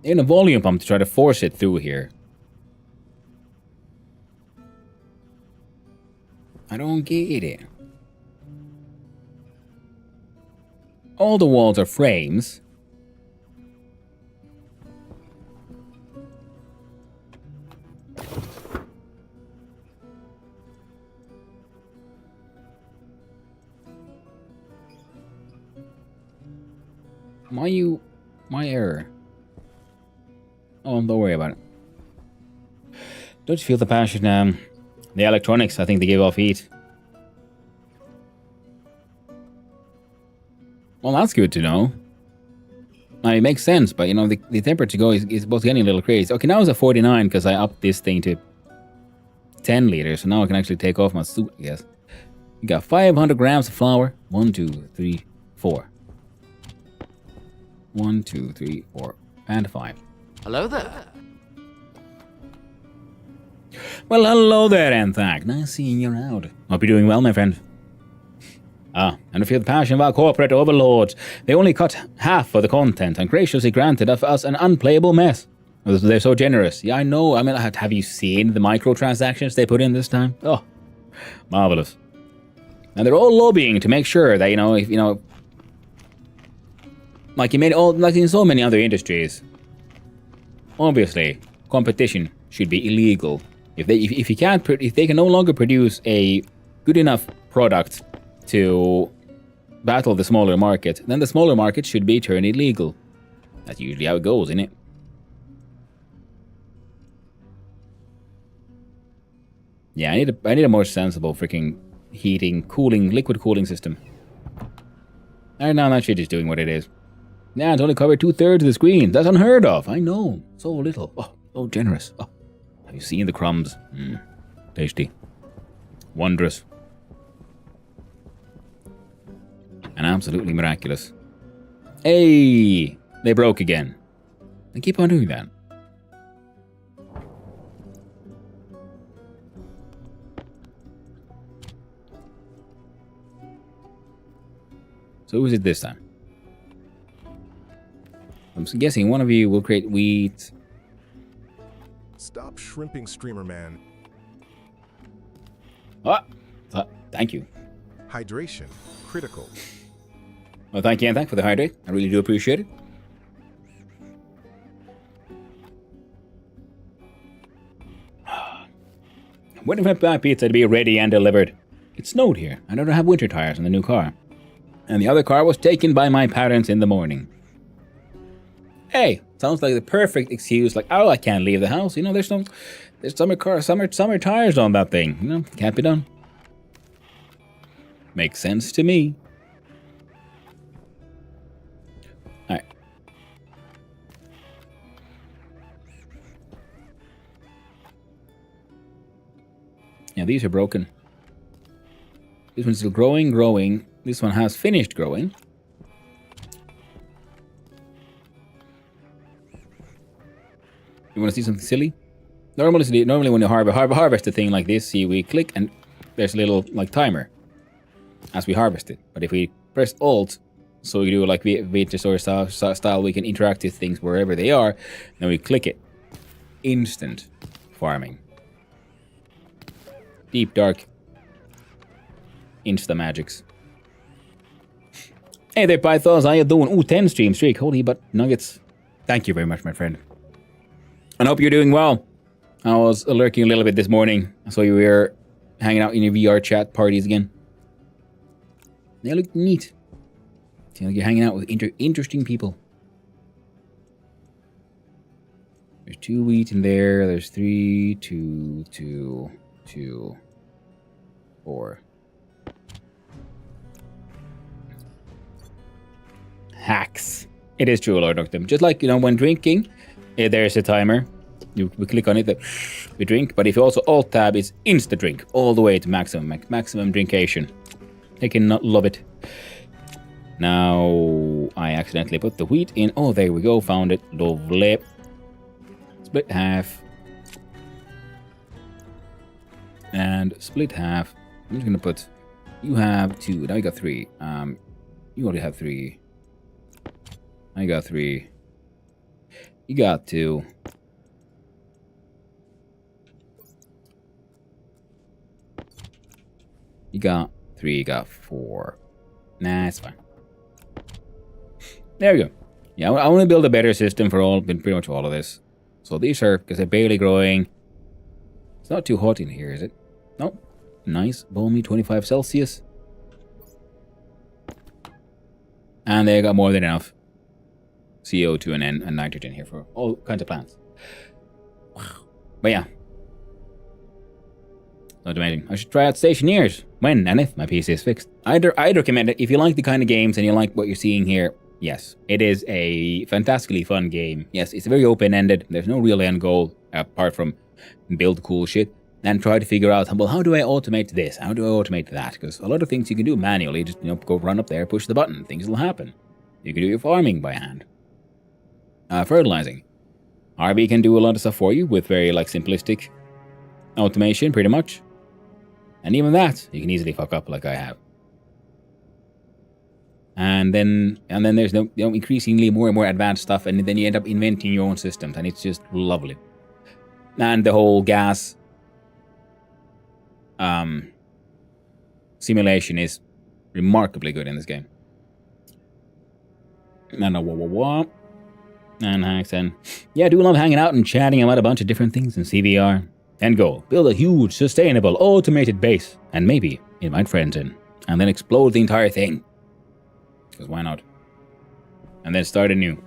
And a volume pump to try to force it through here. I don't get it. All the walls are frames. My error? Oh, don't worry about it. Don't you feel the passion? The electronics, I think they give off heat. Well, that's good to know. Now, it makes sense, but you know, the temperature is both getting a little crazy. Okay, now it's at 49 because I upped this thing to 10 liters, so now I can actually take off my suit, I guess. You got 500 grams of flour. 1, 2, 3, 4. 1, 2, 3, 4, and 5. Hello there. Well, hello there, Anthak. Nice seeing you out. Hope you're doing well, my friend. And to feel the passion of our corporate overlords, they only cut half of the content and graciously granted us an unplayable mess. They're so generous. Yeah, I know. I mean, have you seen the microtransactions they put in this time? Oh, marvelous. And they're all lobbying to make sure that, if like like in so many other industries, obviously competition should be illegal. If they can no longer produce a good enough product to battle the smaller market, then the smaller market should be turned illegal. That's usually how it goes, isn't it? Yeah, I need a more sensible freaking liquid cooling system. And now that shit is doing what it is. Yeah, it's only covered 2/3 of the screen. That's unheard of. I know. So little. Oh, so generous. Oh, have you seen the crumbs? Tasty. Wondrous. And absolutely miraculous. Hey! They broke again. They keep on doing that. So who is it this time? I'm guessing one of you will create wheat. Stop shrimping, streamer man. Thank you. Hydration, critical. Well, thank you, and thank for the hydrate. I really do appreciate it. When do I want my pizza to be ready and delivered? It snowed here. I don't have winter tires on the new car. And the other car was taken by my parents in the morning. Hey, sounds like the perfect excuse. Like, oh, I can't leave the house. There's summer tires on that thing. Can't be done. Makes sense to me. All right. Yeah, these are broken. This one's still growing. This one has finished growing. You want to see something silly? Normally when you harvest a thing like this, see, we click and there's a little timer as we harvest it. But if we press Alt, so we do like Vitasaur style, we can interact with things wherever they are. Then we click it. Instant farming. Deep dark. Insta magics. Hey there, Pythons. How you doing? Ooh, 10 stream streak. Holy but nuggets. Thank you very much, my friend. I hope you're doing well. I was lurking a little bit this morning. I saw you were hanging out in your VR chat parties again. They look neat. Seems like you're hanging out with interesting people. There's 2 wheat in there. There's 3, 2, 2, 2, 4. Hacks. It is true, Lord Octum. Just like, when drinking, there's a timer. We click on it, we drink. But if you also Alt-tab, it's insta-drink. All the way to maximum drinkation. I cannot love it. Now, I accidentally put the wheat in. Oh, there we go. Found it. Lovely. Split half. And split half. I'm just going to put... You have 2. Now you got 3. You already have 3. I got 3. You got 2. You got 3. You got 4. Nah, it's fine. There we go. Yeah, I want to build a better system for pretty much all of this. So these are, because they're barely growing. It's not too hot in here, is it? Nope. Nice, balmy 25 Celsius. And they got more than enough CO2 and nitrogen here for all kinds of plants. Wow. But yeah. That's amazing. I should try out Stationeers when and if my PC is fixed. I'd recommend it. If you like the kind of games and you like what you're seeing here, yes. It is a fantastically fun game. Yes, it's very open-ended. There's no real end goal apart from build cool shit. And try to figure out, well, how do I automate this? How do I automate that? Because a lot of things you can do manually. Just, go run up there, push the button. Things will happen. You can do your farming by hand. Fertilizing. RB can do a lot of stuff for you with very, simplistic automation, pretty much. And even that, you can easily fuck up like I have. And then there's increasingly more and more advanced stuff, and then you end up inventing your own systems, and it's just lovely. And the whole gas simulation is remarkably good in this game. And hacks, and yeah, I do love hanging out and chatting about a bunch of different things in CVR. End goal: build a huge, sustainable, automated base, and maybe invite friends in, and then explode the entire thing. Because why not? And then start anew.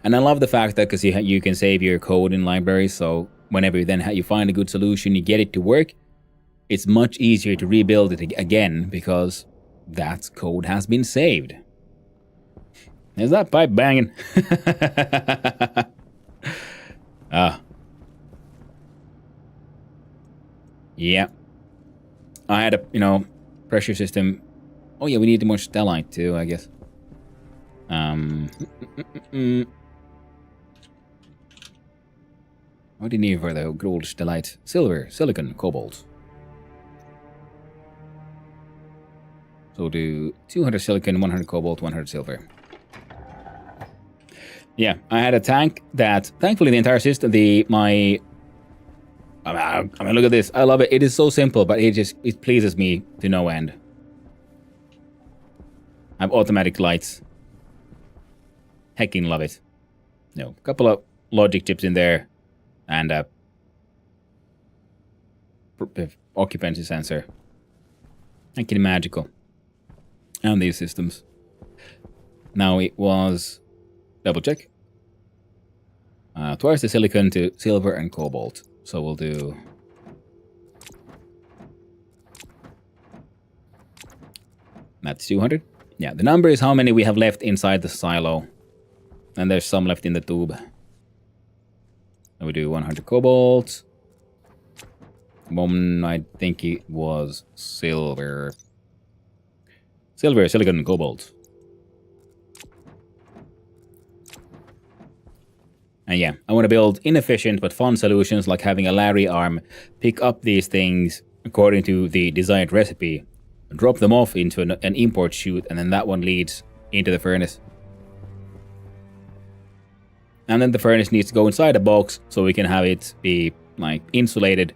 And I love the fact that because you can save your code in libraries, so whenever you find a good solution, you get it to work, it's much easier to rebuild it again because that code has been saved. Is that pipe banging? Yeah. I had a, pressure system. Oh yeah, we need more stellite too, I guess. What do you need for the gold, stellite? Silver, silicon, cobalt. So we'll do 200 silicon, 100 cobalt, 100 silver. Yeah, I had a tank that, thankfully, the entire system, I mean, look at this. I love it. It is so simple, but it pleases me to no end. I have automatic lights. Hecking love it. A couple of logic chips in there, and a occupancy sensor. Hecking magical. And these systems. Now it was double check. Twice the silicon to silver and cobalt. So we'll do. That's 200. Yeah, the number is how many we have left inside the silo. And there's some left in the tube. And we do 100 cobalt. I think it was silver. Silver, silicon, and cobalt. And yeah, I want to build inefficient but fun solutions like having a Larry arm pick up these things according to the desired recipe, drop them off into an import chute, and then that one leads into the furnace. And then the furnace needs to go inside a box so we can have it be like insulated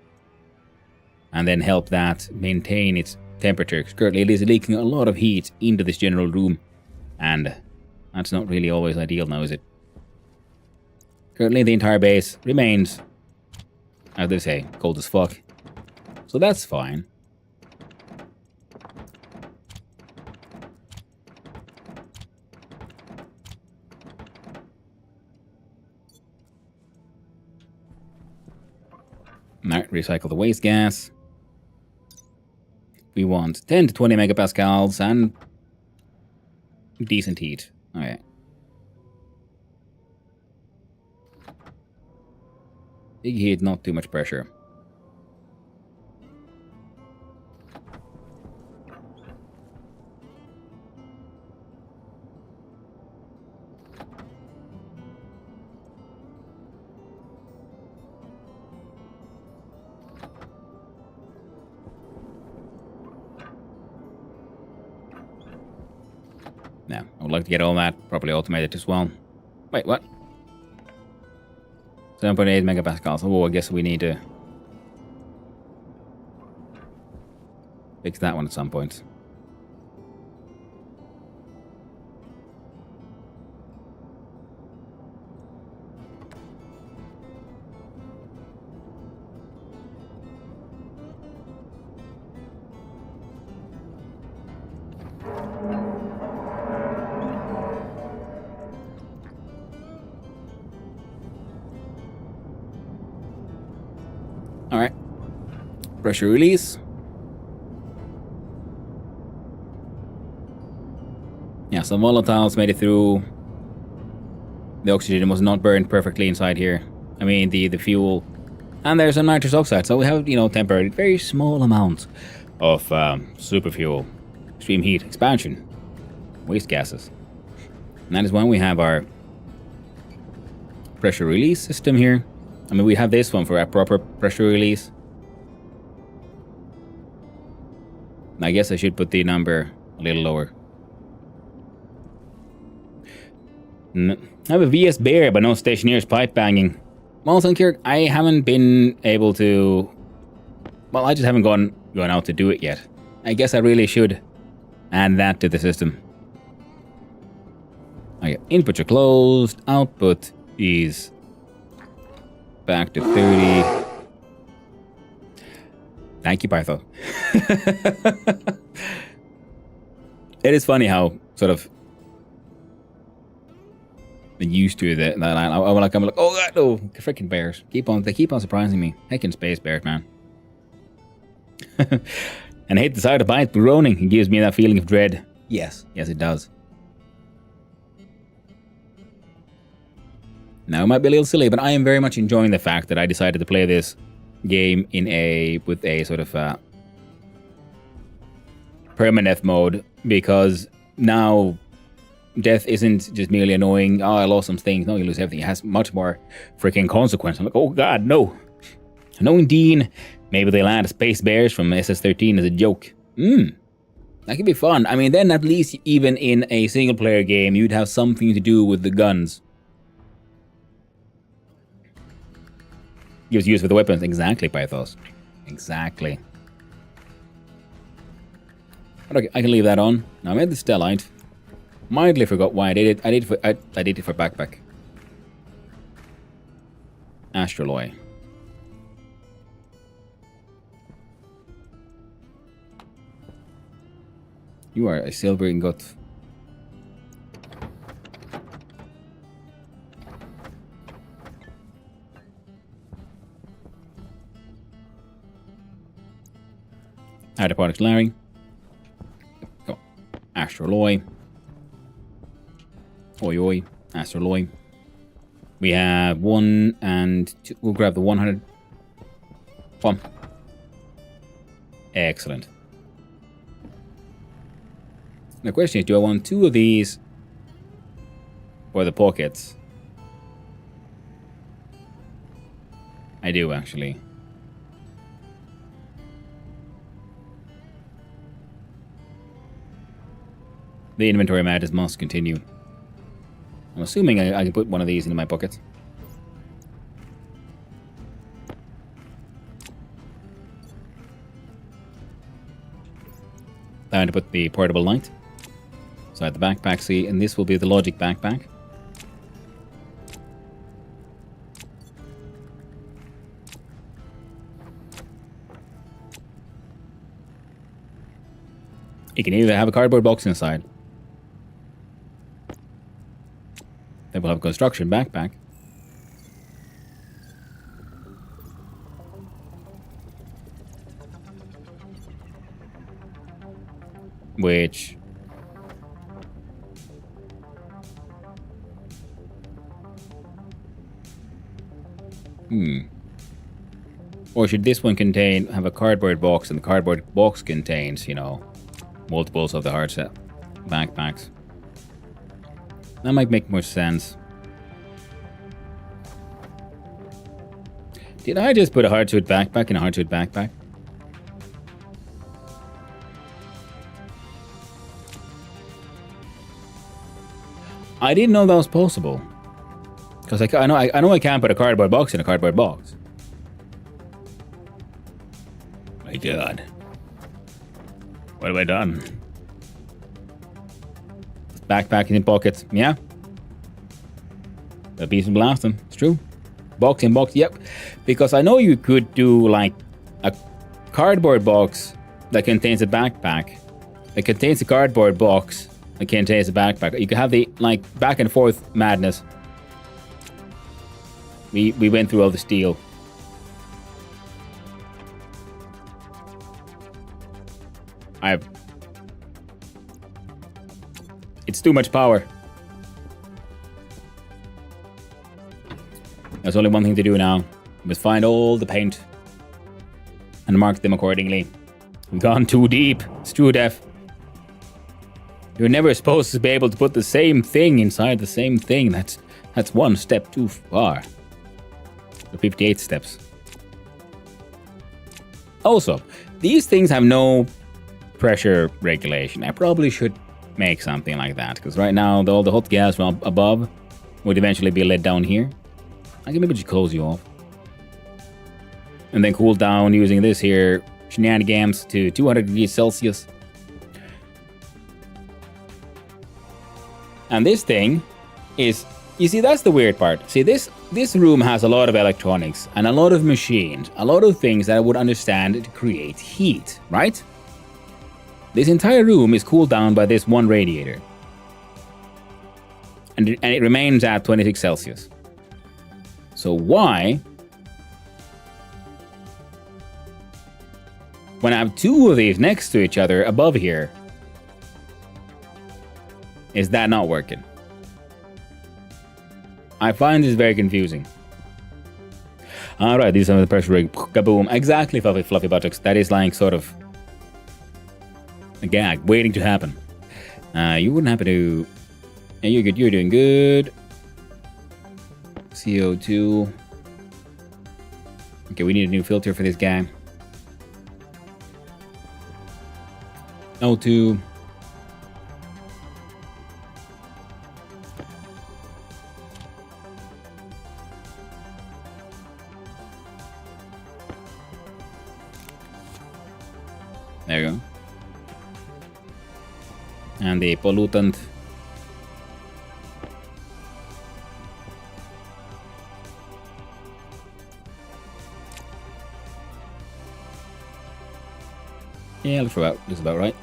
and then help that maintain its temperature. Currently it is leaking a lot of heat into this general room, and that's not really always ideal now, is it? Currently the entire base remains, as they say, cold as fuck. So that's fine. Alright, recycle the waste gas. We want 10 to 20 megapascals and decent heat. Alright. Big heat, not too much pressure. Now, I would like to get all that properly automated as well. Wait, what? 7.8 megapascals. Oh, I guess we need to fix that one at some point. Alright. Pressure release. Yeah, some volatiles made it through. The oxygen was not burned perfectly inside here. I mean, the fuel. And there's some nitrous oxide, so we have, temporary, very small amounts of super fuel, extreme heat, expansion, waste gases. And that is when we have our pressure release system here. I mean, we have this one for a proper pressure release. I guess I should put the number A little lower. I have a VS Bear, but no Stationeers pipe banging. Well, Sunkirk, I haven't been able to... Well, I just haven't gone out to do it yet. I guess I really should add that to the system. Okay, inputs are closed. Output is back to 30. Thank you, Python. It is funny how sort of used to that. I'm like, oh god, no, freaking bears! They keep on surprising me. Heckin' space bears, man. And I hate the sight of bite groaning. It gives me that feeling of dread. Yes, it does. Now it might be a little silly, but I am very much enjoying the fact that I decided to play this game with a sort of permanent mode, because now death isn't just merely annoying. Oh, I lost some things. No, you lose everything. It has much more freaking consequence. I'm like, oh god, no. No, indeed. Maybe they'll add space bears from SS13 as a joke. That could be fun. I mean, then at least even in a single player game, you'd have something to do with the guns. Gives use for the weapons. Exactly, Pythos. Exactly. Okay, I can leave that on. Now I made the Stellite. Mildly forgot why I did it. I did it for backpack. Astroloy. You are a silver ingot. Hydroponics Larry. Go. Astroloy. Oi. Astroloy. We have 1 and 2. We'll grab the 100. One. Excellent. The question is, do I want 2 of these for the pockets? I do, actually. The inventory madness must continue. I'm assuming I can put one of these into my pockets. Time to put the portable light inside the backpack. See, and this will be the logic backpack. You can either have a cardboard box inside. Then we'll have a construction backpack. Which... Or should this one have a cardboard box, and the cardboard box contains, you know, multiples of the hard set backpacks? That might make more sense. Did I just put a hard suit backpack in a hard suit backpack? I didn't know that was possible. Because I know I can't put a cardboard box in a cardboard box. My god. What have I done? Backpack in pockets, yeah. A piece of blasting, it's true. Box in box, yep. Because I know you could do like a cardboard box that contains a backpack. That contains a cardboard box that contains a backpack. You could have the like back and forth madness. We went through all the steel. It's too much power. There's only one thing to do now. We must find all the paint and mark them accordingly. We've gone too deep. It's true, Def. You're never supposed to be able to put the same thing inside the same thing. That's one step too far. The 58 steps. Also, these things have no pressure regulation. I probably should make something like that, because right now all the hot gas from above would eventually be let down here. I can maybe just close you off. And then cool down using this here shenanigans to 200 degrees Celsius. And this thing is, you see, that's the weird part. See, this room has a lot of electronics and a lot of machines, a lot of things that I would understand to create heat, right? This entire room is cooled down by this one radiator. And it remains at 26 Celsius. So why, when I have two of these next to each other above here, is that not working? I find this very confusing. Alright, these are the pressure rig. Kaboom. Exactly, fluffy buttocks. That is like sort of a gag waiting to happen. You wouldn't happen to... Yeah, you're good. You're doing good. CO2. Okay, we need a new filter for this guy. O2. There you go. And the pollutant. Yeah, looks about right.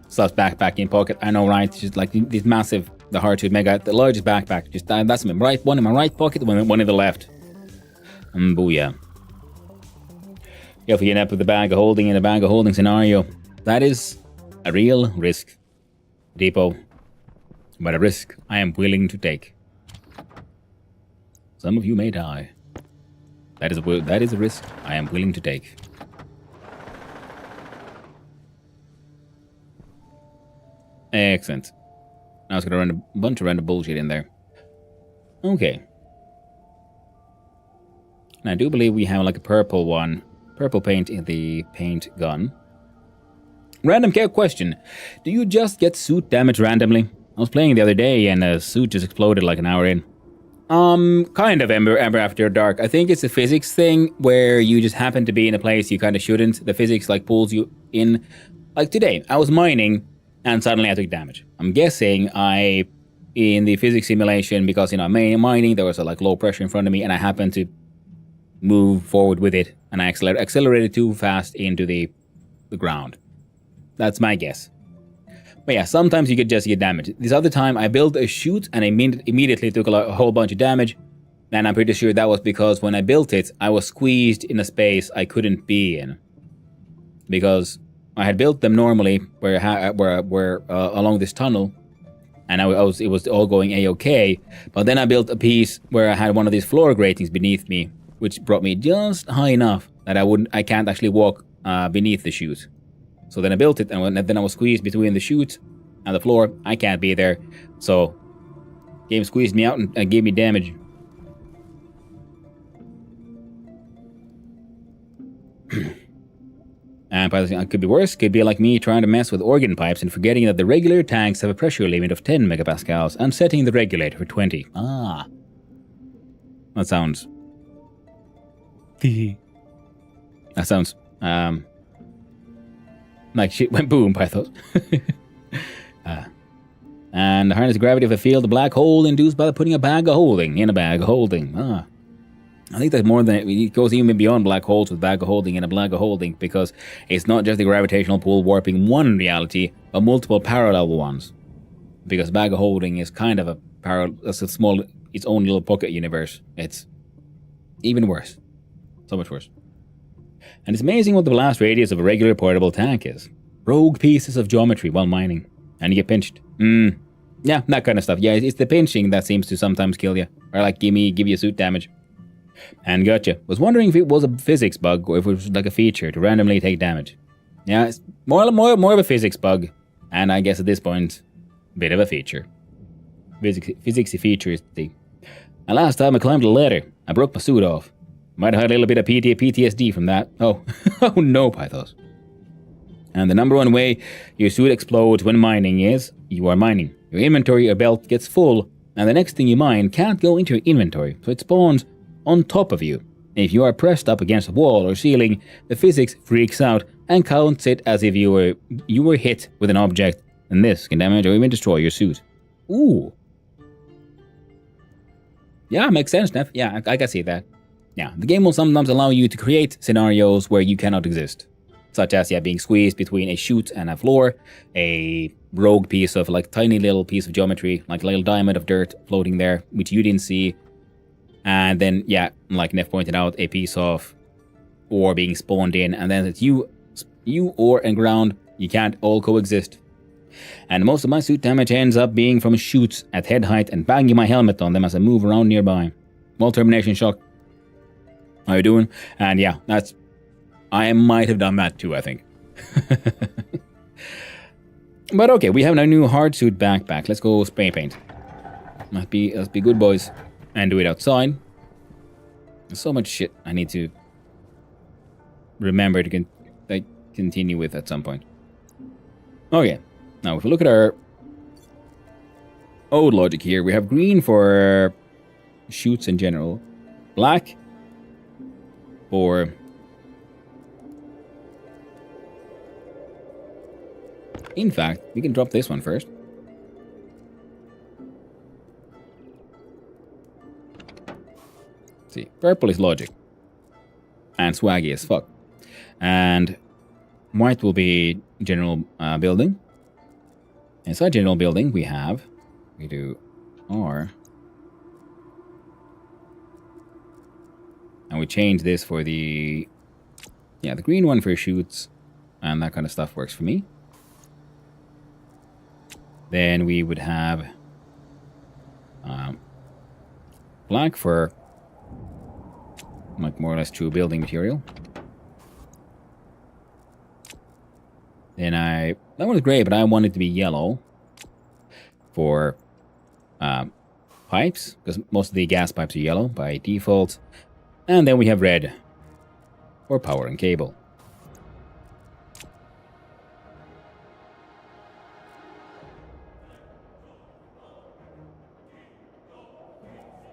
Stuff's backpack in pocket. I know, right? It's just like these massive, the hard to make out the largest backpack. Just that's my right one in my right pocket, one in the left. Booyah. If you end up with the bag of holding in a bag of holding scenario, that is a real risk, Depot. But a risk I am willing to take. Some of you may die. That is a risk I am willing to take. Excellent. Now it's gonna run a bunch of random bullshit in there. Okay. And I do believe we have like a purple one. Purple paint in the paint gun. Random question. Do you just get suit damage randomly? I was playing the other day and a suit just exploded like an hour in. Kind of Ember After Dark. I think it's a physics thing where you just happen to be in a place you kind of shouldn't. The physics like pulls you in. Like today, I was mining and suddenly I took damage. I'm guessing in the physics simulation, because I'm mining, there was a like low pressure in front of me and I happened to move forward with it and I accelerated too fast into the ground. That's my guess. But yeah, sometimes you could just get damage. This other time I built a chute and I immediately took a whole bunch of damage. And I'm pretty sure that was because when I built it, I was squeezed in a space I couldn't be in. Because I had built them normally where along this tunnel, and it was all going a-okay. But then I built a piece where I had one of these floor gratings beneath me, which brought me just high enough that I can't actually walk beneath the chute. So then I built it, and then I was squeezed between the chute and the floor. I can't be there, so game squeezed me out and gave me damage. And it could be worse. Could be like me trying to mess with organ pipes and forgetting that the regular tanks have a pressure limit of 10 megapascals and setting the regulator for 20. Ah, that sounds. That sounds like shit went boom, I thought. And harness the gravity of a field, a black hole induced by putting a bag of holding in a bag of holding. Ah. I think that's more than it goes even beyond black holes with bag of holding and a bag of holding, because it's not just the gravitational pull warping one reality, but multiple parallel ones. Because bag of holding is kind of it's a small, its own little pocket universe. It's even worse. So much worse. And it's amazing what the blast radius of a regular portable tank is. Rogue pieces of geometry while mining. And you get pinched. Yeah, that kind of stuff. Yeah, it's the pinching that seems to sometimes kill you. Or like give you suit damage. And gotcha. Was wondering if it was a physics bug or if it was like a feature to randomly take damage. Yeah, it's more of a physics bug. And I guess at this point, a bit of a feature. Physicsy feature is the... And last time I climbed a ladder, I broke my suit off. Might have had a little bit of PTSD from that. Oh, oh no, Pythos. And the number one way your suit explodes when mining is you are mining. Your inventory or belt gets full, and the next thing you mine can't go into your inventory, so it spawns on top of you. If you are pressed up against a wall or ceiling, the physics freaks out and counts it as if you were hit with an object, and this can damage or even destroy your suit. Ooh. Yeah, makes sense, Neff. Yeah, I can see that. Yeah, the game will sometimes allow you to create scenarios where you cannot exist. Such as, being squeezed between a chute and a floor, a rogue piece of, tiny little piece of geometry, like a little diamond of dirt floating there, which you didn't see. And then, like Neff pointed out, a piece of ore being spawned in, and then it's you, ore, and ground, you can't all coexist. And most of my suit damage ends up being from chutes at head height and banging my helmet on them as I move around nearby. Well, termination shock. How you doing? And I might have done that too, I think. But okay, we have our new hard suit backpack. Let's go spray paint. Let's be good boys and do it outside. There's so much shit I need to remember to continue with at some point. Okay, now if we look at our old logic here, we have green for shoots in general, black for in fact, we can drop this one first. See, purple is logic. And swaggy as fuck. And white will be general building. Inside general building, we do R. And we change this for the green one for shoots. And that kind of stuff works for me. Then we would have black for more or less true building material. Then that one was gray, but I want it to be yellow for pipes, because most of the gas pipes are yellow by default. And then we have red for power and cable.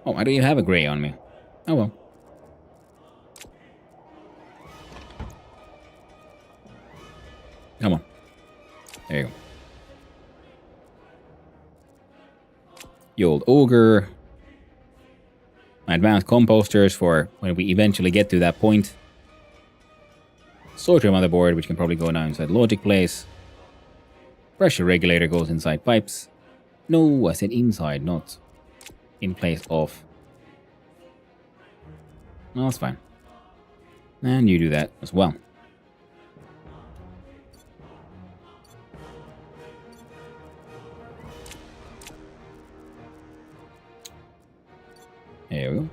Oh, I don't even have a gray on me. Oh well. Come on. There you go. The old ogre. My advanced composters for when we eventually get to that point. Sorter motherboard, which can probably go now inside logic place. Pressure regulator goes inside pipes. No, I said inside, not in place of. No, that's fine. And you do that as well. There we go.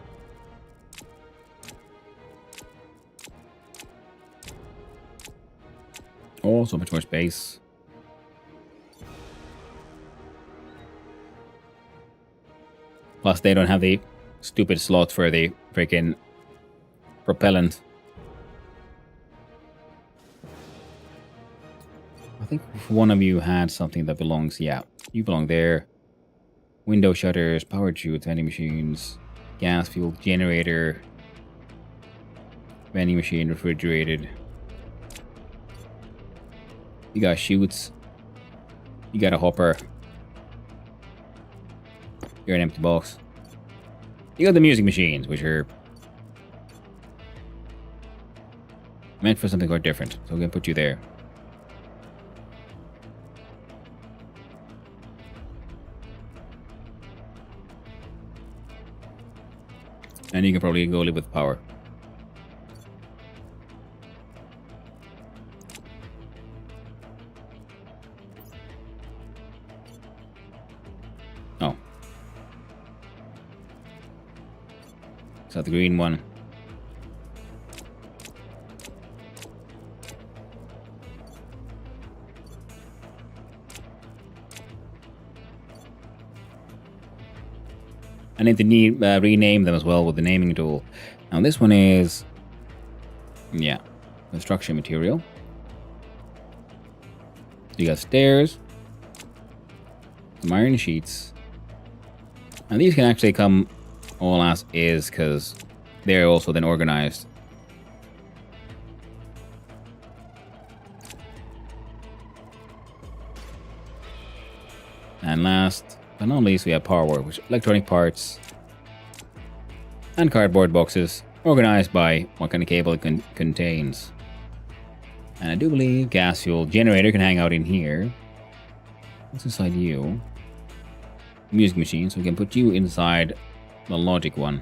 Oh, so much more space. Plus, they don't have the stupid slot for the freaking propellant. I think if one of you had something that belongs, yeah, you belong there. Window shutters, power chutes, vending machines, gas fuel generator, vending machine, refrigerated. You got chutes. You got a hopper. You're an empty box. You got the music machines, which are meant for something quite different. So we're gonna put you there. And you can probably go live with power. Oh. Is that the green one? I need to rename them as well with the naming tool. Now this one is, yeah, construction material. You got stairs, some iron sheets, and these can actually come all as is because they're also then organized. And last but not least, we have power, which electronic parts and cardboard boxes organized by what kind of cable it contains. And I do believe gas fuel generator can hang out in here. What's inside you? Music machine, so we can put you inside the logic one.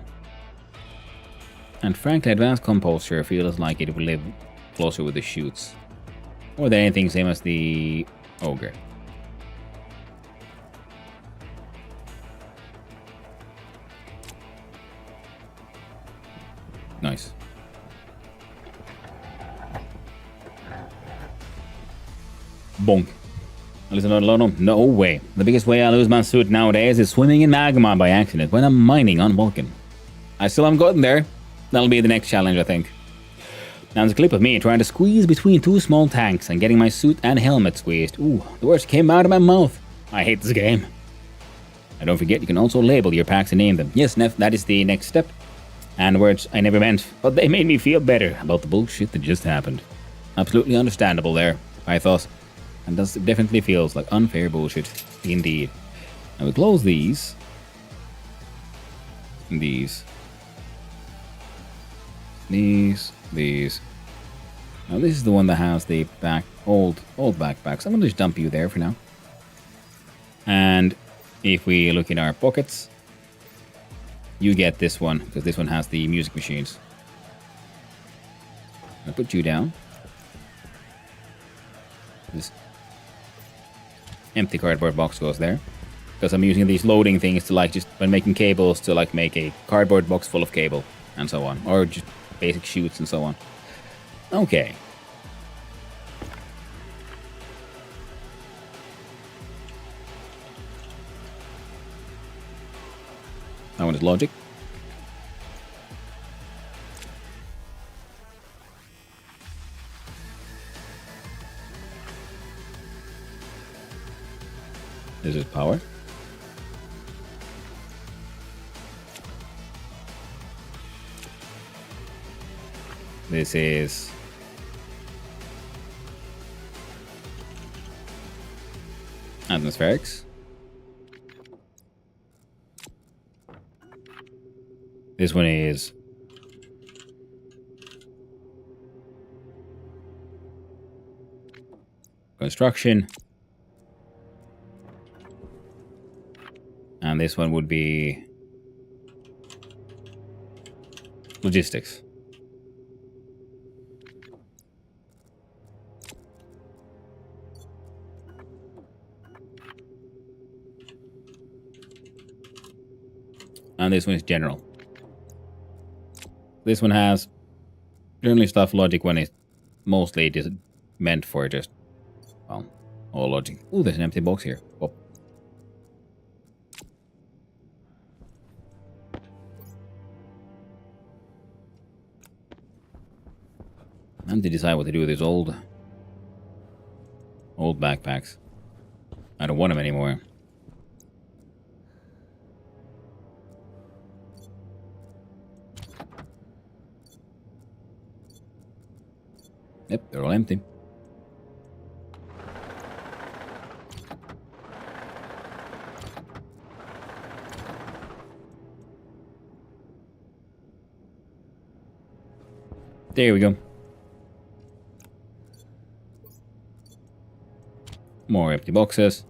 And frankly, advanced composter feels like it will live closer with the chutes. More than anything, same as the ogre. Nice. Bonk. Listen, no way. The biggest way I lose my suit nowadays is swimming in magma by accident when I'm mining on Vulcan. I still haven't gotten there. That'll be the next challenge, I think. Now there's a clip of me trying to squeeze between two small tanks and getting my suit and helmet squeezed. Ooh, the words came out of my mouth. I hate this game. And don't forget, you can also label your packs and name them. Yes, Neff, that is the next step. And words I never meant, but they made me feel better about the bullshit that just happened. Absolutely understandable there, I thought. And that definitely feels like unfair bullshit, indeed. Now we close these. These. Now this is the one that has the old backpacks. I'm gonna just dump you there for now. And if we look in our pockets, you get this one, because this one has the music machines. I'll put you down. This empty cardboard box goes there. Because I'm using these loading things to like just, when making cables, to like make a cardboard box full of cable and so on. Or just basic chutes and so on. Okay. That one is logic. This is power. This is atmospherics. This one is construction. And this one would be logistics. And this one is general. This one has generally stuff logic when it's mostly just meant for just, well, all logic. Ooh, there's an empty box here. Oh. I need to decide what to do with these old backpacks. I don't want them anymore. Yep, they're all empty. There we go. More empty boxes.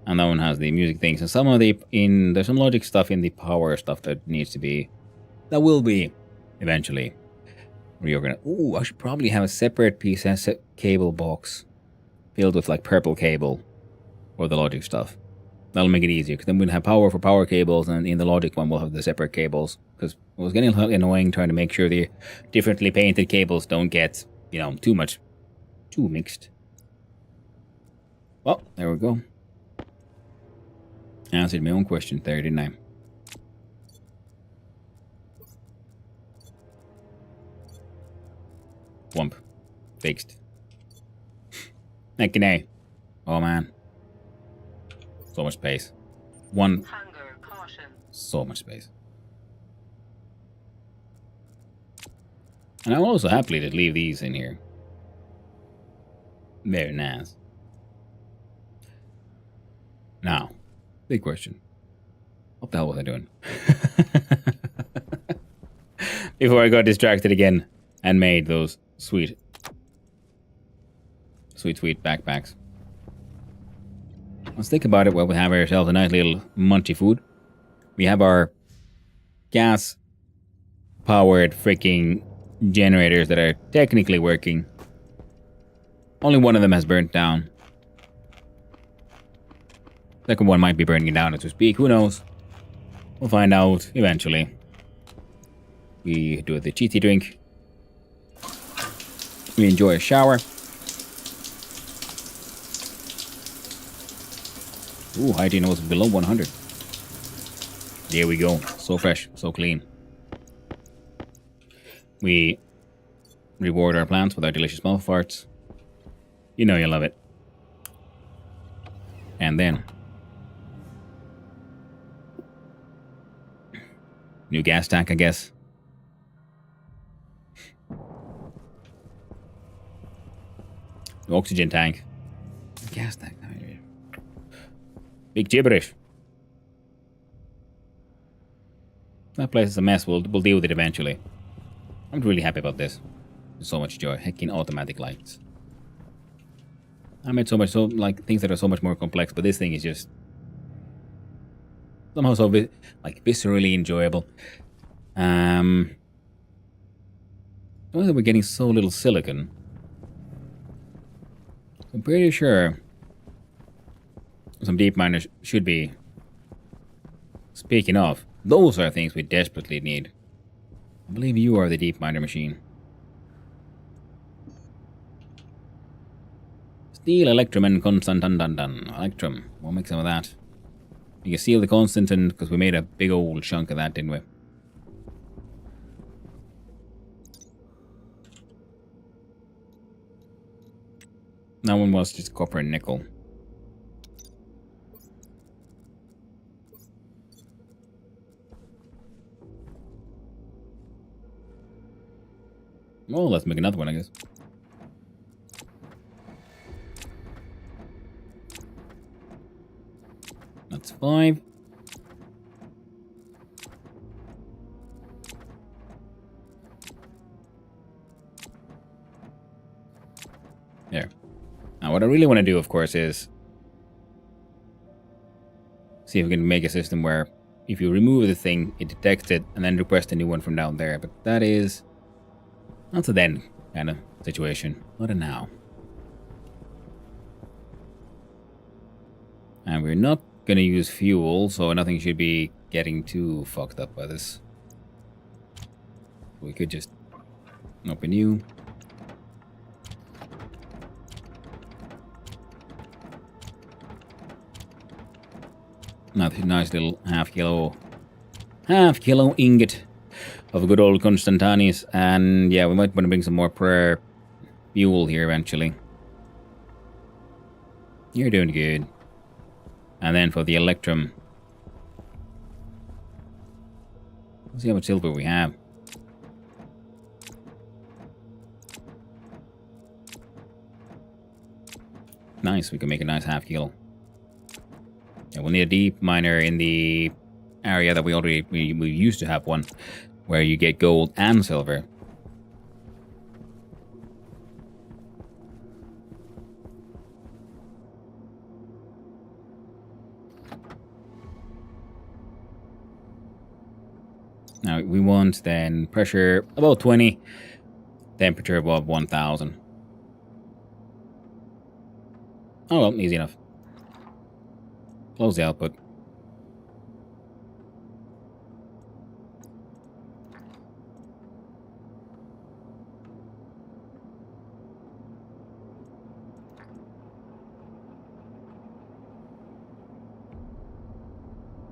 And that one has the music things. And some of there's some logic stuff in the power stuff that needs to be, that will be eventually reorganized. Ooh, I should probably have a separate PCS cable box filled with like purple cable or the logic stuff. That'll make it easier, because then we'll have power for power cables, and in the logic one we'll have the separate cables. Because it was getting a little annoying trying to make sure the differently painted cables don't get, you know, too mixed. Well, there we go. Answered my own question there, didn't I? wump. Fixed. Heck nay. Oh man. So much space. Hunger caution. So much space. And I'll also happily just leave these in here. Very nice. Now, big question. What the hell was I doing? Before I got distracted again and made those sweet backpacks. Let's think about it while we have ourselves a nice little munchy food. We have our gas-powered freaking generators that are technically working. Only one of them has burnt down. Second one might be burning down as we speak. Who knows? We'll find out eventually. We do the cheaty drink. We enjoy a shower. Ooh, hygiene was below 100. There we go. So fresh, so clean. We reward our plants with our delicious mouth farts. You know you love it. And then new gas tank, I guess. Oxygen tank. Gas tank. Big gibberish. That place is a mess. We'll deal with it eventually. I'm really happy about this. There's so much joy. Heckin' automatic lights. I made so like things that are so much more complex, but this thing is just somehow so like viscerally enjoyable. The way that we're getting so little silicon, I'm pretty sure some deep miners should be. Speaking of, those are things we desperately need. I believe you are the deep miner machine. Steel, electrum, and constant. Electrum. We'll make some of that. You can seal the constant, and because we made a big old chunk of that, didn't we? That one was just copper and nickel. Well, let's make another one, I guess. That's 5. There. Now, what I really want to do, of course, is see if we can make a system where if you remove the thing, it detects it and then requests a new one from down there. But that is not a then kind of situation. Not a now. And we're not going to use fuel, so nothing should be getting too fucked up by this. We could just open you. Nice little half kilo ingot of a good old Constantanis. And yeah, we might want to bring some more prayer fuel here eventually. You're doing good. And then for the electrum, let's see how much silver we have. Nice, we can make a nice half kilo. Yeah, we'll need a deep miner in the area that we used to have one, where you get gold and silver. Now we want then pressure about 20, temperature above 1000. Oh well, easy enough. Close the output.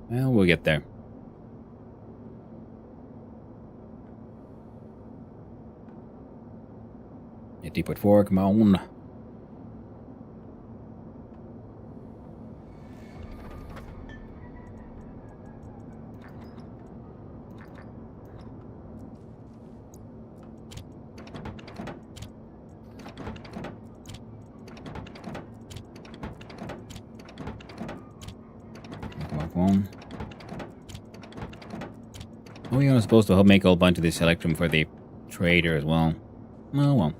Well, we'll get there. 50.4, come on. Come on. Oh, you're supposed to make a whole bunch of this electrum for the trader as well. Oh, well.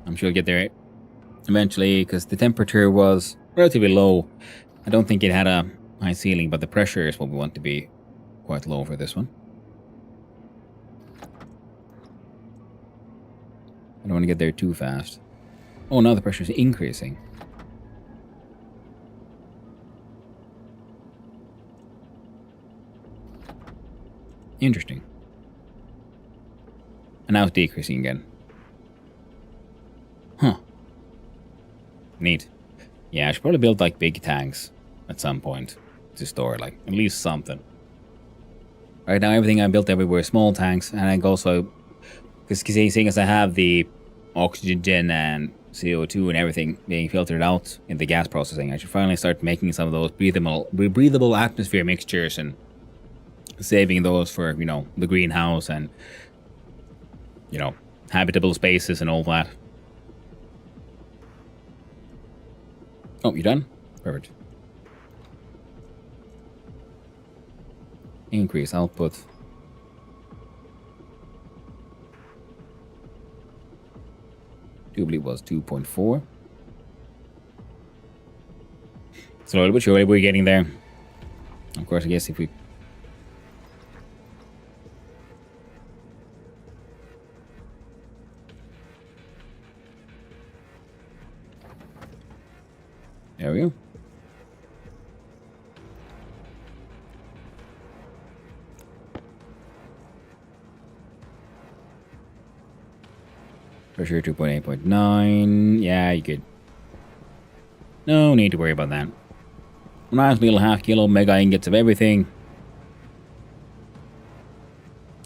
I'm sure we'll get there eventually, because the temperature was relatively low. I don't think it had a high ceiling, but the pressure is what we want to be quite low for this one. I don't want to get there too fast. Oh, now the pressure is increasing. Interesting. And now it's decreasing again. Huh. Neat. Yeah, I should probably build like big tanks at some point to store like at least something. Right now everything I built everywhere is small tanks, and I also, because seeing as I have the oxygen and CO2 and everything being filtered out in the gas processing, I should finally start making some of those breathable atmosphere mixtures and saving those for, you know, the greenhouse and, you know, habitable spaces and all that. Oh, you done? Perfect. Increase output. Doobly was 2.4. Slowly but surely we're getting there. Of course, I guess if we... There we go. Pressure 2.8.9. Yeah, you could. No need to worry about that. Nice little half kilo mega ingots of everything.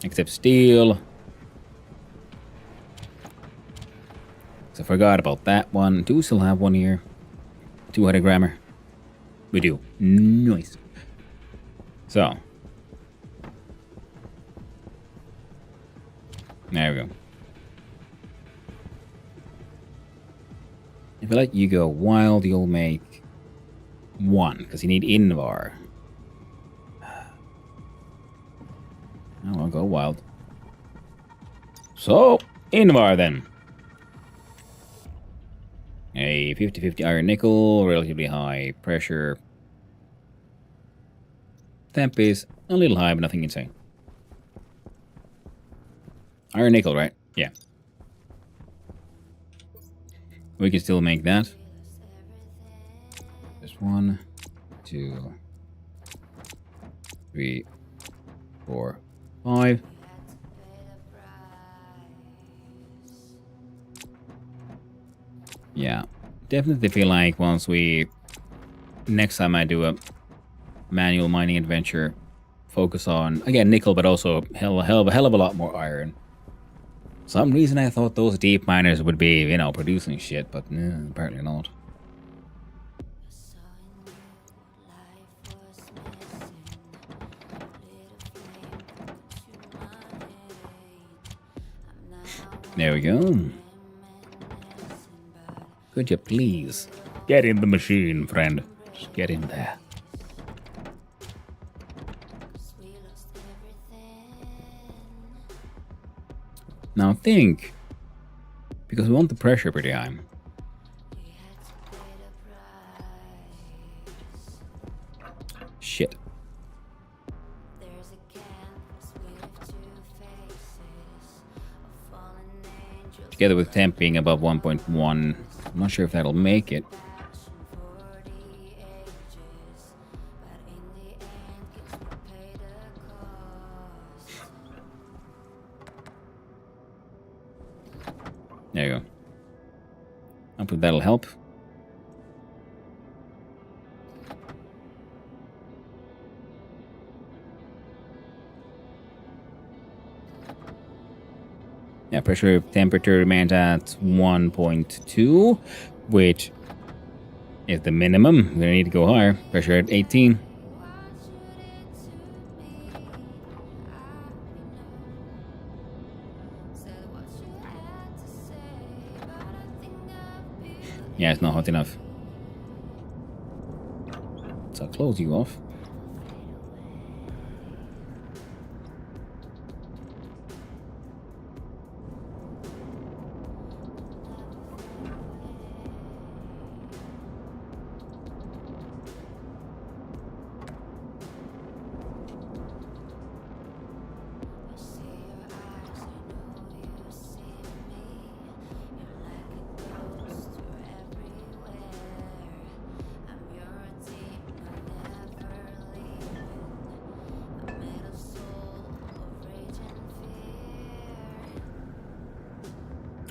Except steel. So I forgot about that one. Do we still have one here? 200 grammer. We do. Nice. So. There we go. If I let you go wild, you'll make 1, because you need Invar. I won't go wild. So, Invar then. A 50-50 iron nickel, relatively high pressure. Temp is a little high, but nothing insane. Iron nickel, right? Yeah. We can still make that. Just 1, 2, 3, 4, 5. Yeah, definitely feel like once we... Next time I do a manual mining adventure, focus on, again, nickel, but also hell of a lot more iron. Some reason I thought those deep miners would be, you know, producing shit, but apparently not. There we go. Could you please get in the machine, friend? Just get in there. Now think, because we want the pressure pretty high. Shit. Together with temp being above 1.1, I'm not sure if that'll make it. There you go. Hopefully that'll help. Yeah, pressure temperature remains at 1.2, which is the minimum. We're gonna need to go higher. Pressure at 18. Yeah, it's not hot enough. So I'll close you off.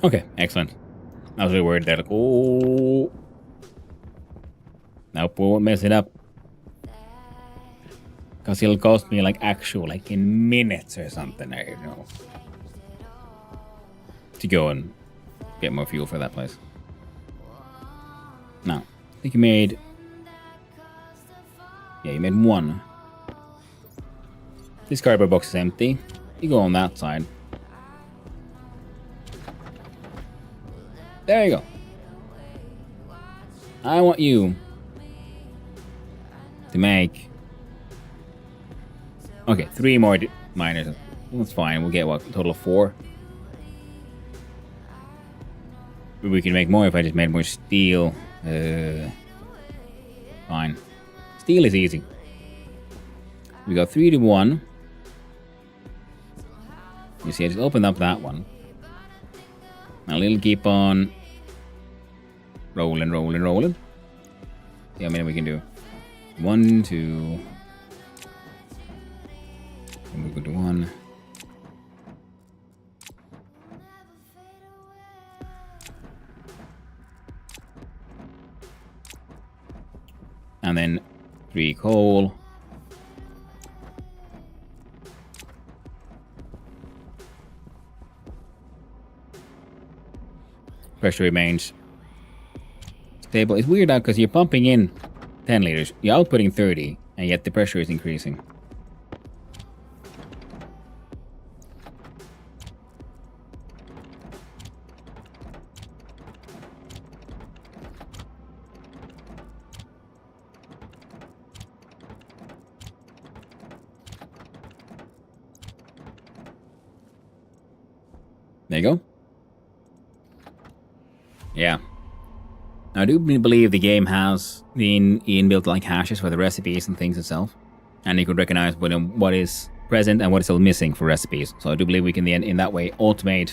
Okay, excellent. I was really worried there, like, oh. Nope, we won't mess it up. Because it'll cost me, like, actual, like, in minutes or something, you know. To go and get more fuel for that place. No. I think you made... Yeah, you made one. This cardboard box is empty. You go on that side. There you go. I want you to make... Okay, 3 more miners. That's fine. We'll get, what, a total of 4? We can make more if I just made more steel. Fine. Steel is easy. We got 3 to 1. You see, I just opened up that one. Now it'll keep on rolling. See how many we can do. 1, 2. And we go to 1. And then 3 coal. Pressure remains stable. It's weird now because you're pumping in 10 liters, you're outputting 30, and yet the pressure is increasing. There you go. Yeah. I do believe the game has the inbuilt like hashes for the recipes and things itself. And you could recognize what is present and what is still missing for recipes. So I do believe we can then in that way automate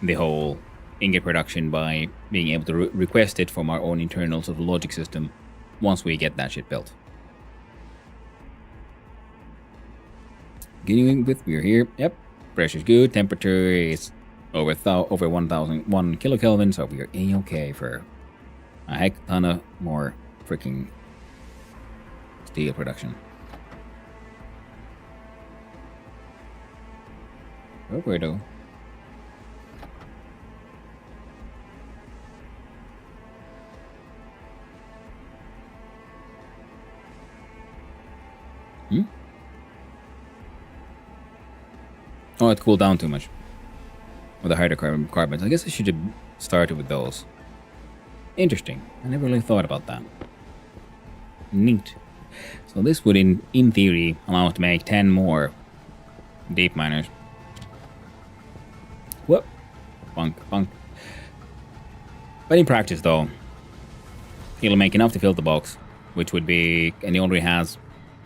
the whole ingot production by being able to request it from our own internal sort of logic system once we get that shit built. Getting with, we're here. Yep. Pressure's good. Temperature is over 1,001 kilokelvin, so we are A-okay for a heck ton of more freaking steel production. Oh, weirdo. Oh, it cooled down too much. With the hydrocarbons. I guess I should have started with those. Interesting. I never really thought about that. Neat. So this would, in theory, allow us to make 10 more deep miners. Whoop. Bunk. But in practice, though, it'll make enough to fill the box, which would be... And he already has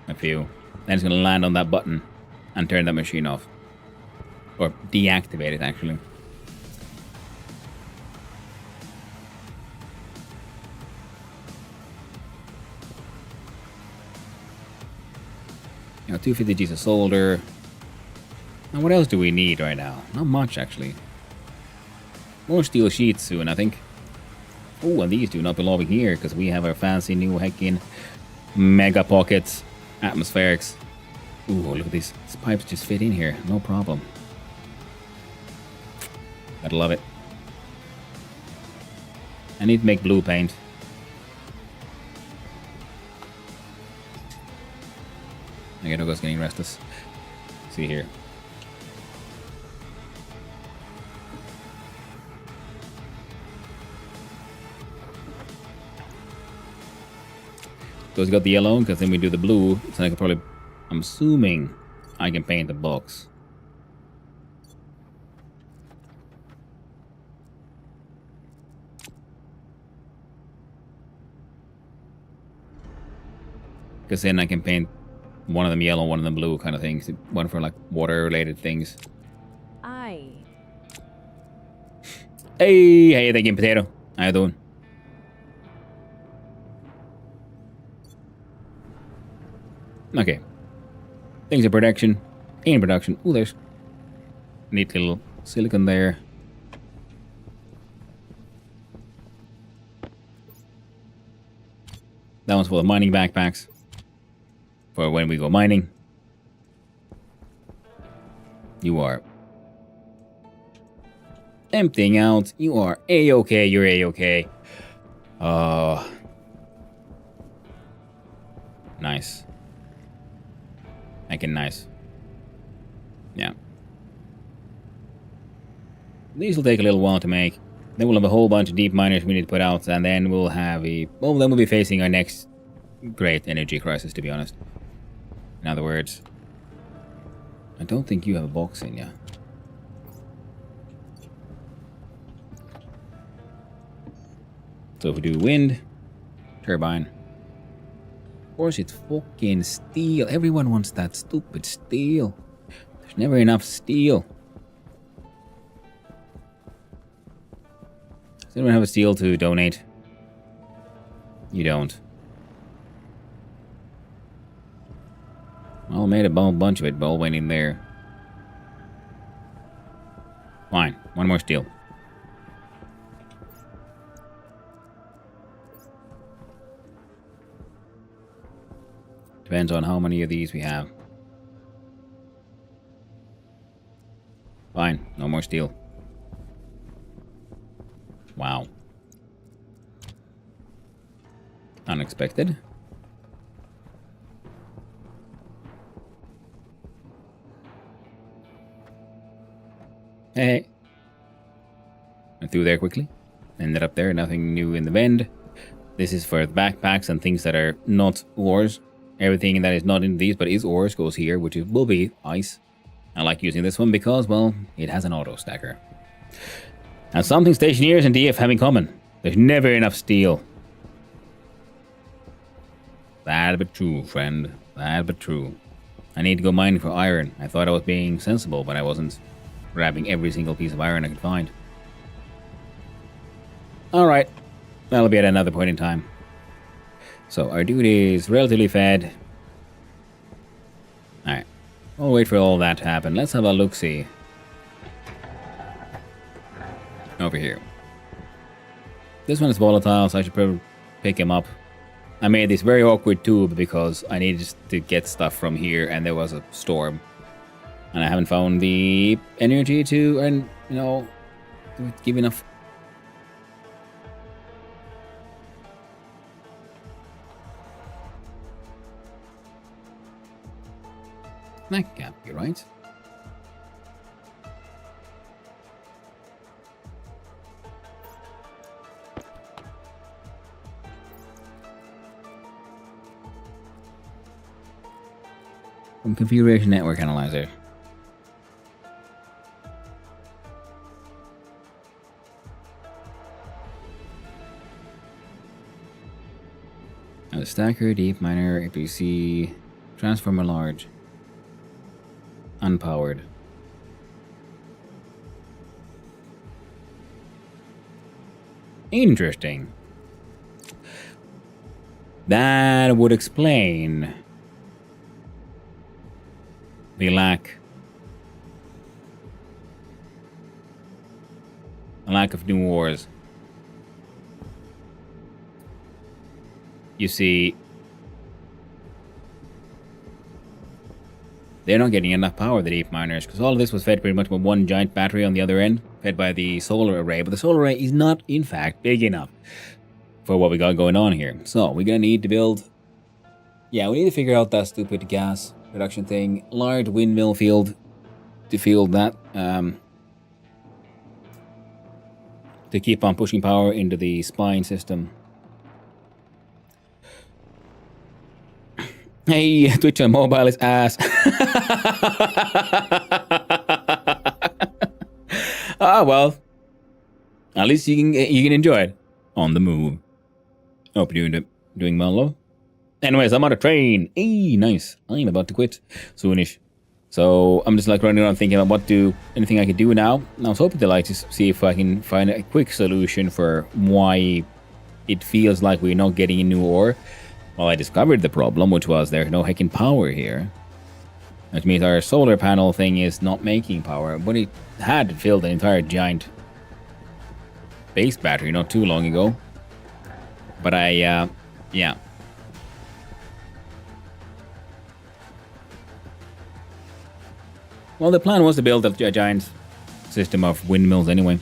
a few. Then it's going to land on that button and turn that machine off. Or deactivate it, actually. You know, 250 G's of solder. And what else do we need right now? Not much, actually. More steel sheets soon, I think. Oh, and these do not belong here because we have our fancy new heckin' mega pockets atmospherics. Ooh, look at these. These pipes just fit in here, no problem. Gotta love it. I need to make blue paint. Okay, Douglas getting restless. See here. So it's got the yellow, because then we do the blue. So I can probably, I'm assuming I can paint the box. Because then I can paint one of them yellow, one of them blue kind of things. One for like water related things. Aye. Hey, thank you, Potato. How you doing? Okay. Things in production. In production. Ooh, there's neat little silicon there. That one's full of mining backpacks. For when we go mining. You are emptying out. You are A-okay. You're A-okay. Nice. Nice. Yeah. These will take a little while to make. Then we'll have a whole bunch of deep miners we need to put out, and then we'll have a... Well, then we'll be facing our next great energy crisis, to be honest. In other words, I don't think you have a box in ya. So if we do wind, turbine... Of course, it's fucking steel. Everyone wants that stupid steel. There's never enough steel. Does anyone have a steel to donate? You don't. Well, I made a bunch of it, but all went in there. Fine. One more steel. Depends on how many of these we have. Fine, no more steel. Wow. Unexpected. Hey. Went through there quickly. Ended up there, nothing new in the vent. This is for the backpacks and things that are not ores. Everything that is not in these but is ores goes here, which will be ice. I like using this one because, well, it has an auto stacker. And something Stationeers and DF have in common. There's never enough steel. Bad but true, friend. Bad but true. I need to go mining for iron. I thought I was being sensible, but I wasn't. Grabbing every single piece of iron I could find. Alright. That'll be at another point in time. So, our dude is relatively fed. Alright. We'll wait for all that to happen. Let's have a look-see. Over here. This one is volatile, so I should probably pick him up. I made this very awkward tube because I needed to get stuff from here and there was a storm. And I haven't found the energy to, and you know, give enough. That can't be right. From configuration network analyzer. Stacker, deep miner, APC, transformer large, unpowered. Interesting. That would explain the lack lack of new ores. You see, they're not getting enough power, the deep miners, because all of this was fed pretty much by one giant battery on the other end, fed by the solar array. But the solar array is not, in fact, big enough for what we got going on here. So we're gonna need to build. Yeah, we need to figure out that stupid gas production thing. Large windmill field to field that. To keep on pushing power into the spine system. Hey, Twitch on mobile is ass. Well, at least you can enjoy it on the move. Hope you're doing well, though. Anyways, I'm on a train. Hey, nice. I'm about to quit soonish. So I'm just like running around thinking about anything I could do now. And I was hoping to like to see if I can find a quick solution for why it feels like we're not getting a new ore. Well, I discovered the problem, which was there's no heckin' power here. Which means our solar panel thing is not making power. But it had filled an entire giant base battery not too long ago. But yeah. Well, the plan was to build a giant system of windmills anyway.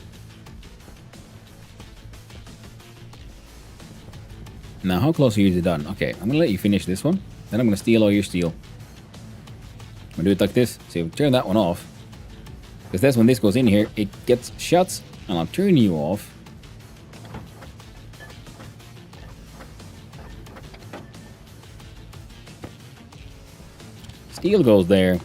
Now, how close are you to done? Okay, I'm gonna let you finish this one. Then I'm gonna steal all your steel. I'm gonna do it like this. So turn that one off. Because that's when this goes in here, it gets shuts, and I'll turn you off. Steel goes there.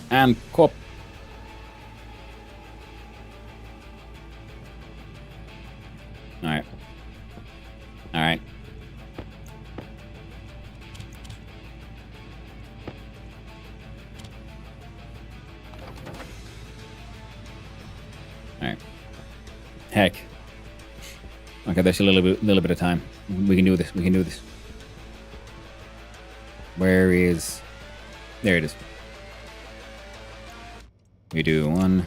And cop. Alright. Alright. Alright. Heck. Okay, there's a little bit of time. We can do this. We can do this. Where is... There it is. We do one.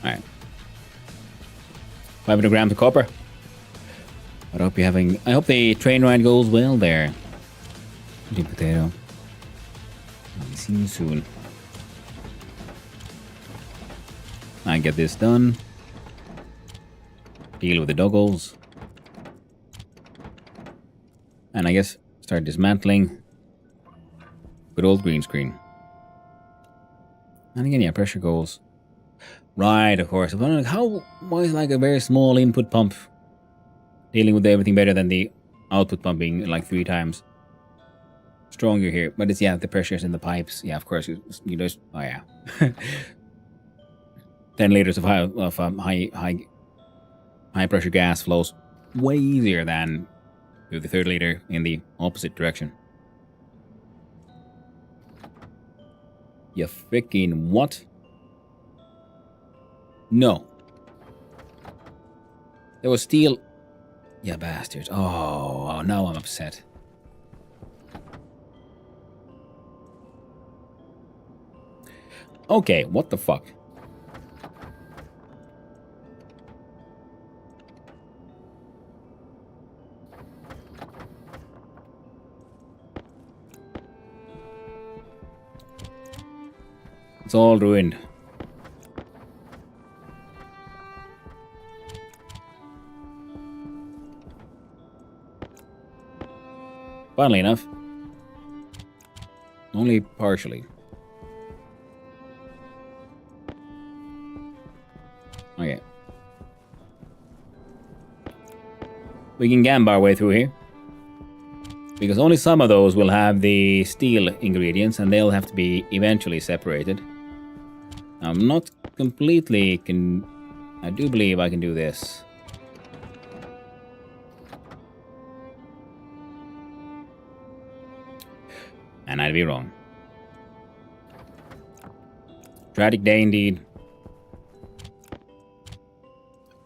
Alright. 500 grams of copper. I hope the train ride goes well there. Deep potato. I'll see you soon. I get this done. Deal with the doggles. And I guess start dismantling. Good old green screen. And again, yeah, pressure goals. Right, of course. I'm wondering why is like a very small input pump dealing with everything better than the output pump being like 3 times stronger here? But it's, yeah, the pressures in the pipes. Yeah, of course. You just, oh yeah. 10 liters of high pressure gas flows way easier than the 3rd liter in the opposite direction. You freaking what? No. There was steel. Yeah, bastards. Oh, now I'm upset. Okay, what the fuck? It's all ruined. Funnily enough. Only partially. Okay. We can gamble our way through here. Because only some of those will have the steel ingredients and they'll have to be eventually separated. I'm not completely I do believe I can do this. And I'd be wrong. Tragic day indeed.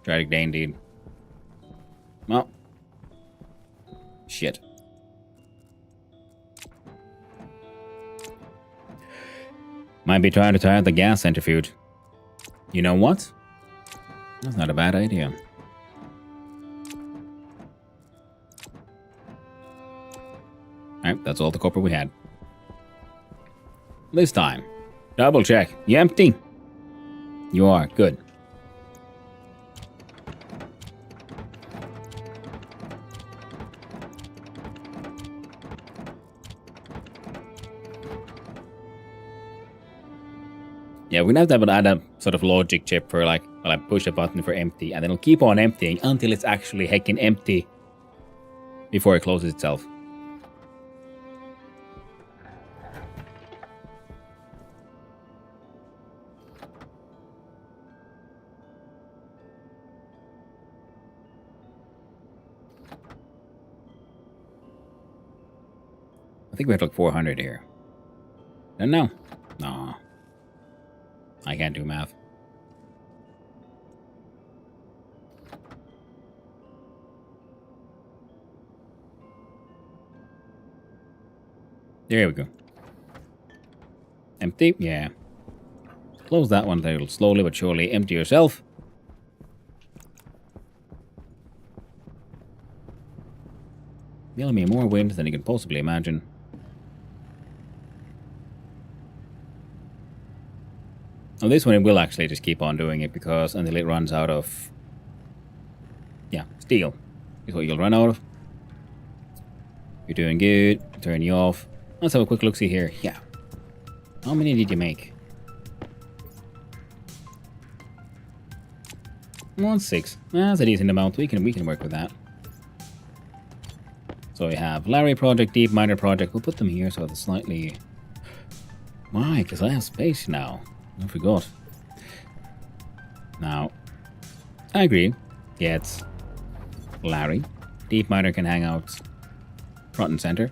Tragic day indeed. Well. Shit. Might be trying to tie out the gas centrifuge. You know what? That's not a bad idea. Alright, that's all the copper we had. This time. Double check. You empty? You are. Good. Yeah, we're gonna have to add a sort of logic chip for like, well, I push a button for empty, and then it'll keep on emptying until it's actually heckin' empty before it closes itself. I think we have like 400 here. Don't know. No. I can't do math. There we go. Empty? Yeah. Close that one there. It'll slowly but surely empty yourself. Giving me more wind than you can possibly imagine. On this one, it will actually just keep on doing it because until it runs out of, yeah, steel is what you'll run out of. You're doing good. Turn you off. Let's have a quick look see here. Yeah. How many did you make? 6. That's a decent amount. We can work with that. So we have Larry project, deep miner project. We'll put them here so it's slightly. Why? Because I have space now. I forgot. Now, I agree. Get Larry. Deep miner can hang out front and center.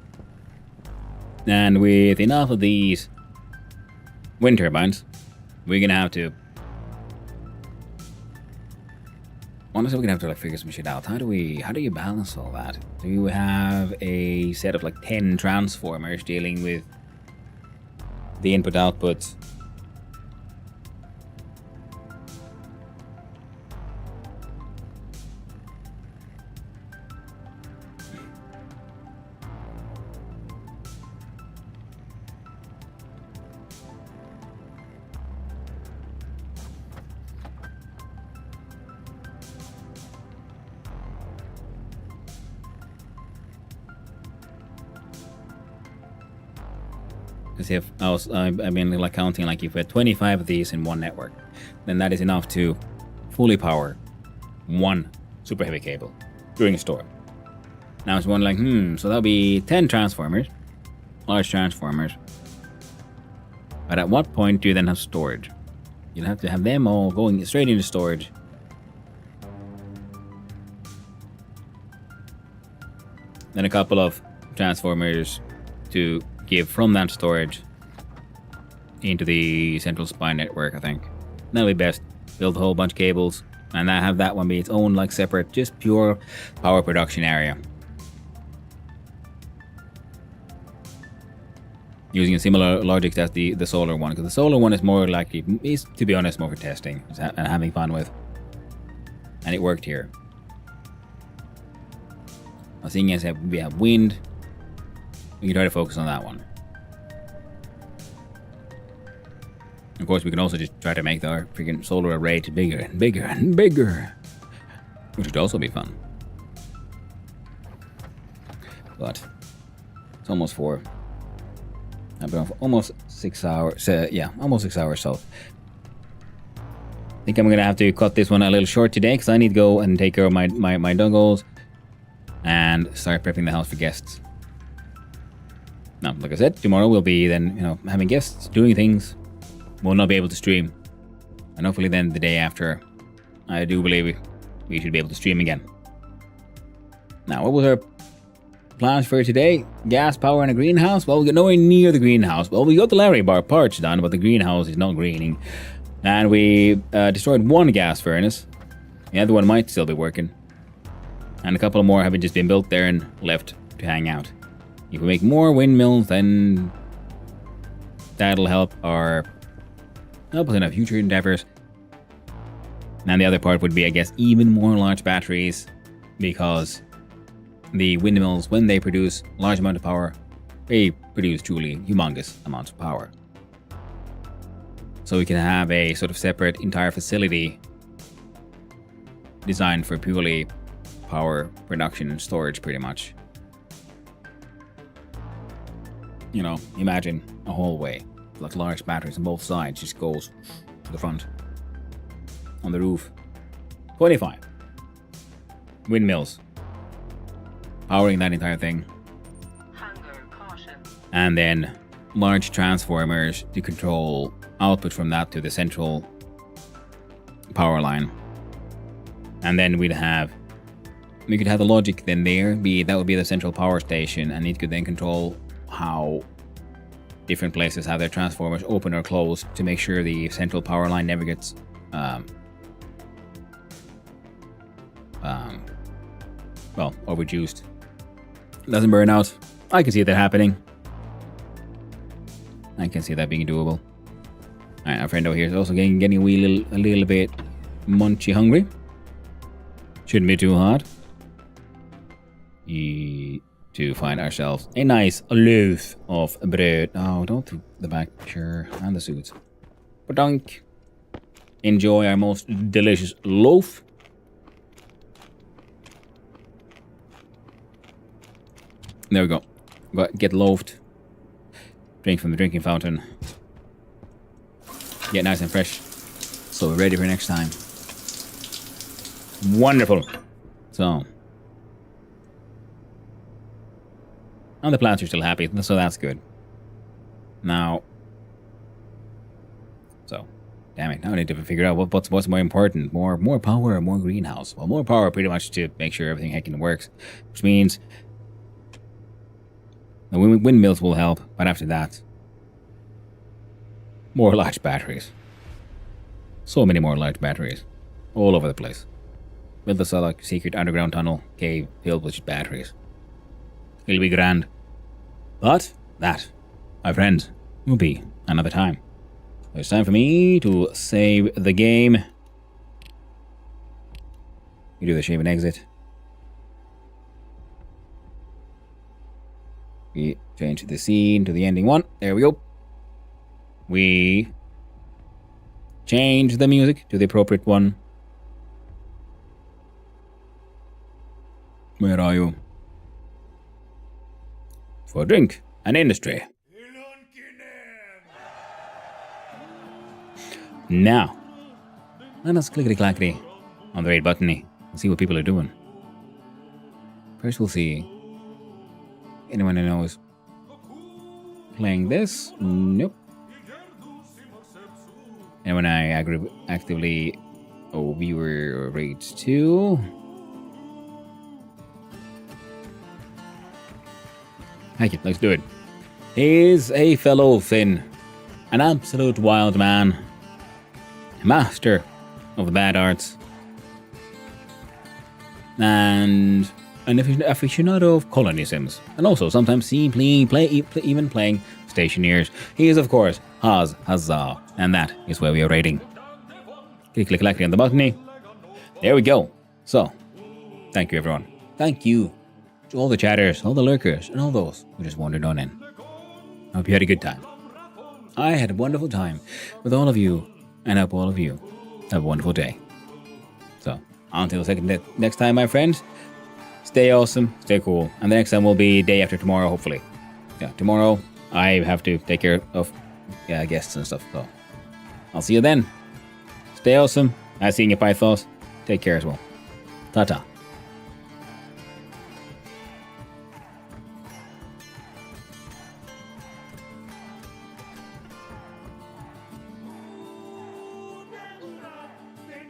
And with enough of these wind turbines, we're gonna have to. Honestly, we're gonna have to like figure some shit out. How do you balance all that? Do you have a set of like 10 transformers dealing with the input output? Because if I've been like counting, like if we had 25 of these in one network, then that is enough to fully power one super heavy cable during a storm. Now it's one like, so that'll be 10 transformers, large transformers. But at what point do you then have storage? You'll have to have them all going straight into storage. Then a couple of transformers to give from that storage into the central spine network, I think. That'll be best. Build a whole bunch of cables and have that one be its own like separate, just pure power production area. Using a similar logic as the solar one, because the solar one is more likely, is to be honest, more for testing and having fun with. And it worked here. Now, seeing as we have wind, we can try to focus on that one. Of course, we can also just try to make our freaking solar array bigger and bigger and bigger, which would also be fun. But it's almost 4. I've been on for almost 6 hours. Almost 6 hours. So I think I'm gonna have to cut this one a little short today because I need to go and take care of my doggos and start prepping the house for guests. Now, like I said, tomorrow we'll be then, having guests, doing things. We'll not be able to stream. And hopefully then the day after, I do believe we should be able to stream again. Now, what was our plans for today. Gas power and a greenhouse. Well, we got nowhere near the greenhouse. Well, we got the Larry bar parts done, but the greenhouse is not greening. And we destroyed one gas furnace. The other one might still be working. And a couple more have just been built there and left to hang out. If we make more windmills, then that'll help us in our future endeavors. And the other part would be, I guess, even more large batteries, because the windmills, when they produce a large amount of power, they produce truly humongous amounts of power. So we can have a sort of separate entire facility designed for purely power production and storage, pretty much. You know, imagine a hallway with large batteries on both sides, just goes to the front. On the roof. 25 windmills powering that entire thing. Hunger caution. And then large transformers to control output from that to the central power line. And then we could have the logic then there that would be the central power station, and it could then control how different places have their transformers open or closed to make sure the central power line never gets overjuiced. Doesn't burn out. I can see that happening. I can see that being doable. Alright, our friend over here is also getting a little bit munchy hungry. Shouldn't be too hard. To find ourselves a nice loaf of bread. Oh, don't do the back picture and the suits. Badunk. Enjoy our most delicious loaf. There we go. Get loafed. Drink from the drinking fountain. Get nice and fresh. So we're ready for next time. Wonderful. So. And the plants are still happy, so that's good. Now. So. Damn it, now I need to figure out what's more important. More power or more greenhouse? Well, more power pretty much to make sure everything heckin' works. Which means the windmills will help, but after that, more large batteries. So many more large batteries. All over the place. Build a secret underground tunnel cave filled with batteries. It'll be grand. But that, my friends, will be another time. It's time for me to save the game. You do the save and exit. We change the scene to the ending one. There we go. We change the music to the appropriate one. Where are you? For drink and industry. Now, let us clickety-clackety on the right button and see what people are doing. First we'll see anyone who knows playing this. Nope. Anyone I actively viewer rates to. Thank you, let's do it. He's a fellow Finn, an absolute wild man, master of the bad arts, and an aficionado of colony sims, and also sometimes even playing Stationeers. He is, of course, Huzzah, and that is where we are rating. Click on the button. There we go. So, thank you, everyone. Thank you to all the chatters, all the lurkers, and all those who just wandered on in. I hope you had a good time. I had a wonderful time with all of you, and I hope all of you have a wonderful day. So, until next time, my friends, stay awesome, stay cool, and the next time will be day after tomorrow, hopefully. Yeah, tomorrow I have to take care of guests and stuff, so I'll see you then. Stay awesome. Nice seeing you, Pythos. Take care as well. Ta-ta.